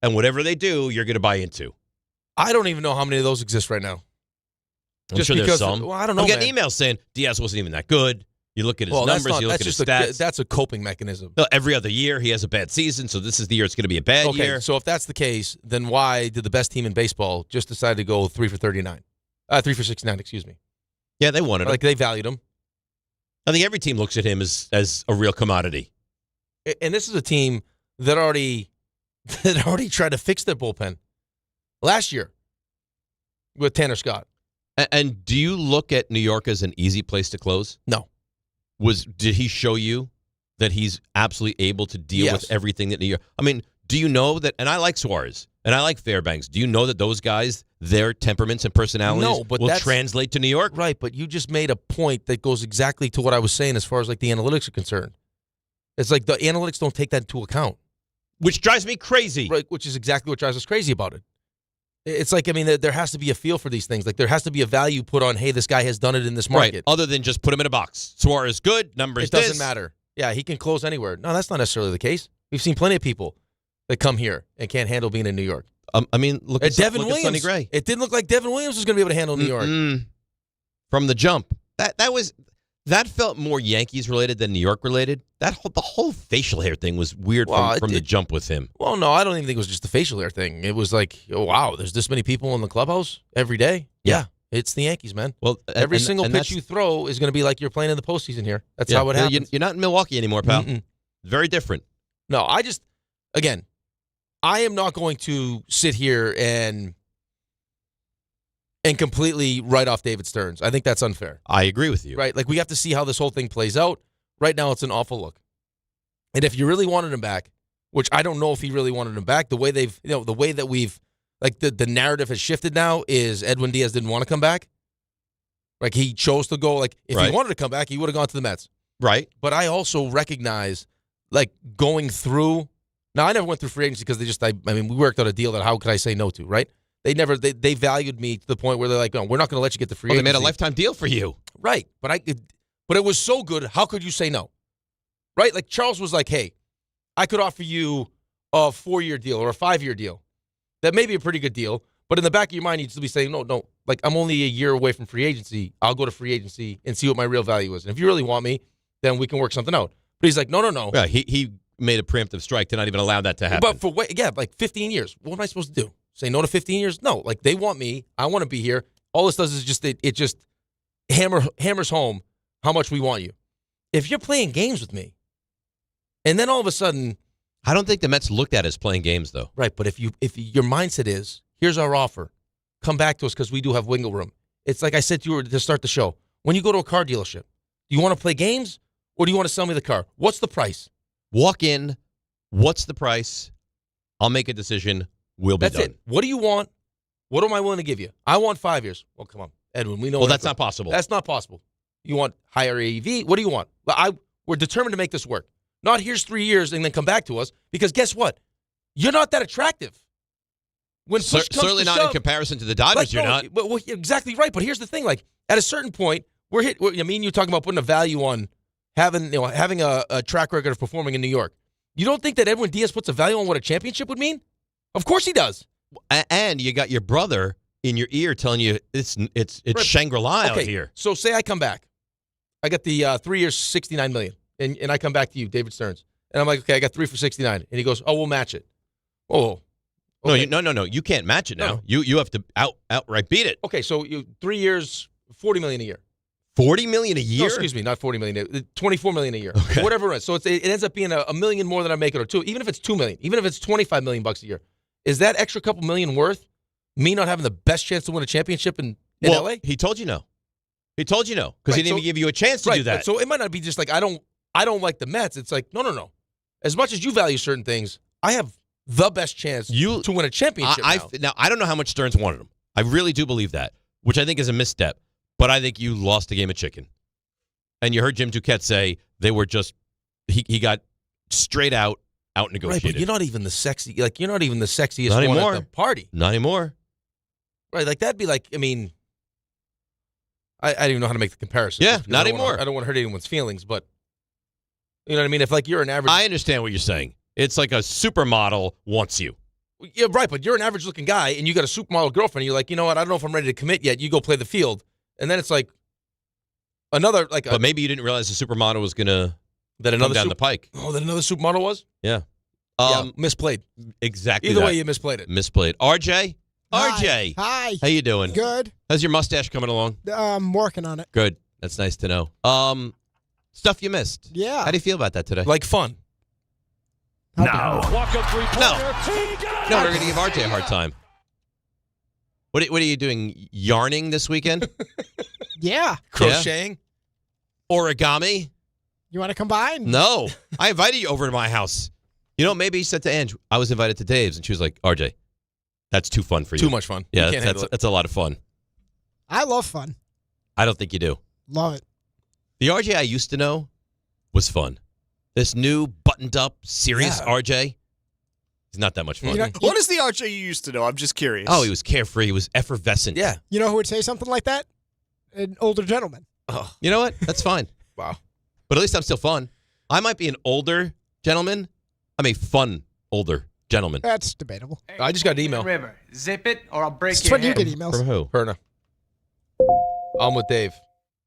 And whatever they do, you're going to buy into. I don't even know how many of those exist right now. I'm sure there's some. Well, I don't know, I'm getting emails saying Diaz wasn't even that good. You look at his numbers, you look at his stats. That's a coping memechanism. Every other year, he has a bad season, so this is the year it's going to be a bad year. So if that's the case, then why did the best team in baseball just decide to go 3 for 39? 3 for 69, excuse me. Yeah, they wanted him. Like, they valued him. I think every team looks at him as a real commodity. And this is a team that already tried to fix their bullpen last year with Tanner Scott. And do you look at New York as an easy place to close? No. Did he show you that he's absolutely able to deal with everything that New York. I mean, do you know that? And I like Suarez and I like Fairbanks. Do you know that those guys, their temperaments and personalities will translate to New York? Right, but you just made a point that goes exactly to what I was saying as far as like the analytics are concerned. It's like the analytics don't take that into account. Which drives me crazy. Right, which is exactly what drives us crazy about it. It's like, I mean, there has to be a feel for these things. Like, there has to be a value put on, hey, this guy has done it in this market. Right, other than just put him in a box. Suarez good, numbers It doesn't matter. Yeah, he can close anywhere. No, that's not necessarily the case. We've seen plenty of people that come here and can't handle being in New York. I mean, look at Devin Williams. Sonny Gray. It didn't look like Devin Williams was going to be able to handle New York. From the jump. That felt more Yankees related than New York related. The whole facial hair thing was weird from the jump with him. Well, no, I don't even think it was just the facial hair thing. It was like, oh, wow, there's this many people in the clubhouse every day. Yeah, it's the Yankees, man. Well, every single pitch you throw is going to be like you're playing in the postseason here. That's how it happens. You're not in Milwaukee anymore, pal. Very different. No, again, I am not going to sit here and completely write off David Stearns. I think that's unfair. I agree with you. Right? Like, we have to see how this whole thing plays out. Right now, it's an awful look. And if you really wanted him back, which I don't know if he really wanted him back, the way that we've, like, the narrative has shifted now is Edwin Diaz didn't want to come back. Like, he chose to go, like, if he wanted to come back, he would have gone to the Mets. Right. But I also recognize, like, going through, now I never went through free agency because we worked out a deal that how could I say no to, right? They valued me to the point where they're like, no, we're not going to let you get the free agency. They made a lifetime deal for you. Right. But it was so good, how could you say no? Right? Like, Charles was like, hey, I could offer you a 4-year deal or a 5-year deal. That may be a pretty good deal, but in the back of your mind, you'd still be saying, no, like, I'm only a year away from free agency. I'll go to free agency and see what my real value is. And if you really want me, then we can work something out. But he's like, no. Yeah, he made a preemptive strike to not even allow that to happen. But like 15 years. What am I supposed to do? Say no to 15 years? No. Like, they want me. I want to be here. All this does is just it just hammers home how much we want you. If you're playing games with me, and then all of a sudden, I don't think the Mets looked at it as playing games, though. Right, but if your mindset is, here's our offer, come back to us because we do have wiggle room. It's like I said to you to start the show. When you go to a car dealership, do you want to play games or do you want to sell me the car? What's the price? Walk in. What's the price? I'll make a decision. We'll be done. That's it. What do you want? What am I willing to give you? I want 5 years. Well, come on, Edwin. We know. Well, that's not possible. That's not possible. You want higher AEV? What do you want? We're determined to make this work. Not here's 3 years and then come back to us because guess what? You're not that attractive. When push comes certainly to not shove, in comparison to the Dodgers. You're not. Well, exactly right. But here's the thing: like at a certain point, you're talking about putting a value on having a track record of performing in New York. You don't think that Edwin Diaz puts a value on what a championship would mean? Of course he does. And you got your brother in your ear telling you it's right. Shangri-La out here. So say I come back, I got the 3 years, $69 million, and I come back to you, David Stearns, and I'm like, okay, I got 3 for $69, and he goes, oh, we'll match it. Oh, okay. No, you can't match it now. No. You have to outright beat it. Okay, so 3 years, $40 million a year. $40 million a year? No, excuse me, not $40 million. $24 million a year. Okay. Whatever it is. So it ends up being a million more than I make it, or two. Even if it's $2 million, even if it's $25 million a year, is that extra couple million worth me not having the best chance to win a championship in LA? He told you no. He told you no because he didn't even give you a chance to do that. So it might not be just like I don't like the Mets. It's like no. As much as you value certain things, I have the best chance to win a championship. Now I don't know how much Stearns wanted him. I really do believe that, which I think is a misstep. But I think you lost a game of chicken. And you heard Jim Duquette say they were just he got straight out negotiated. Right, but you're not even the sexiest one at the party. Not anymore. Right, like that'd be like, I mean, I don't even know how to make the comparison. Yeah, not anymore. I don't want to hurt anyone's feelings, but you know what I mean? If like you're an average, I understand what you're saying. It's like a supermodel wants you. Yeah, right, but you're an average looking guy and you got a supermodel girlfriend and you're like, you know what, I don't know if I'm ready to commit yet. You go play the field. And then it's like another like. But maybe you didn't realize the supermodel was gonna come down the pike. Oh, that another supermodel was? Yeah. Misplayed. Exactly. Either way, you misplayed it. Misplayed. RJ. Hi. How you doing? Good. How's your mustache coming along? I'm working on it. Good. That's nice to know. Stuff you missed. Yeah. How do you feel about that today? Like fun. No. No, we're gonna give RJ a hard time. What are you doing? Yarning this weekend? Yeah. Crocheting? Origami? You want to come by? No. I invited you over to my house. You know, maybe he said to Ange, I was invited to Dave's, and she was like, RJ, that's too fun for you. Too much fun. Yeah, You can't handle it. that's a lot of fun. I love fun. I don't think you do. Love it. The RJ I used to know was fun. This new, buttoned-up, serious RJ is not that much fun. What is the RJ you used to know? I'm just curious. Oh, he was carefree. He was effervescent. Yeah. You know who would say something like that? An older gentleman. Oh. You know what? That's fine. Wow. But at least I'm still fun. I might be an older gentleman. I'm a fun older gentleman. That's debatable. I just got an email. River. Zip it or I'll break It's your when you head. get emails. From who? Perna. I'm with Dave.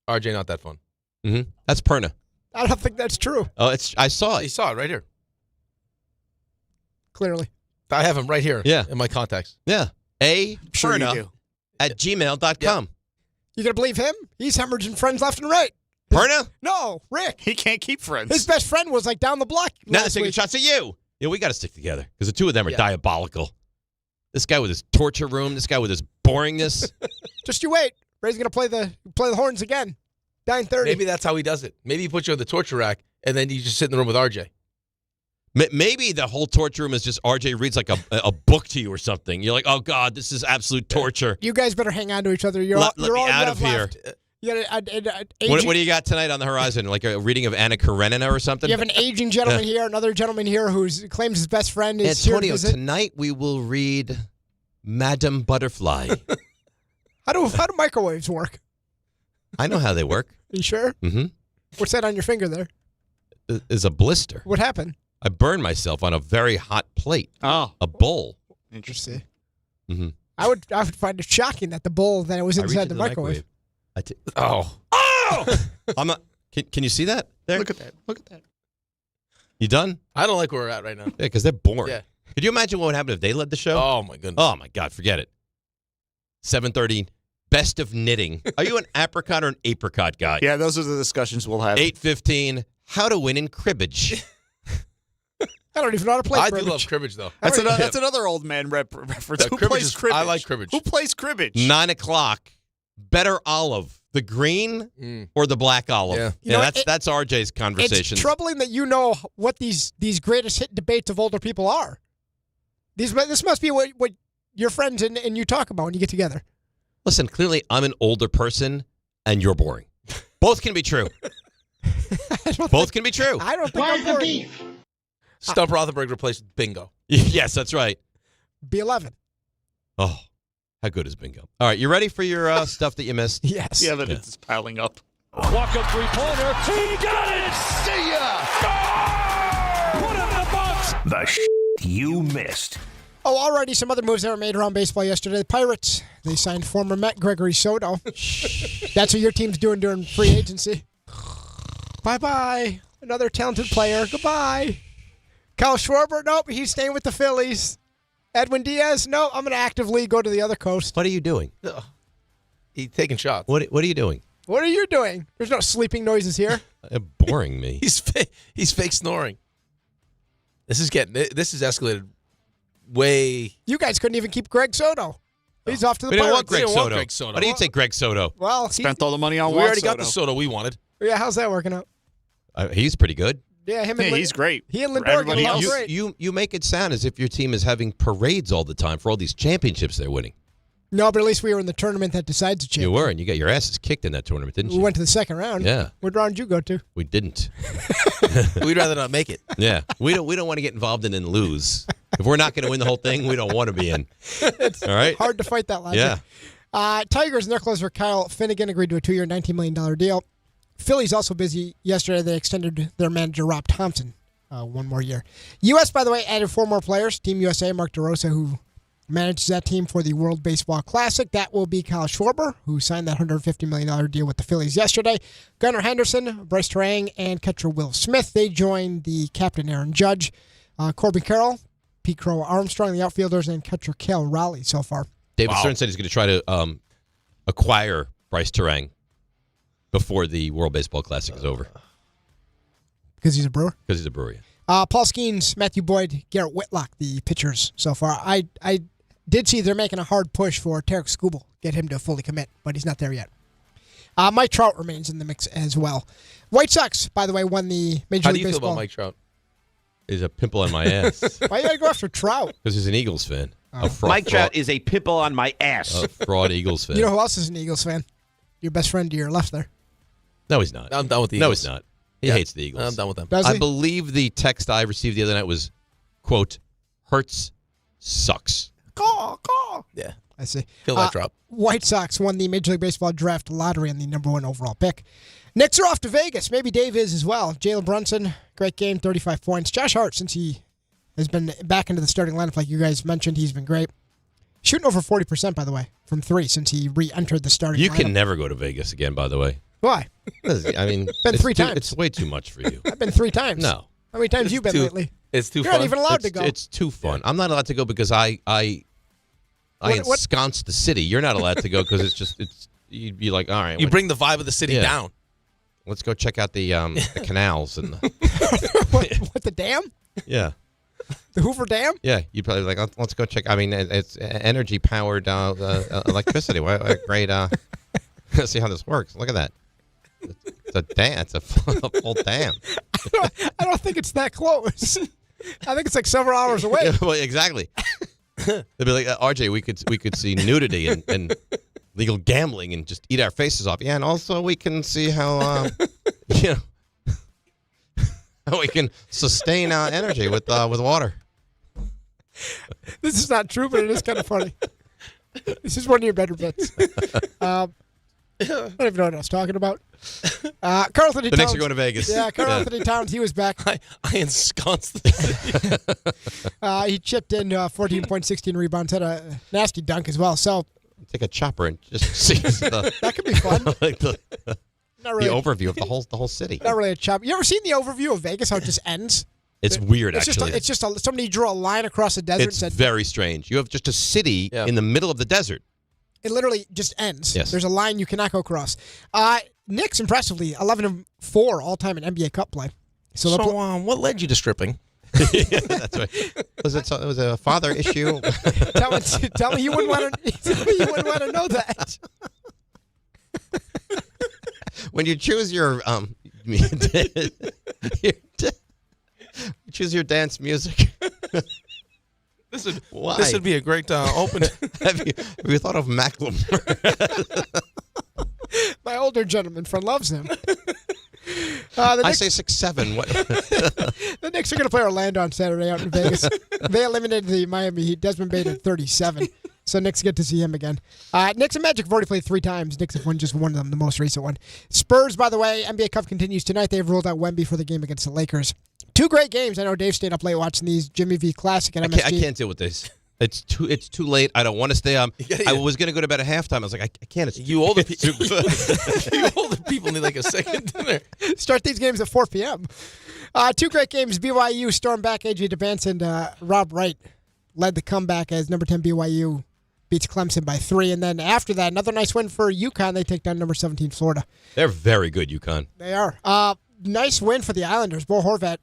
RJ, not that fun. Mm-hmm. That's Perna. I don't think that's true. Oh, I saw He it. saw it right here. Clearly. I have him right here. Yeah. In my contacts. Yeah. Sure you Perna do. at gmail.com. You gonna believe him? He's hemorrhaging friends left and right. Perna? No, Rick. He can't keep friends. His best friend was like down the block Now they're last taking week. shots at you. Yeah, we got to stick together because the two of them are Yeah. diabolical. This guy with his torture room, this guy with his boringness. Just you wait. Ray's gonna play the horns again. 9:30. Maybe that's how he does it. Maybe he puts you on the torture rack, and then you just sit in the room with RJ. Maybe the whole torture room is just RJ reads like a book to you or something. You're like, oh, God, this is absolute torture. You guys better hang on to each other. You're Let you're me all you out have of here. left. You got an What aging, do you got tonight on the horizon? Like a reading of Anna Karenina or something? you have an aging gentleman here, another gentleman here who claims his best friend is here to Antonio, visit. tonight we will read Madame Butterfly. How do microwaves work? I know how they work. You sure? Mm-hmm. What's that on your finger there? Is a blister. What happened? I burned myself on a very hot plate. Oh. A bowl. Interesting. Mm-hmm. I would find it shocking that the bowl that was inside the microwave. Oh! I'm not. Can you see that? There? Look at that. Look at that. You done? I don't like where we're at right now. Yeah, because they're boring. Yeah. Could you imagine what would happen if they led the show? Oh, my goodness. Oh, my God. Forget it. 7:30, best of knitting. Are you an apricot or an apricot guy? Yeah, those are the discussions we'll have. 8:15, how to win in cribbage. I don't even know how to play I cribbage. do love cribbage, though. That's another old man reference. Who cribbage plays is- cribbage? I like cribbage. Who plays cribbage? 9 o'clock, better olive, the green or the black olive? Yeah. You know, that's RJ's conversation. It's troubling that you know what these greatest hit debates of older people are. This must be what your friends and you talk about when you get together. Listen, clearly I'm an older person and you're boring. Both can be true. Both can be true. I don't think I'm boring. Stump Rothenberg replaced Bingo. Yes, that's right. B11. Oh, how good is bingo? All right, you ready for your stuff that you missed? Yes. The evidence is piling up. Walk up three-pointer. He got it! See ya! Put it in the box! The you missed. Oh, already some other moves that were made around baseball yesterday. The Pirates, they signed former Met Gregory Soto. That's what your team's doing during free agency. Bye-bye. Another talented player. Goodbye. Kyle Schwarber, nope, he's staying with the Phillies. Edwin Diaz, no, I'm going to actively go to the other coast. What are you doing? He's taking shots. What are you doing? What are you doing? There's no sleeping noises here. Boring me. He's fake snoring. This is escalated way. You guys couldn't even keep Greg Soto. He's off to the We didn't want Pirates. Greg Soto. Why do you take Greg Soto? Well, Spent all the money on We Juan already got Soto. the Soto we wanted. Yeah, how's that working out? He's pretty good. Yeah, him and he's great. He and For Lindor everybody get along else. great. You make it sound as if your team is having parades all the time for all these championships they're winning. No, but at least we were in the tournament that decides the You champion. were, and you got your asses kicked in that tournament, didn't We you? went to the second round. Yeah. What round did you go to? We didn't. We'd rather not make it. Yeah. We don't want to get involved in and lose. If we're not going to win the whole thing, we don't want to be in. It's All right? hard to fight that logic. Yeah. Tigers and their closer Kyle Finnegan agreed to a 2-year, $19 million deal. Phillies also busy yesterday. They extended their manager, Rob Thompson, one more year. U.S., by the way, added 4 more players. Team USA, Mark DeRosa, who manages that team for the World Baseball Classic. That will be Kyle Schwarber, who signed that $150 million deal with the Phillies yesterday. Gunnar Henderson, Bryce Terang, and catcher Will Smith. They joined the captain, Aaron Judge, Corbin Carroll, Pete Crow Armstrong, the outfielders, and catcher Cale Raleigh so far. David Stearns said he's going to try to acquire Bryce Terang before the World Baseball Classic is over. Because he's a Brewer? Because he's a Brewer, yeah. Paul Skeens, Matthew Boyd, Garrett Whitlock, the pitchers so far. I did see they're making a hard push for Tarek Skubal, get him to fully commit, but he's not there yet. Mike Trout remains in the mix as well. White Sox, by the way, won the Major League Baseball. How do you feel about Mike Trout? He's a pimple on my ass. Why you got to go after Trout? Because he's an Eagles fan. Mike Trout is a pimple on my ass. A fraud Eagles fan. You know who else is an Eagles fan? Your best friend to your left there. No, he's not. I'm done with the Eagles. No, he's not. He hates the Eagles. I'm done with them. Does he? I believe the text I received the other night was, quote, Hurts sucks. Yeah. I see. Feel that drop. White Sox won the Major League Baseball draft lottery on the number 1 overall pick. Knicks are off to Vegas. Maybe Dave is as well. Jalen Brunson, great game, 35 points. Josh Hart, since he has been back into the starting lineup, like you guys mentioned, he's been great. Shooting over 40%, by the way, from 3 since he re-entered the starting lineup. You can never go to Vegas again, by the way. Why? I mean, been 3 times. It's way too much for you. I've been 3 times. No. How many times have you been lately? It's too You're fun. not even allowed to go. It's too fun. I'm not allowed to go because I ensconce the city. You're not allowed to go because you'd be like, all right. You bring the vibe of the city down. Let's go check out the canals and what, the dam? Yeah. The Hoover Dam? Yeah, you'd probably like, let's go check. I mean, it's energy powered electricity. What great. See how this works. Look at that. It's a dam. It's a full dam. I don't think it's that close. I think it's like several hours away. Yeah, well, exactly. They'd be like, RJ, we could see nudity and legal gambling and just eat our faces off. Yeah, and also we can see how how we can sustain our energy with water. This is not true, but it is kind of funny. This is one of your better bits. I don't even know what I was talking about. Carl Anthony Towns. The Knicks are going to Vegas. Yeah, Carl Anthony Towns, he was back. I ensconced the city. He chipped in 14 points, 16 rebounds, had a nasty dunk as well. So take a chopper and just see that could be fun. Like the really, overview of the whole city. Not really a chopper. You ever seen the overview of Vegas? How it just ends? It's weird, it's actually. It's just somebody drew a line across the desert. It's and said, very strange. You have just a city in the middle of the desert. It literally just ends. Yes. There's a line you cannot go across. Knicks, impressively, 11-4 all-time in NBA Cup play. So what led you to stripping? Yeah, that's right. It was a father issue. Tell me you wouldn't want to know that. When you choose your choose your dance music. This would be a great open. Have you thought of Macklemore? My older gentleman friend loves him. I say 6'7". What? The Knicks are going to play Orlando on Saturday out in Vegas. They eliminated the Miami Heat. Desmond Bane at 37. So Knicks get to see him again. Knicks and Magic have already played 3 times. Knicks have won just one of them, the most recent one. Spurs, by the way, NBA Cup continues tonight. They've ruled out Wemby for the game against the Lakers. 2 great games. I know Dave stayed up late watching these. Jimmy V Classic at MSG. I can't deal with this. It's too late. I don't want to stay up. I was going to go to bed at halftime. I was like, I can't. It's you older people. You older people need like a second dinner. Start these games at 4 p.m. 2 great games. BYU stormed back. AJ DeVance and Rob Wright led the comeback as number 10 BYU beats Clemson by 3. And then after that, another nice win for UConn. They take down number 17 Florida. They're very good, UConn. They are. Nice win for the Islanders. Bo Horvat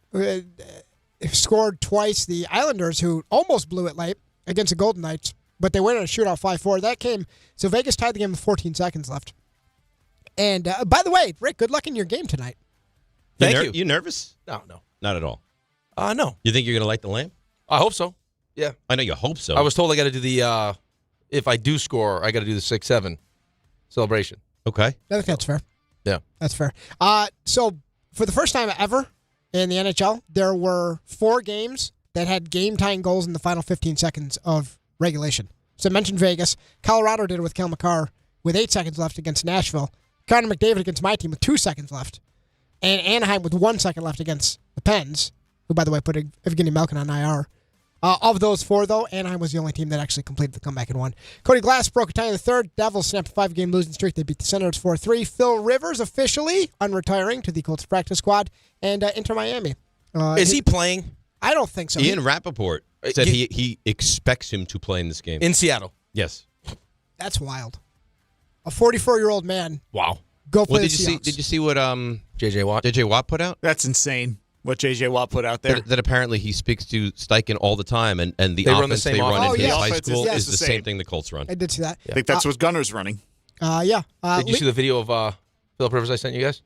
scored twice. The Islanders, who almost blew it late against the Golden Knights, but they went on a shootout 5-4. That came, so Vegas tied the game with 14 seconds left. And by the way, Rick, good luck in your game tonight. Thank you. You nervous? No. Not at all. No. You think you're going to light the lamp? I hope so. Yeah. I know you hope so. I was told I got to do the, if I do score, I got to do the 6-7 celebration. Okay. I think that's fair. Yeah. That's fair. So for the first time ever in the NHL, there were 4 games that had game-tying goals in the final 15 seconds of regulation. So I mentioned Vegas. Colorado did it with Kel McCarr with 8 seconds left against Nashville. Connor McDavid against my team with 2 seconds left. And Anaheim with 1 second left against the Pens, who, by the way, put Evgeny Malkin on IR. Of those 4, though, Anaheim was the only team that actually completed the comeback and won. Cody Glass broke a tie in the 3rd. Devils snapped a 5-game losing streak. They beat the Senators 4-3. Phil Rivers officially unretiring to the Colts practice squad and Inter Miami. Is he playing? I don't think so. Ian Rappaport said he expects him to play in this game. In Seattle? Yes. That's wild. A 44-year-old man. Wow. Go play did you see what JJ Watt put out? That's insane. What J.J. Watt put out there. That apparently he speaks to Steichen all the time, and the offense they run in his high school is the same thing the Colts run. I did see that. I think that's what Gunner's running. Yeah. Did you see the video of Philip Rivers I sent you guys?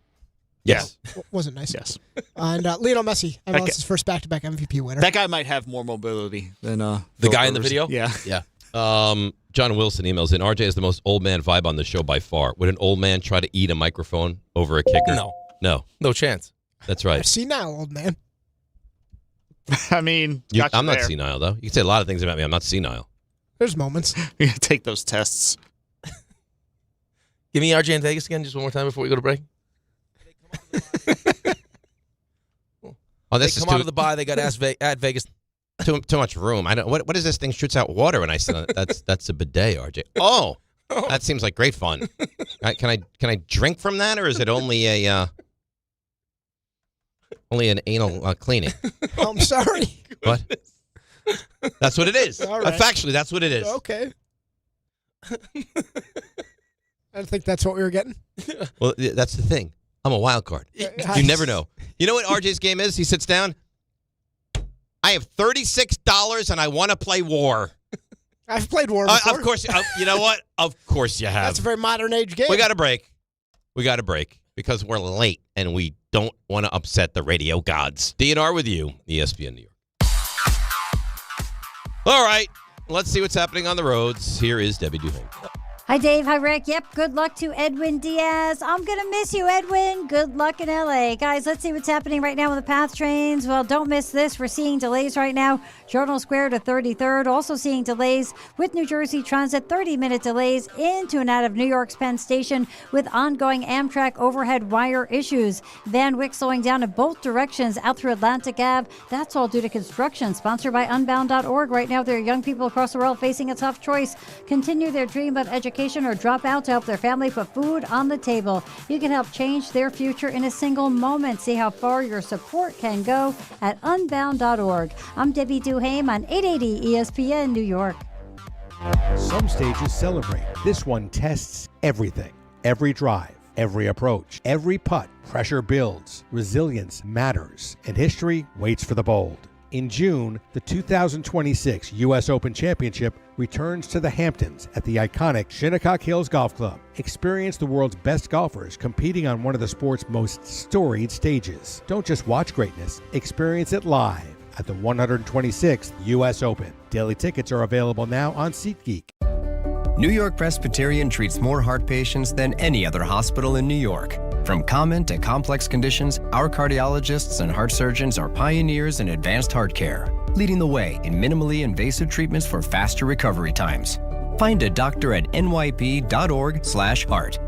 Yes. Wasn't nice. Yes. And Lionel Messi, MLS's first back-to-back MVP winner. That guy might have more mobility than the guy in the video? Yeah. Yeah. John Wilson emails in, RJ is the most old man vibe on the show by far. Would an old man try to eat a microphone over a kicker? No. No chance. That's right. Senile old man. I mean, I'm not senile, though. You can say a lot of things about me. I'm not senile. There's moments. You gotta take those tests. Give me RJ in Vegas again just one more time before we go to break. This they come out of the bye. They got at Vegas. Too much room. I don't. What is this thing shoots out water? And I said that's a bidet, RJ. Oh, that seems like great fun. Can I drink from that, or is it only an anal cleaning? I'm sorry. What? That's what it is. All right. Factually, that's what it is. Okay. I don't think that's what we were getting. Well, that's the thing. I'm a wild card. You never know. You know what RJ's game is? He sits down. I have $36 and I want to play War. I've played War before. Of course. You know what? Of course you have. That's a very modern age game. We got to break. Because we're late and we don't want to upset the radio gods. DNR with you, ESPN New York. All right. Let's see what's happening on the roads. Here is Debbie Duhane. Hi, Dave. Hi, Rick. Yep, good luck to Edwin Diaz. I'm going to miss you, Edwin. Good luck in L.A. Guys, let's see what's happening right now with the PATH trains. Well, don't miss this. We're seeing delays right now. Journal Square to 33rd. Also seeing delays with New Jersey Transit. 30-minute delays into and out of New York's Penn Station with ongoing Amtrak overhead wire issues. Van Wyck slowing down in both directions out through Atlantic Ave. That's all due to construction. Sponsored by Unbound.org. Right now, there are young people across the world facing a tough choice. Continue their dream of education or drop out to help their family put food on the table. You can help change their future in a single moment. See how far your support can go at unbound.org. I'm Debbie Duhame on 880 ESPN New York. Some stages celebrate. This one tests everything. Every drive, every approach, every putt. Pressure builds. Resilience matters. And history waits for the bold. In June, the 2026 U.S. Open Championship returns to the Hamptons at the iconic Shinnecock Hills Golf Club. Experience the world's best golfers competing on one of the sport's most storied stages. Don't just watch greatness, experience it live at the 126th U.S. Open. Daily tickets are available now on SeatGeek. New York Presbyterian treats more heart patients than any other hospital in New York. From common to complex conditions, our cardiologists and heart surgeons are pioneers in advanced heart care, leading the way in minimally invasive treatments for faster recovery times. Find a doctor at nyp.org/heart.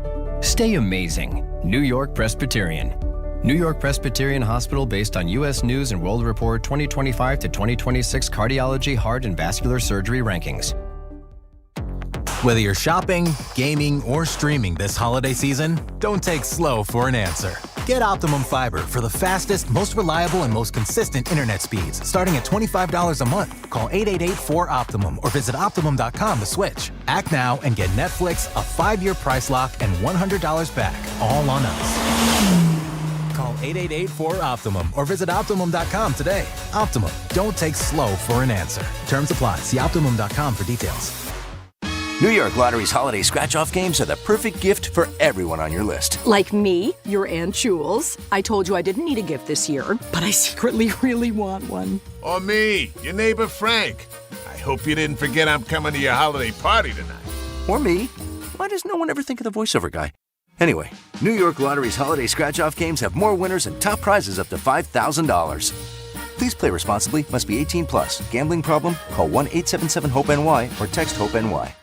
Stay amazing. New York Presbyterian. New York Presbyterian Hospital based on U.S. News and World Report 2025 to 2026 Cardiology, Heart, and Vascular Surgery Rankings. Whether you're shopping, gaming, or streaming this holiday season, don't take slow for an answer. Get Optimum Fiber for the fastest, most reliable, and most consistent internet speeds, starting at $25 a month. Call 888-4OPTIMUM or visit Optimum.com to switch. Act now and get Netflix, a 5-year price lock, and $100 back, all on us. Call 888-4OPTIMUM or visit Optimum.com today. Optimum, don't take slow for an answer. Terms apply. See Optimum.com for details. New York Lottery's holiday scratch-off games are the perfect gift for everyone on your list. Like me, your Aunt Jules. I told you I didn't need a gift this year, but I secretly really want one. Or me, your neighbor Frank. I hope you didn't forget I'm coming to your holiday party tonight. Or me. Why does no one ever think of the voiceover guy? Anyway, New York Lottery's holiday scratch-off games have more winners and top prizes up to $5,000. Please play responsibly. Must be 18 plus. Gambling problem? Call 1-877-HOPE-NY or text HOPE-NY.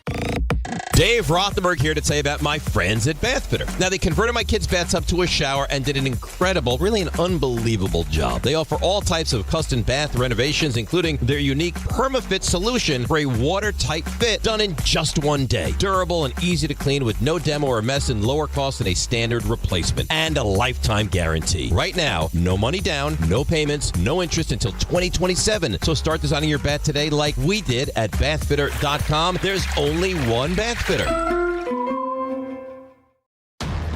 Dave Rothenberg here to tell you about my friends at Bath Fitter. Now, they converted my kids' bathtub to a shower and did an incredible, really an unbelievable job. They offer all types of custom bath renovations, including their unique PermaFit solution for a watertight fit done in just one day. Durable and easy to clean with no demo or mess and lower cost than a standard replacement. And a lifetime guarantee. Right now, no money down, no payments, no interest until 2027. So start designing your bath today like we did at bathfitter.com. There's only one Bath Fitter.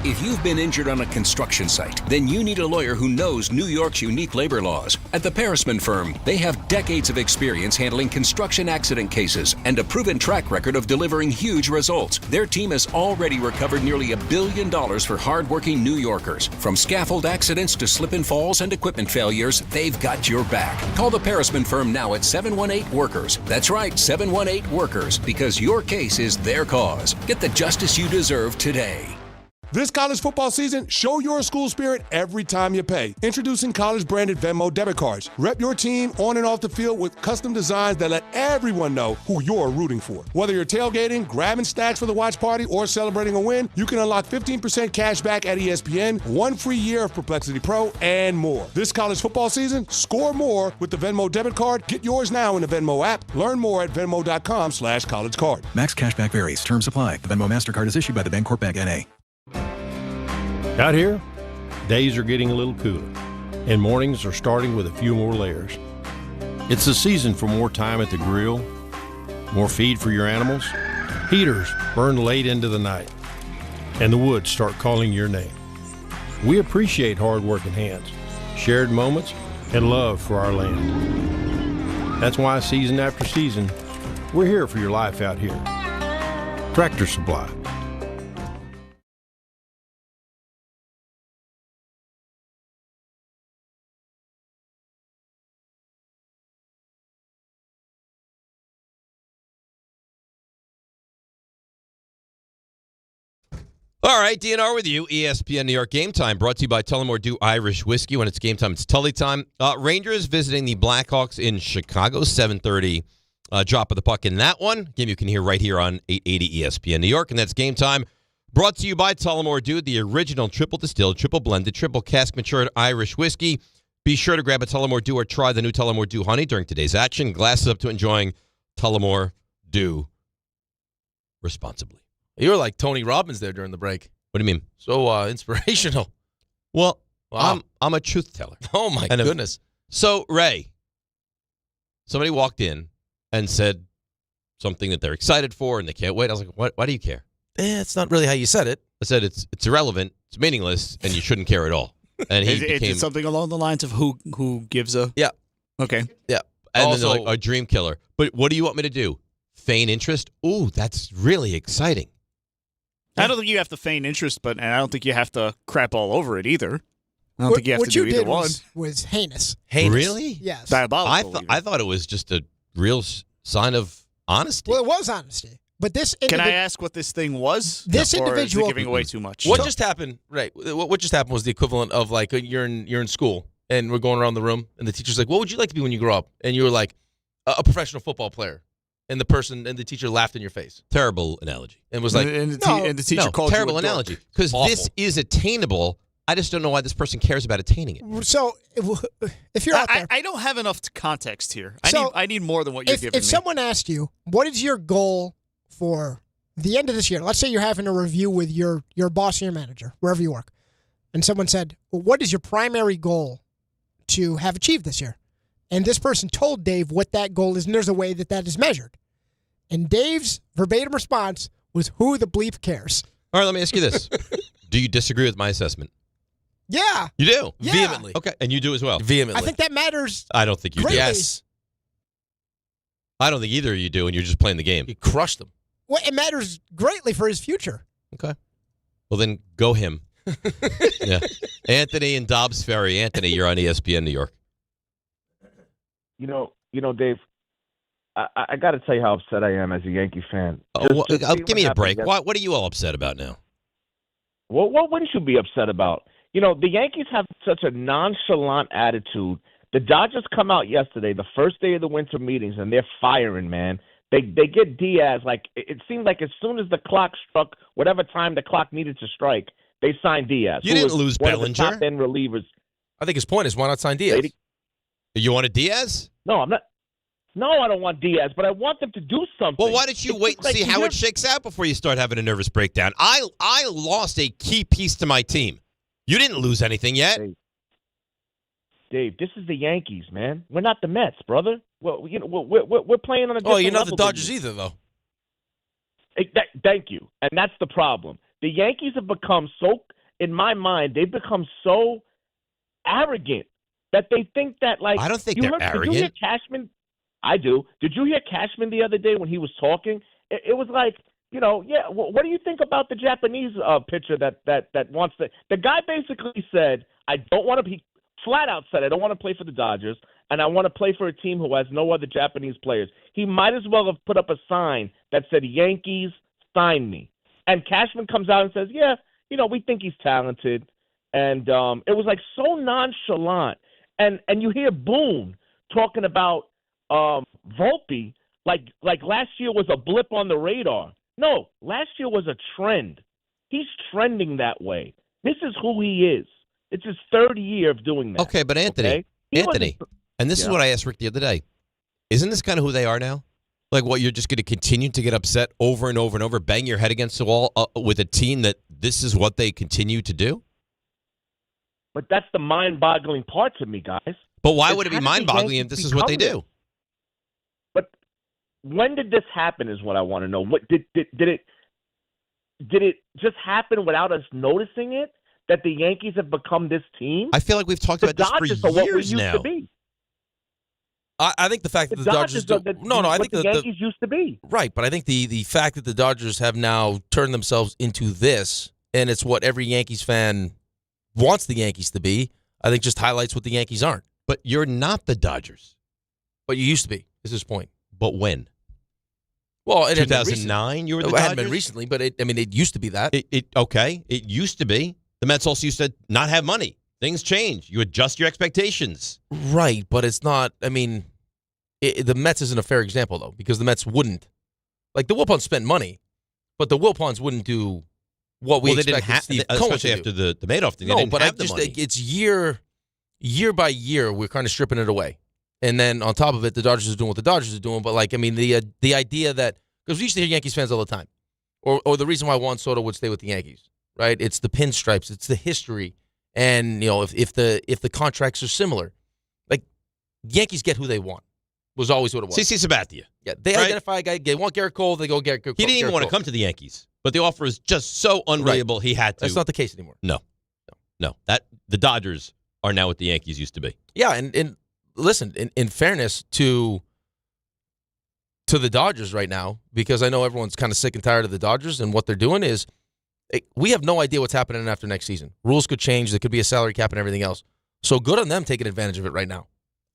If you've been injured on a construction site, then you need a lawyer who knows New York's unique labor laws. At the Parisman Firm, they have decades of experience handling construction accident cases and a proven track record of delivering huge results. Their team has already recovered nearly $1 billion for hardworking New Yorkers. From scaffold accidents to slip and falls and equipment failures, they've got your back. Call the Parisman Firm now at 718-WORKERS. That's right, 718-WORKERS, because your case is their cause. Get the justice you deserve today. This college football season, show your school spirit every time you pay. Introducing college-branded Venmo debit cards. Rep your team on and off the field with custom designs that let everyone know who you're rooting for. Whether you're tailgating, grabbing stacks for the watch party, or celebrating a win, you can unlock 15% cash back at ESPN, 1 free year of Perplexity Pro, and more. This college football season, score more with the Venmo debit card. Get yours now in the Venmo app. Learn more at venmo.com/collegecard. Max cashback varies. Terms apply. The Venmo MasterCard is issued by the Bancorp Bank N.A. Out here, days are getting a little cooler, and mornings are starting with a few more layers. It's the season for more time at the grill, more feed for your animals. Heaters burn late into the night, and the woods start calling your name. We appreciate hard-working hands, shared moments, and love for our land. That's why season after season, we're here for your life out here. Tractor Supply. All right, DNR with you. ESPN New York Game Time, brought to you by Tullamore Dew Irish Whiskey. When it's game time, it's Tully time. Rangers visiting the Blackhawks in Chicago, 7:30. Drop of the puck in that one. Game you can hear right here on 880 ESPN New York, and that's Game Time, brought to you by Tullamore Dew, the original triple distilled, triple blended, triple cask matured Irish whiskey. Be sure to grab a Tullamore Dew or try the new Tullamore Dew Honey during today's action. Glasses up to enjoying Tullamore Dew responsibly. You were like Tony Robbins there during the break. What do you mean? So inspirational. Well, wow. I'm a truth teller. Oh, my goodness. So, Ray, somebody walked in and said something that they're excited for and they can't wait. I was like, why do you care? It's not really how you said it. I said it's irrelevant, it's meaningless, and you shouldn't care at all. And he became something along the lines of who gives a... Yeah. Okay. Yeah. And also, then they're like, a dream killer. But what do you want me to do? Feign interest? Ooh, that's really exciting. I don't think you have to feign interest, and I don't think you have to crap all over it either. I don't think you have to do either one. Was heinous. Heinous? Really? Yes. Diabolical. I thought it was just a real sign of honesty. Well, it was honesty. But this Can I ask what this thing was? This individual or is it giving away too much? What just happened? Right. What just happened was the equivalent of like you're in school and we're going around the room and the teacher's like, "What would you like to be when you grow up?" And you were like, "A professional football player." And the teacher laughed in your face. Terrible analogy. And was like, and the teacher called terrible you a analogy. Because this is attainable. I just don't know why this person cares about attaining it. So, if you're out there, I don't have enough context here. I need more than what you're giving me. If someone asked you, what is your goal for the end of this year? Let's say you're having a review with your boss or your manager, wherever you work, and someone said, well, what is your primary goal to have achieved this year? And this person told Dave what that goal is, and there's a way that is measured. And Dave's verbatim response was, who the bleep cares? All right, let me ask you this. Do you disagree with my assessment? Yeah. You do? Yeah. Vehemently. Okay, and you do as well? Vehemently. I think that matters. I don't think you do. Yes. I don't think either of you do, and you're just playing the game. You crushed them. Well, it matters greatly for his future. Okay. Well, then go him. Yeah. Anthony and Dobbs Ferry. Anthony, you're on ESPN New York. You know, Dave, I got to tell you how upset I am as a Yankee fan. Give me a break. What are you all upset about now? Well, what wouldn't you be upset about? You know, the Yankees have such a nonchalant attitude. The Dodgers come out yesterday, the first day of the winter meetings, and they're firing, man. They get Diaz. Like, it seemed like as soon as the clock struck, whatever time the clock needed to strike, they signed Diaz. You didn't lose Bellinger. Top-end relievers. I think his point is, why not sign Diaz? You wanted Diaz? No, I'm not. No, I don't want Diaz, but I want them to do something. Well, why don't you wait and see how it shakes out before you start having a nervous breakdown? I lost a key piece to my team. You didn't lose anything yet. Dave, this is the Yankees, man. We're not the Mets, brother. Well, you know, we're playing on a different you're not the level Dodgers either, though. Thank you, and that's the problem. The Yankees have become so, in my mind, they've become so arrogant that they think that, like, I don't think you they're heard, arrogant. Did you hear Cashman? I do. Did you hear Cashman the other day when he was talking? It was like, what do you think about the Japanese pitcher that wants to? The guy basically said, I don't want to be, flat out said, I don't want to play for the Dodgers, and I want to play for a team who has no other Japanese players. He might as well have put up a sign that said, Yankees, sign me. And Cashman comes out and says, yeah, we think he's talented. And it was like so nonchalant. And you hear Boone talking about Volpe like last year was a blip on the radar. No, last year was a trend. He's trending that way. This is who he is. It's his third year of doing that. Okay, but Anthony, and this is what I asked Rick the other day. Isn't this kind of who they are now? Like, what, you're just going to continue to get upset over and over and over, bang your head against the wall with a team that this is what they continue to do? But that's the mind-boggling part to me, guys. But why would it be mind-boggling if this is what they do? But when did this happen is what I want to know. What did it just happen without us noticing it, that the Yankees have become this team? I feel like we've talked about this for years what we used now. to be. I think the fact that the Dodgers do, I think the Yankees used to be. Right, but I think the fact that the Dodgers have now turned themselves into this, and it's what every Yankees fan wants the Yankees to be, I think just highlights what the Yankees aren't. But you're not the Dodgers. But you used to be, is his point. But when? Well, it 2009, you were the Dodgers? It hadn't been recently, but it used to be that. Okay, it used to be. The Mets also used to not have money. Things change. You adjust your expectations. Right, but it's not, the Mets isn't a fair example, though, because the Mets wouldn't. Like, the Wilpons spent money, but the Wilpons wouldn't do what we expected Steve Cohen especially to after do. the Madoff thing. No, they didn't but have the money. it's year by year, we're kind of stripping it away. And then on top of it, the Dodgers are doing what the Dodgers are doing. But, the idea that, because we used to hear Yankees fans all the time, or the reason why Juan Soto would stay with the Yankees, right? It's the pinstripes, it's the history. And, if the contracts are similar, like, Yankees get who they want. Was always what it was. CC Sabathia. Yeah, they identify a guy. They want Garrett Cole. They go Garrett Cole. He didn't even want to come to the Yankees, but the offer is just so unbelievable. Right. He had to. That's not the case anymore. No. That the Dodgers are now what the Yankees used to be. Yeah, and listen, in fairness to the Dodgers right now, because I know everyone's kind of sick and tired of the Dodgers, and what they're doing is we have no idea what's happening after next season. Rules could change. There could be a salary cap and everything else. So good on them taking advantage of it right now.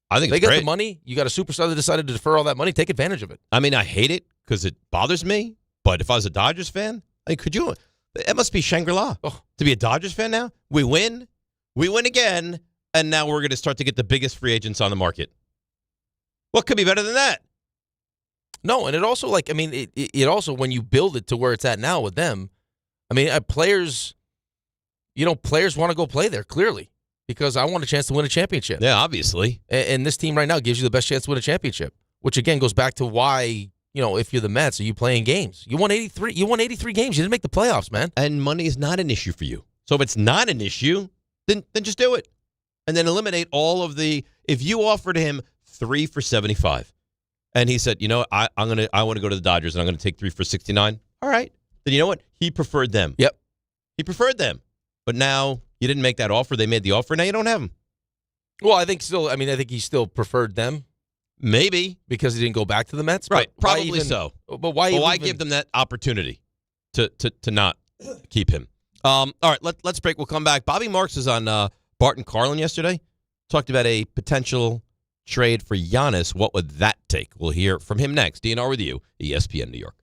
I think they got great. the money. You got a superstar that decided to defer all that money. Take advantage of it. I hate it because it bothers me. But if I was a Dodgers fan, could you? It must be Shangri-La to be a Dodgers fan now. We win again, and now we're going to start to get the biggest free agents on the market. What could be better than that? No, and it also it also, when you build it to where it's at now with them, players want to go play there clearly. Because I want a chance to win a championship. Yeah, obviously. And this team right now gives you the best chance to win a championship, which again goes back to why, if you're the Mets, are you playing games? You won 83 games. You didn't make the playoffs, man. And money is not an issue for you. So if it's not an issue, then just do it. And then eliminate all of the, if you offered him 3 for 75 and he said, I want to go to the Dodgers and I'm going to take 3 for 69. All right. Then you know what? He preferred them. Yep. He preferred them. But now you didn't make that offer. They made the offer. Now you don't have them. Well, I think he still preferred them. Maybe. Because he didn't go back to the Mets. Right. Probably so. But why give them that opportunity to not keep him? All right. Let's break. We'll come back. Bobby Marks is on Bart Carlin yesterday. Talked about a potential trade for Giannis. What would that take? We'll hear from him next. DNR with you, ESPN New York.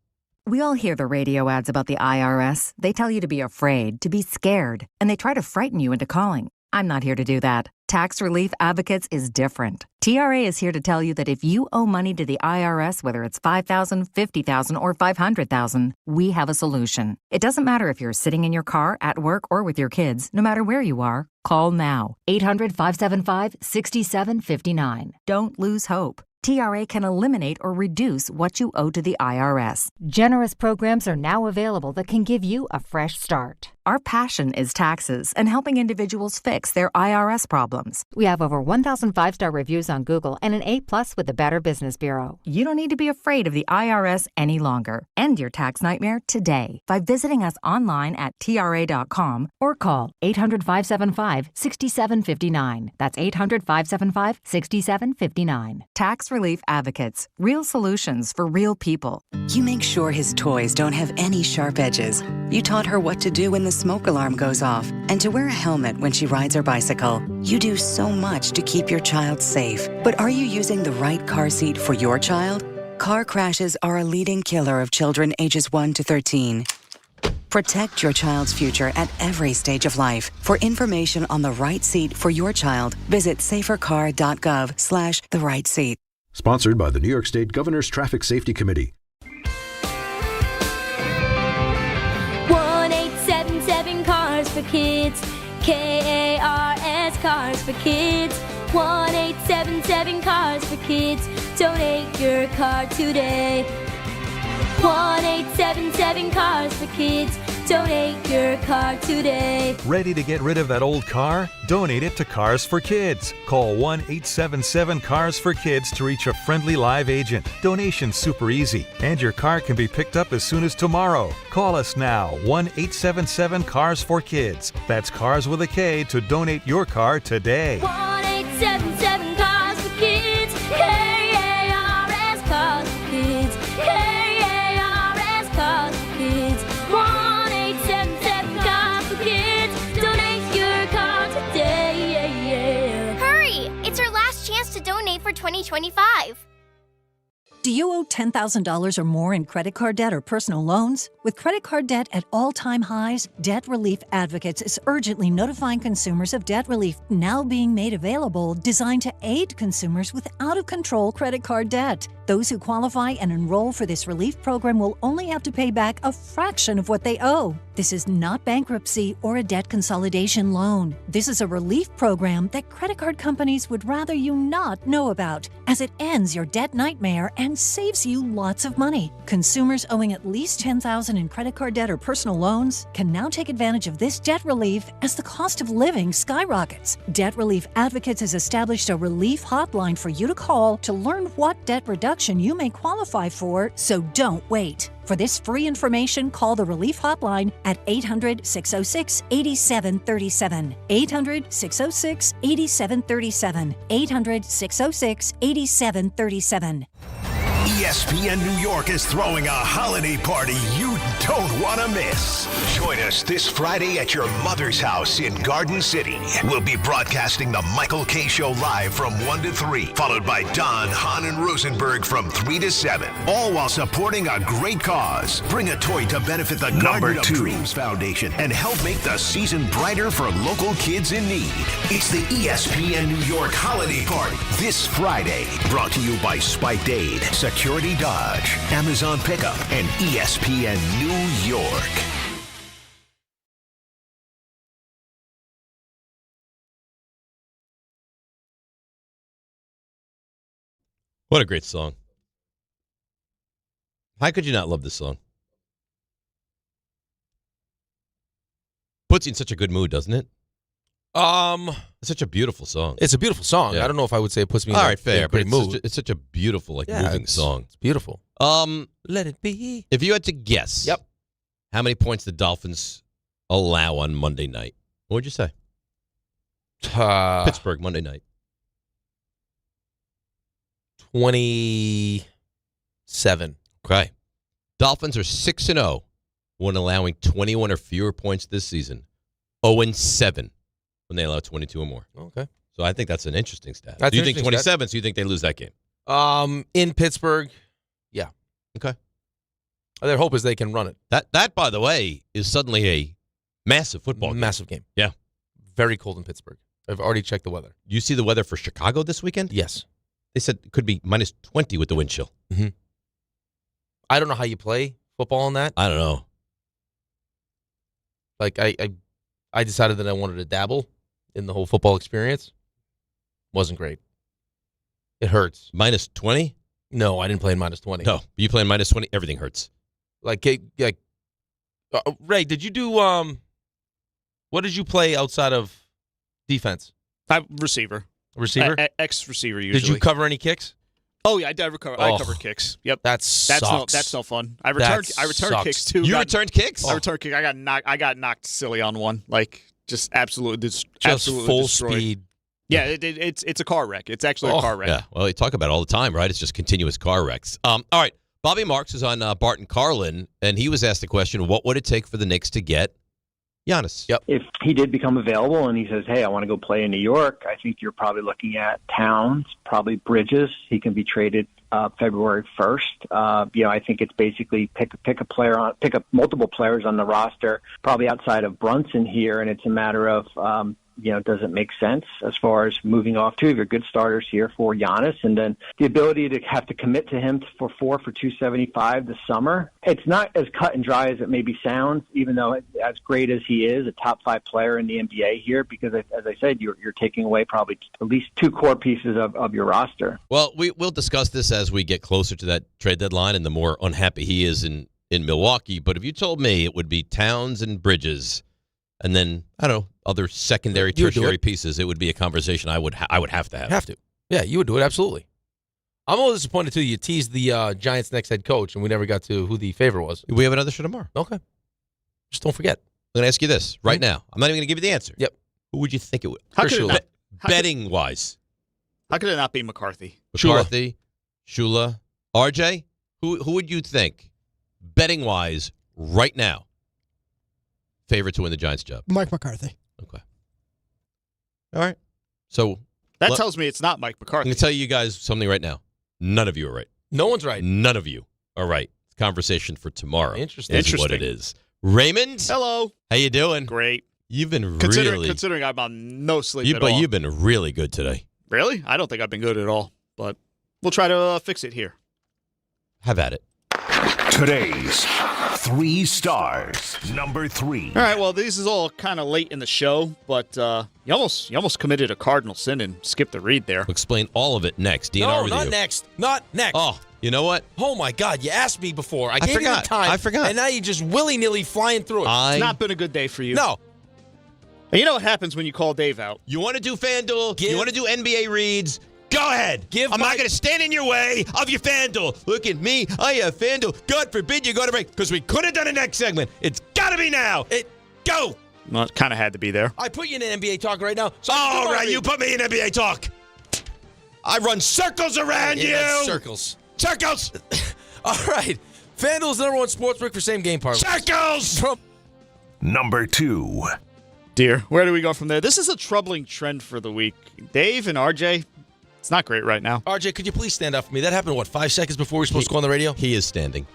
We all hear the radio ads about the IRS. They tell you to be afraid, to be scared, and they try to frighten you into calling. I'm not here to do that. Tax Relief Advocates is different. TRA is here to tell you that if you owe money to the IRS, whether it's $5,000, $50,000, or $500,000, we have a solution. It doesn't matter if you're sitting in your car, at work, or with your kids. No matter where you are, call now. 800-575-6759. Don't lose hope. TRA can eliminate or reduce what you owe to the IRS. Generous programs are now available that can give you a fresh start. Our passion is taxes and helping individuals fix their IRS problems. We have over 1,000 5-star reviews on Google and an A+ with the Better Business Bureau. You don't need to be afraid of the IRS any longer. End your tax nightmare today by visiting us online at TRA.com or call 800-575-6759. That's 800-575-6759. Tax Relief Advocates. Real solutions for real people. You make sure his toys don't have any sharp edges. You taught her what to do when the smoke alarm goes off and to wear a helmet when she rides her bicycle. You do so much to keep your child safe. But are you using the right car seat for your child? Car crashes are a leading killer of children ages 1 to 13. Protect your child's future at every stage of life. For information on the right seat for your child, visit safercar.gov/the right seat. Sponsored by the New York State Governor's Traffic Safety Committee. 1-877 Cars for Kids. KARS Cars for Kids. 1-877 Cars for Kids. Donate your car today. 1-877 Cars for Kids. Donate your car today. Ready to get rid of that old car? Donate it to Cars for Kids. Call 1-877-CARS-FOR-KIDS to reach a friendly live agent. Donation's super easy, and your car can be picked up as soon as tomorrow. Call us now, 1-877-CARS-FOR-KIDS. That's Cars with a K to donate your car today. 1-877 Cars for Kids. KARS Cars for Kids. KARS Cars for Kids. 1-877 Cars for Kids. Donate your car today. Hurry! It's our last chance to donate for 2025. Do you owe $10,000 or more in credit card debt or personal loans? With credit card debt at all-time highs, Debt Relief Advocates is urgently notifying consumers of debt relief now being made available, designed to aid consumers with out-of-control credit card debt. Those who qualify and enroll for this relief program will only have to pay back a fraction of what they owe. This is not bankruptcy or a debt consolidation loan. This is a relief program that credit card companies would rather you not know about, as it ends your debt nightmare and saves you lots of money. Consumers owing at least $10,000 in credit card debt or personal loans can now take advantage of this debt relief as the cost of living skyrockets. Debt Relief Advocates has established a relief hotline for you to call to learn what debt reduction you may qualify for, so don't wait. For this free information, call the Relief Hotline at 800-606-8737. 800-606-8737. 800-606-8737. ESPN New York is throwing a holiday party you don't want to miss. Join us this Friday at your mother's house in Garden City. We'll be broadcasting the Michael K. Show live from 1 to 3, followed by Don, Hahn, and Rosenberg from 3 to 7, all while supporting a great cause. Bring a toy to benefit the Garden of Dreams Foundation and help make the season brighter for local kids in need. It's the ESPN New York Holiday Party this Friday. Brought to you by Spiked Aid, Security Dodge, Amazon Pickup, and ESPN New York. What a great song. How could you not love this song? Puts you in such a good mood, doesn't it? It's such a beautiful song. It's a beautiful song. Yeah. I don't know if I would say it puts me All in right, fair, a great but mood. it's such a beautiful, moving song. It's beautiful. Let it be. If you had to guess, how many points the Dolphins allow on Monday night? What would you say? Pittsburgh, Monday night. 27. Okay. Dolphins are 6-0 when allowing 21 or fewer points this season. 0-7 when they allow 22 or more. Okay. So I think that's an interesting stat. That's Do you an think interesting 27, so you think they lose that game? In Pittsburgh, yeah. Okay. Their hope is they can run it. That, by the way, is suddenly a massive football game. Massive game. Yeah. Very cold in Pittsburgh. I've already checked the weather. You see the weather for Chicago this weekend? Yes. They said it could be minus 20 with the wind chill. Mm-hmm. I don't know how you play football in that. I don't know. Like, I decided that I wanted to dabble in the whole football experience. Wasn't great. It hurts. Minus 20? No, I didn't play in minus 20. No, you play in minus 20, everything hurts. Ray, did you do What did you play outside of defense? Receiver. Receiver? Ex-receiver usually. Did you cover any kicks? Oh yeah, I covered kicks. Yep. That's no fun. I returned kicks too. You returned kicks? I returned kick. I got knocked silly on one. Like just absolutely full destroyed. speed. Yeah, it's a car wreck. It's actually a car wreck. Yeah. Well, you talk about it all the time, right? It's just continuous car wrecks. All right. Bobby Marks is on Bart Carlin, and he was asked the question, what would it take for the Knicks to get Giannis? Yep. If he did become available and he says, hey, I want to go play in New York, I think you're probably looking at Towns, probably Bridges. He can be traded February 1st. I think it's basically pick up multiple players on the roster, probably outside of Brunson here, and it's a matter of does it make sense as far as moving off two of your good starters here for Giannis, and then the ability to have to commit to him for $275 this summer. It's not as cut and dry as it maybe sounds, even though as great as he is, a top 5 player in the NBA here, because as I said, you're taking away probably at least 2 core pieces of your roster. Well, we'll discuss this as we get closer to that trade deadline and the more unhappy he is in Milwaukee. But if you told me it would be Towns and Bridges, and then, I don't know, other secondary, tertiary pieces, it would be a conversation I would have to have. Have to. Yeah, you would do it, absolutely. I'm a little disappointed, too. You teased the Giants' next head coach, and we never got to who the favorite was. We have another show tomorrow. Okay. Just don't forget. I'm going to ask you this right now. I'm not even going to give you the answer. Yep. Who would you think it would? Betting-wise. How could it not be McCarthy? McCarthy, Shula, RJ? Who would you think, betting-wise, right now, favorite to win the Giants job? Mike McCarthy. Okay. All right. So that tells me it's not Mike McCarthy. I'm going to tell you guys something right now. None of you are right. No one's right. None of you are right. Conversation for tomorrow. Interesting. Is what it is. Raymond. Hello. How you doing? Great. You've been considering I'm on no sleep at all. But you've been really good today. Really? I don't think I've been good at all. But we'll try to fix it here. Have at it. Today's 3 stars. Number 3. All right, well, this is all kind of late in the show, but you almost committed a cardinal sin and skipped the read there. We'll explain all of it next. DNR no, with not you. next. Not next. Oh, you know what? Oh, my God. You asked me before. I gave forgot. you the time. I forgot. And now you're just willy-nilly flying through it. It's not been a good day for you. No. And you know what happens when you call Dave out? You want to do FanDuel? You want to do NBA reads? Go ahead. I'm not going to stand in your way of your FanDuel. Look at me. I have FanDuel. God forbid you go to break, because we could have done a next segment. It's got to be now. Go. Well, it kind of had to be there. I put you in an NBA talk right now. So all right, you put me in NBA talk. I run circles around you. Circles. Circles. All right. FanDuel's #1 sportsbook for same game parlays. Circles. Number 2. Dear, where do we go from there? This is a troubling trend for the week. Dave and RJ, it's not great right now. RJ, could you please stand up for me? That happened, 5 seconds before we were supposed to go on the radio? He is standing.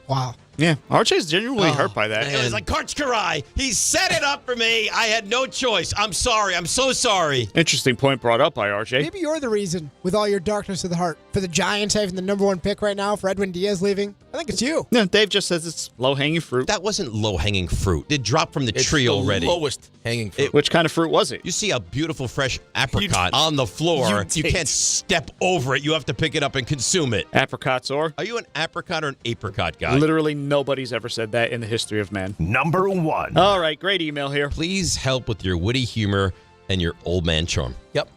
Wow. Yeah, RJ's genuinely hurt by that. It was like Karch Karai. He set it up for me. I had no choice. I'm sorry. I'm so sorry. Interesting point brought up by RJ. Maybe you're the reason, with all your darkness of the heart, for the Giants having the #1 pick right now, for Edwin Diaz leaving. I think it's you. Yeah, Dave just says it's low-hanging fruit. That wasn't low-hanging fruit. It dropped from the tree the already. Lowest hanging fruit. Which kind of fruit was it? You see a beautiful fresh apricot on the floor. You can't step over it. You have to pick it up and consume it. Apricots or? Are you an apricot or an apricot guy? Literally nobody's ever said that in the history of man. Number 1. All right, great email here. Please help with your witty humor and your old man charm. Yep.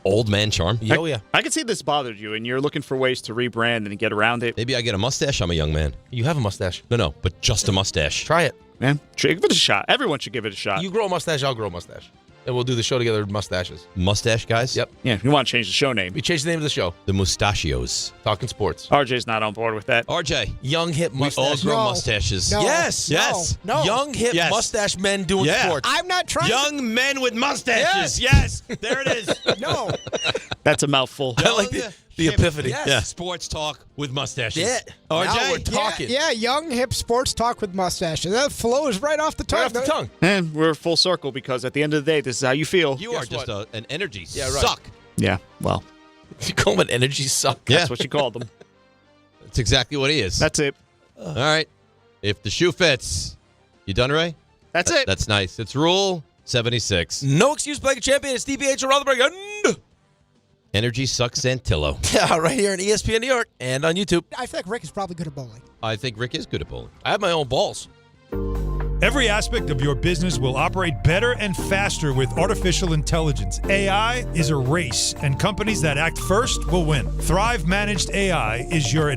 Old man charm? Oh, yeah. I can see this bothered you, and you're looking for ways to rebrand and get around it. Maybe I get a mustache. I'm a young man. You have a mustache. No, but just a mustache. Try it. Man, give it a shot. Everyone should give it a shot. You grow a mustache, I'll grow a mustache. And we'll do the show together with mustaches. Mustache guys? Yep. Yeah, you want to change the show name. We changed the name of the show. The Mustachios. Talking sports. RJ's not on board with that. RJ. Young, hip mustache. We all grow mustaches. No. Yes. Yes. No. Young, hip mustache men doing sports. I'm not trying Young men with mustaches. Yes. There it is. No. That's a mouthful. I like the epiphany. Yes. Yeah. Sports talk with mustaches. Yeah. RJ. Now we're talking. Yeah, young, hip sports talk with mustaches. That flows right off the tongue. Right off the tongue. And we're full circle because at the end of the day, this is how you feel. You are just an energy right. suck. Yeah, well. You call him an energy suck? That's what you called him. That's exactly what he is. That's it. All right. If the shoe fits. You done, Ray? That's it. That's nice. It's Rule 76. No excuse playing a champion. It's DiPietro Rothenberg. And Energy sucks Santillo. yeah, right here on ESPN New York and on YouTube. I feel like Rick is probably good at bowling. I think Rick is good at bowling. I have my own balls. Every aspect of your business will operate better and faster with artificial intelligence. AI is a race, and companies that act first will win. Thrive Managed AI is your